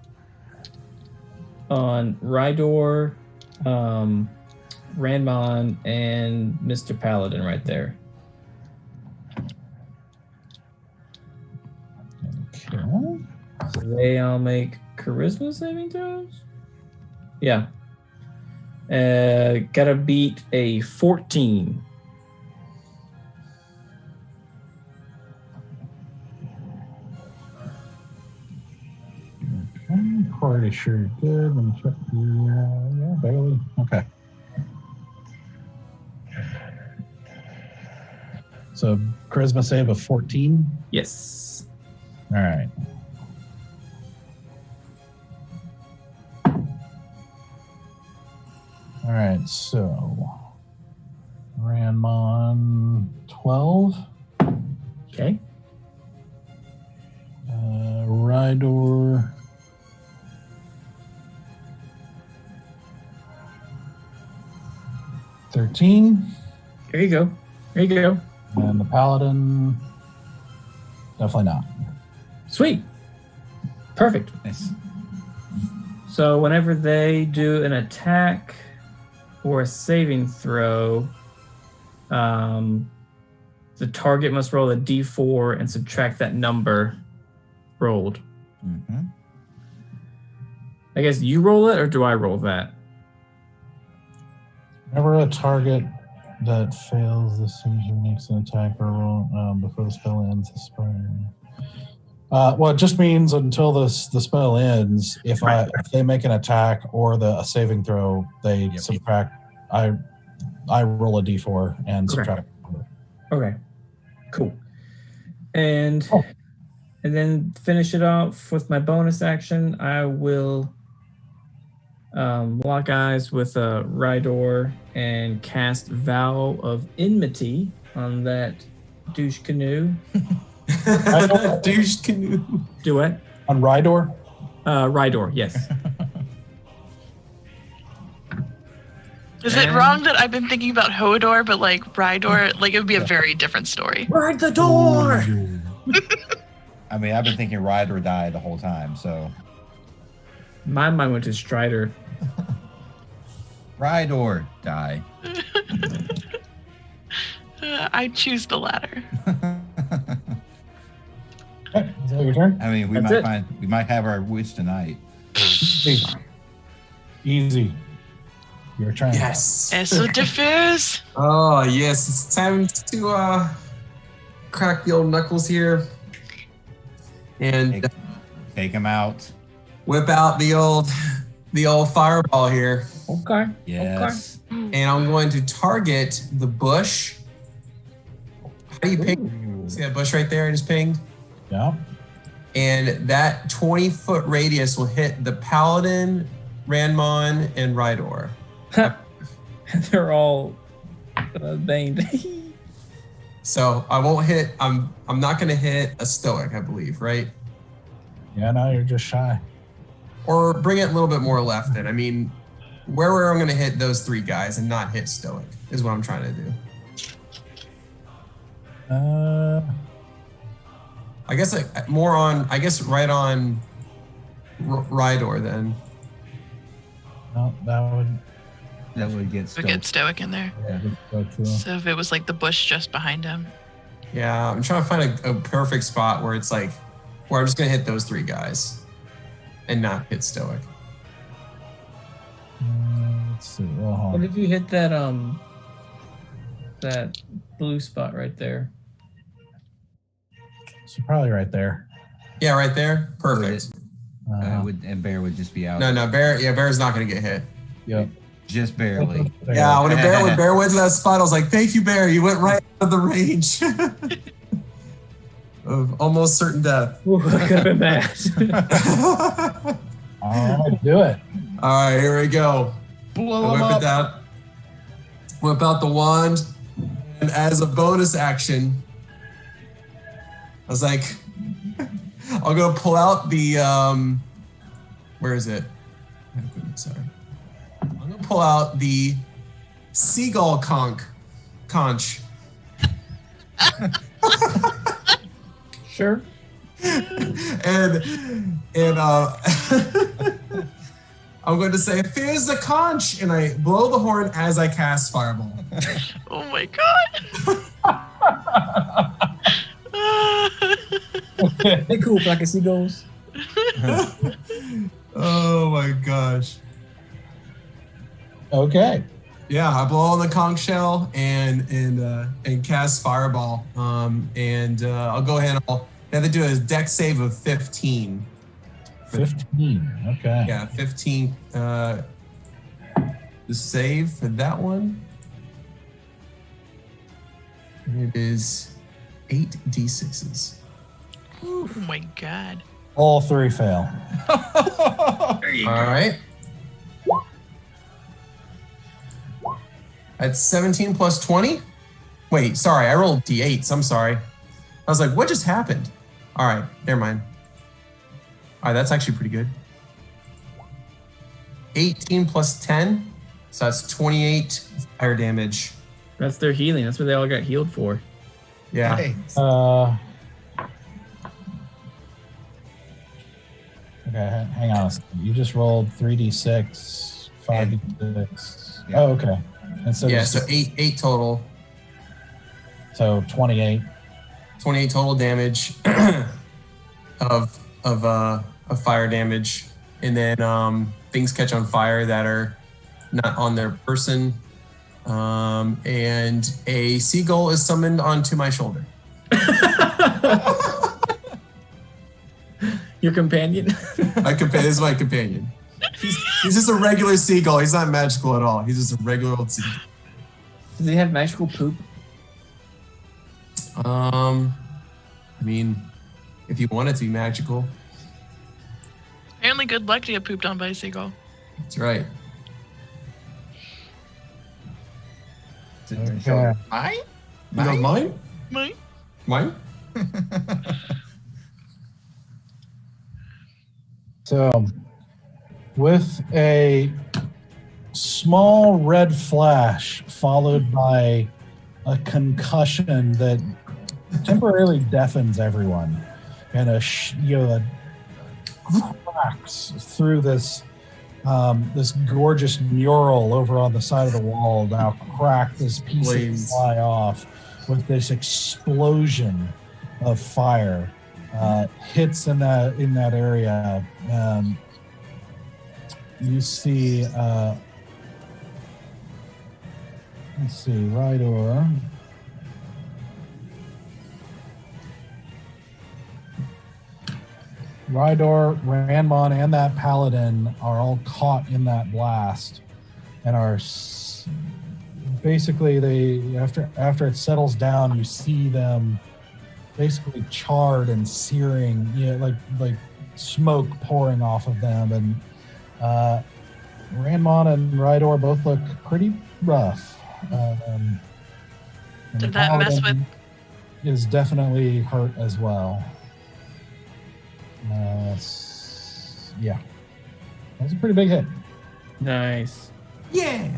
[SPEAKER 13] on Rydor, Ranmon, and Mr. Paladin right there.
[SPEAKER 4] Okay.
[SPEAKER 13] So they all make charisma saving throws? Yeah. Gotta beat a 14.
[SPEAKER 4] I'm pretty sure you're good. Let me check. Yeah, barely. Okay. So charisma save of 14.
[SPEAKER 13] Yes.
[SPEAKER 4] All right. All right. So Ranmon 12.
[SPEAKER 13] Okay.
[SPEAKER 4] Rydor 13.
[SPEAKER 13] There you go. There you go.
[SPEAKER 4] And the Paladin, definitely not.
[SPEAKER 13] Sweet. Perfect.
[SPEAKER 1] Nice.
[SPEAKER 13] So whenever they do an attack or a saving throw, the target must roll a d4 and subtract that number rolled.
[SPEAKER 1] Mm-hmm.
[SPEAKER 13] I guess you roll it, or do I roll that?
[SPEAKER 4] Whenever a target that fails the seizure makes an attack or roll before the spell ends, the spell. Well, it just means until the spell ends, if they make an attack or a saving throw, they subtract. I roll a d4 and subtract.
[SPEAKER 13] Okay, cool. And then finish it off with my bonus action. I will lock eyes with a Rydor and cast Vow of Enmity on that douche canoe.
[SPEAKER 7] Douche canoe.
[SPEAKER 13] Do what?
[SPEAKER 4] On Rydor?
[SPEAKER 13] Rydor, yes.
[SPEAKER 5] Is it wrong that I've been thinking about Hodor, but like Rydor, like it would be a very different story.
[SPEAKER 13] Ride the door!
[SPEAKER 1] I mean, I've been thinking ride or die the whole time, so.
[SPEAKER 13] My mind went to Strider.
[SPEAKER 1] Ride or die.
[SPEAKER 5] I choose the latter.
[SPEAKER 4] Okay, is that your turn?
[SPEAKER 1] I mean, we might have our wish tonight.
[SPEAKER 4] Easy. Your turn.
[SPEAKER 7] Yes.
[SPEAKER 5] Eso differs.
[SPEAKER 7] Oh, yes. It's time to crack the old knuckles here. And
[SPEAKER 1] take him out.
[SPEAKER 7] Whip out the old fireball here.
[SPEAKER 13] Okay.
[SPEAKER 1] Yes.
[SPEAKER 7] Okay. And I'm going to target the bush. How do you ping? See that bush right there I just pinged?
[SPEAKER 4] Yeah.
[SPEAKER 7] And that 20-foot radius will hit the Paladin, Ranmon, and Rydor.
[SPEAKER 13] They're all banged.
[SPEAKER 7] So I won't hit. I'm not going to hit a Stoic, I believe, right?
[SPEAKER 4] Yeah, no, you're just shy.
[SPEAKER 7] Or bring it a little bit more left. Then I mean, where I'm going to hit those 3 guys and not hit Stoic is what I'm trying to do. I guess more on. I guess right on Rydor then.
[SPEAKER 4] No,
[SPEAKER 1] That would get
[SPEAKER 5] We get Stoic in there.
[SPEAKER 4] Yeah,
[SPEAKER 5] So if it was like the bush just behind him.
[SPEAKER 7] Yeah, I'm trying to find a perfect spot where it's like, where I'm just gonna hit those 3 guys, and not hit Stoic.
[SPEAKER 4] Let's see. Well,
[SPEAKER 13] What if you hit that that blue spot right there?
[SPEAKER 4] So probably right there.
[SPEAKER 7] Yeah, right there. Perfect.
[SPEAKER 1] And Bear would just be out.
[SPEAKER 7] No, Bear. Yeah, Bear's not gonna get hit.
[SPEAKER 4] Yep.
[SPEAKER 1] Just barely.
[SPEAKER 7] Yeah, when Bear went to that spot, I was like, "Thank you, Bear. You went right out of the range of almost certain death."
[SPEAKER 13] Ooh, I could have been bad.
[SPEAKER 4] All right, do it.
[SPEAKER 7] All right, here we go.
[SPEAKER 1] Blow him up.
[SPEAKER 7] Whip out the wand, and as a bonus action, I was like, "I'll go pull out the where is it? Sorry." Pull out the seagull conch.
[SPEAKER 13] Sure.
[SPEAKER 7] and I'm going to say, "Here's the conch," and I blow the horn as I cast Fireball.
[SPEAKER 5] Oh my god.
[SPEAKER 13] They cool like seagulls.
[SPEAKER 7] Oh my gosh.
[SPEAKER 4] Okay.
[SPEAKER 7] Yeah, I blow on the conch shell and cast Fireball. I'll go ahead and I'll have to do a dex save of 15.
[SPEAKER 4] 15. Okay.
[SPEAKER 7] Yeah, 15. The save for that one. It is 8d6s.
[SPEAKER 5] Oh my god.
[SPEAKER 4] All 3 fail.
[SPEAKER 5] There you go.
[SPEAKER 7] All right. That's 17 plus 20. Wait, sorry, I rolled d8s. I'm sorry. I was like, what just happened? All right, never mind. All right, that's actually pretty good. 18 plus 10. So that's 28 fire damage.
[SPEAKER 13] That's their healing. That's what they all got healed for.
[SPEAKER 7] Yeah.
[SPEAKER 1] Hey.
[SPEAKER 4] Okay, hang on a second. You just rolled 3d6, 5d6.
[SPEAKER 1] Yeah.
[SPEAKER 4] Oh, okay. And so
[SPEAKER 7] Yeah, so 8 total.
[SPEAKER 4] So 28.
[SPEAKER 7] 28 total damage of fire damage. And then things catch on fire that are not on their person. And a seagull is summoned onto my shoulder.
[SPEAKER 13] Your companion?
[SPEAKER 7] This is my companion. He's just a regular seagull. He's not magical at all. He's just a regular old seagull.
[SPEAKER 13] Does he have magical poop?
[SPEAKER 7] I mean, if you want it to be magical.
[SPEAKER 5] Apparently good luck to get pooped on by a seagull.
[SPEAKER 7] That's right.
[SPEAKER 4] Okay.
[SPEAKER 1] Mine?
[SPEAKER 7] You know mine?
[SPEAKER 5] Mine?
[SPEAKER 7] Mine?
[SPEAKER 4] So, with a small red flash followed by a concussion that temporarily deafens everyone, and that cracks through this this gorgeous mural over on the side of the wall. Now cracked, this pieces fly off with this explosion of fire. Hits in that area. You see, let's see, Rydor. Ranmon, and that paladin are all caught in that blast, and are basically after it settles down, you see them basically charred and searing, like smoke pouring off of them, and Ranmon and Rydor both look pretty rough.
[SPEAKER 5] Did that mess with?
[SPEAKER 4] Is definitely hurt as well. Yeah, that's a pretty big hit.
[SPEAKER 13] Nice.
[SPEAKER 7] Yeah.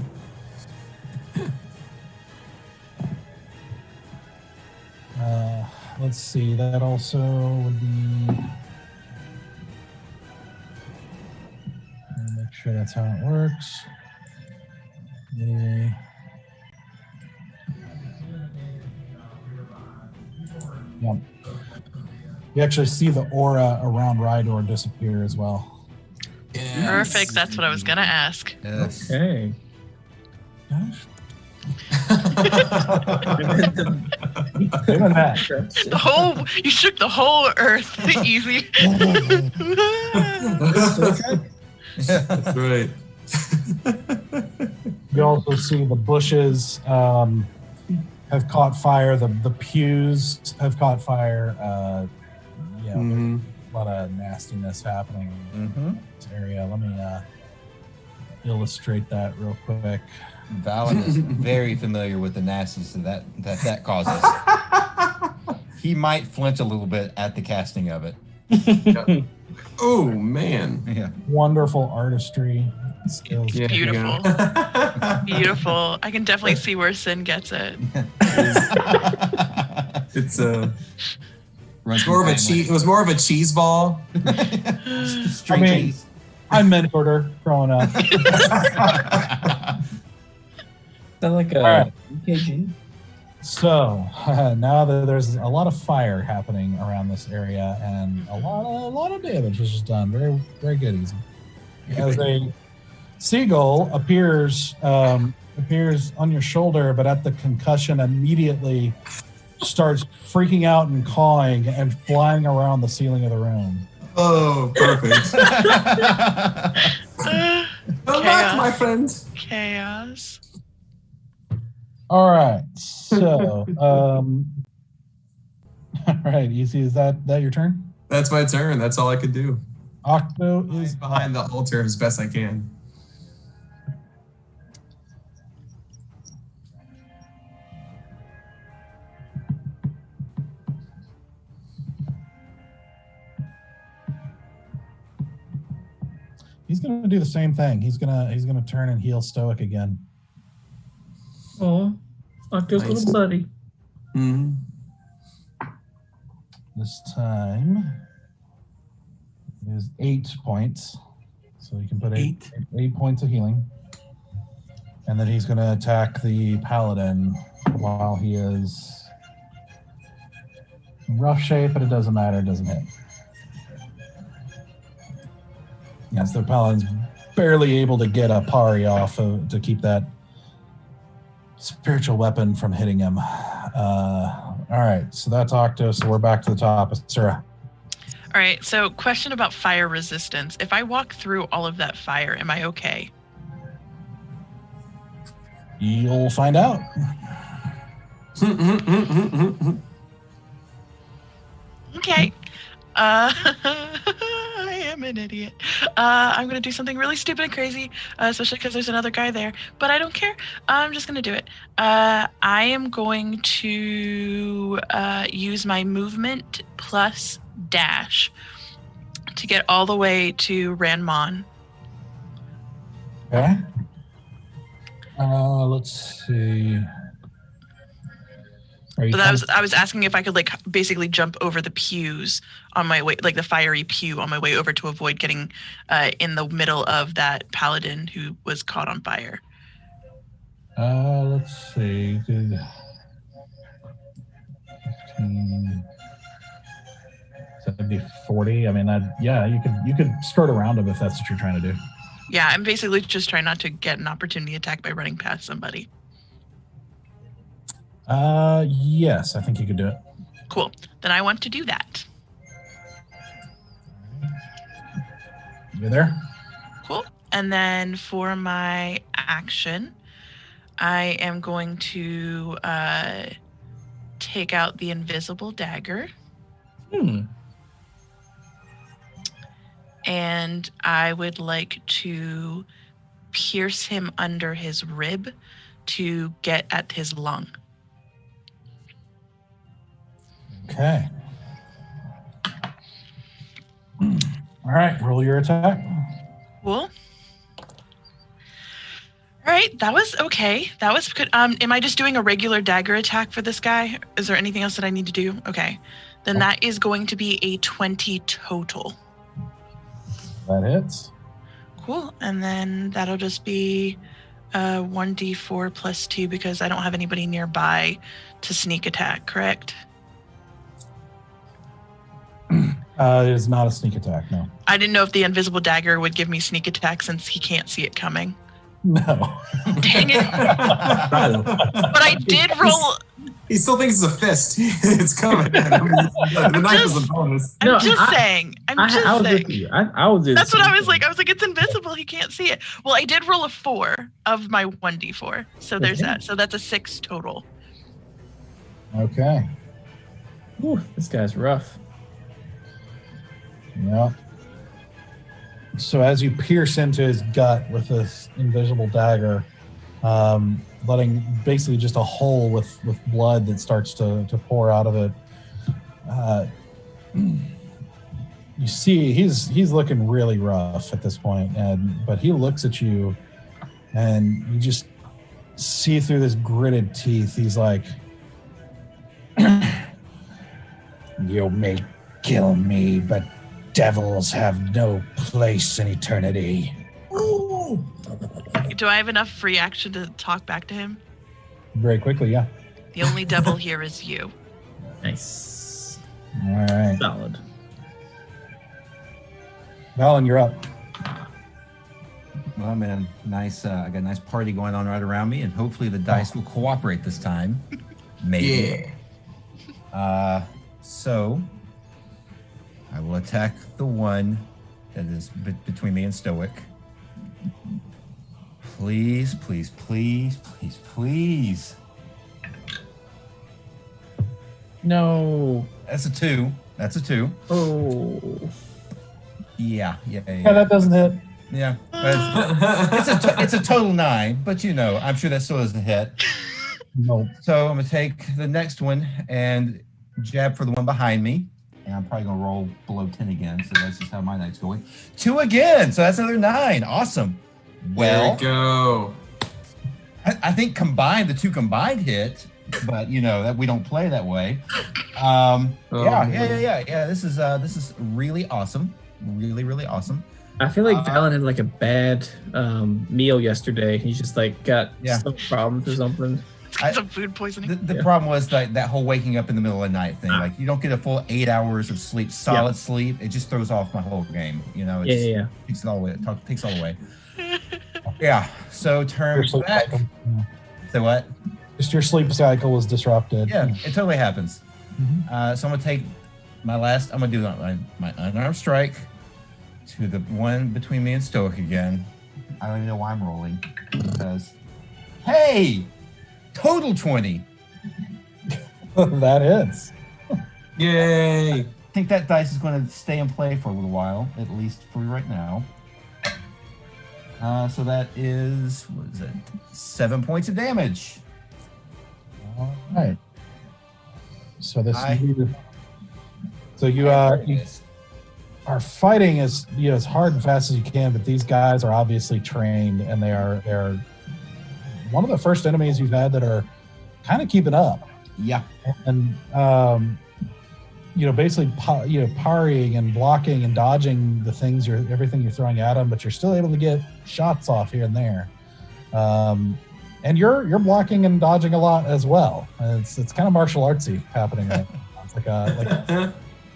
[SPEAKER 4] Let's see. That also would be. Make sure that's how it works. Yeah. Yep. You actually see the aura around Rydor disappear as well.
[SPEAKER 7] Yes.
[SPEAKER 5] Perfect. That's what I was gonna ask.
[SPEAKER 1] Yes.
[SPEAKER 13] Okay.
[SPEAKER 4] Gosh.
[SPEAKER 5] The whole you shook the whole earth easy.
[SPEAKER 7] That's right.
[SPEAKER 4] You also see the bushes have caught fire. The pews have caught fire. A lot of nastiness happening in this area. Let me illustrate that real quick.
[SPEAKER 1] Valen is very familiar with the nastiness that causes. He might flinch a little bit at the casting of it.
[SPEAKER 7] Oh man!
[SPEAKER 1] Yeah.
[SPEAKER 4] Wonderful artistry skills.
[SPEAKER 7] Yeah,
[SPEAKER 5] Beautiful. Beautiful. I can definitely see where Cyn gets it.
[SPEAKER 7] It's more of a cheese. It was more of a cheese ball.
[SPEAKER 4] Cheese. I mentored her growing up.
[SPEAKER 13] Sound like a
[SPEAKER 4] right.
[SPEAKER 13] EKG.
[SPEAKER 4] So now that there's a lot of fire happening around this area, and a lot of damage was just done. Very, very good, easy. As a seagull appears on your shoulder, but at the concussion immediately starts freaking out and cawing and flying around the ceiling of the room.
[SPEAKER 7] Oh, perfect. Come back, my friend.
[SPEAKER 5] Chaos.
[SPEAKER 4] All right. So, all right, Easy, is that your turn?
[SPEAKER 7] That's my turn. That's all I could do.
[SPEAKER 4] Octo is
[SPEAKER 7] behind the altar as best I can.
[SPEAKER 4] He's gonna do the same thing. He's gonna turn and heal Stoic again.
[SPEAKER 13] Oh, Octo's
[SPEAKER 7] Nice.
[SPEAKER 13] little buddy.
[SPEAKER 7] Mm-hmm.
[SPEAKER 4] This time is 8 points. So you can put 8 points of healing. And then he's gonna attack the paladin while he is in rough shape, but it doesn't matter, it doesn't hit. Yes, the paladin's barely able to get a parry off to keep that spiritual weapon from hitting him. All right, so that's Octo. So we're back to the top. Sarah.
[SPEAKER 5] All right, so question about fire resistance. If I walk through all of that fire, am I okay?
[SPEAKER 4] You'll find out.
[SPEAKER 5] Okay. I am an idiot. I'm going to do something really stupid and crazy, especially because there's another guy there. But I don't care. I'm just going to do it. I am going to use my movement plus dash to get all the way to Ranmon.
[SPEAKER 4] Okay. Let's see.
[SPEAKER 5] But I was asking if I could basically jump over the pews on my way, like the fiery pew on my way over to avoid getting in the middle of that paladin who was caught on fire.
[SPEAKER 4] Let's see. 15. So that'd be 40. I mean, you could skirt around him if that's what you're trying to do.
[SPEAKER 5] Yeah, I'm basically just trying not to get an opportunity attack by running past somebody.
[SPEAKER 4] Yes, I think you could do it.
[SPEAKER 5] Cool. Then I want to do that.
[SPEAKER 4] You there?
[SPEAKER 5] Cool. And then for my action, I am going to take out the invisible dagger. And I would like to pierce him under his rib to get at his lung.
[SPEAKER 4] Okay. All right, roll your attack.
[SPEAKER 5] Cool. All right, that was okay. That was good. Am I just doing a regular dagger attack for this guy? Is there anything else that I need to do? Okay. Then that is going to be a 20 total.
[SPEAKER 4] That hits.
[SPEAKER 5] Cool. And then that'll just be 1d4 plus 2 because I don't have anybody nearby to sneak attack, correct?
[SPEAKER 4] It is not a sneak attack, no.
[SPEAKER 5] I didn't know if the invisible dagger would give me sneak attack since he can't see it coming.
[SPEAKER 4] No.
[SPEAKER 5] Dang it. But I did roll.
[SPEAKER 7] He still thinks it's a fist. It's coming. The knife is a bonus.
[SPEAKER 5] I'm just saying.
[SPEAKER 13] I was with you. I was just.
[SPEAKER 5] That's what I was like. I was like, it's invisible. He can't see it. Well, I did roll a 4 of my 1d4. So there's that. So that's a 6 total.
[SPEAKER 4] Okay.
[SPEAKER 13] Ooh, this guy's rough.
[SPEAKER 4] Yeah. So as you pierce into his gut with this invisible dagger, letting basically just a hole with blood that starts to pour out of it, you see he's looking really rough at this point, but he looks at you, and you just see through this gritted teeth. He's like, "You may kill me, but devils have no place in eternity."
[SPEAKER 5] Do I have enough free action to talk back to him?
[SPEAKER 4] Very quickly, yeah.
[SPEAKER 5] The only devil here is you.
[SPEAKER 13] Nice.
[SPEAKER 4] All right.
[SPEAKER 13] Solid.
[SPEAKER 4] Valen, you're up.
[SPEAKER 1] Well, man, nice. I got a nice party going on right around me, and hopefully the dice will cooperate this time. Maybe.
[SPEAKER 7] Yeah.
[SPEAKER 1] So I will attack the one that is between me and Stoic. Please, please, please, please, please.
[SPEAKER 13] No.
[SPEAKER 1] That's a 2. That's a 2.
[SPEAKER 13] Oh.
[SPEAKER 1] Yeah,
[SPEAKER 4] that doesn't hit.
[SPEAKER 1] Yeah. It's a total 9, but I'm sure that still doesn't hit.
[SPEAKER 4] No.
[SPEAKER 1] So I'm going to take the next one and jab for the one behind me. And I'm probably going to roll below 10 again. So that's just how my night's going. 2 again. So that's another 9. Awesome. Well,
[SPEAKER 7] there we go.
[SPEAKER 1] I think the 2 combined hit, but that we don't play that way. Yeah. This is really awesome. Really, really awesome.
[SPEAKER 13] I feel like Valen had like a bad meal yesterday. He's just like got some problems or something.
[SPEAKER 5] Some food poisoning.
[SPEAKER 1] The problem was that whole waking up in the middle of the night thing. Like you don't get a full 8 hours of sleep, solid sleep. It just throws off my whole game. It takes it all away. It takes all away. Yeah. So turn back. Say what?
[SPEAKER 4] Just your sleep cycle was disrupted.
[SPEAKER 1] Yeah, it totally happens. Mm-hmm. So I'm gonna take my last. I'm gonna do my unarmed strike to the one between me and Stoic again. I don't even know why I'm rolling because, hey, total 20.
[SPEAKER 4] That is.
[SPEAKER 7] Yay!
[SPEAKER 1] I think that dice is going to stay in play for a little while, at least for right now. So that is, 7 points of damage.
[SPEAKER 4] All right. So you are fighting as hard and fast as you can, but these guys are obviously trained, and they're one of the first enemies you've had that are kind of keeping up.
[SPEAKER 1] Yeah.
[SPEAKER 4] And basically parrying and blocking and dodging everything you're throwing at them, but you're still able to get shots off here and there. And you're blocking and dodging a lot as well. It's kind of martial artsy happening right now. It's like a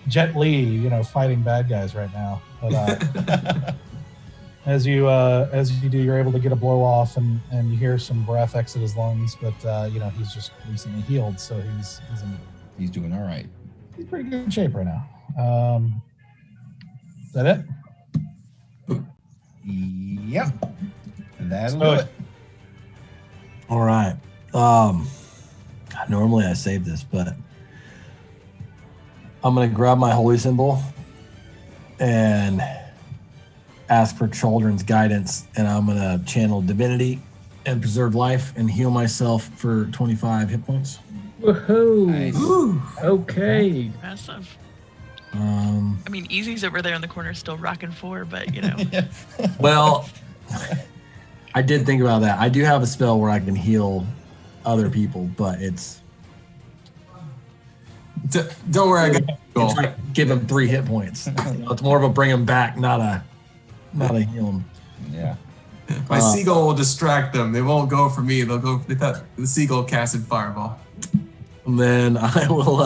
[SPEAKER 4] Jet Li, fighting bad guys right now. But as you do, you're able to get a blow off, and you hear some breath exit his lungs. But he's just recently healed, so
[SPEAKER 1] he's doing all right.
[SPEAKER 4] He's pretty good shape right now. Is that it?
[SPEAKER 1] Yep. That'll do it.
[SPEAKER 3] All right. Normally I save this, but I'm gonna grab my holy symbol and ask for Chaldrin's guidance, and I'm gonna channel divinity and preserve life and heal myself for 25 hit points.
[SPEAKER 13] Woohoo!
[SPEAKER 1] Nice.
[SPEAKER 13] Okay.
[SPEAKER 5] Massive.
[SPEAKER 3] Um,
[SPEAKER 5] I mean, Easy's over there in the corner still rocking 4, but you know.
[SPEAKER 3] well, I did think about that. I do have a spell where I can heal other people, but it's
[SPEAKER 7] Don't worry, I got
[SPEAKER 3] it's like give them 3 hit points. It's more of a bring them back, not a heal them.
[SPEAKER 1] Yeah.
[SPEAKER 7] My seagull will distract them. They won't go for me. They'll go. They thought the seagull casted fireball.
[SPEAKER 3] And then I will.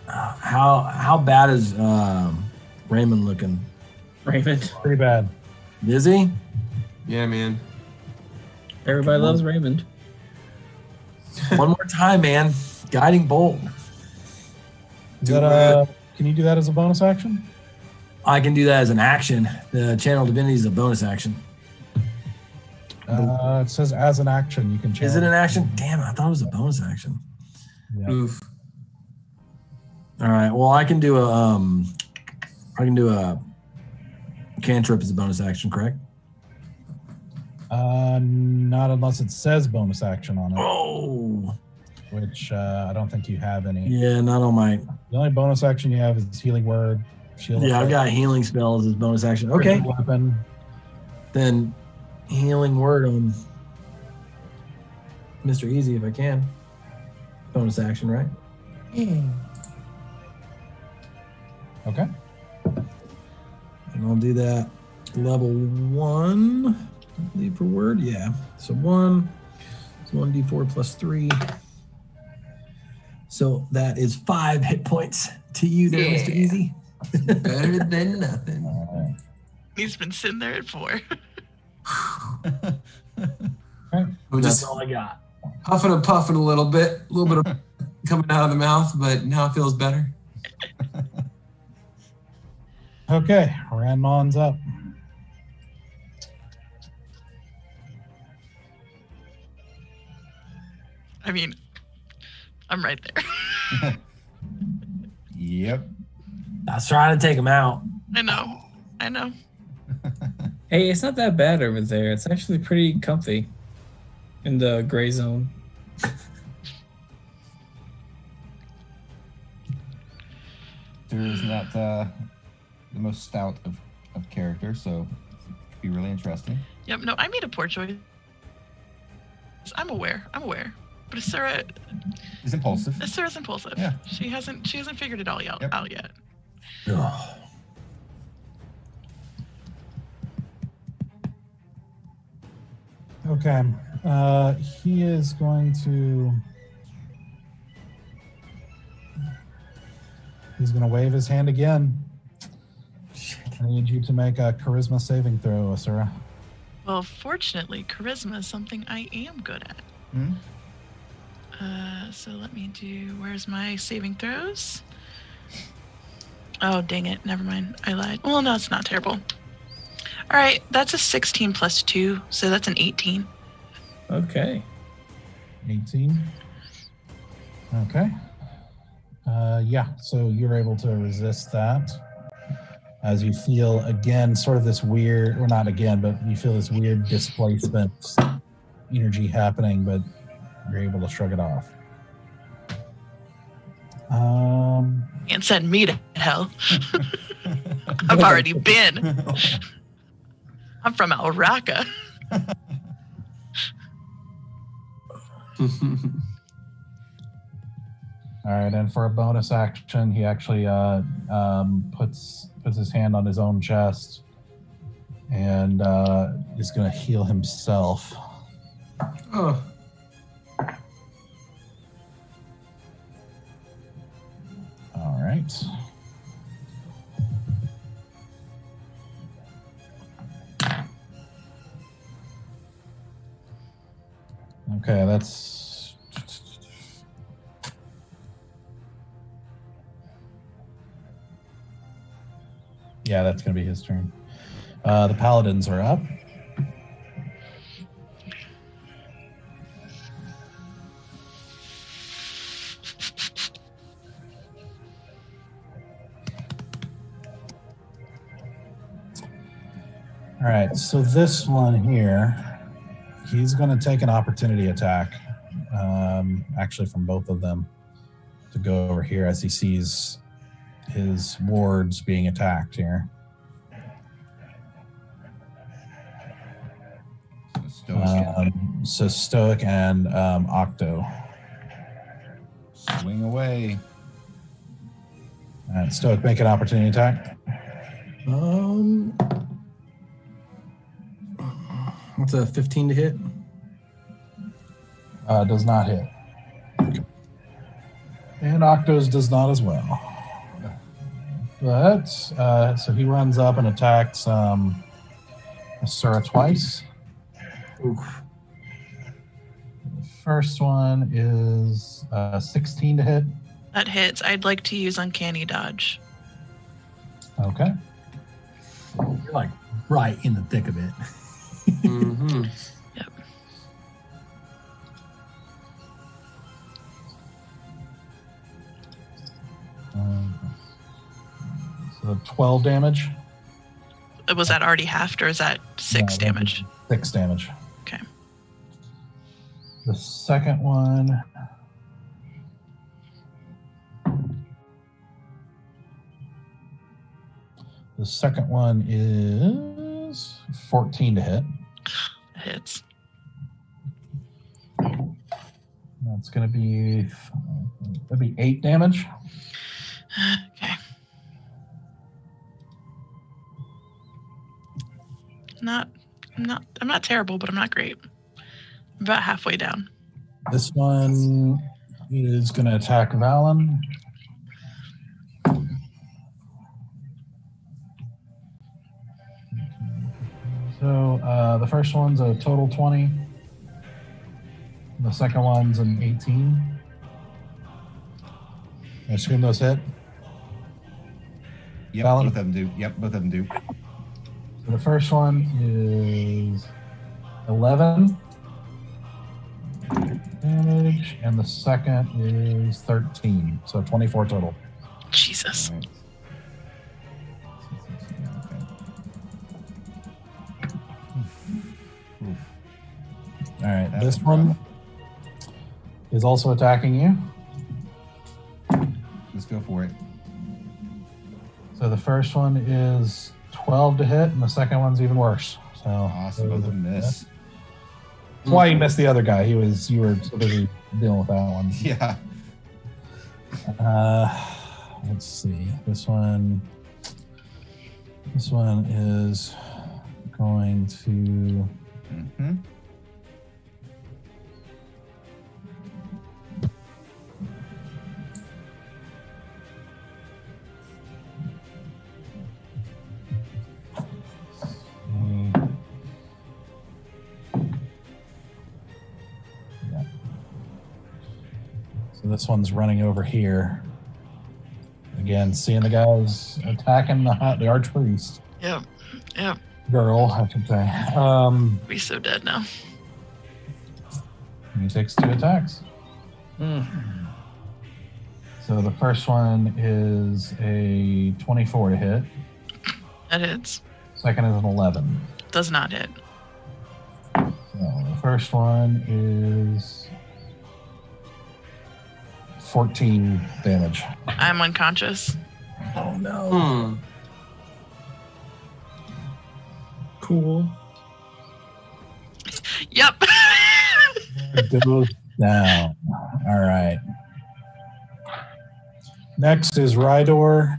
[SPEAKER 3] How bad is Raymond looking?
[SPEAKER 13] Raymond.
[SPEAKER 4] Pretty bad.
[SPEAKER 3] Is he?
[SPEAKER 7] Yeah, man.
[SPEAKER 13] Everybody loves Raymond.
[SPEAKER 3] One more time, man. Guiding bolt.
[SPEAKER 4] Can you do that as a bonus action?
[SPEAKER 3] I can do that as an action. The channel divinity is a bonus action.
[SPEAKER 4] It says as an action you can channel.
[SPEAKER 3] Is it an action? Damn, I thought it was a bonus action.
[SPEAKER 4] Yeah.
[SPEAKER 7] Oof.
[SPEAKER 3] All right. Well, I can do a cantrip as a bonus action, correct?
[SPEAKER 4] Not unless it says bonus action on it.
[SPEAKER 3] Oh.
[SPEAKER 4] Which I don't think you have any.
[SPEAKER 3] Yeah, not on my.
[SPEAKER 4] The only bonus action you have is healing word. Shield.
[SPEAKER 3] Yeah, I've
[SPEAKER 4] effect,
[SPEAKER 3] got healing spells as bonus action. Okay.
[SPEAKER 4] Weapon.
[SPEAKER 3] Then healing word on Mr. Easy if I can. Bonus action, right?
[SPEAKER 4] Okay.
[SPEAKER 3] And I'll do that level 1, I believe, for word. Yeah. So 1. It's 1d4 plus 3. So that is 5 hit points to you there, Mr. Easy.
[SPEAKER 7] Better than nothing.
[SPEAKER 5] He's been sitting there at 4.
[SPEAKER 7] I'm
[SPEAKER 3] That's
[SPEAKER 7] just
[SPEAKER 3] all I got.
[SPEAKER 7] huffing and puffing a little bit of coming out of the mouth, but now it feels better.
[SPEAKER 4] Okay, Ranmon's up.
[SPEAKER 5] I mean, I'm right there.
[SPEAKER 1] Yep.
[SPEAKER 3] I was trying to take him out.
[SPEAKER 5] I know.
[SPEAKER 13] Hey, it's not that bad over there. It's actually pretty comfy in the gray zone.
[SPEAKER 1] There's not the most stout of characters, so it could be really interesting.
[SPEAKER 5] Yep, no, I made a poor choice. I'm aware. But Asura
[SPEAKER 1] He's impulsive.
[SPEAKER 5] Asura's impulsive.
[SPEAKER 1] Yeah.
[SPEAKER 5] She hasn't figured it all out yet.
[SPEAKER 3] Ugh.
[SPEAKER 4] Okay. He is going to. He's going to wave his hand again. I need you to make a charisma saving throw, Asura.
[SPEAKER 5] Well, fortunately, charisma is something I am good at.
[SPEAKER 1] Hmm?
[SPEAKER 5] So let me do. Where's my saving throws? Oh, dang it. Never mind. I lied. Well, no, it's not terrible. All right. That's a 16 plus 2. So that's an 18.
[SPEAKER 13] Okay.
[SPEAKER 4] 18. Okay. Yeah, so you're able to resist that as you feel again sort of this weird, or not again, but you feel this weird displacement energy happening, but you're able to shrug it off.
[SPEAKER 5] And send me to hell. I've already been. I'm from Alraka.
[SPEAKER 4] All right, and for a bonus action, he actually puts his hand on his own chest and is going to heal himself.
[SPEAKER 7] Oh.
[SPEAKER 4] All right. Okay, that's... Yeah, that's going to be his turn. The paladins are up. All right, so this one here, he's going to take an opportunity attack, actually from both of them, to go over here as he sees his wards being attacked here. So Stoic and Octo.
[SPEAKER 1] Swing away.
[SPEAKER 4] And Stoic, make an opportunity attack.
[SPEAKER 3] What's a 15 to hit?
[SPEAKER 4] Does not hit. And Octo's does not as well. But, so he runs up and attacks Asura twice.
[SPEAKER 3] Oof.
[SPEAKER 4] The first one is 16 to hit.
[SPEAKER 5] That hits. I'd like to use Uncanny Dodge.
[SPEAKER 4] Okay.
[SPEAKER 3] You're like right in the thick of it.
[SPEAKER 7] Mm-hmm.
[SPEAKER 5] Yep.
[SPEAKER 4] So 12 damage.
[SPEAKER 5] Was that already halved, or is that 6 damage?
[SPEAKER 4] 6 damage.
[SPEAKER 5] Okay.
[SPEAKER 4] The second one. The second one is 14 to hit.
[SPEAKER 5] Hits.
[SPEAKER 4] That's going to be 8 damage.
[SPEAKER 5] Okay. I'm not terrible, but I'm not great. I'm about halfway down.
[SPEAKER 4] This one is going to attack Valen. So the first one's a total 20. The second one's an 18. I assume those hit.
[SPEAKER 1] Yep,
[SPEAKER 4] Valen?
[SPEAKER 1] both of them do. Yep, both of them do.
[SPEAKER 4] So the first one is 11 damage, and the second is 13. So 24 total.
[SPEAKER 5] Jesus.
[SPEAKER 4] All right,
[SPEAKER 1] That's
[SPEAKER 4] this
[SPEAKER 1] rough.
[SPEAKER 4] one is also attacking you.
[SPEAKER 1] Let's go for it.
[SPEAKER 4] So the first one is 12 to hit, and the second one's even worse. So
[SPEAKER 1] Awesome, both of them miss.
[SPEAKER 4] That's why you missed the other guy. You were so busy dealing with that one.
[SPEAKER 1] Yeah.
[SPEAKER 4] Let's see. This one is going to.
[SPEAKER 1] Mm-hmm.
[SPEAKER 4] So this one's running over here. Again, seeing the guys attacking the Archpriest.
[SPEAKER 5] Yep. Yep.
[SPEAKER 4] Girl, I should say.
[SPEAKER 5] We're so dead now.
[SPEAKER 4] He takes 2 attacks. So the first one is a 24 to hit.
[SPEAKER 5] That hits.
[SPEAKER 4] Second is an 11.
[SPEAKER 5] Does not hit.
[SPEAKER 4] So the first one is 14 damage.
[SPEAKER 5] I'm unconscious.
[SPEAKER 3] Oh no.
[SPEAKER 13] Cool.
[SPEAKER 5] Yep.
[SPEAKER 4] It goes down. All right. Next is Rydor.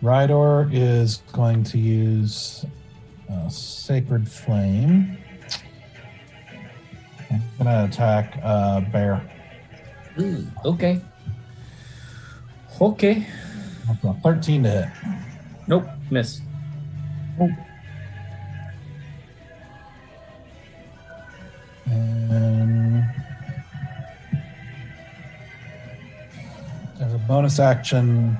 [SPEAKER 4] Rydor is going to use Sacred Flame. I'm going to attack Bear.
[SPEAKER 13] Okay. Okay.
[SPEAKER 4] That's a 13 to hit.
[SPEAKER 13] Nope. Miss.
[SPEAKER 4] Oh. And as a bonus action,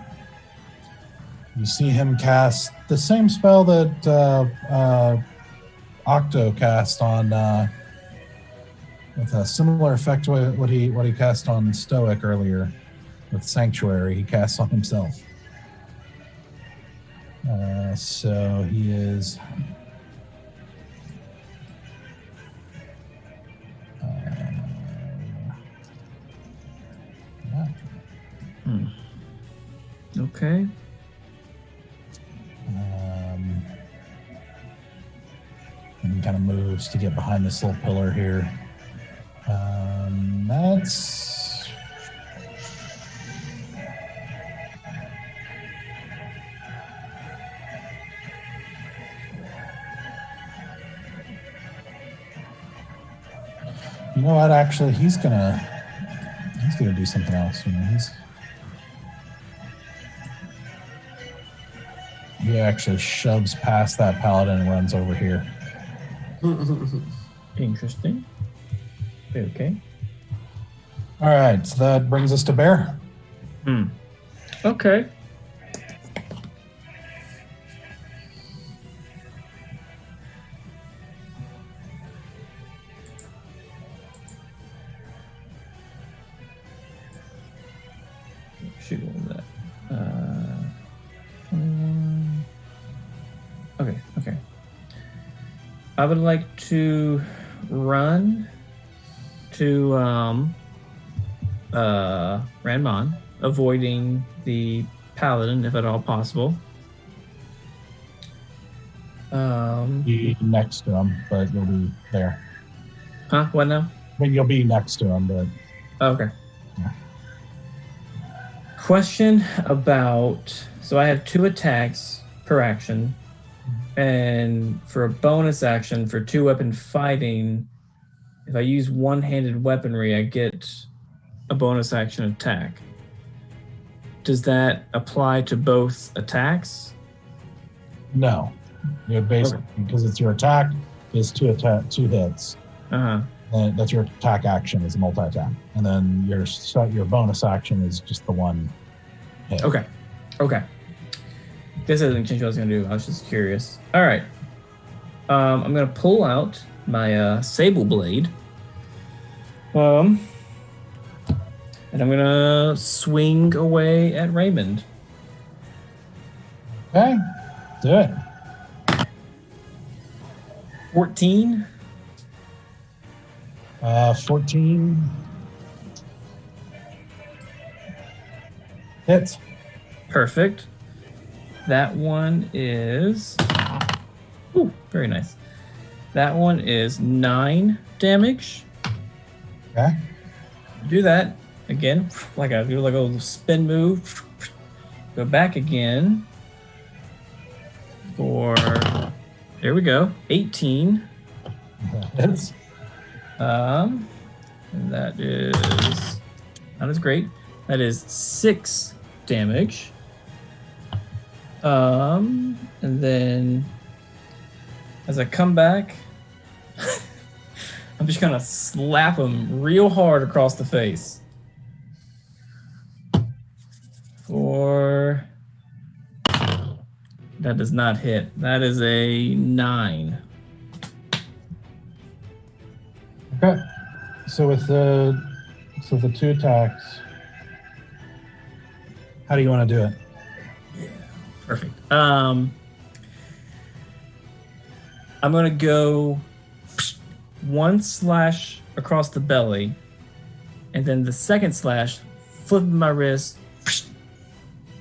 [SPEAKER 4] You see him cast the same spell that Octo cast on, with a similar effect to what he cast on Stoic earlier with Sanctuary. He casts on himself. So he is.
[SPEAKER 13] Okay.
[SPEAKER 4] And he kind of moves to get behind this little pillar here. That's. You know what? Actually, he's gonna do something else. You know, he actually shoves past that paladin and runs over here.
[SPEAKER 13] Interesting. Okay.
[SPEAKER 4] All right, so that brings us to Bear.
[SPEAKER 13] Okay. Shoot on that. 21. Okay. I would like to run to Ranmon, avoiding the paladin if at all possible.
[SPEAKER 4] Be next to him, but you'll be there.
[SPEAKER 13] Huh? What now?
[SPEAKER 4] I mean, you'll be next to him, but.
[SPEAKER 13] Okay.
[SPEAKER 4] Yeah.
[SPEAKER 13] Question about, so I have 2 attacks per action, and for a bonus action for 2-weapon fighting, if I use one-handed weaponry, I get a bonus action attack. Does that apply to both attacks?
[SPEAKER 4] No. You're basically, because it's your attack, is 2 hits.
[SPEAKER 13] Uh-huh.
[SPEAKER 4] And that's your attack action is a multi-attack. And then your bonus action is just the one hit.
[SPEAKER 13] Okay. This doesn't change what I was going to do. I was just curious. All right. I'm going to pull out my Sable Blade. And I'm going to swing away at Raymond.
[SPEAKER 4] Okay. Do it.
[SPEAKER 13] 14.
[SPEAKER 4] 14. Hits.
[SPEAKER 13] Perfect. That one is... Ooh, very nice. That one is 9 damage.
[SPEAKER 4] Okay.
[SPEAKER 13] Do that again, do like a little spin move. Go back again. There we go. 18.
[SPEAKER 4] Hits.
[SPEAKER 13] And that is not as great. That is 6 damage. And then as I come back, I'm just gonna slap him real hard across the face. That does not hit. That is a 9.
[SPEAKER 4] Okay. So with the 2 attacks, how do you want to do it?
[SPEAKER 13] Yeah. Perfect. I'm gonna go 1 slash across the belly, and then the second slash, flipping my wrist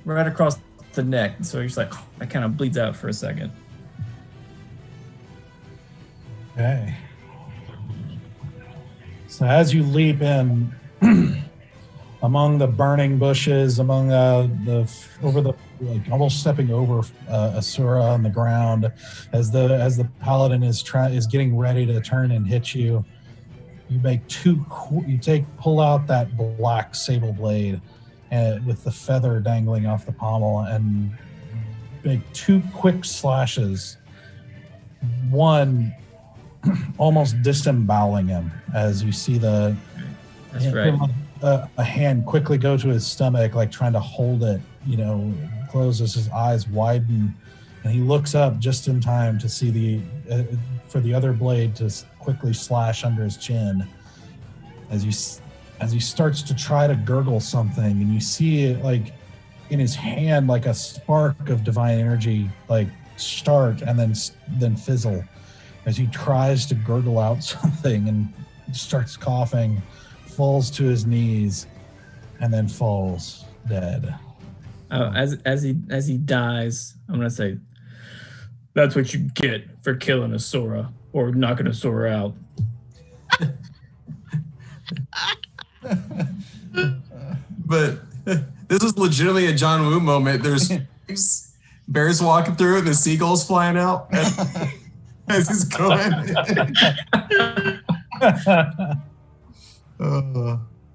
[SPEAKER 13] right across the neck. So you're just like, that kind of bleeds out for a second.
[SPEAKER 4] Okay. So as you leap in among the burning bushes, among almost stepping over Asura on the ground, as the paladin is getting ready to turn and hit you, you make pull out that black sable blade, with the feather dangling off the pommel, and make 2 quick slashes. One almost disemboweling him as you see
[SPEAKER 13] That's right.
[SPEAKER 4] a hand quickly go to his stomach, like trying to hold it, closes, his eyes widen, and he looks up just in time to see for the other blade to quickly slash under his chin as he starts to try to gurgle something, and you see it like in his hand, like a spark of divine energy, like start and then fizzle as he tries to gurgle out something and starts coughing, falls to his knees, and then falls dead.
[SPEAKER 13] As he dies, I'm gonna say, "That's what you get for killing a Sora or knocking a Sora out."
[SPEAKER 7] But this is legitimately a John Woo moment. There's bears walking through, the seagulls flying out as he's going.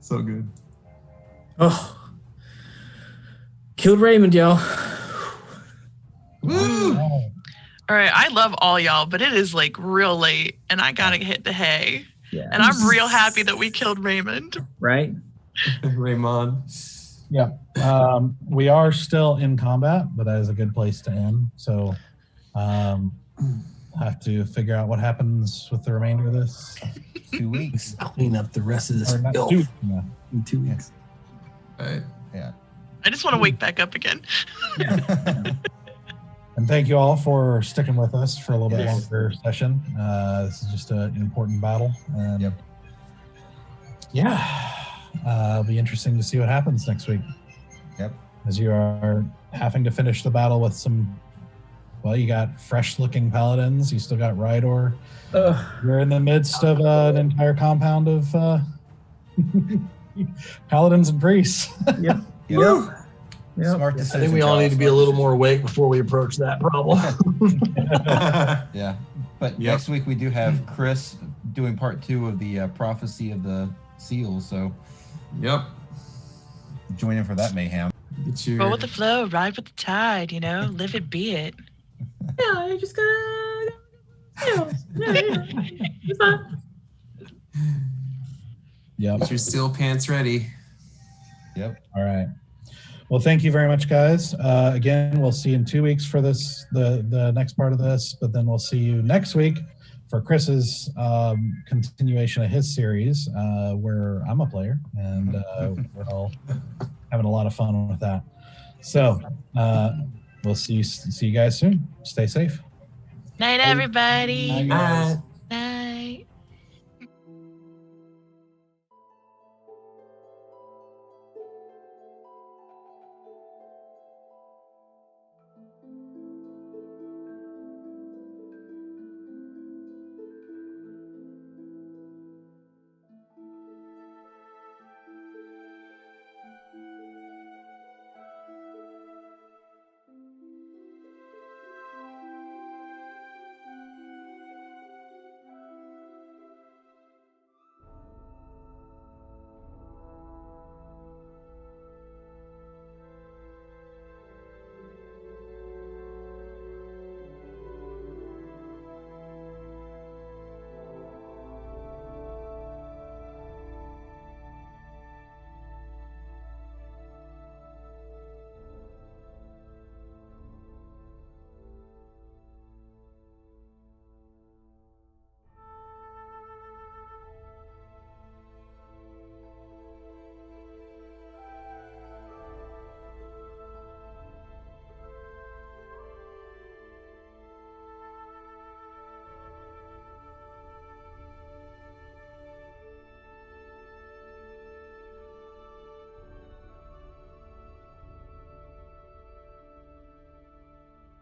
[SPEAKER 7] So good.
[SPEAKER 13] Oh, killed Raymond, y'all.
[SPEAKER 7] Woo!
[SPEAKER 5] All right, I love all y'all, but it is like real late, and I gotta hit the hay.
[SPEAKER 13] Yeah.
[SPEAKER 5] And I'm real happy that we killed Raymond.
[SPEAKER 13] Right?
[SPEAKER 7] Raymond.
[SPEAKER 4] Yeah. We are still in combat, but that is a good place to end. So have to figure out what happens with the remainder of this.
[SPEAKER 1] 2 weeks.
[SPEAKER 3] Clean up the rest of this filth in 2 weeks.
[SPEAKER 7] Right.
[SPEAKER 1] Yeah.
[SPEAKER 5] I just want to wake back up again.
[SPEAKER 4] And thank you all for sticking with us for a little bit longer session. This is just an important battle. And yeah, it'll be interesting to see what happens next week.
[SPEAKER 1] Yep.
[SPEAKER 4] As you are having to finish the battle with you got fresh-looking paladins. You still got Rydor. You're in the midst of an entire compound of paladins and priests.
[SPEAKER 13] Yep.
[SPEAKER 1] Smart
[SPEAKER 3] I
[SPEAKER 1] decision.
[SPEAKER 3] think we all need to be a little more awake before we approach that problem.
[SPEAKER 1] Yeah. But next week we do have Chris doing part 2 of the prophecy of the seals. So, join in for that mayhem.
[SPEAKER 5] Go with the flow, ride with the tide, live it, be it.
[SPEAKER 13] Yeah, you just gotta. It's fine.
[SPEAKER 4] Yep.
[SPEAKER 7] Get your steel pants ready.
[SPEAKER 1] Yep.
[SPEAKER 4] All right. Well, thank you very much, guys. Again, we'll see you in 2 weeks for this, the next part of this, but then we'll see you next week for Chris's continuation of his series, where I'm a player, and we're all having a lot of fun with that. So we'll see you guys soon. Stay safe.
[SPEAKER 5] Night, everybody.
[SPEAKER 7] Night.